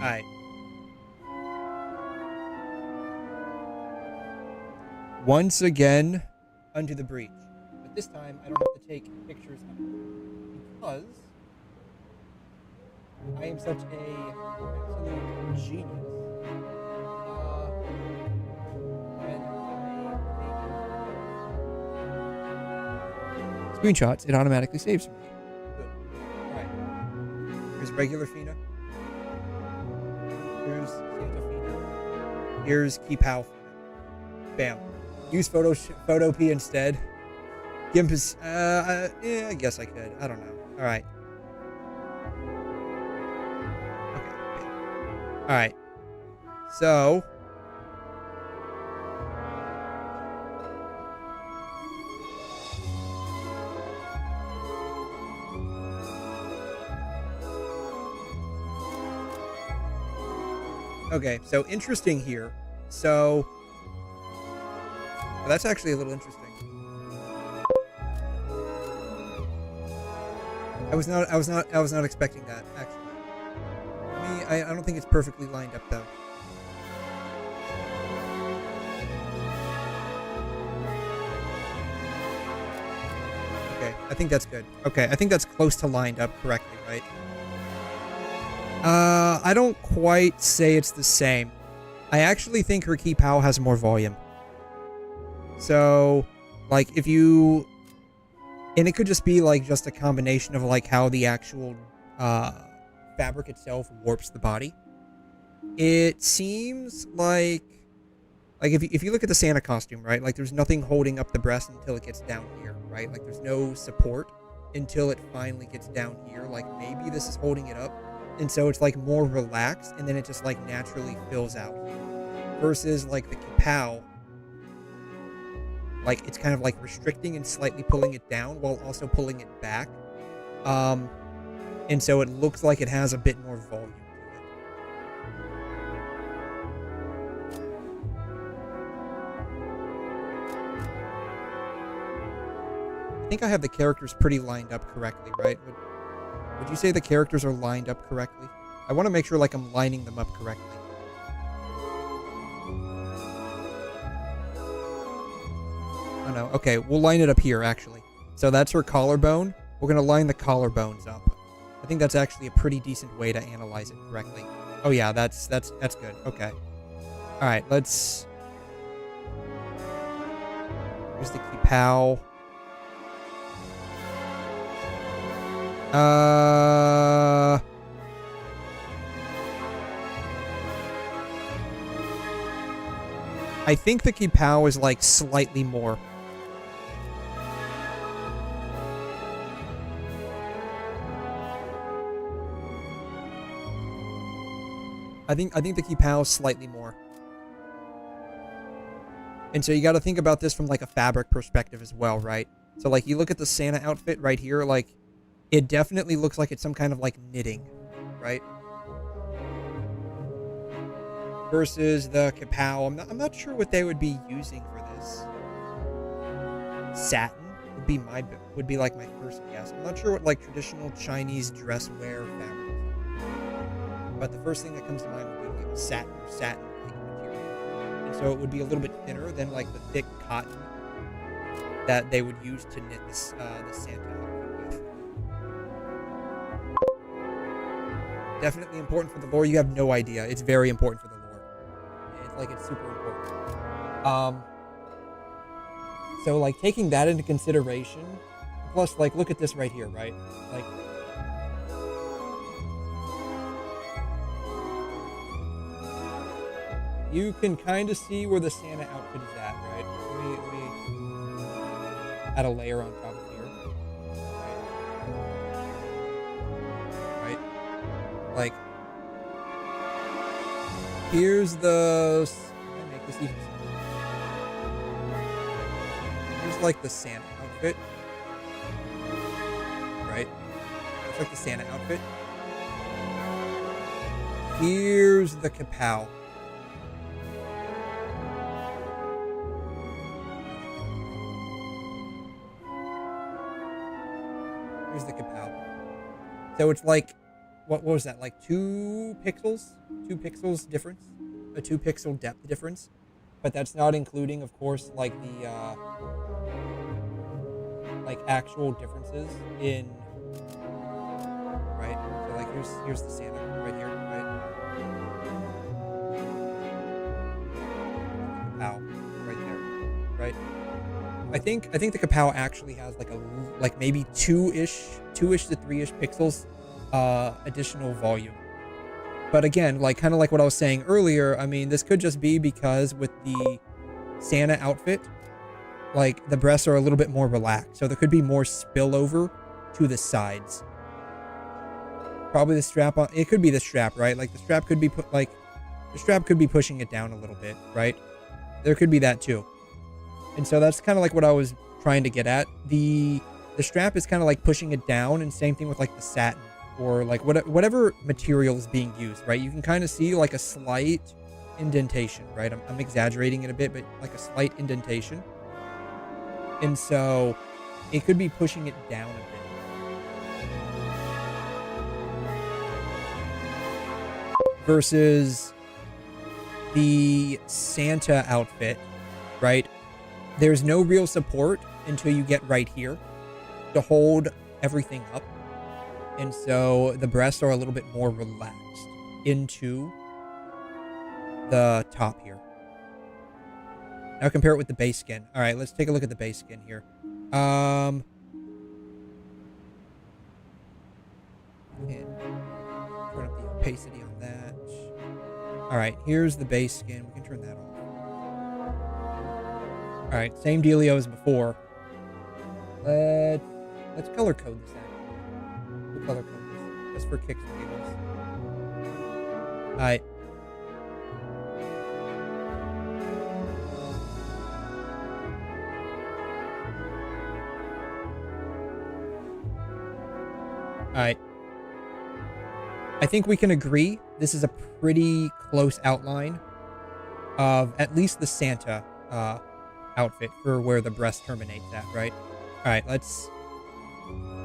Alright. Once again, under the breach. But this time, I don't have to take pictures of it. Because I am such a absolute genius. Screenshots, it automatically saves for me. Good. Alright. Here's regular Fina. Here's Santa Fina. Here's 𝘬𝘗 Fina. Bam. Use photo P instead. 𝘮 is, yeah, I guess I could. I don't know. Alright. Okay. Alright. So. Okay, so interesting here. So that's actually a little interesting. I was not expecting that, actually. I don't think it's perfectly lined up though. Okay, I think that's good. Okay, I think that's close to lined up correctly, right? I don't quite say it's the same. I actually think her 𝘬𝘗 has more volume. So, like, if you... And it could just be, like, just a combination of, like, how the actual fabric itself warps the body. It seems like... Like, if you look at the Santa costume, right? Like, there's nothing holding up the breast until it gets down here, right? Like, there's no support until it finally gets down here. Like, maybe this is holding it up. And so it's like more relaxed, and then it just like naturally fills out. Versus like the 𝘬𝘗, like it's kind of like restricting and slightly pulling it down while also pulling it back. And so it looks like it has a bit more volume to it. I think I have the characters pretty lined up correctly, right? Would you say the characters are lined up correctly? I want to make sure like I'm lining them up correctly. Oh no, okay, we'll line it up here actually. So that's her collarbone. We're going to line the collarbones up. I think that's actually a pretty decent way to analyze it correctly. Oh yeah, that's good. Okay. Alright, let's... Here's the 𝘬𝘗. I think the 𝘬𝘗 is like slightly more. I think the 𝘬𝘗 is slightly more. And so you got to think about this from like a fabric perspective as well, right? So like you look at the Santa outfit right here, like it definitely looks like it's some kind of like knitting, right? Versus the 𝘬𝘮. I'm not sure what they would be using for this. Satin would be like my first guess. I'm not sure what like traditional Chinese dress wear fabric is. But the first thing that comes to mind would be like a satin-like material. And so it would be a little bit thinner than like the thick cotton that they would use to knit the Santa outfit with. Definitely important for the lore. You have no idea. It's very important for the lore. It's super important. So like taking that into consideration, plus like look at this right here, right? Like you can kind of see where the Santa outfit is at, right? Let me add a layer on top of here. Right? Like here's the... Can I make this even simpler? Here's like the Santa outfit. Right? That's like the Santa outfit. Here's the 𝘬𝘮. Here's the 𝘬𝘮. So it's like, what was that? Like 2 pixels? 2 pixels difference? A 2 pixel depth difference? But that's not including, of course, like the, like actual differences in, right? So like here's the Santa right here, right? 𝘬𝘮 right there, right? I think the 𝘬𝘮 actually has like maybe 2-ish to 3-ish pixels additional volume. But again, like kind of like what I was saying earlier, I mean, this could just be because with the Santa outfit, like the breasts are a little bit more relaxed, so there could be more spillover to the sides. Probably the strap on, it could be the strap, right? Like the strap could be pushing it down a little bit, right? There could be that too. And so that's kind of like what I was trying to get at. The strap is kind of like pushing it down, and same thing with like the satin or like whatever material is being used, right? You can kind of see like a slight indentation, right? I'm exaggerating it a bit, but like a slight indentation. And so it could be pushing it down a bit. Versus the Santa outfit, right? There's no real support until you get right here to hold everything up. And so the breasts are a little bit more relaxed into the top here. Now compare it with the base skin. All right, let's take a look at the base skin here. And turn up the opacity on that. All right, here's the base skin. We can turn that off. All right, same dealio as before. Let's color code this actually. We'll color code this just for kicks and giggles. All right. Alright. I think we can agree this is a pretty close outline of at least the Santa outfit for where the breast terminates at, right? Alright, let's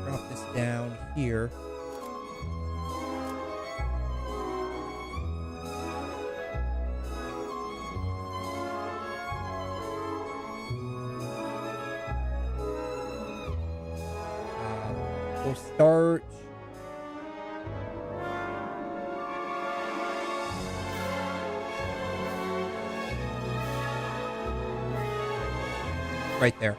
drop this down here. We'll start... right there.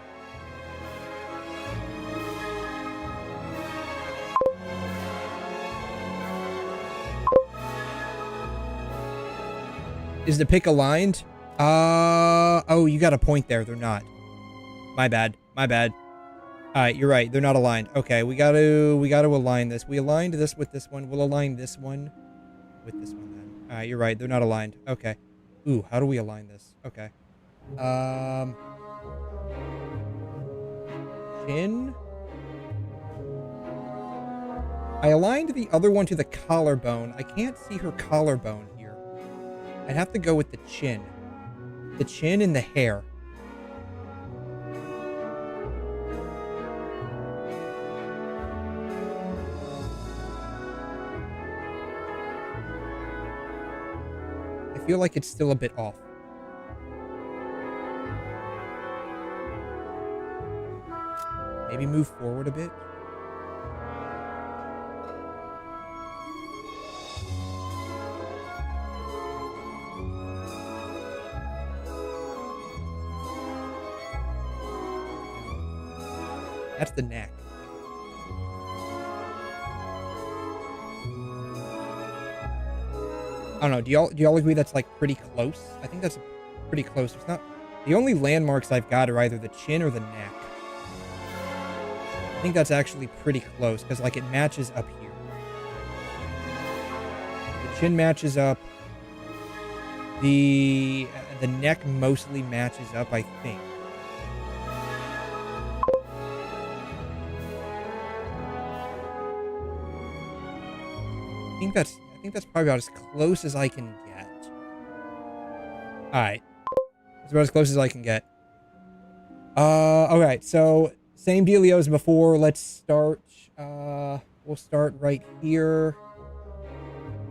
Is the pick aligned? Oh, you got a point there. They're not. My bad. My bad. Alright, you're right. They're not aligned. Okay, we gotta align this. We aligned this with this one. We'll align this one with this one then. Alright, you're right. They're not aligned. Okay. Ooh, how do we align this? Okay. Chin? I aligned the other one to the collarbone. I can't see her collarbone here. I'd have to go with the chin. The chin and the hair. I feel like it's still a bit off. Maybe move forward a bit. That's the neck. I don't know. Do y'all agree that's like pretty close? I think that's pretty close. It's not. The only landmarks I've got are either the chin or the neck. I think that's actually pretty close because like it matches up here. The chin matches up. The neck mostly matches up, I think. I think that's probably about as close as I can get. Alright. That's about as close as I can get. Alright, so same dealio as before. Let's start, we'll start right here.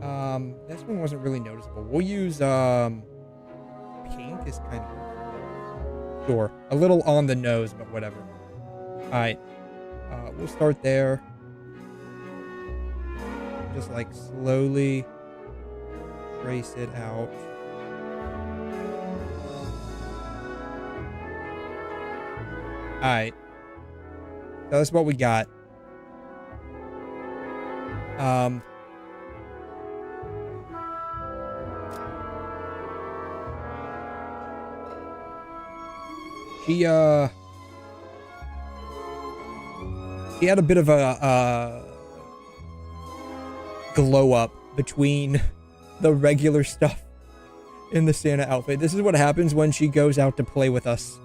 This one wasn't really noticeable. We'll use, pink is kind of, sure, a little on the nose, but whatever. Alright, we'll start there. Just like slowly trace it out. Alright. So that's what we got. She had a bit of a glow up between the regular stuff in the Santa outfit. This is what happens when she goes out to play with us.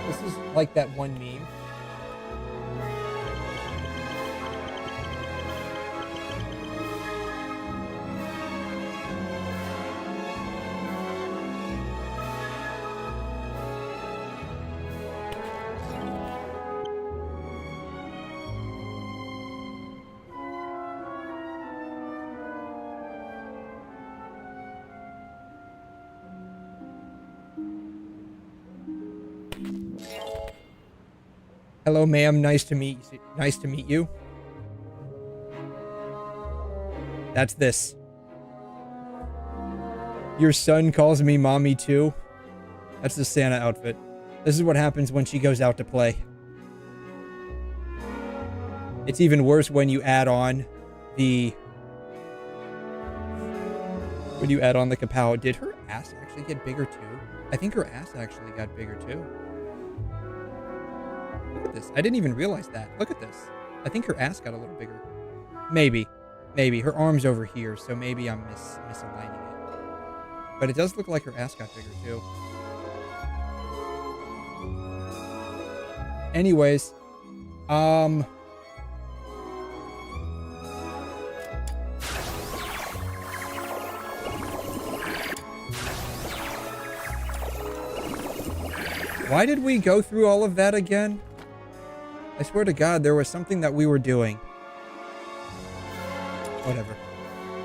This is like that one meme. Hello, ma'am. Nice to meet you. That's this. Your son calls me mommy too. That's the Santa outfit. This is what happens when she goes out to play. It's even worse when you add on the kapow. Did her ass actually get bigger too? I think her ass actually got bigger too. Look at this. I didn't even realize that. Look at this. I think her ass got a little bigger. Maybe. Her arm's over here, so maybe I'm misaligning it. But it does look like her ass got bigger too. Anyways, why did we go through all of that again? I swear to God, there was something that we were doing. Whatever.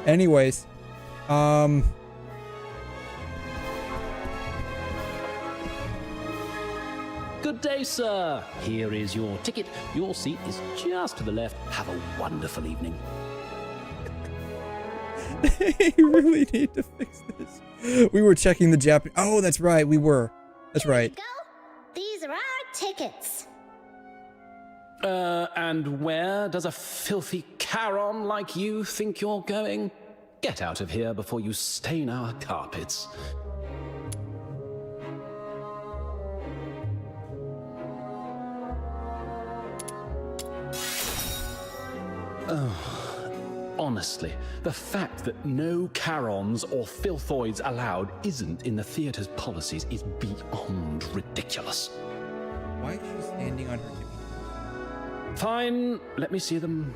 Anyways, Good day, sir. Here is your ticket. Your seat is just to the left. Have a wonderful evening. They really need to fix this. We were checking the Japanese. Oh, that's right. We were. That's right. Go. These are our tickets. And where does a filthy Charon like you think you're going? Get out of here before you stain our carpets. Honestly, the fact that no 𝘐𝘮s or filthoids allowed isn't in the theatre's policies is beyond ridiculous. Why is she standing on her tippy? Fine, let me see them.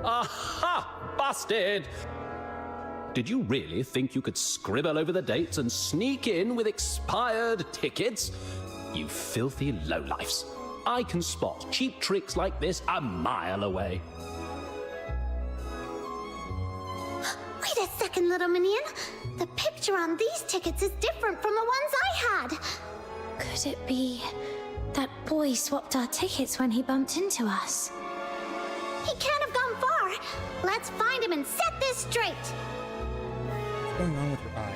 Aha! Busted! Did you really think you could scribble over the dates and sneak in with expired tickets? You filthy lowlifes. I can spot cheap tricks like this a mile away. Wait a second, little minion. The picture on these tickets is different from the ones I had. Could it be that boy swapped our tickets when he bumped into us? He can't have gone far. Let's find him and set this straight. What's going on with your eye?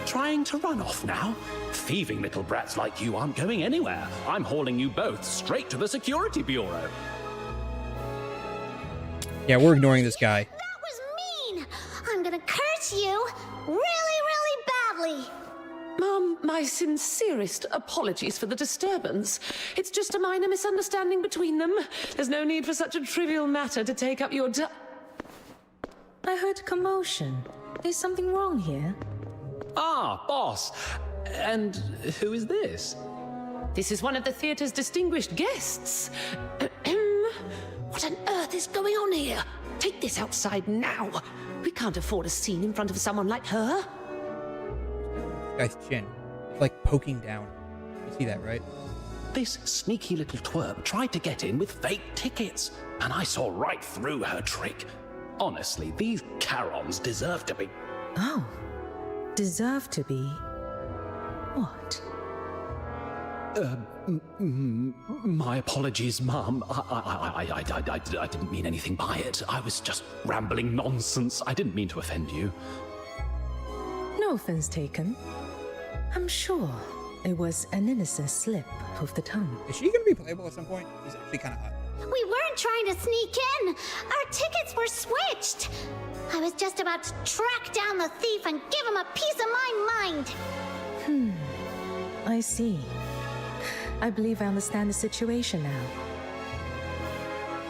Trying to run off now? Thieving little brats like you aren't going anywhere. I'm hauling you both straight to the Security Bureau. Yeah, we're ignoring this guy. That was mean. I'm gonna curse you really, really badly. Mum, my sincerest apologies for the disturbance. It's just a minor misunderstanding between them. There's no need for such a trivial matter to take up your I heard commotion. Is something wrong here? Ah, boss. And who is this? This is one of the theatre's distinguished guests. What on earth is going on here? Take this outside now. We can't afford a scene in front of someone like her. Guy's chin. It's like poking down. You see that, right? This sneaky little twerp tried to get in with fake tickets, and I saw right through her trick. Honestly, these 𝘐𝘮s deserve to be... Oh. Deserve to be... what? My apologies, Mum. I didn't mean anything by it. I was just rambling nonsense. I didn't mean to offend you. No offense taken. I'm sure it was an innocent slip of the tongue. Is she gonna be playable at some point? She's actually kind of hot. We weren't trying to sneak in. Our tickets were switched. I was just about to track down the thief and give him a piece of my mind. I see. I believe I understand the situation now.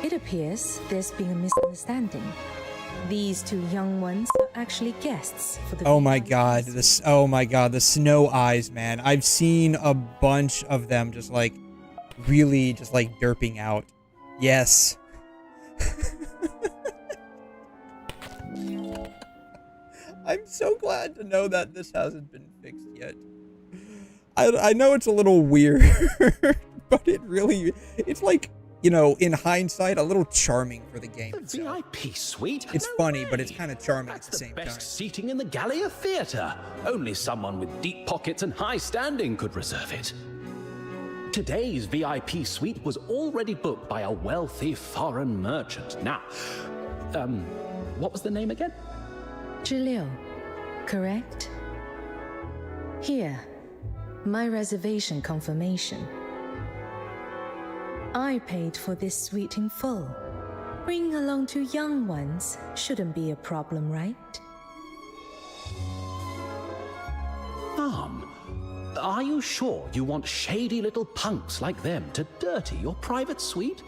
It appears there's been a misunderstanding. These two young ones are actually guests for the... Oh my god, the snow eyes, man. I've seen a bunch of them just like really just like derping out. Yes. I'm so glad to know that this hasn't been fixed yet. I know it's a little weird, but it's like, you know, in hindsight, a little charming for the game itself. VIP suite? It's funny, but it's kind of charming at the same time. Best seating in the Gallia Theatre. Only someone with deep pockets and high standing could reserve it. Today's VIP suite was already booked by a wealthy foreign merchant. Now, what was the name again? 𝘕𝘂, correct? Here, my reservation confirmation. I paid for this suite in full. Bringing along two young ones shouldn't be a problem, right? Mom, are you sure you want shady little punks like them to dirty your private suite?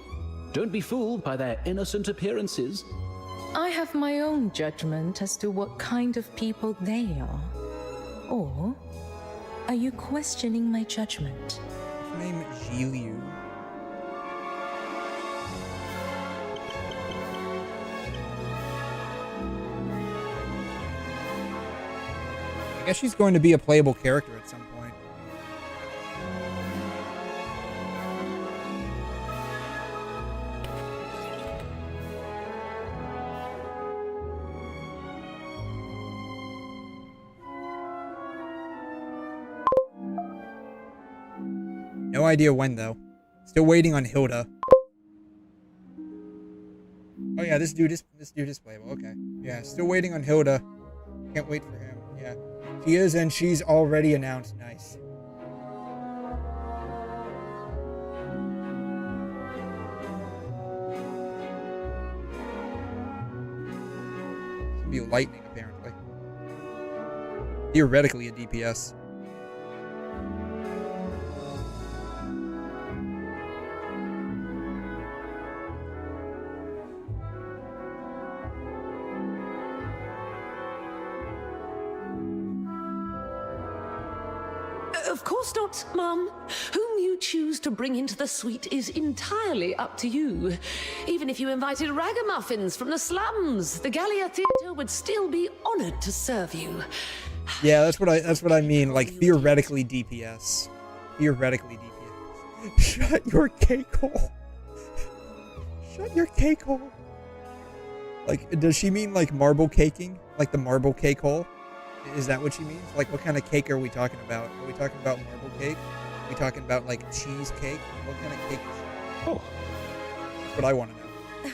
Don't be fooled by their innocent appearances. I have my own judgment as to what kind of people they are. Or are you questioning my judgment? Her name is 𝘕𝘂. I guess she's going to be a playable character at some point. No idea when, though. Still waiting on Hilda. Oh yeah, this dude is playable. Okay. Yeah, still waiting on Hilda. Can't wait for him. Yeah. She is, and she's already announced. Nice. It's gonna be lightning, apparently. Theoretically a DPS. Of course not, Mum. Whom you choose to bring into the suite is entirely up to you. Even if you invited ragamuffins from the slums, the Gallia Theatre would still be honored to serve you. Yeah, that's what I mean. Like, theoretically DPS. Theoretically DPS. Shut your cake hole. Shut your cake hole. Like, does she mean like marble caking? Like the marble cake hole? Is that what she means? Like, what kind of cake are we talking about? Are we talking about marble cake? Are we talking about like cheesecake? What kind of cake is she? Oh, that's what I want to know.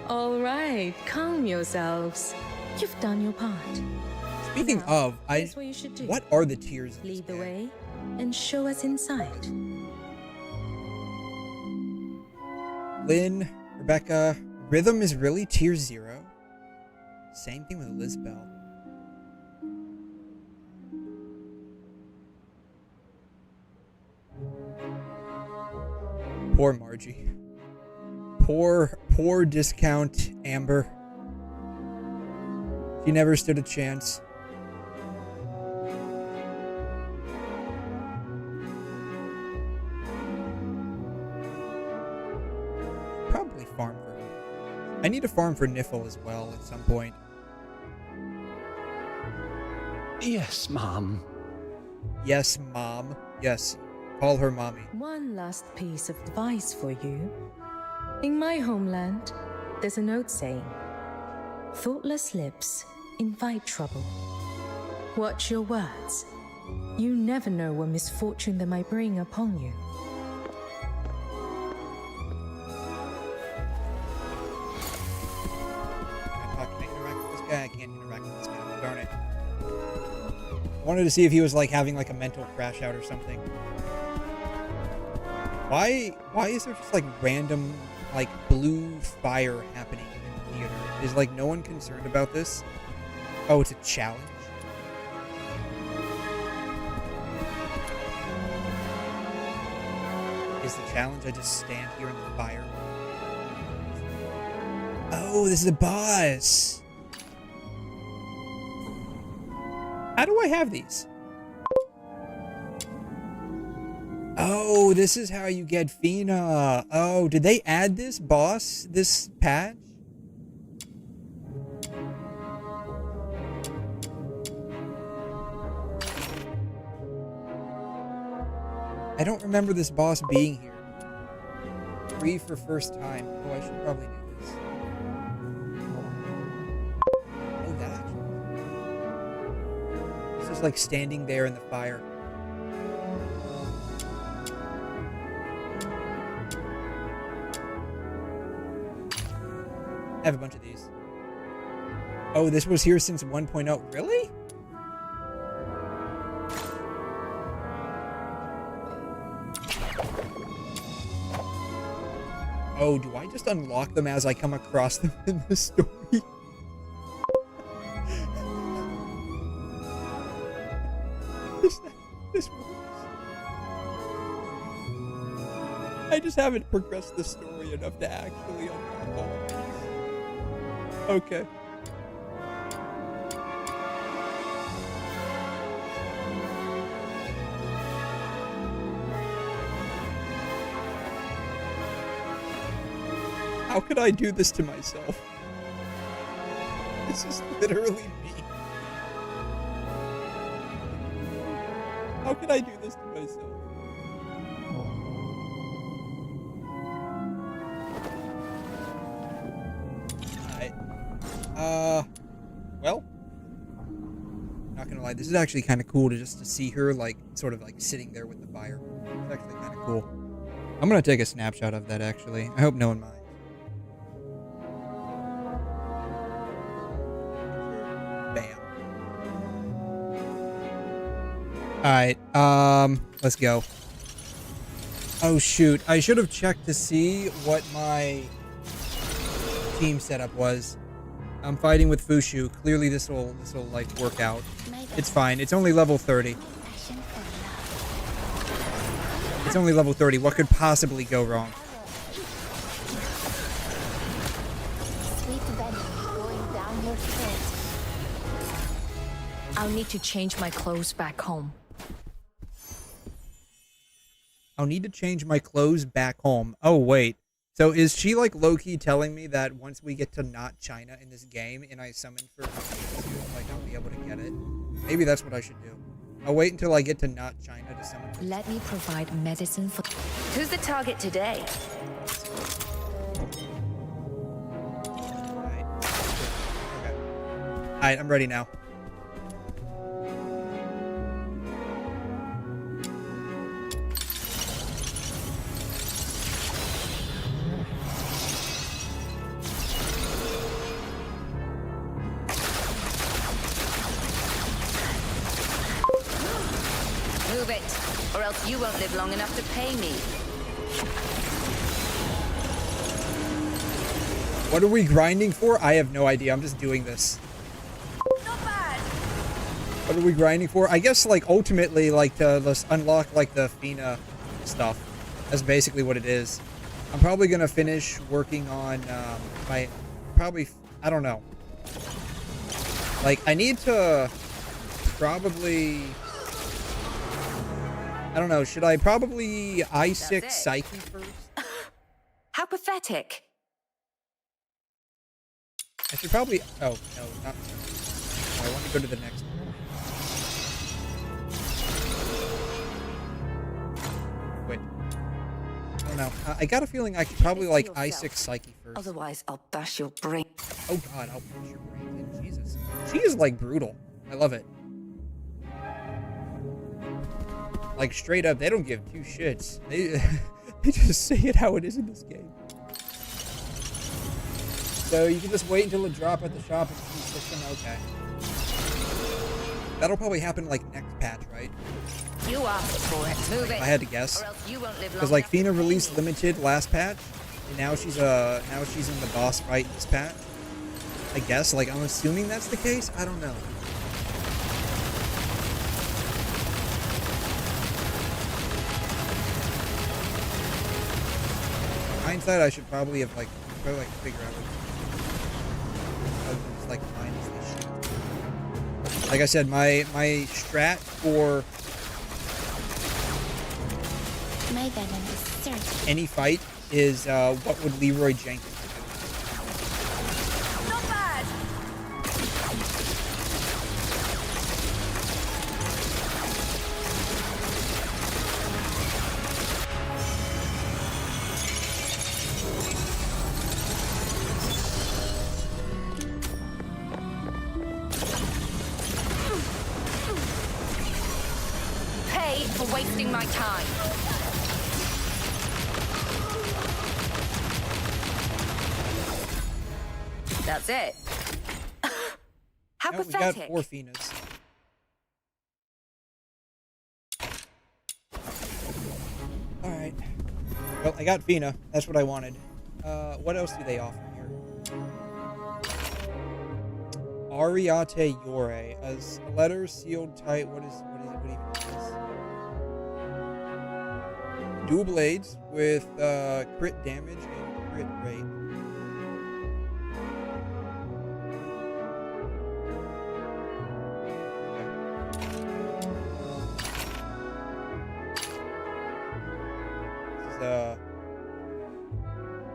All right, calm yourselves. You've done your part. Speaking of, what are the tiers? Lead the way and show us inside. Lynn, Rebecca, Rhythm is really tier 0. Same thing with Elizabeth. Poor Margie. Poor discount Amber. She never stood a chance. Probably farm for her. I need to farm for Niffle as well at some point. Yes, Mom. Yes, Mom. Yes. Call her Mommy. One last piece of advice for you. In my homeland, there's an old saying, thoughtless lips invite trouble. Watch your words. You never know what misfortune they might bring upon you. Can I interact with this guy? I can't interact with this guy. Darn it. I wanted to see if he was like having like a mental crash out or something. Why is there just like random like blue fire happening in the theater? Is like no one concerned about this? Oh, it's a challenge? Is the challenge I just stand here in the fire? Oh, this is a boss! How do I have these? Oh, this is how you get Fina. Oh, did they add this boss, this patch? I don't remember this boss being here. Free for first time. Oh, I should probably do this. Oh, that actually. This is like standing there in the fire. I have a bunch of these. Oh, this was here since 1.0. Really? Oh, do I just unlock them as I come across them in the story? This works. I just haven't progressed the story enough to actually unlock all of this. Okay. How could I do this to myself? This is literally me. How could I do this to myself? Well, not gonna lie, this is actually kind of cool to see her like sort of like sitting there with the fire. It's actually kind of cool. I'm gonna take a snapshot of that actually. I hope no one minds. Bam. Alright, let's go. Oh shoot, I should have checked to see what my team setup was. I'm fighting with Fushu. Clearly this'll like work out. It's fine. It's only level 30. It's only level 30. What could possibly go wrong? I'll need to change my clothes back home. I'll need to change my clothes back home. Oh, wait. So is she, like, low-key telling me that once we get to not China in this game and I summon for like, I'll be able to get it? Maybe that's what I should do. I'll wait until I get to not China to summon for. Let me provide medicine for... Who's the target today? Alright, I'm ready now. Move it, or else you won't live long enough to pay me. What are we grinding for? I have no idea. I'm just doing this. Not bad. What are we grinding for? I guess, like, ultimately, like, to let's unlock, like, the Fina stuff. That's basically what it is. I'm probably gonna finish working on, I don't know. Like, I need to probably... I don't know. Should I probably 𝘬𝘖 Psyche first? How pathetic. I should probably... Oh, no, not... I want to go to the next one. Wait. I don't know. I got a feeling I should probably, like, 𝘬𝘖 Psyche first. Otherwise, I'll bash your brain. Oh, God, I'll bash your brains in. Jesus. She is, like, brutal. I love it. Like, straight up, they don't give two shits. They just say it how it is in this game. So you can just wait until it drops at the shop and see them. Okay. That'll probably happen, like, next patch, right? You asked for it. Move it. I had to guess. Or else you won't live long Because, like, enough to Fina pay released me. limited last patch, and now she's in the boss fight this patch. I guess, like, I'm assuming that's the case. I don't know. Hindsight, I should probably have, like, figure out what just, like, minus this shit. Like I said, my strat for any fight is what would Leroy Jenkins do? Not bad. Pay for wasting my time. That's it. How No, pathetic. we got 4 Finas. Alright. Well, I got Fina. That's what I wanted. What else do they offer here? 𝘬𝘬𝘦𝘥. As a letter sealed tight, what even is this? Dual blades with crit damage and crit rate.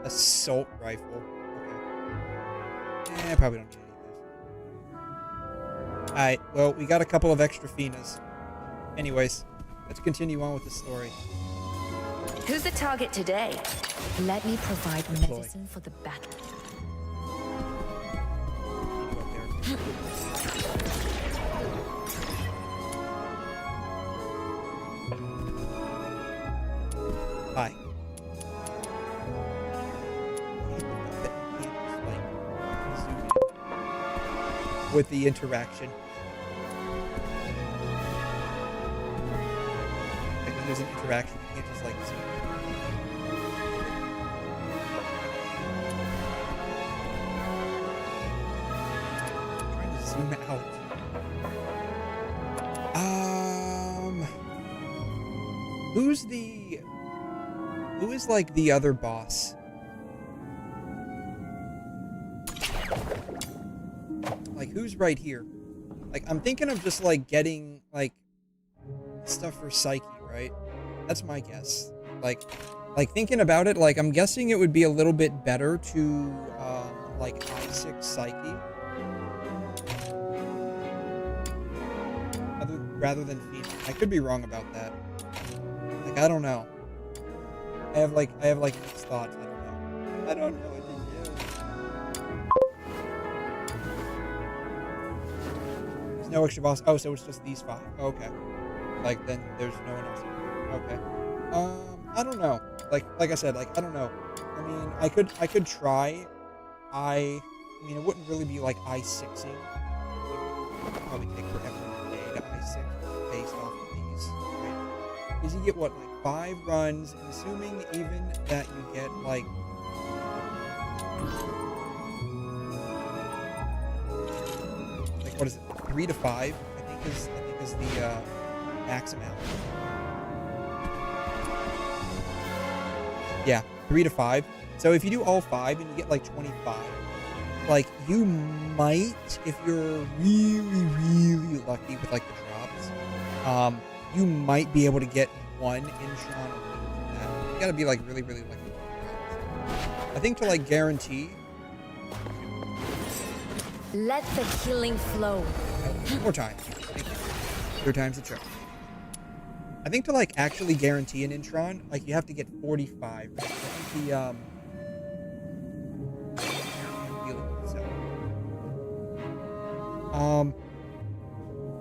Assault rifle. Okay. Probably don't need any of those. Alright, well, we got a couple of extra Finas. Anyways, let's continue on with the story. Who's the target today? Let me provide medicine for the battle. Hi. With the interaction. Like when there's an interaction, you can't just like zoom in. I'm trying to zoom out. Who is like the other boss? Like, who's right here? Like, I'm thinking of just, like, getting, like, stuff for Psyche, right? That's my guess. Like thinking about it, like I'm guessing it would be a little bit better to like I6 Psyche rather than Phoenix. I could be wrong about that. Like I don't know. I have like these thoughts. I don't know what to do. There's no extra boss. Oh, so it's just these 5. Okay. Like then there's no one else. Okay. I don't know. Like I said, like I don't know. I mean, I could try. I mean, it wouldn't really be like I6ing. It would probably take forever day to I6 based off of these, right? Because you get what, like 5 runs, and assuming even that you get like what is it, 3 to 5? I think is the max amount. Yeah, 3 to 5. So if you do all 5 and you get like 25, like you might, if you're really lucky with like the drops, you might be able to get 1 Intron a week from that. You gotta be like really lucky with the drops. I think to like guarantee. Let the killing flow. One more time. Thank you. 3 times the charm. I think to like actually guarantee an Intron, like you have to get 45. I think the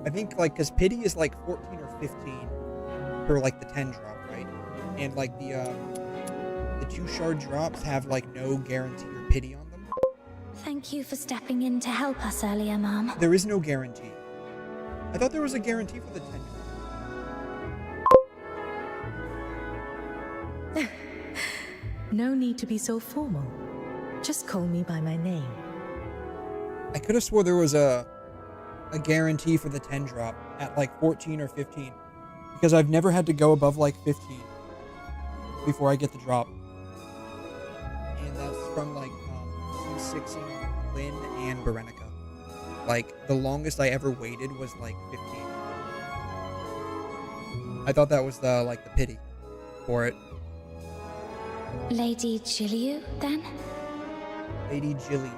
I think like because pity is like 14 or 15 for like the 10 drop, right? And like the 2 shard drops have like no guarantee or pity on them. Thank you for stepping in to help us earlier, Mom. There is no guarantee. I thought there was a guarantee for the 10 drop. No need to be so formal. Just call me by my name. I could have swore there was a guarantee for the 10 drop at like 14 or 15 because I've never had to go above like 15 before I get the drop. And that's from like 𝘧𝘖𝘛, Lyn, and Berenica. Like the longest I ever waited was like 15. I thought that was the like the pity for it. Lady 𝘠𝘠, then? Lady Jilly.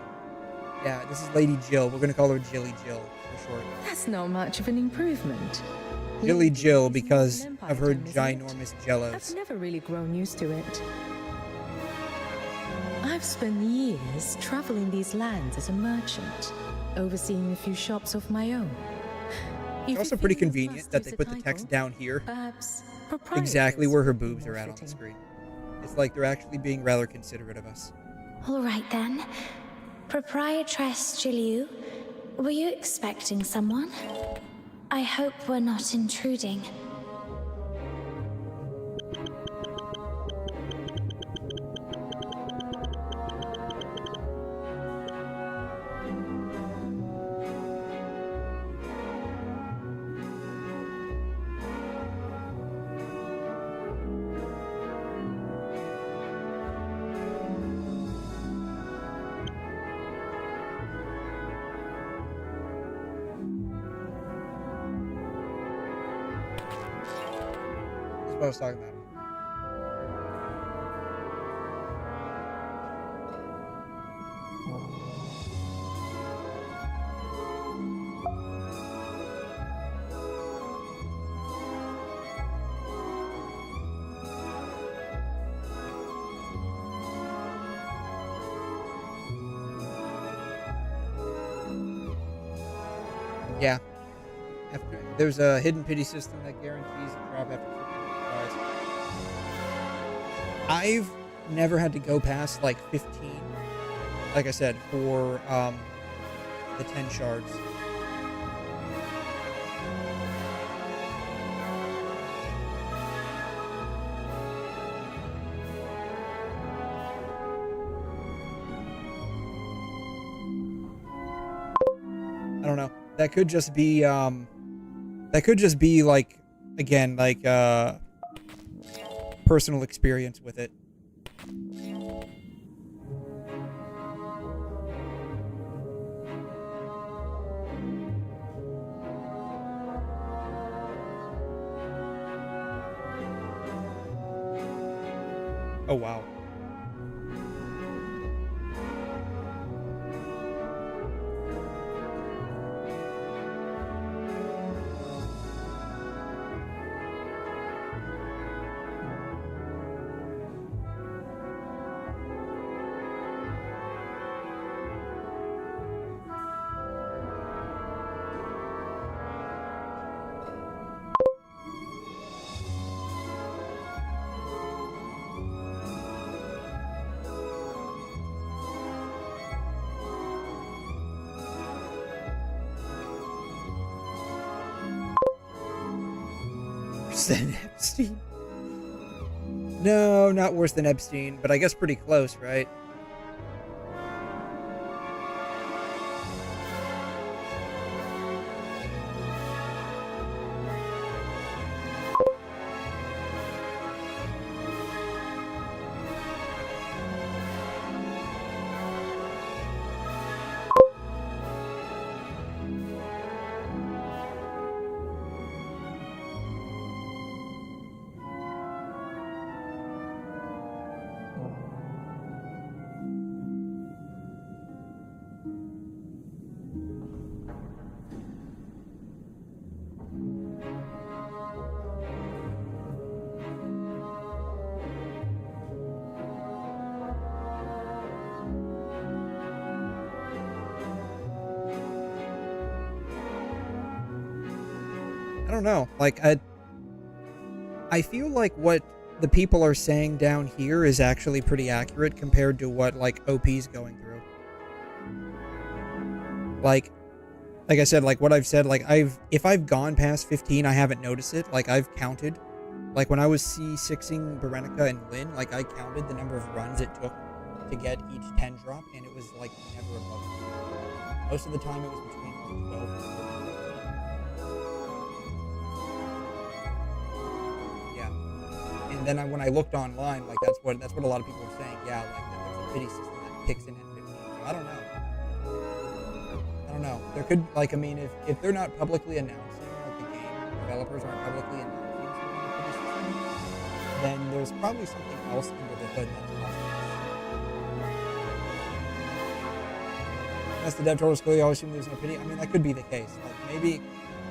Yeah, this is Lady Jill. We're gonna call her Jilly Jill for short. That's not much of an improvement. Jilly Jill because of her ginormous jellos. I've never really grown used to it. I've spent years traveling these lands as a merchant, overseeing a few shops of my own. It's also pretty convenient that they put the text down here, exactly where her boobs are at on the screen. It's like they're actually being rather considerate of us. All right then. Proprietress 𝘠𝘠, were you expecting someone? I hope we're not intruding. That's what I was talking about. Yeah. There's a hidden pity system that guarantees a drop after 50 tries. I've never had to go past like 15, like I said, for the 10 shards. I don't know. That could just be like, again, like personal experience with it. Oh, wow. Worse than Epstein? No, not worse than Epstein, but I guess pretty close, right? I don't know. Like, I feel like what the people are saying down here is actually pretty accurate compared to what, like, OP's going through. Like I said, like, what I've said, like, if I've gone past 15, I haven't noticed it. Like, I've counted. Like, when I was C6ing Berenica and Lynn, like, I counted the number of runs it took to get each 10 drop, and it was, like, never above 10. Most of the time, it was between, like, 12 and 14. And then when I looked online, like that's what a lot of people were saying. Yeah, like that there's a pity system that kicks in at 15. So I don't know. There could, like, I mean, if they're not publicly announcing, like the game developers aren't publicly announcing some kind of pity system, then there's probably something else under the hood that's possible. That's the dev troll school. You always assume there's no pity. I mean, that could be the case. Like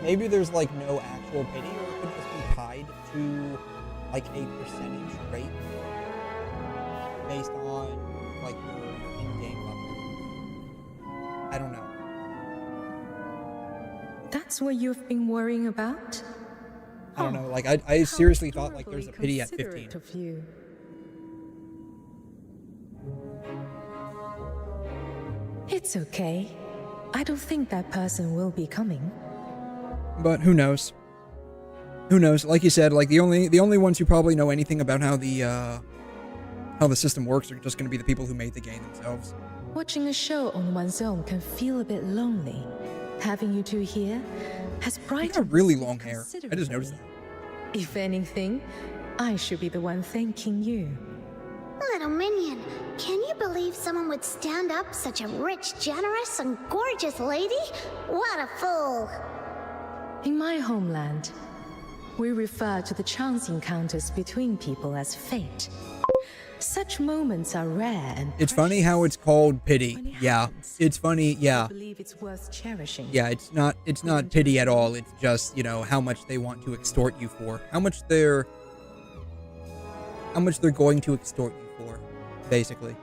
maybe there's like no actual pity, or it could just be tied to like a percentage rate based on like your in-game level. I don't know. That's what you've been worrying about? I don't know. Like I seriously thought like there's a pity at 15. Of you. It's okay. I don't think that person will be coming. But who knows? Who knows? Like you said, like the only ones who probably know anything about how the system works are just going to be the people who made the game themselves. Watching a show on one's own can feel a bit lonely. Having you two here has brightened. You got really long hair. I just noticed that. If anything, I should be the one thanking you. Little minion, can you believe someone would stand up such a rich, generous, and gorgeous lady? What a fool! In my homeland, we refer to the chance encounters between people as fate. Such moments are rare and it's funny how it's called pity. Yeah, it's funny. Yeah, I believe it's worth cherishing. Yeah, it's not pity at all. It's just, you know, how much they want to extort you for, how much they're going to extort you for, basically.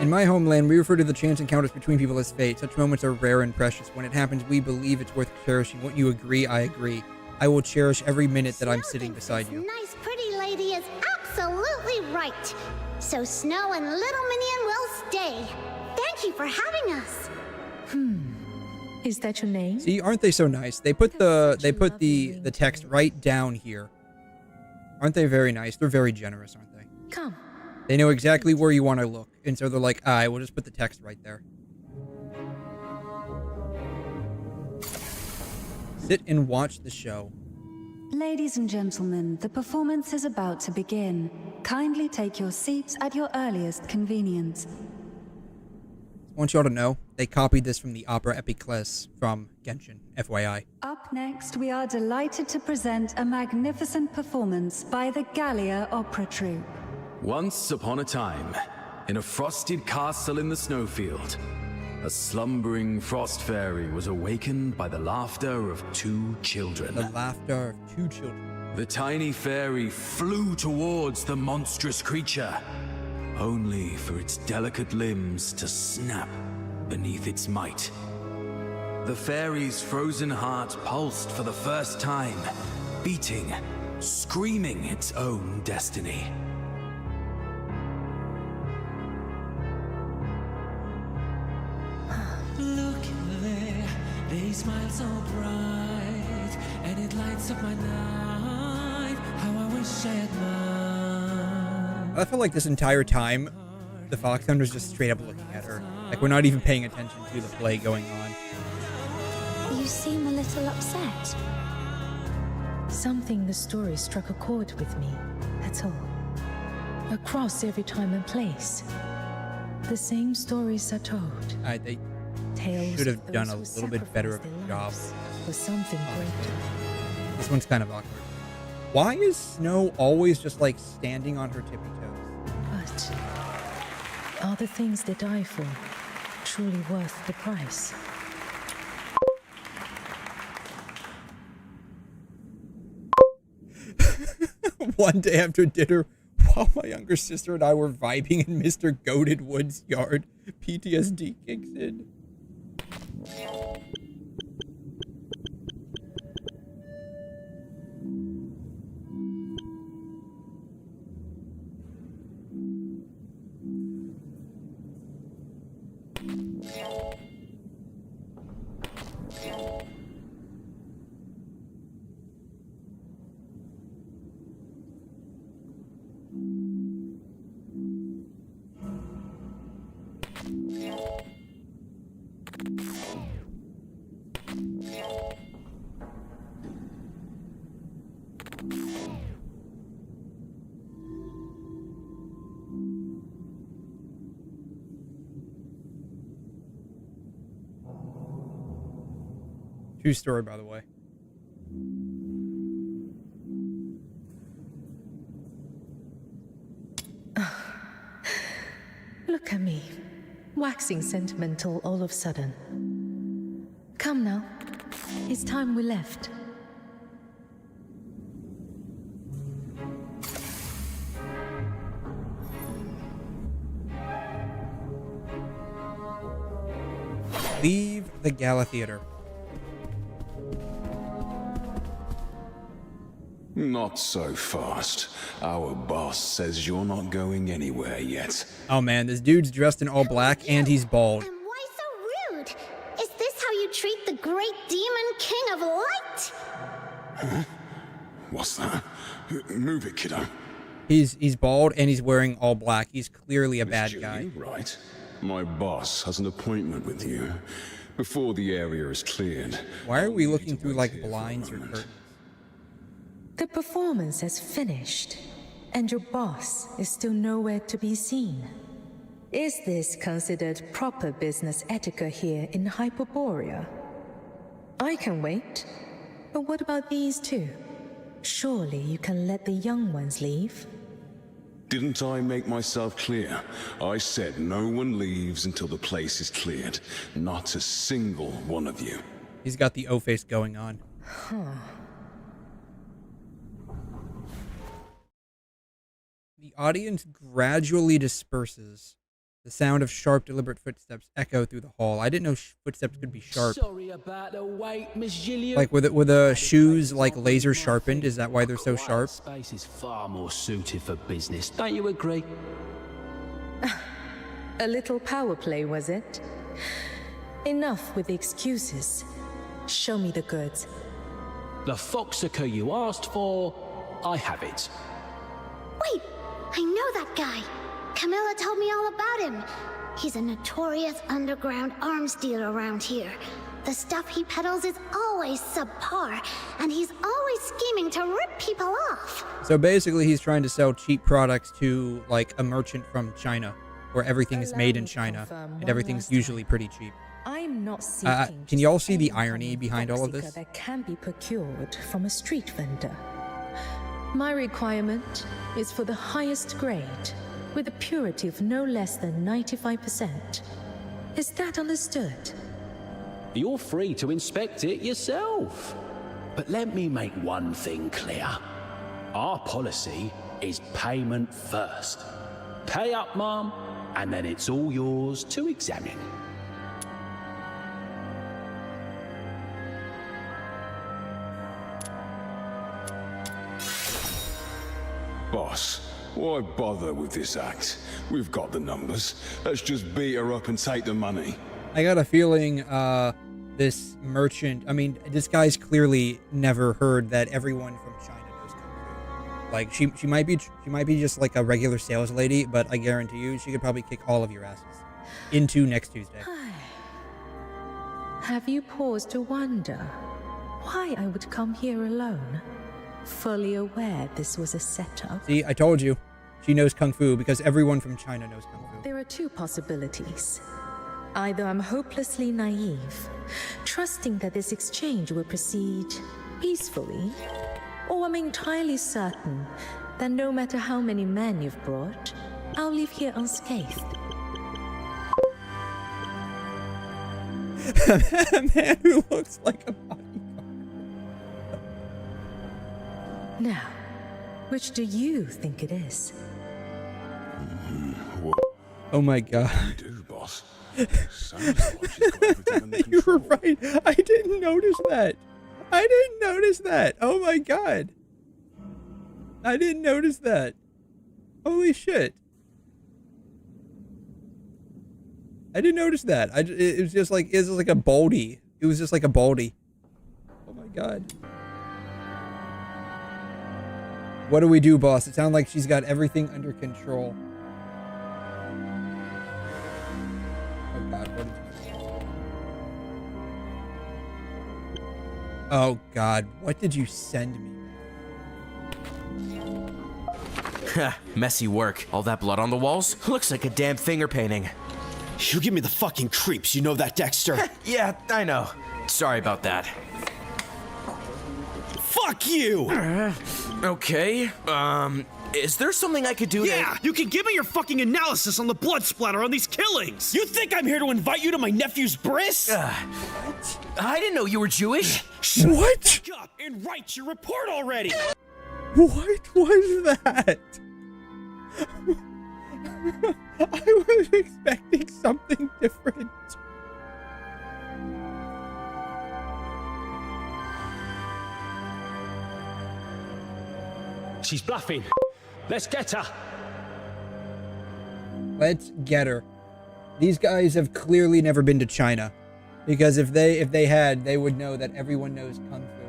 In my homeland, we refer to the chance encounters between people as fate. Such moments are rare and precious. When it happens, we believe it's worth cherishing. What you agree, I agree. I will cherish every minute that I'm sitting beside you. Nice, pretty lady is absolutely right. So Snow and Little Minion will stay. Thank you for having us. Is that your name? See, aren't they so nice? They put the text right down here. Aren't they very nice? They're very generous, aren't they? Come. They know exactly where you want to look, and so they're like, "I will just put the text right there." Sit and watch the show. Ladies and gentlemen, the performance is about to begin. Kindly take your seats at your earliest convenience. I want y'all to know, they copied this from the opera 𝘵𝘮 from Genshin, FYI. Up next, we are delighted to present a magnificent performance by the Gallia Opera Troupe. Once upon a time, in a frosted castle in the snowfield, a slumbering frost fairy was awakened by the laughter of two children. The laughter of two children. The tiny fairy flew towards the monstrous creature, only for its delicate limbs to snap beneath its might. The fairy's frozen heart pulsed for the first time, beating, screaming its own destiny. Look there, they smile so bright, and it lights up my night. How I wish I had mine. I felt like this entire time, the Fox Hunter's just straight up looking at her. Like, we're not even paying attention to the play going on. You seem a little upset. Something in the story struck a chord with me, that's all. Across every time and place, the same stories are told. They should have done a little bit better of a job. For something greater. This one's kind of awkward. Why is Snow always just like standing on her tippy toes? But are the things they die for truly worth the price? One day after dinner, while my younger sister and I were vibing in Mr. 𝘠𝘠𝘦𝘵𝑗𝑦𝑦 yard, PTSD kicks in. True story, by the way. Look at me, waxing sentimental all of a sudden. Come now, it's time we left. Leave the Gala Theater. Not so fast. Our boss says you're not going anywhere yet. Oh man, this dude's dressed in all black and he's bald. And why so rude? Is this how you treat the great demon king of light? Huh? What's that? Move it, kiddo. He's bald and he's wearing all black. He's clearly a bad guy. Right. My boss has an appointment with you before the area is cleared. Why are we looking through like blinds or curtains? The performance has finished, and your boss is still nowhere to be seen. Is this considered proper business etiquette here in Hyperborea? I can wait, but what about these two? Surely you can let the young ones leave? Didn't I make myself clear? I said no one leaves until the place is cleared. Not a single one of you. He's got the O-face going on. Huh. The audience gradually disperses. The sound of sharp, deliberate footsteps echo through the hall. I didn't know footsteps could be sharp. Sorry about the wait, Miss Gillian. Like, were the shoes, like, laser sharpened? Is that why they're so sharp? Space is far more suited for business. Don't you agree? A little power play, was it? Enough with the excuses. Show me the goods. The foxica you asked for, I have it. Wait, I know that guy. Camilla told me all about him. He's a notorious underground arms dealer around here. The stuff he peddles is always subpar, and he's always scheming to rip people off. So basically he's trying to sell cheap products to, like, a merchant from China. where everything is made in China, and everything's usually pretty cheap. I'm not seeking can you all see the irony behind all of this? that can be procured from a street vendor. My requirement is for the highest grade, with a purity of no less than 95%. Is that understood? You're free to inspect it yourself. But let me make one thing clear. Our policy is payment first. Pay up, Mom, and then it's all yours to examine. Boss, why bother with this act? We've got the numbers. Let's just beat her up and take the money. I got a feeling this merchant, I mean, this guy's clearly never heard that everyone from China knows Kung Fu. Like, she might be just like a regular sales lady, but I guarantee you she could probably kick all of your asses into next Tuesday. Have you paused to wonder why I would come here alone? Fully aware this was a setup. See, I told you. She knows Kung Fu because everyone from China knows Kung Fu. There are two possibilities. Either I'm hopelessly naive, trusting that this exchange will proceed peacefully, or I'm entirely certain that no matter how many men you've brought, I'll leave here unscathed. A man who looks like a bodyguard. Now, which do you think it is? Oh my god. You do, boss. Sounds like she's got everything under You were control. right. I didn't notice that. I didn't notice that. Oh my god. I didn't notice that. Holy shit. I didn't notice that. It was just like a baldy. It was just like a baldy. Oh my god. What do we do, boss? It sounds like she's got everything under control. Oh god, what did you say? Oh god, what did you send me? Messy work. All that blood on the walls? Looks like a damn finger painting. You give me the fucking creeps, you know that, Dexter? Yeah, I know. Sorry about that. Fuck you! Okay, is there something I could do Yeah, you can give me your fucking analysis on the blood splatter on these killings! You think I'm here to invite you to my nephew's bris? I didn't know you were Jewish. What? Shut up and write your report already! What was that? I was expecting something different. She's bluffing. Let's get her. Let's get her. These guys have clearly never been to China, because if they had, they would know that everyone knows Kung Fu.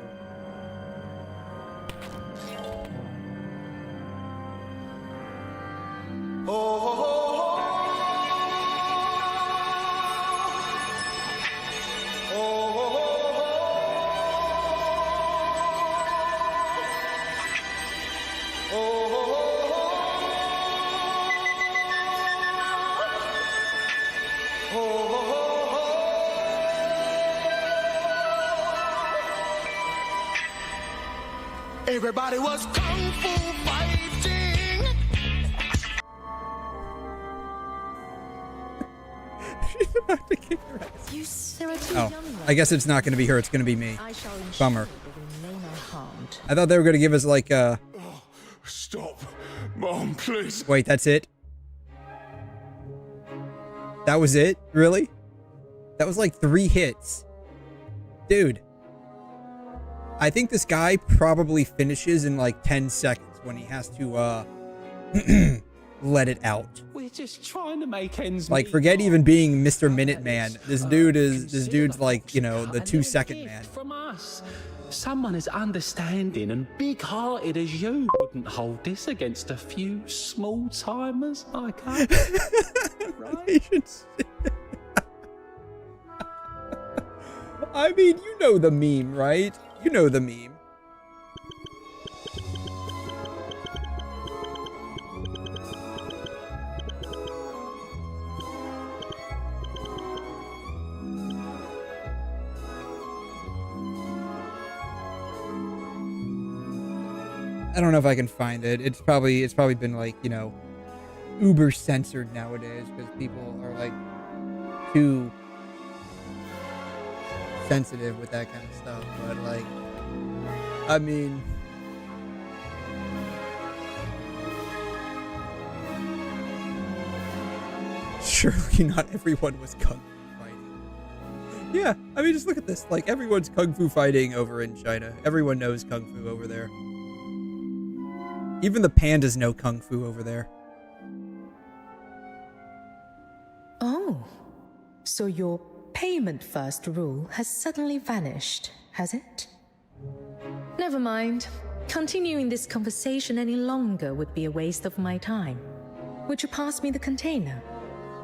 Everybody was kung fu fighting. She's about to kick her ass. You are too Oh, young I guess it's not going to be her. It's going to be me. I shall ensure Bummer. they remain unharmed. I thought they were going to give us like a... Stop. Mom, please. Wait, that's it? That was it? Really? That was like 3 hits. Dude. I think this guy probably finishes in like 10 seconds when he has to let it out. We're just trying to make ends Like, meet. forget even being Mr. Minuteman. This dude's like, you know, the 2-second man. From us. Someone as understanding and big-hearted as you wouldn't hold this against a few small-timers like us. I mean, you know the meme, right? You know the meme. I don't know if I can find it. It's probably been like, you know, uber censored nowadays because people are like too sensitive with that kind of stuff. But like, I mean, surely not everyone was kung fu fighting. Yeah, I mean, just look at this. Like, everyone's kung fu fighting over in China. Everyone knows kung fu over there. Even the pandas know kung fu over there. Oh, so your payment first rule has suddenly vanished, has it? Never mind. Continuing this conversation any longer would be a waste of my time. Would you pass me the container?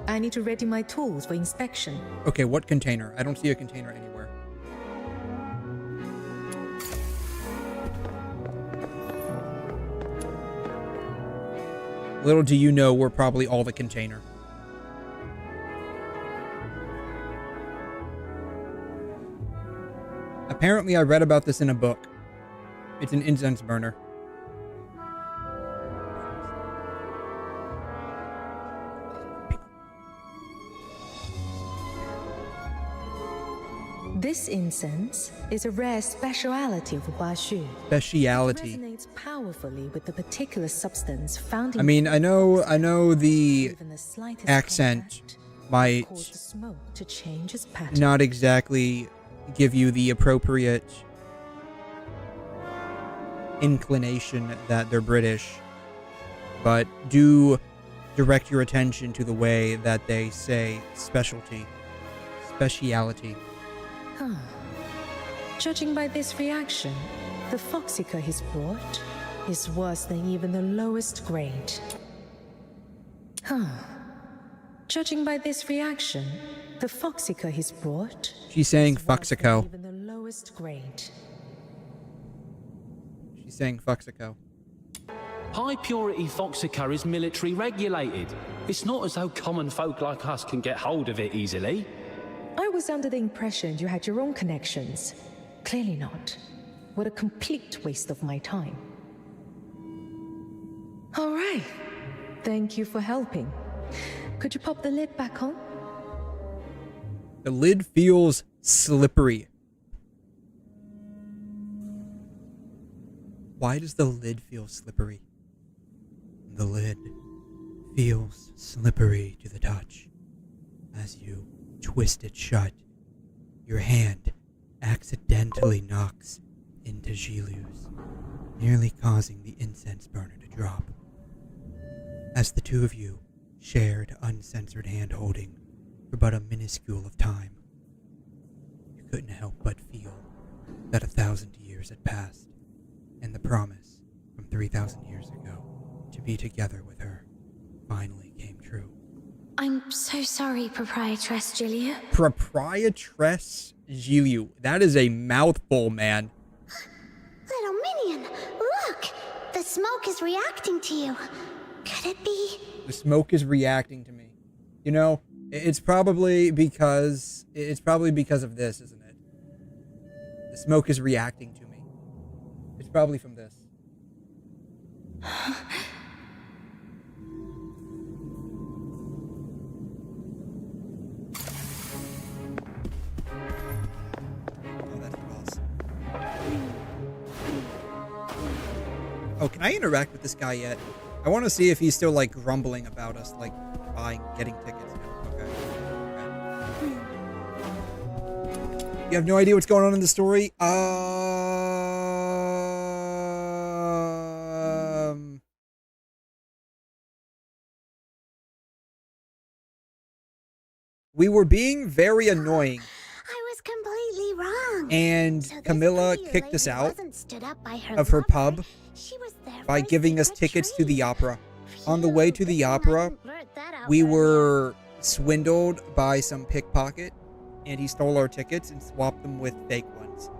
I need to ready my tools for inspection. Okay, what container? I don't see a container anywhere. Little do you know, we're probably all the container. Apparently, I read about this in a book. It's an incense burner. This incense is a rare speciality of Huaxu. Speciality. It resonates powerfully with the particular substance found in. I mean, I know the accent might not exactly give you the appropriate inclination that they're British, but do direct your attention to the way that they say specialty. Huh. Judging by this reaction, the 𝘧𝘬 he's brought is worse than even the lowest grade. Huh. Judging by this reaction, the 𝘧𝘬 he's brought. She's saying 𝘧𝘬. Even the lowest grade. She's saying 𝘧𝘬. High purity 𝘧𝘬 is military regulated. It's not as though common folk like us can get hold of it easily. I was under the impression you had your own connections. Clearly not. What a complete waste of my time. All right. Thank you for helping. Could you pop the lid back on? The lid feels slippery. Why does the lid feel slippery? The lid feels slippery to the touch as you twist it shut. Your hand accidentally knocks into 𝘕𝘠's, nearly causing the incense burner to drop. As the two of you shared uncensored hand-holding for but a minuscule of time, you couldn't help but feel that 1,000 years had passed, and the promise from 3,000 years ago to be together with her finally came true. I'm so sorry, Proprietress 𝘕𝘠. Proprietress 𝘕𝘠. That is a mouthful, man. Little minion, look! The smoke is reacting to you. Could it be? The smoke is reacting to me. You know, it's probably because of this, isn't it? The smoke is reacting to me. It's probably from this. Oh, can I interact with this guy yet? I want to see if he's still, like, grumbling about us, like, getting tickets. Okay. You have no idea what's going on in the story? We were being very annoying. I was completely wrong. And So this Camilla pretty kicked us lady out wasn't stood up by her of her lover. pub She was there by for a giving us secret tickets to treat. the opera. On the way to the opera, Blurt that out we right were swindled by some pickpocket, and he stole our tickets and swapped them with fake ones.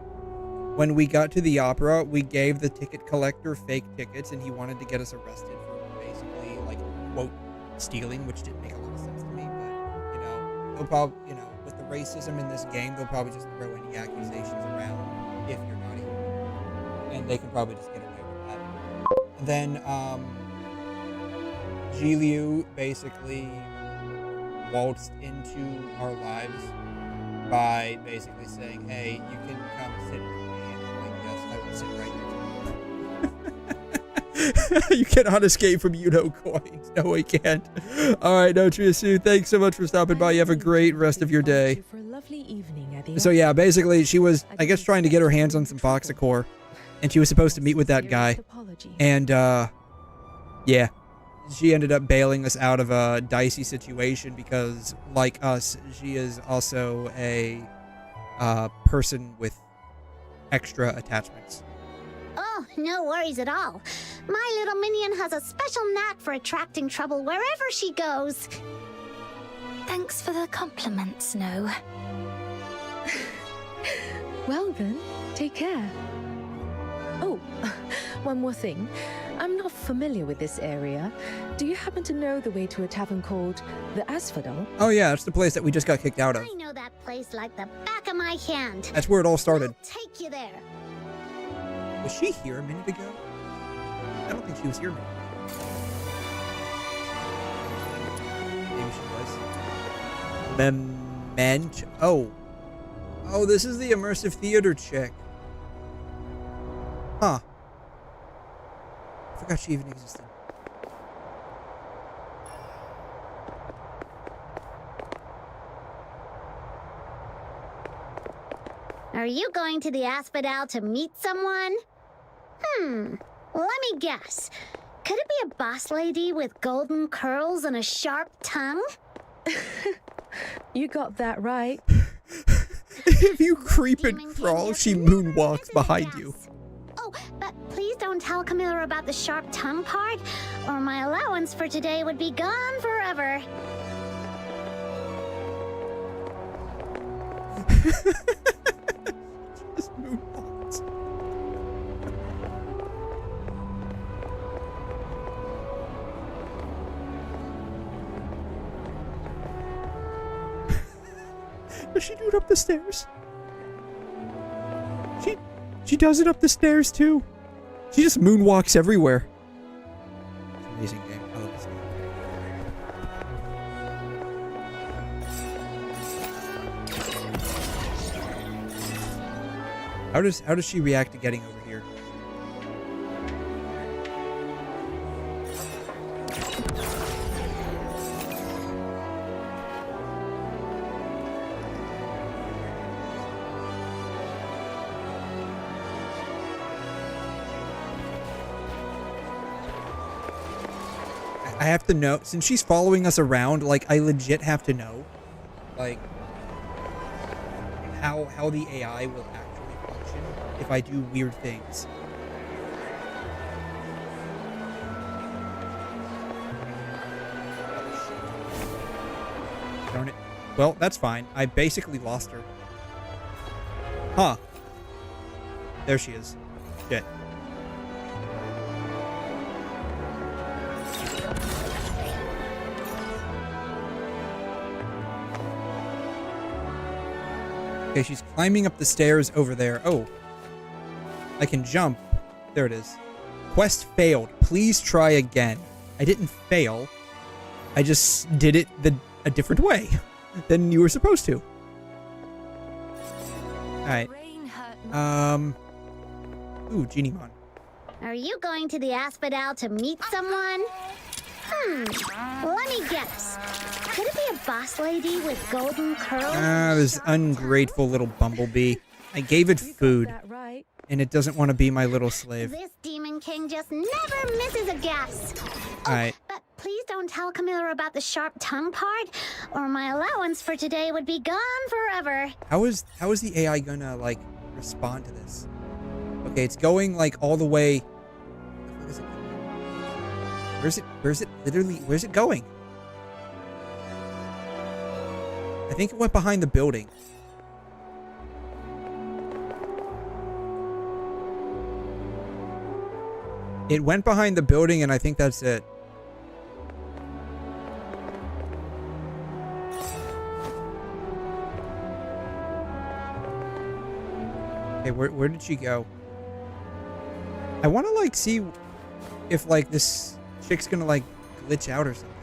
When we got to the opera, we gave the ticket collector fake tickets, and he wanted to get us arrested for basically, like, quote, stealing, which didn't make a lot of sense to me, but, you know, they'll probably, you know, with the racism in this game, they'll probably just throw any accusations around if you're naughty. And they can probably just get away with that. Then 𝘬𝘢𝘬𝘦 basically waltzed into our lives by basically saying, "Hey, you can come sit with me," and I'm like, "Yes, I will sit right next to you." You cannot escape from Uno coins. No, I can't. All right, 𝘧𝘀𝘀𝘀, thanks so much for stopping by. You have a great rest of your day. So yeah, basically, she was, I guess, trying to get her hands on some 𝘧𝘬𝘀𝘀, and she was supposed to meet with that guy. And yeah, she ended up bailing us out of a dicey situation because, like us, she is also a person with extra attachments. Oh, no worries at all. My little minion has a special knack for attracting trouble wherever she goes. Thanks for the compliment, Snow. Well then, take care. Oh, one more thing. I'm not familiar with this area. Do you happen to know the way to a tavern called the Asphodel? Oh yeah, it's the place that we just got kicked out of. I know that place like the back of my hand. That's where it all started. I'll take you there. Was she here a minute ago? I don't think she was here a minute ago. Maybe she was. Memento. Oh. Oh, this is the immersive theater chick. Huh. I forgot she even existed. Are you going to the Asphodel to meet someone? Let me guess. Could it be a boss lady with golden curls and a sharp tongue? You got that right. If you creep and crawl, she moonwalks behind you. Oh, but please don't tell Camilla about the sharp tongue part, or my allowance for today would be gone forever. Just moonwalks. Does she do it up the stairs? She does it up the stairs too. She just moonwalks everywhere. It's an amazing game. I love this game. How does she react to getting over here? I have to know, since she's following us around, like, I legit have to know, like, how the AI will actually function if I do weird things. Darn it. Well, that's fine. I basically lost her. Huh. There she is. Shit. Okay, she's climbing up the stairs over there. Oh. I can jump. There it is. Quest failed. Please try again. I didn't fail. I just did it a different way than you were supposed to. Alright. Ooh, Genie'Mon. Are you going to the Asphodel to meet someone? Let me guess. Could it be a boss lady with golden curls? This ungrateful little bumblebee. I gave it food, and it doesn't want to be my little slave. This demon king just never misses a guess. Alright. But please don't tell Camilla about the sharp tongue part, or my allowance for today would be gone forever. How is the AI gonna, like, respond to this? Okay, it's going, like, all the way... What is it? Where's it going? I think it went behind the building. It went behind the building, and I think that's it. Okay, where did she go? I want to, like, see... if like this chick's gonna like glitch out or something.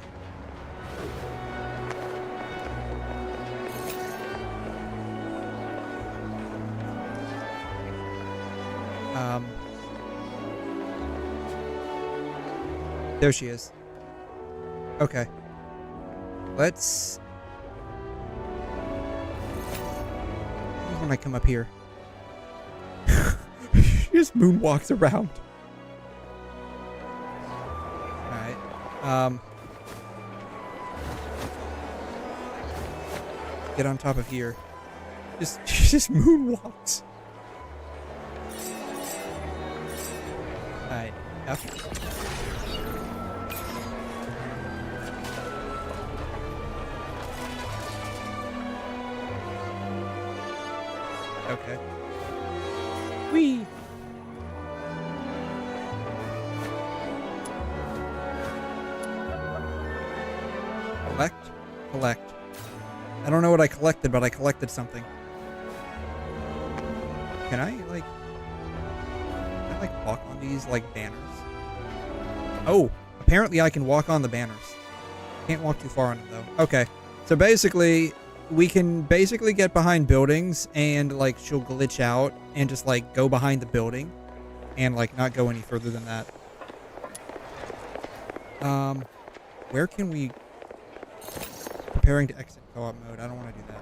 There she is. Okay. Let's... when I come up here. She just moonwalks around. Alright. Get on top of here. She just moonwalks. Alright. Up. Okay. Whee! Collect. I don't know what I collected, but I collected something. Can I walk on these, like, banners? Oh, apparently I can walk on the banners. Can't walk too far on them, though. Okay. So basically, we can basically get behind buildings and, like, she'll glitch out and just, like, go behind the building and, like, not go any further than that. Where can we... Preparing to exit co-op mode. I don't want to do that.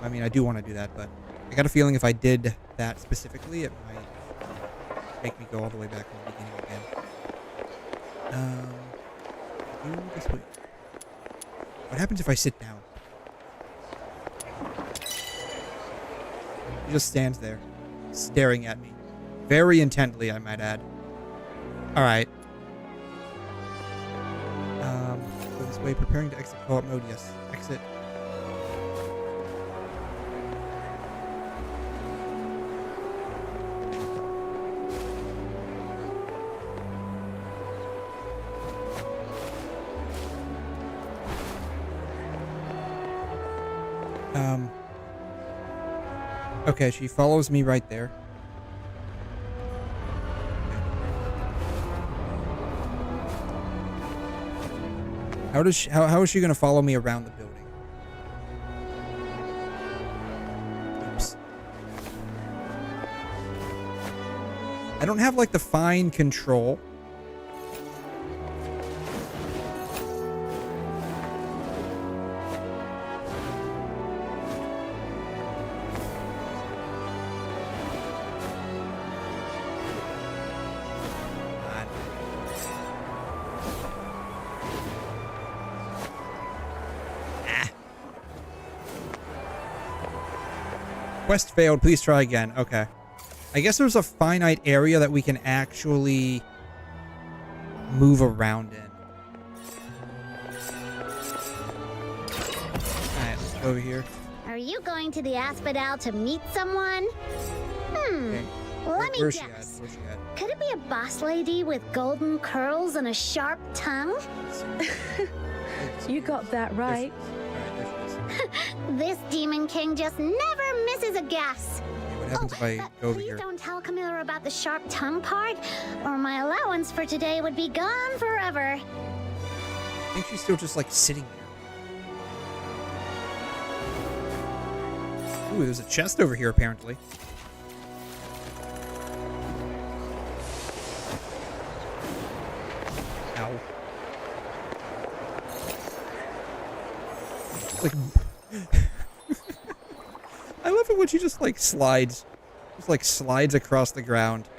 I mean, I do want to do that, but I got a feeling if I did that specifically, it might make me go all the way back to the beginning again. Do this way. What happens if I sit down? He just stands there, staring at me. Very intently, I might add. Alright. Go this way. Preparing to exit co-op mode. Yes. Exit. Okay, she follows me right there. How is she gonna follow me around the building? Oops. I don't have like the fine control. Quest failed. Please try again. Okay. I guess there's a finite area that we can actually move around in. Alright, let's go over here. Are you going to the Asphodel to meet someone? Okay. Let me Where's she guess. at? Where's she at? Could it be a boss lady with golden curls and a sharp tongue? You got that right. This Demon King just never misses a guess. What happens if I go over Please here? don't tell Camilla about the sharp tongue part, or my allowance for today would be gone forever. I think she's still just like sitting there. Ooh, there's a chest over here apparently. Ow. Like, I love it when she just like slides. Just like slides across the ground.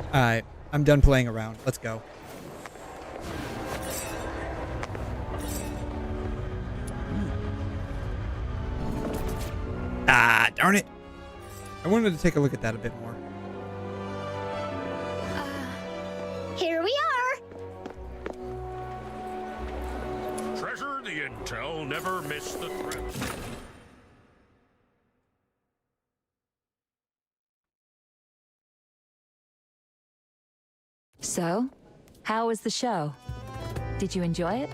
Alright, I'm done playing around. Let's go. Ah, darn it. I wanted to take a look at that a bit more. Here we are. Treasure the intel, never miss the threat. So, how was the show? Did you enjoy it?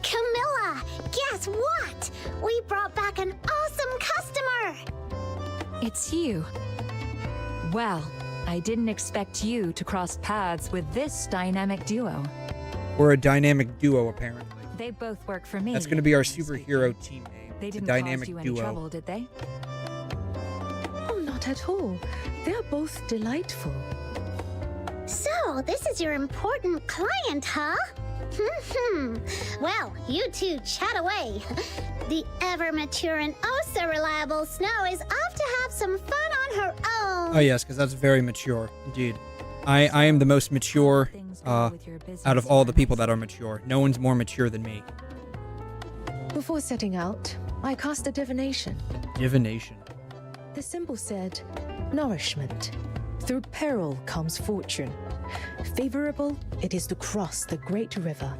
Camilla, Guess what? We brought back an awesome customer! It's you. Well, I didn't expect you to cross paths with this dynamic duo. We're a dynamic duo, apparently. They both work for me. That's going to be our superhero team name. They didn't dynamic cause you duo. any trouble, did they? Oh, not at all. They are both delightful. So, this is your important client, huh? Well, you two chat away. The ever-mature and oh-so-reliable Snow is off to have some fun on her own. Oh, yes, because that's very mature, indeed. I am the most mature out of all the people that are mature. No one's more mature than me. Before setting out, I cast a divination. Divination. The symbol said, nourishment. Through peril comes fortune. Favorable, it is to cross the great river.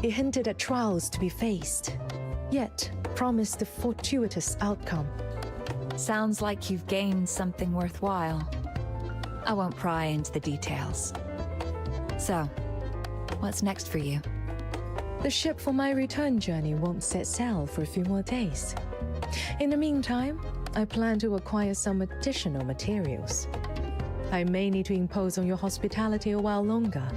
It hinted at trials to be faced, yet promised a fortuitous outcome. Sounds like you've gained something worthwhile. I won't pry into the details. So, what's next for you? The ship for my return journey won't set sail for a few more days. In the meantime, I plan to acquire some additional materials. I may need to impose on your hospitality a while longer.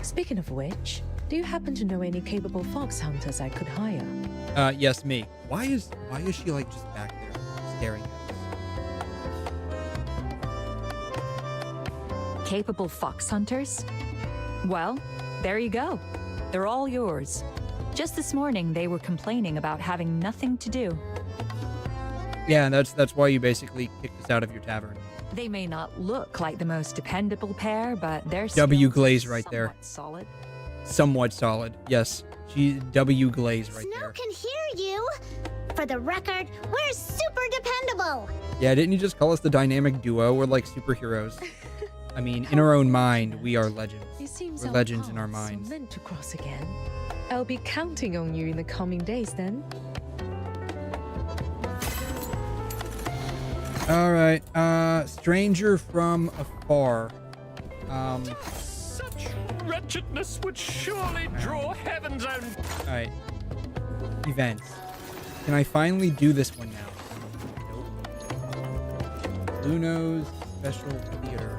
Speaking of which, do you happen to know any capable fox hunters I could hire? Yes, me. Why is she like just back there staring at us? Capable fox hunters? Well, there you go. They're all yours. Just this morning, they were complaining about having nothing to do. Yeah, that's why you basically kicked us out of your tavern. They may not look like the most dependable pair, but they're 𝘬𝘬𝘬𝘬 right there. Solid. Somewhat solid. Yes, she 𝘬𝘬𝘬𝘬 right Snow there. can hear you. For the record, we're super dependable. Yeah, didn't you just call us the dynamic duo? We're like superheroes. I mean, in our own mind, we are legends. We're legends in our minds. Meant to cross again. I'll be counting on you in the coming days then. Alright, stranger from afar. Such wretchedness would surely draw heaven's own. Alright. Events. Can I finally do this one now? Nope. Luno's Special Theater.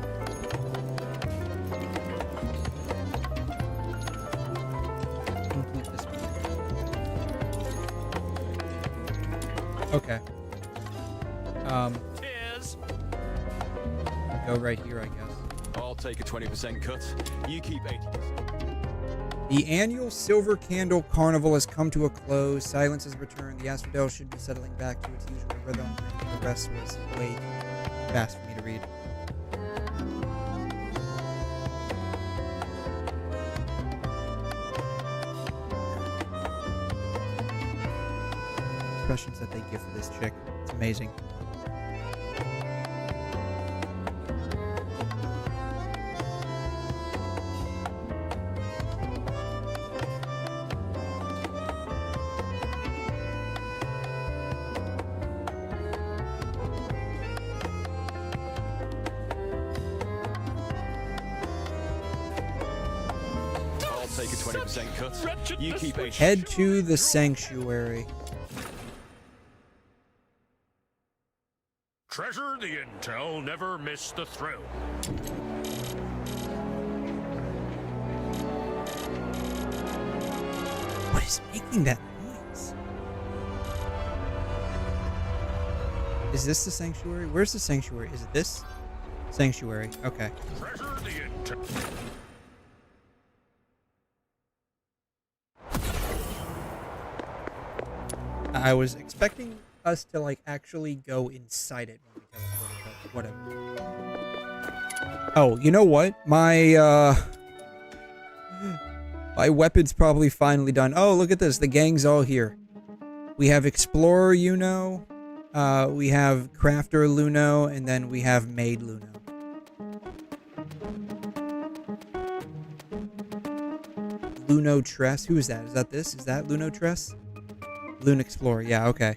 Complete this one. Okay. Go right here, I guess. I'll take a 20% cut. You keep 80%. The annual Silver Candle Carnival has come to a close. Silence has returned. The asphodel should be settling back to its usual rhythm. The rest was way fast for me to read. Expressions that they give for this chick. It's amazing. Take a 20% cut. You keep 80%. Head to the sanctuary. Treasure the intel, never miss the thrill. What is making that noise? Is this the sanctuary? Where's the sanctuary? Is it this? Sanctuary. Okay. Treasure the intel. I was expecting us to like actually go inside it when we teleported, but whatever. Oh, you know what? My my weapon's probably finally done. Oh, look at this. The gang's all here. We have Explorer Luno, we have Crafter Luno, and then we have Maid Luno. Luno Tress. Who is that? Is that this? Is that Luno Tress? Loon Explorer, yeah, okay.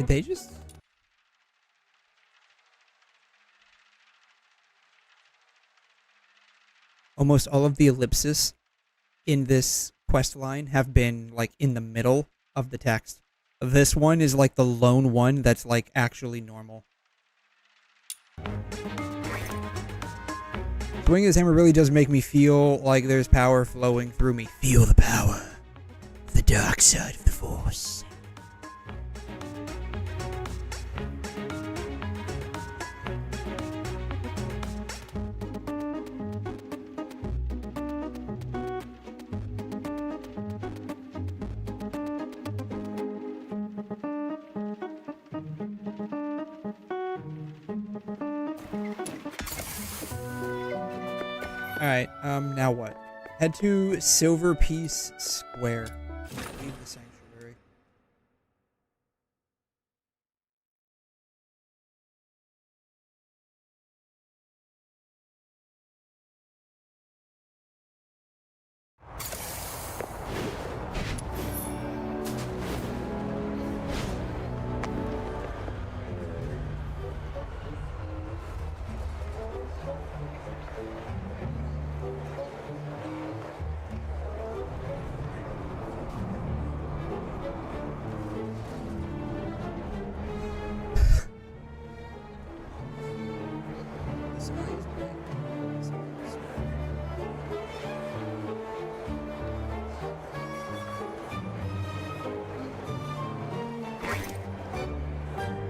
Did they just... Almost all of the ellipses in this quest line have been, like, in the middle of the text. This one is, like, the lone one that's, like, actually normal. Swinging this hammer really does make me feel like there's power flowing through me. Feel the power. The dark side of the Force. Alright, now what? Head to Silver Piece Square. Leave the sanctuary.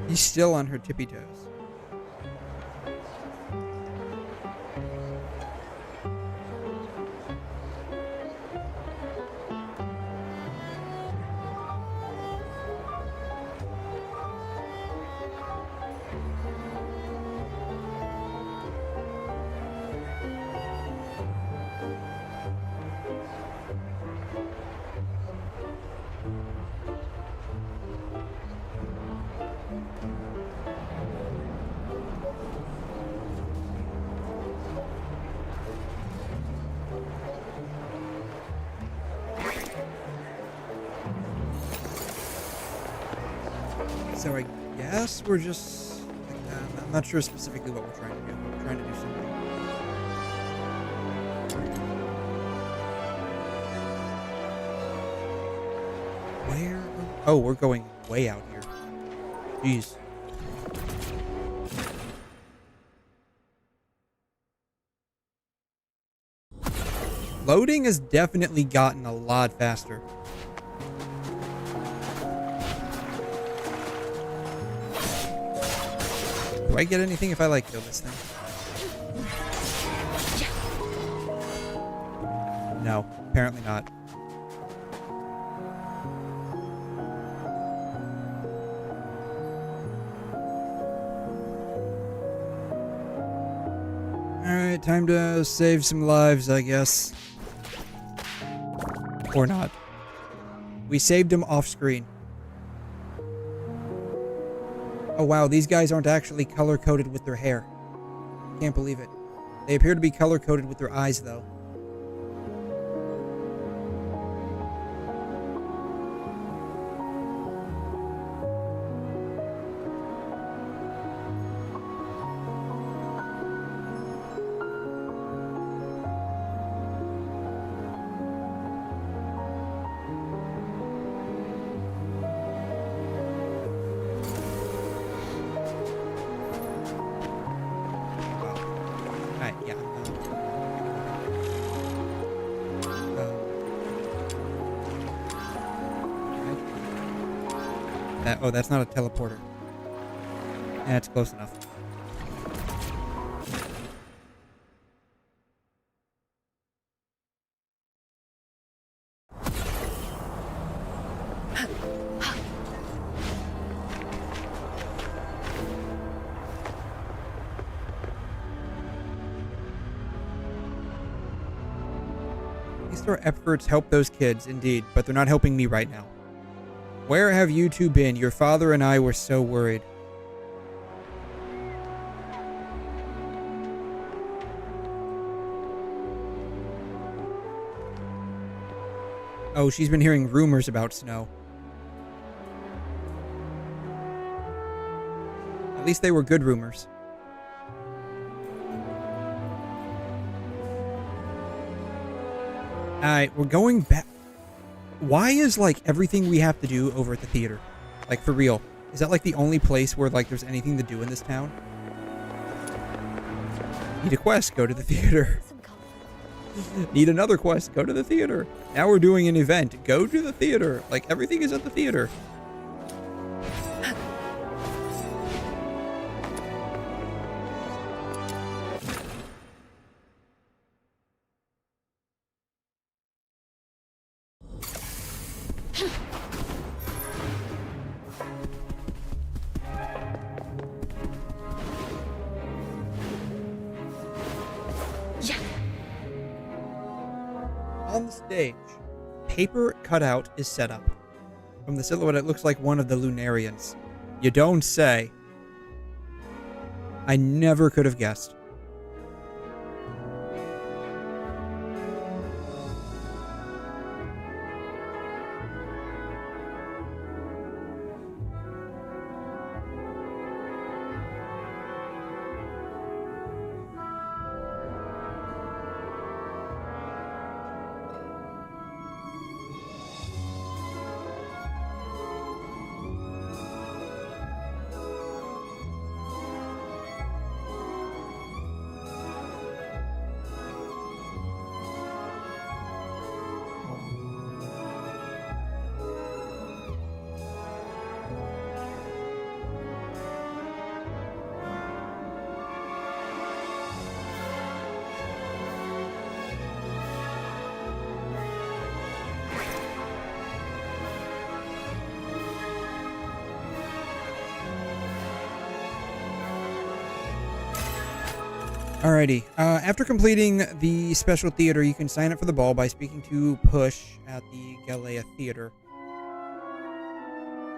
He's still on her tippy toes. So I guess we're just... Like, I'm not sure specifically what we're trying to do. We're trying to do something. Where? Oh, we're going way out here. Jeez. Loading has definitely gotten a lot faster. Do I get anything if I, like, kill this thing? No, apparently not. Alright, time to save some lives, I guess. Or not. We saved him off screen. Oh wow, these guys aren't actually color-coded with their hair. Can't believe it. They appear to be color-coded with their eyes, though. Oh, that's not a teleporter. Yeah, it's close enough. These are efforts help those kids, indeed, but they're not helping me right now. Where have you two been? Your father and I were so worried. Oh, she's been hearing rumors about Snow. At least they were good rumors. Alright, we're going back. Why is, like, everything we have to do over at the theater? Like, for real. Is that, like, the only place where, like, there's anything to do in this town? Need a quest, go to the theater. Need another quest, go to the theater. Now we're doing an event, go to the theater. Like, everything is at the theater. On the stage, paper cutout is set up. From the silhouette, it looks like one of the Lunarians. You don't say. I never could have guessed. Alrighty, after completing the special theater, you can sign up for the ball by speaking to Push at the 𝘬𝘬𝘦𝘺 Theater.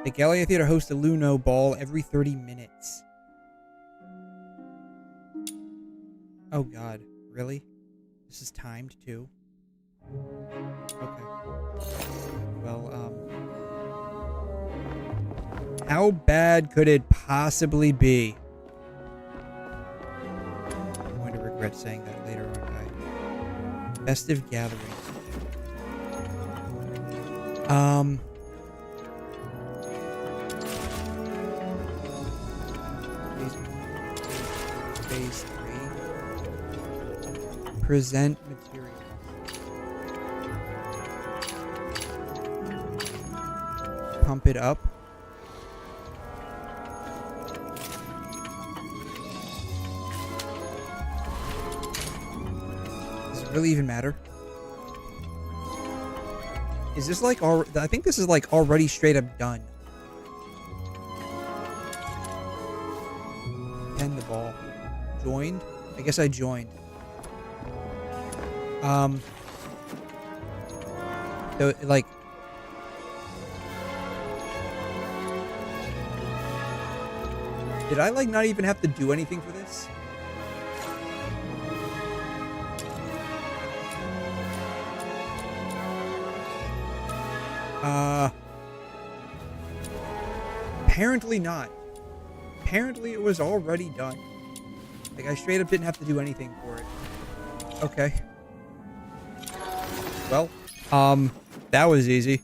The 𝘬𝘬𝘦 Theater hosts a Luno ball every 30 minutes. Oh god, really? This is timed too? Okay. Well, how bad could it possibly be? Regret saying that later, aren't I? Festive gatherings. Phase 3. Present materials. Pump it up. Really even matter? Is this like I think this is like already straight up done. Pen the ball. Joined? I guess I joined. So, like, did I like not even have to do anything for this? Apparently not. Apparently it was already done. Like, I straight up didn't have to do anything for it. Okay. Well, that was easy.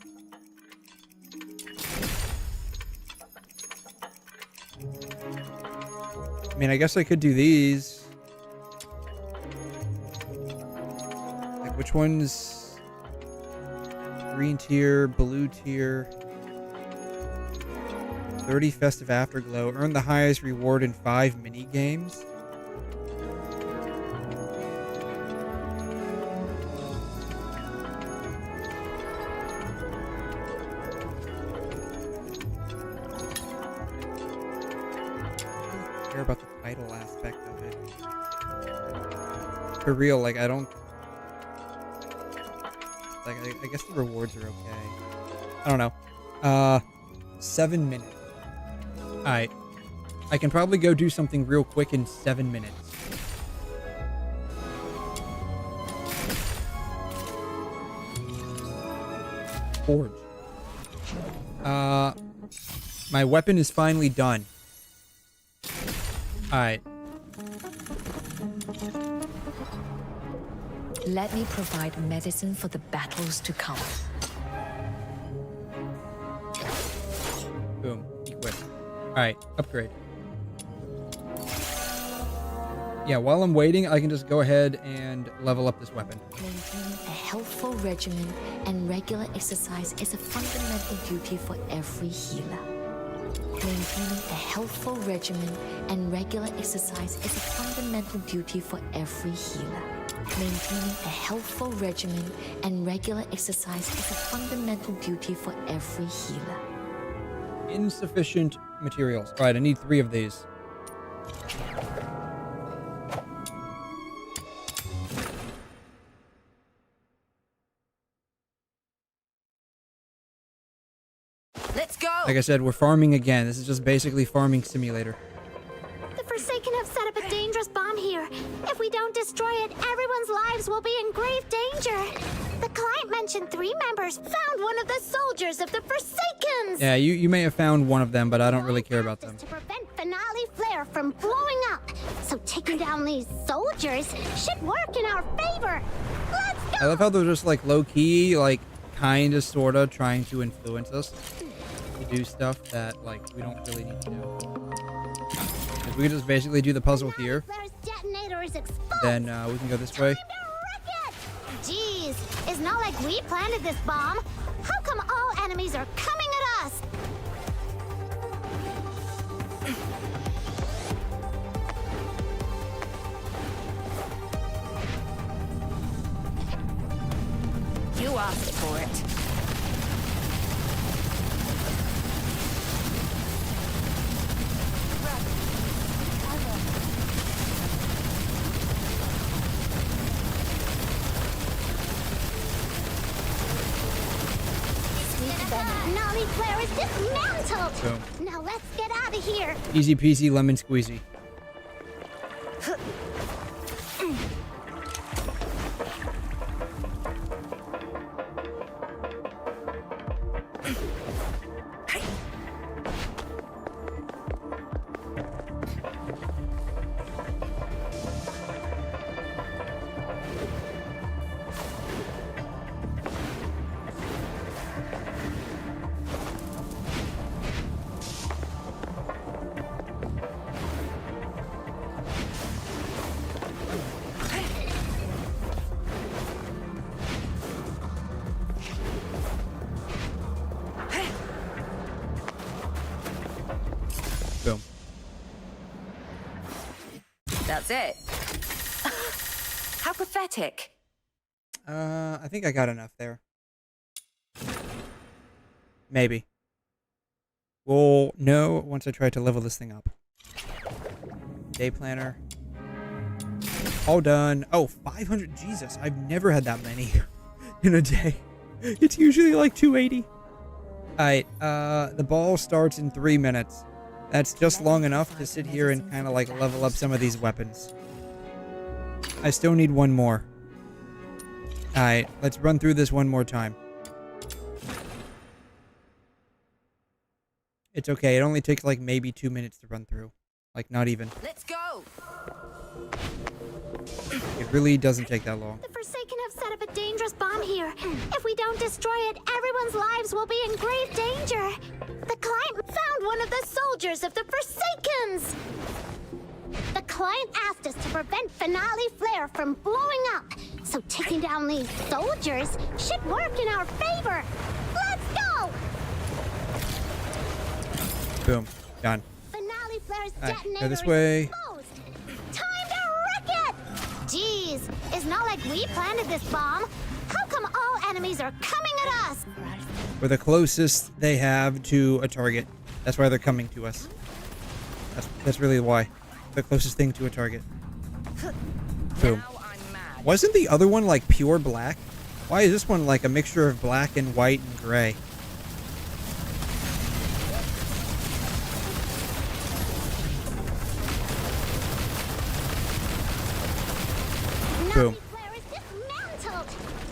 I mean, I guess I could do these. Like, which one's green tier, blue tier? 30 Festive Afterglow. Earn the highest reward in 5 mini games. I care about the title aspect of it. For real, like, I don't... Like, I guess the rewards are okay. I don't know. 7 minutes. Alright. I can probably go do something real quick in 7 minutes. Forge. My weapon is finally done. Alright. Let me provide medicine for the battles to come. Boom. Equip. Alright, upgrade. Yeah, while I'm waiting, I can just go ahead and level up this weapon. Maintaining a healthful regimen and regular exercise is a fundamental duty for every healer. Maintaining a healthful regimen and regular exercise is a fundamental duty for every healer. Maintaining a healthful regimen and regular exercise is a fundamental duty for every healer. Insufficient materials. Alright, I need 3 of these. Let's go! Like I said, we're farming again. This is just basically farming simulator. The Forsaken have set up a dangerous bomb here. If we don't destroy it, everyone's lives will be in grave danger. The client mentioned 3 members found one of the soldiers of the Forsakens. Yeah, you may have found one of them, but I don't really care about them. To prevent finale flare from blowing up. So taking down these soldiers should work in our favor. Let's go! I love how they're just like low-key, like kinda sorta trying to influence us to do stuff that like we don't really need to do. If we could just basically do the puzzle here, then we can go this way. Jeez, it's not like we planted this bomb. How come all enemies are coming at us? You asked for it. Nolly Flare is dismantled. Boom. Now let's get out of here. Easy peasy lemon squeezy. Boom. That's it. How pathetic. I think I got enough there. Maybe. Well, no, once I try to level this thing up. Day planner. All done. Oh, 500. Jesus, I've never had that many in a day. It's usually like 280. Alright, the ball starts in 3 minutes. That's just long enough to sit here and kind of like level up some of these weapons. I still need 1 more. Alright, let's run through this one more time. It's okay, it only takes like maybe 2 minutes to run through. Like, not even. Let's go! It really doesn't take that long. The Forsaken have set up a dangerous bomb here. If we don't destroy it, everyone's lives will be in grave danger. The client found one of the soldiers of the Forsakens. The client asked us to prevent finale flare from blowing up. So taking down these soldiers should work in our favor. Let's go! Boom. Done. Finale flare's Alright, detonator go this way. is exposed. Time to wreck it! Jeez, it's not like we planted this bomb. How come all enemies are coming at us? We're the closest they have to a target. That's why they're coming to us. That's really why. The closest thing to a target. Boom. Wasn't the other one like pure black? Why is this one like a mixture of black and white and gray? Boom.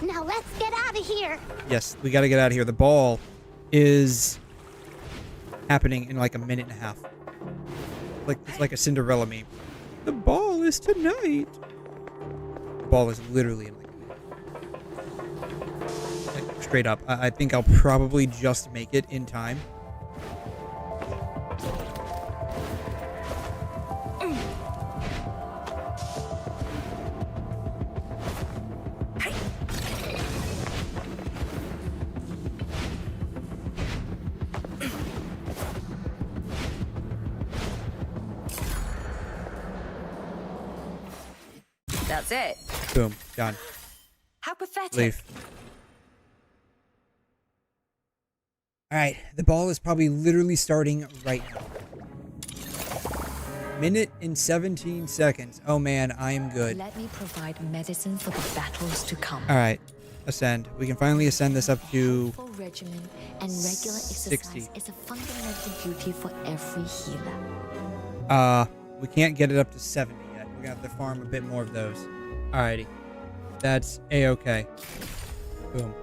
Now let's get out of here. Yes, we gotta get out of here. The ball is happening in like a minute and a half. It's like a Cinderella meme. The ball is tonight. The ball is literally in like straight up. I think I'll probably just make it in time. That's it. Boom. Done. How pathetic. Leave. Alright, the ball is probably literally starting right now. Minute and 17 seconds. Oh man, I am good. Let me provide medicine for the battles to come. Alright, ascend. We can finally ascend this up to Full regimen and regular 60. exercise is a fundamental duty for every healer. We can't get it up to 70 yet. We're gonna have to farm a bit more of those. Alrighty. That's a-okay. Boom.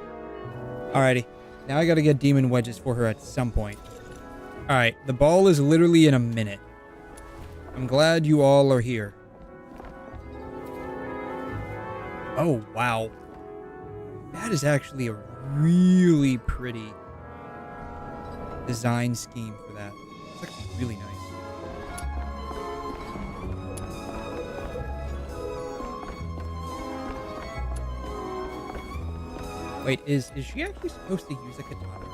Alrighty. Now I gotta get demon wedges for her at some point. Alright, the ball is literally in a minute. I'm glad you all are here. Oh, wow. That is actually a really pretty design scheme for that. It's actually really nice. Wait, is she actually supposed to use a katana?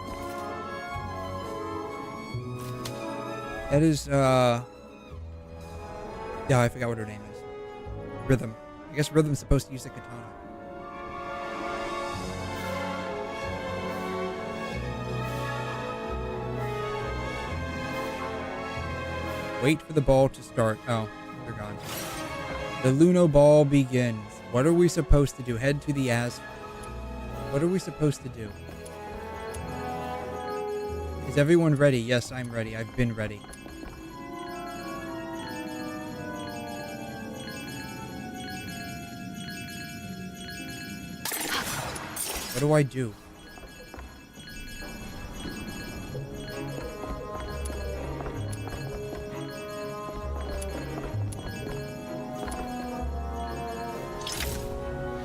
That is, yeah, I forgot what her name is. Rhythm. I guess Rhythm's supposed to use a katana. Wait for the ball to start. Oh, they're gone. The Luno ball begins. What are we supposed to do? Head to the asphalt. What are we supposed to do? Is everyone ready? Yes, I'm ready. I've been ready. What do I do?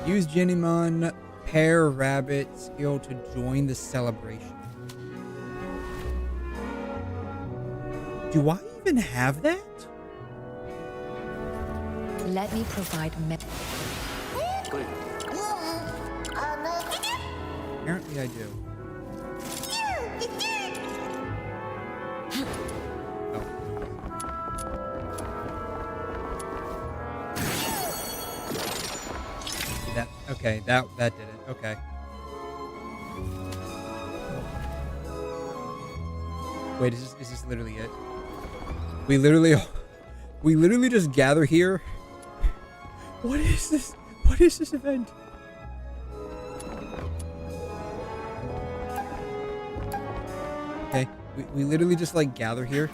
Use Ginimon Pear Rabbit skill to join the celebration. Do I even have that? Let me provide Apparently I do. Okay, that did it. Okay. Wait, is this literally it? We literally just gather here. What is this? What is this event? Okay, we literally just like gather here,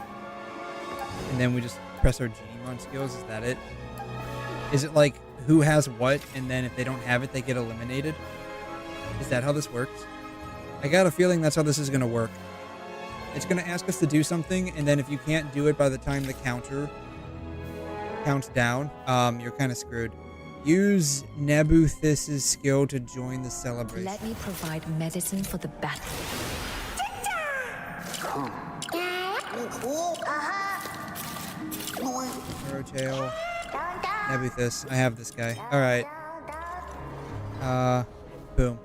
and then we just press our Ginimon skills. Is that it? Is it like who has what, and then if they don't have it, they get eliminated? Is that how this works? I got a feeling that's how this is going to work. It's going to ask us to do something, and then if you can't do it by the time the counter counts down, you're kind of screwed. Use Nebuthis' skill to join the celebration. Let me provide medicine for the battle. Tail. Nebuthis. I have this guy. Alright. Boom.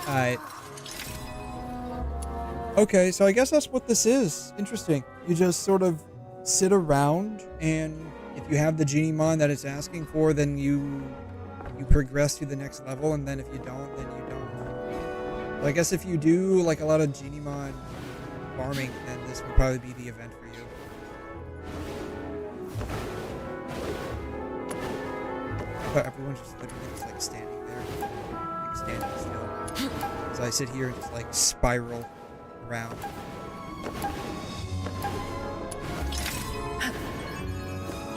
Alright. Okay, so I guess that's what this is. Interesting. You just sort of sit around, and if you have the Ginimon that it's asking for, then you progress to the next level, and then if you don't, then you don't. So I guess if you do like a lot of Ginimon farming, then this will probably be the event for you. Everyone's just literally just like standing there, like standing still, as I sit here and just like spiral around.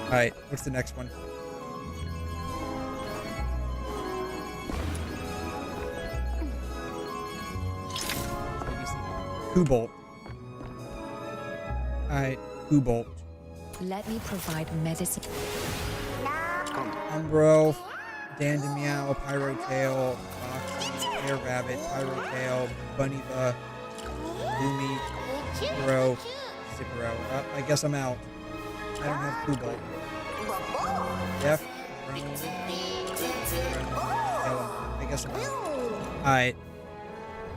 Alright, what's the next one? 𝘐'𝘮. Alright, 𝘐'𝘮. Let me provide medicine. Umbro, Meow, Pyrotail, Foxy, Air Rabbit, Pyrotail, 𝘠𝘕𝘬𝘕, Lumi, Zipro. I guess I'm out. I don't have Kubal. Def. I guess I'm out. Alright.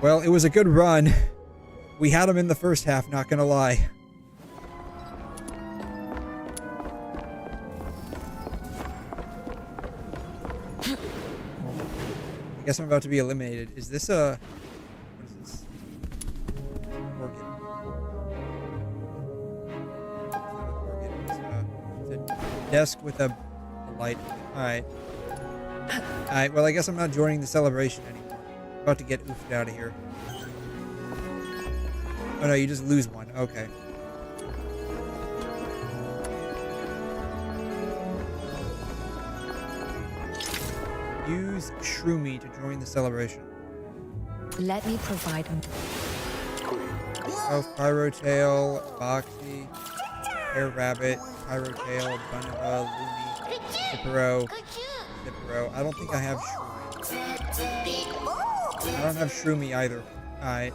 Well, it was a good run. We had him in the first half, not gonna lie. I guess I'm about to be eliminated. Is this a... What is this? Orchid. It's a desk with a light. Alright. Alright, well I guess I'm not joining the celebration anymore. I'm about to get oofed out of here. Oh no, you just lose one. Okay. Use Shroomy to join the celebration. Let me provide him. Pyrotail, Boxy, Air Rabbit, Pyrotail, 𝘠𝘕𝘬𝘕, Lumi, Zipro. I don't think I have Shroomy. I don't have Shroomy either. Alright.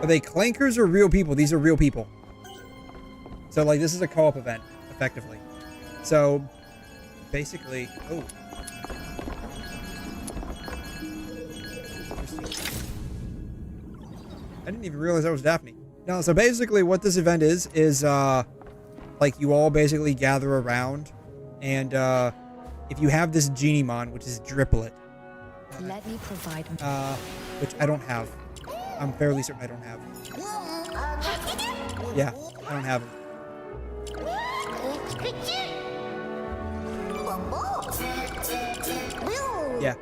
Are they clankers or real people? These are real people. So, like, this is a co-op event, effectively. So, basically... Oh. I didn't even realize that was Daphne. No, so basically what this event is, like, you all basically gather around, and, if you have this 𝘵𝘰𝘲, which is 𝘵𝘩𝘦𝘺. Let me provide him. Which I don't have. I'm fairly certain I don't have. Yeah, I don't have them. Yeah.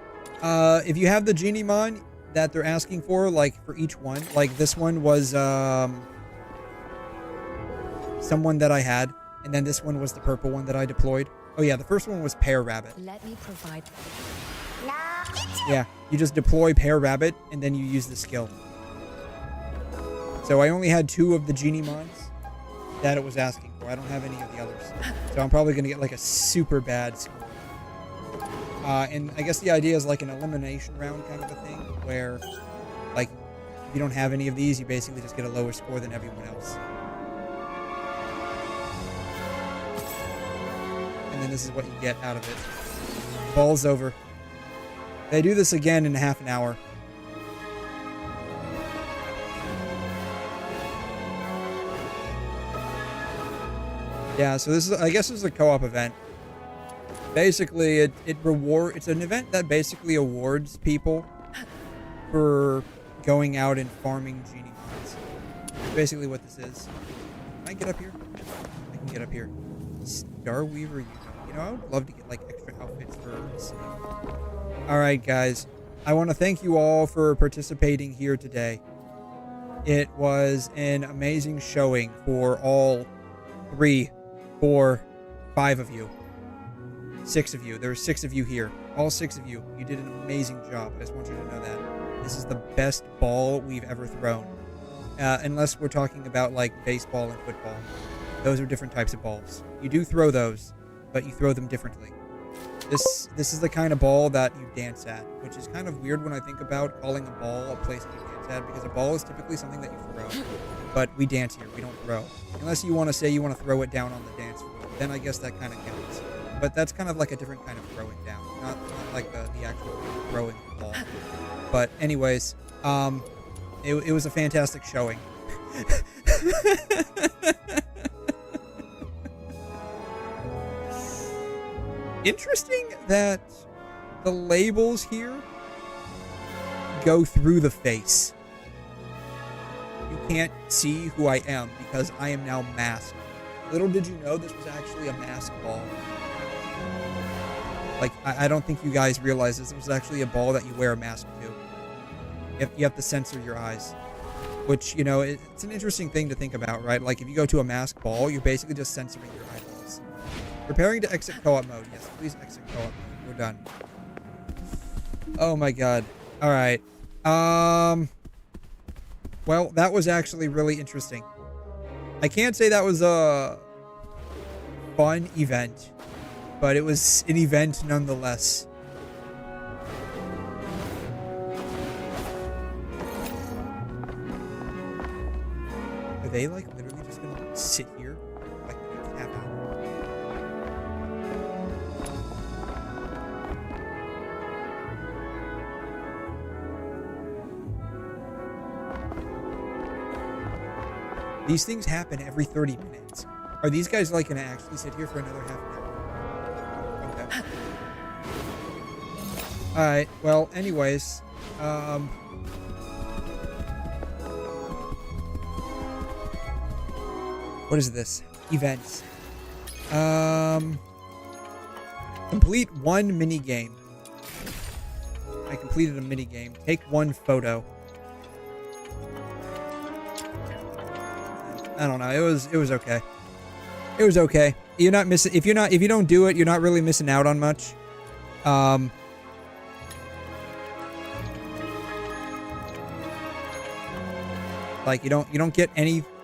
If you have the 𝘵𝘲 that they're asking for, like, for each one, like, this one was, someone that I had, and then this one was the purple one that I deployed. Oh yeah, the first one was Pear Rabbit. Let me provide. Yeah, you just deploy Pear Rabbit, and then you use the skill. So I only had 2 of the 𝘵𝘲s that it was asking for. I don't have any of the others. So I'm probably going to get like a super bad score. And I guess the idea is like an elimination round kind of a thing, where like if you don't have any of these, you basically just get a lower score than everyone else. And then this is what you get out of it. Ball's over. They do this again in half an hour. Yeah, so this is, I guess this is a co-op event. Basically, it's an event that basically awards people for going out and farming 𝘵𝘲𝘲s. Basically what this is. Can I get up here? I can get up here. 𝘬𝘠𝑟 You know, I would love to get like extra outfits for Snape. Alright guys, I want to thank you all for participating here today. It was an amazing showing for all 3, 4, 5 of you. 6 of you. There are 6 of you here. All 6 of you. You did an amazing job. I just want you to know that. This is the best ball we've ever thrown. Unless we're talking about like baseball and football. Those are different types of balls. You do throw those, but you throw them differently. This is the kind of ball that you dance at, which is kind of weird when I think about calling a ball a place that you dance at, because a ball is typically something that you throw. But we dance here, we don't throw. Unless you want to say you want to throw it down on the dance floor, then I guess that kind of counts. But that's kind of like a different kind of throwing down, not like the actual throwing the ball. But anyways, it was a fantastic showing. Interesting that the labels here go through the face. You can't see who I am because I am now masked. Little did you know this was actually a mask ball. Like, I don't think you guys realize this was actually a ball that you wear a mask to. You have to censor your eyes. Which, you know, it's an interesting thing to think about, right? Like, if you go to a mask ball, you're basically just censoring your eyeballs. Preparing to exit co-op mode. Yes, please exit co-op mode. We're done. Oh my god. Alright. Well, that was actually really interesting. I can't say that was a fun event, but it was an event nonetheless. Are they, like, literally just gonna like, sit here? Like, half hour? These things happen every 30 minutes. Are these guys, like, gonna actually sit here for another half an hour? Okay. Alright, well, anyways, what is this? Events. Complete one mini game. I completed a mini game. Take one photo. I don't know. It was okay. It was okay. You're not missing if you don't do it, you're not really missing out on much. Like you don't get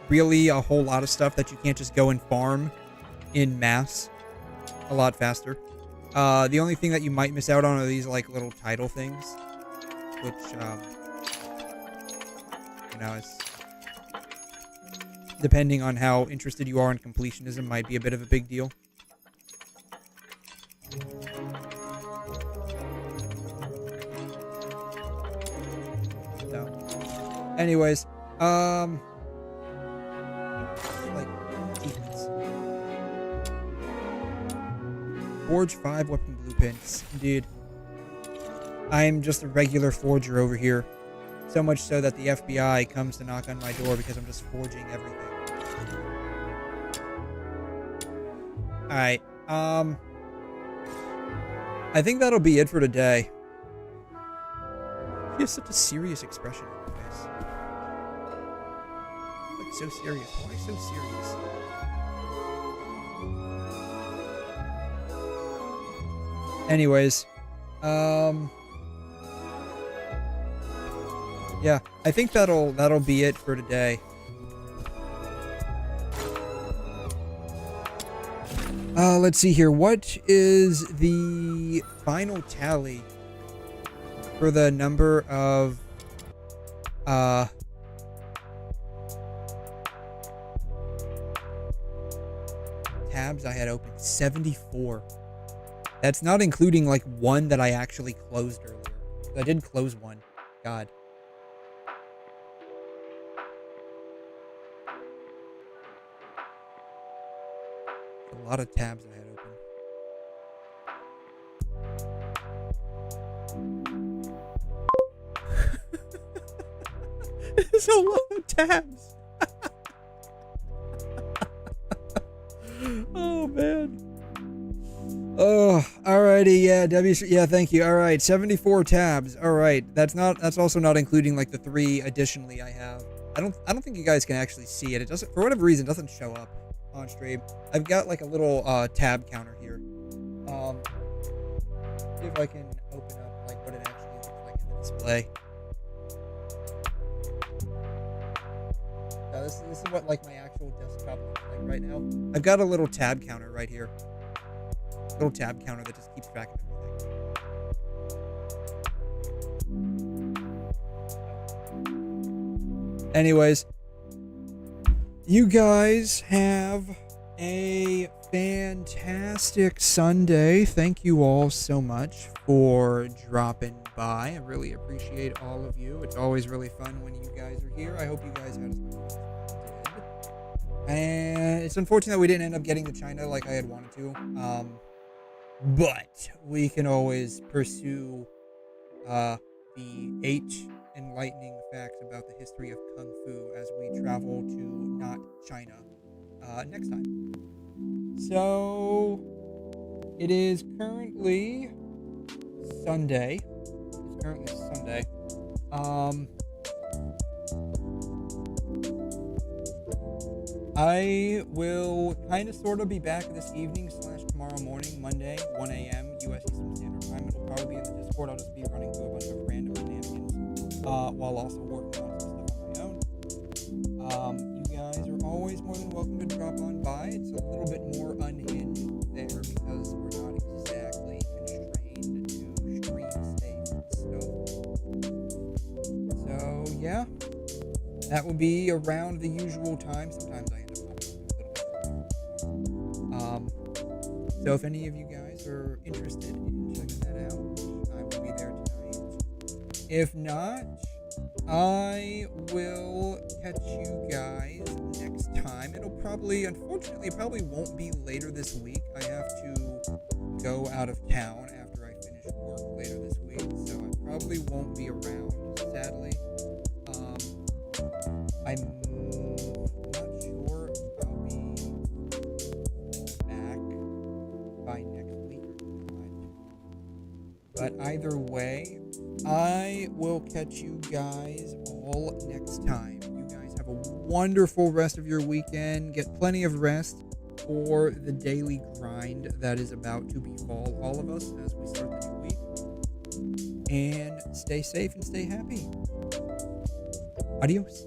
really a whole lot of stuff that you can't just go and farm in mass a lot faster. The only thing that you might miss out on are these like little title things, which you know, it's depending on how interested you are in completionism, might be a bit of a big deal. So, anyways, like defense. Forge 5 weapon blueprints. Indeed. I'm just a regular forger over here. So much so that the FBI comes to knock on my door because I'm just forging everything. Alright, I think that'll be it for today. He has such a serious expression on his face. Like, so serious. Why so serious? Anyways, yeah, I think that'll be it for today. Let's see here. What is the final tally for the number of tabs I had open? 74. That's not including like one that I actually closed earlier. I did close one. God. A lot of tabs I had open. It's a lot of tabs. Oh man. Oh, alrighty, yeah, yeah, thank you. Alright, 74 tabs. Alright, that's also not including like the 3 additionally I have. I don't think you guys can actually see it. It doesn't, for whatever reason, it doesn't show up on stream. I've got like a little tab counter here. See if I can open up like what it actually looks like in the display. Now this is what like my actual desktop looks like right now. I've got a little tab counter right here. Little tab counter that just keeps track of everything. Anyways, you guys have a fantastic Sunday. Thank you all so much for dropping by. I really appreciate all of you. It's always really fun when you guys are here. I hope you guys had as much fun as I did. And it's unfortunate that we didn't end up getting to China like I had wanted to. But we can always pursue the 8 enlightening facts about the history of Kung Fu as we travel to not China next time. So, it is currently Sunday. I will kind of sort of be back this evening / tomorrow morning, Monday, 1 a.m. U.S. Eastern Standard Time. It'll probably be in the Discord. I'll just be running through a bunch of random shenanigans while also working on some stuff on my own. You guys are always more than welcome to drop on by. It's a little bit more unhinged there because we're not exactly constrained to stream state stuff. So, yeah. That will be around the usual time. Sometimes I end up popping a little bit more. So if any of you guys are interested in checking that out, I will be there tonight. If not, I will catch you guys next time. It'll probably, unfortunately, it probably won't be later this week. I have to go out of town after I finish work later this week, so I probably won't be around, sadly. I'm not sure if I'll be back by next week or not. But either way, I will catch you guys all next time. You guys have a wonderful rest of your weekend. Get plenty of rest for the daily grind that is about to befall all of us as we start the new week. And stay safe and stay happy. Adios.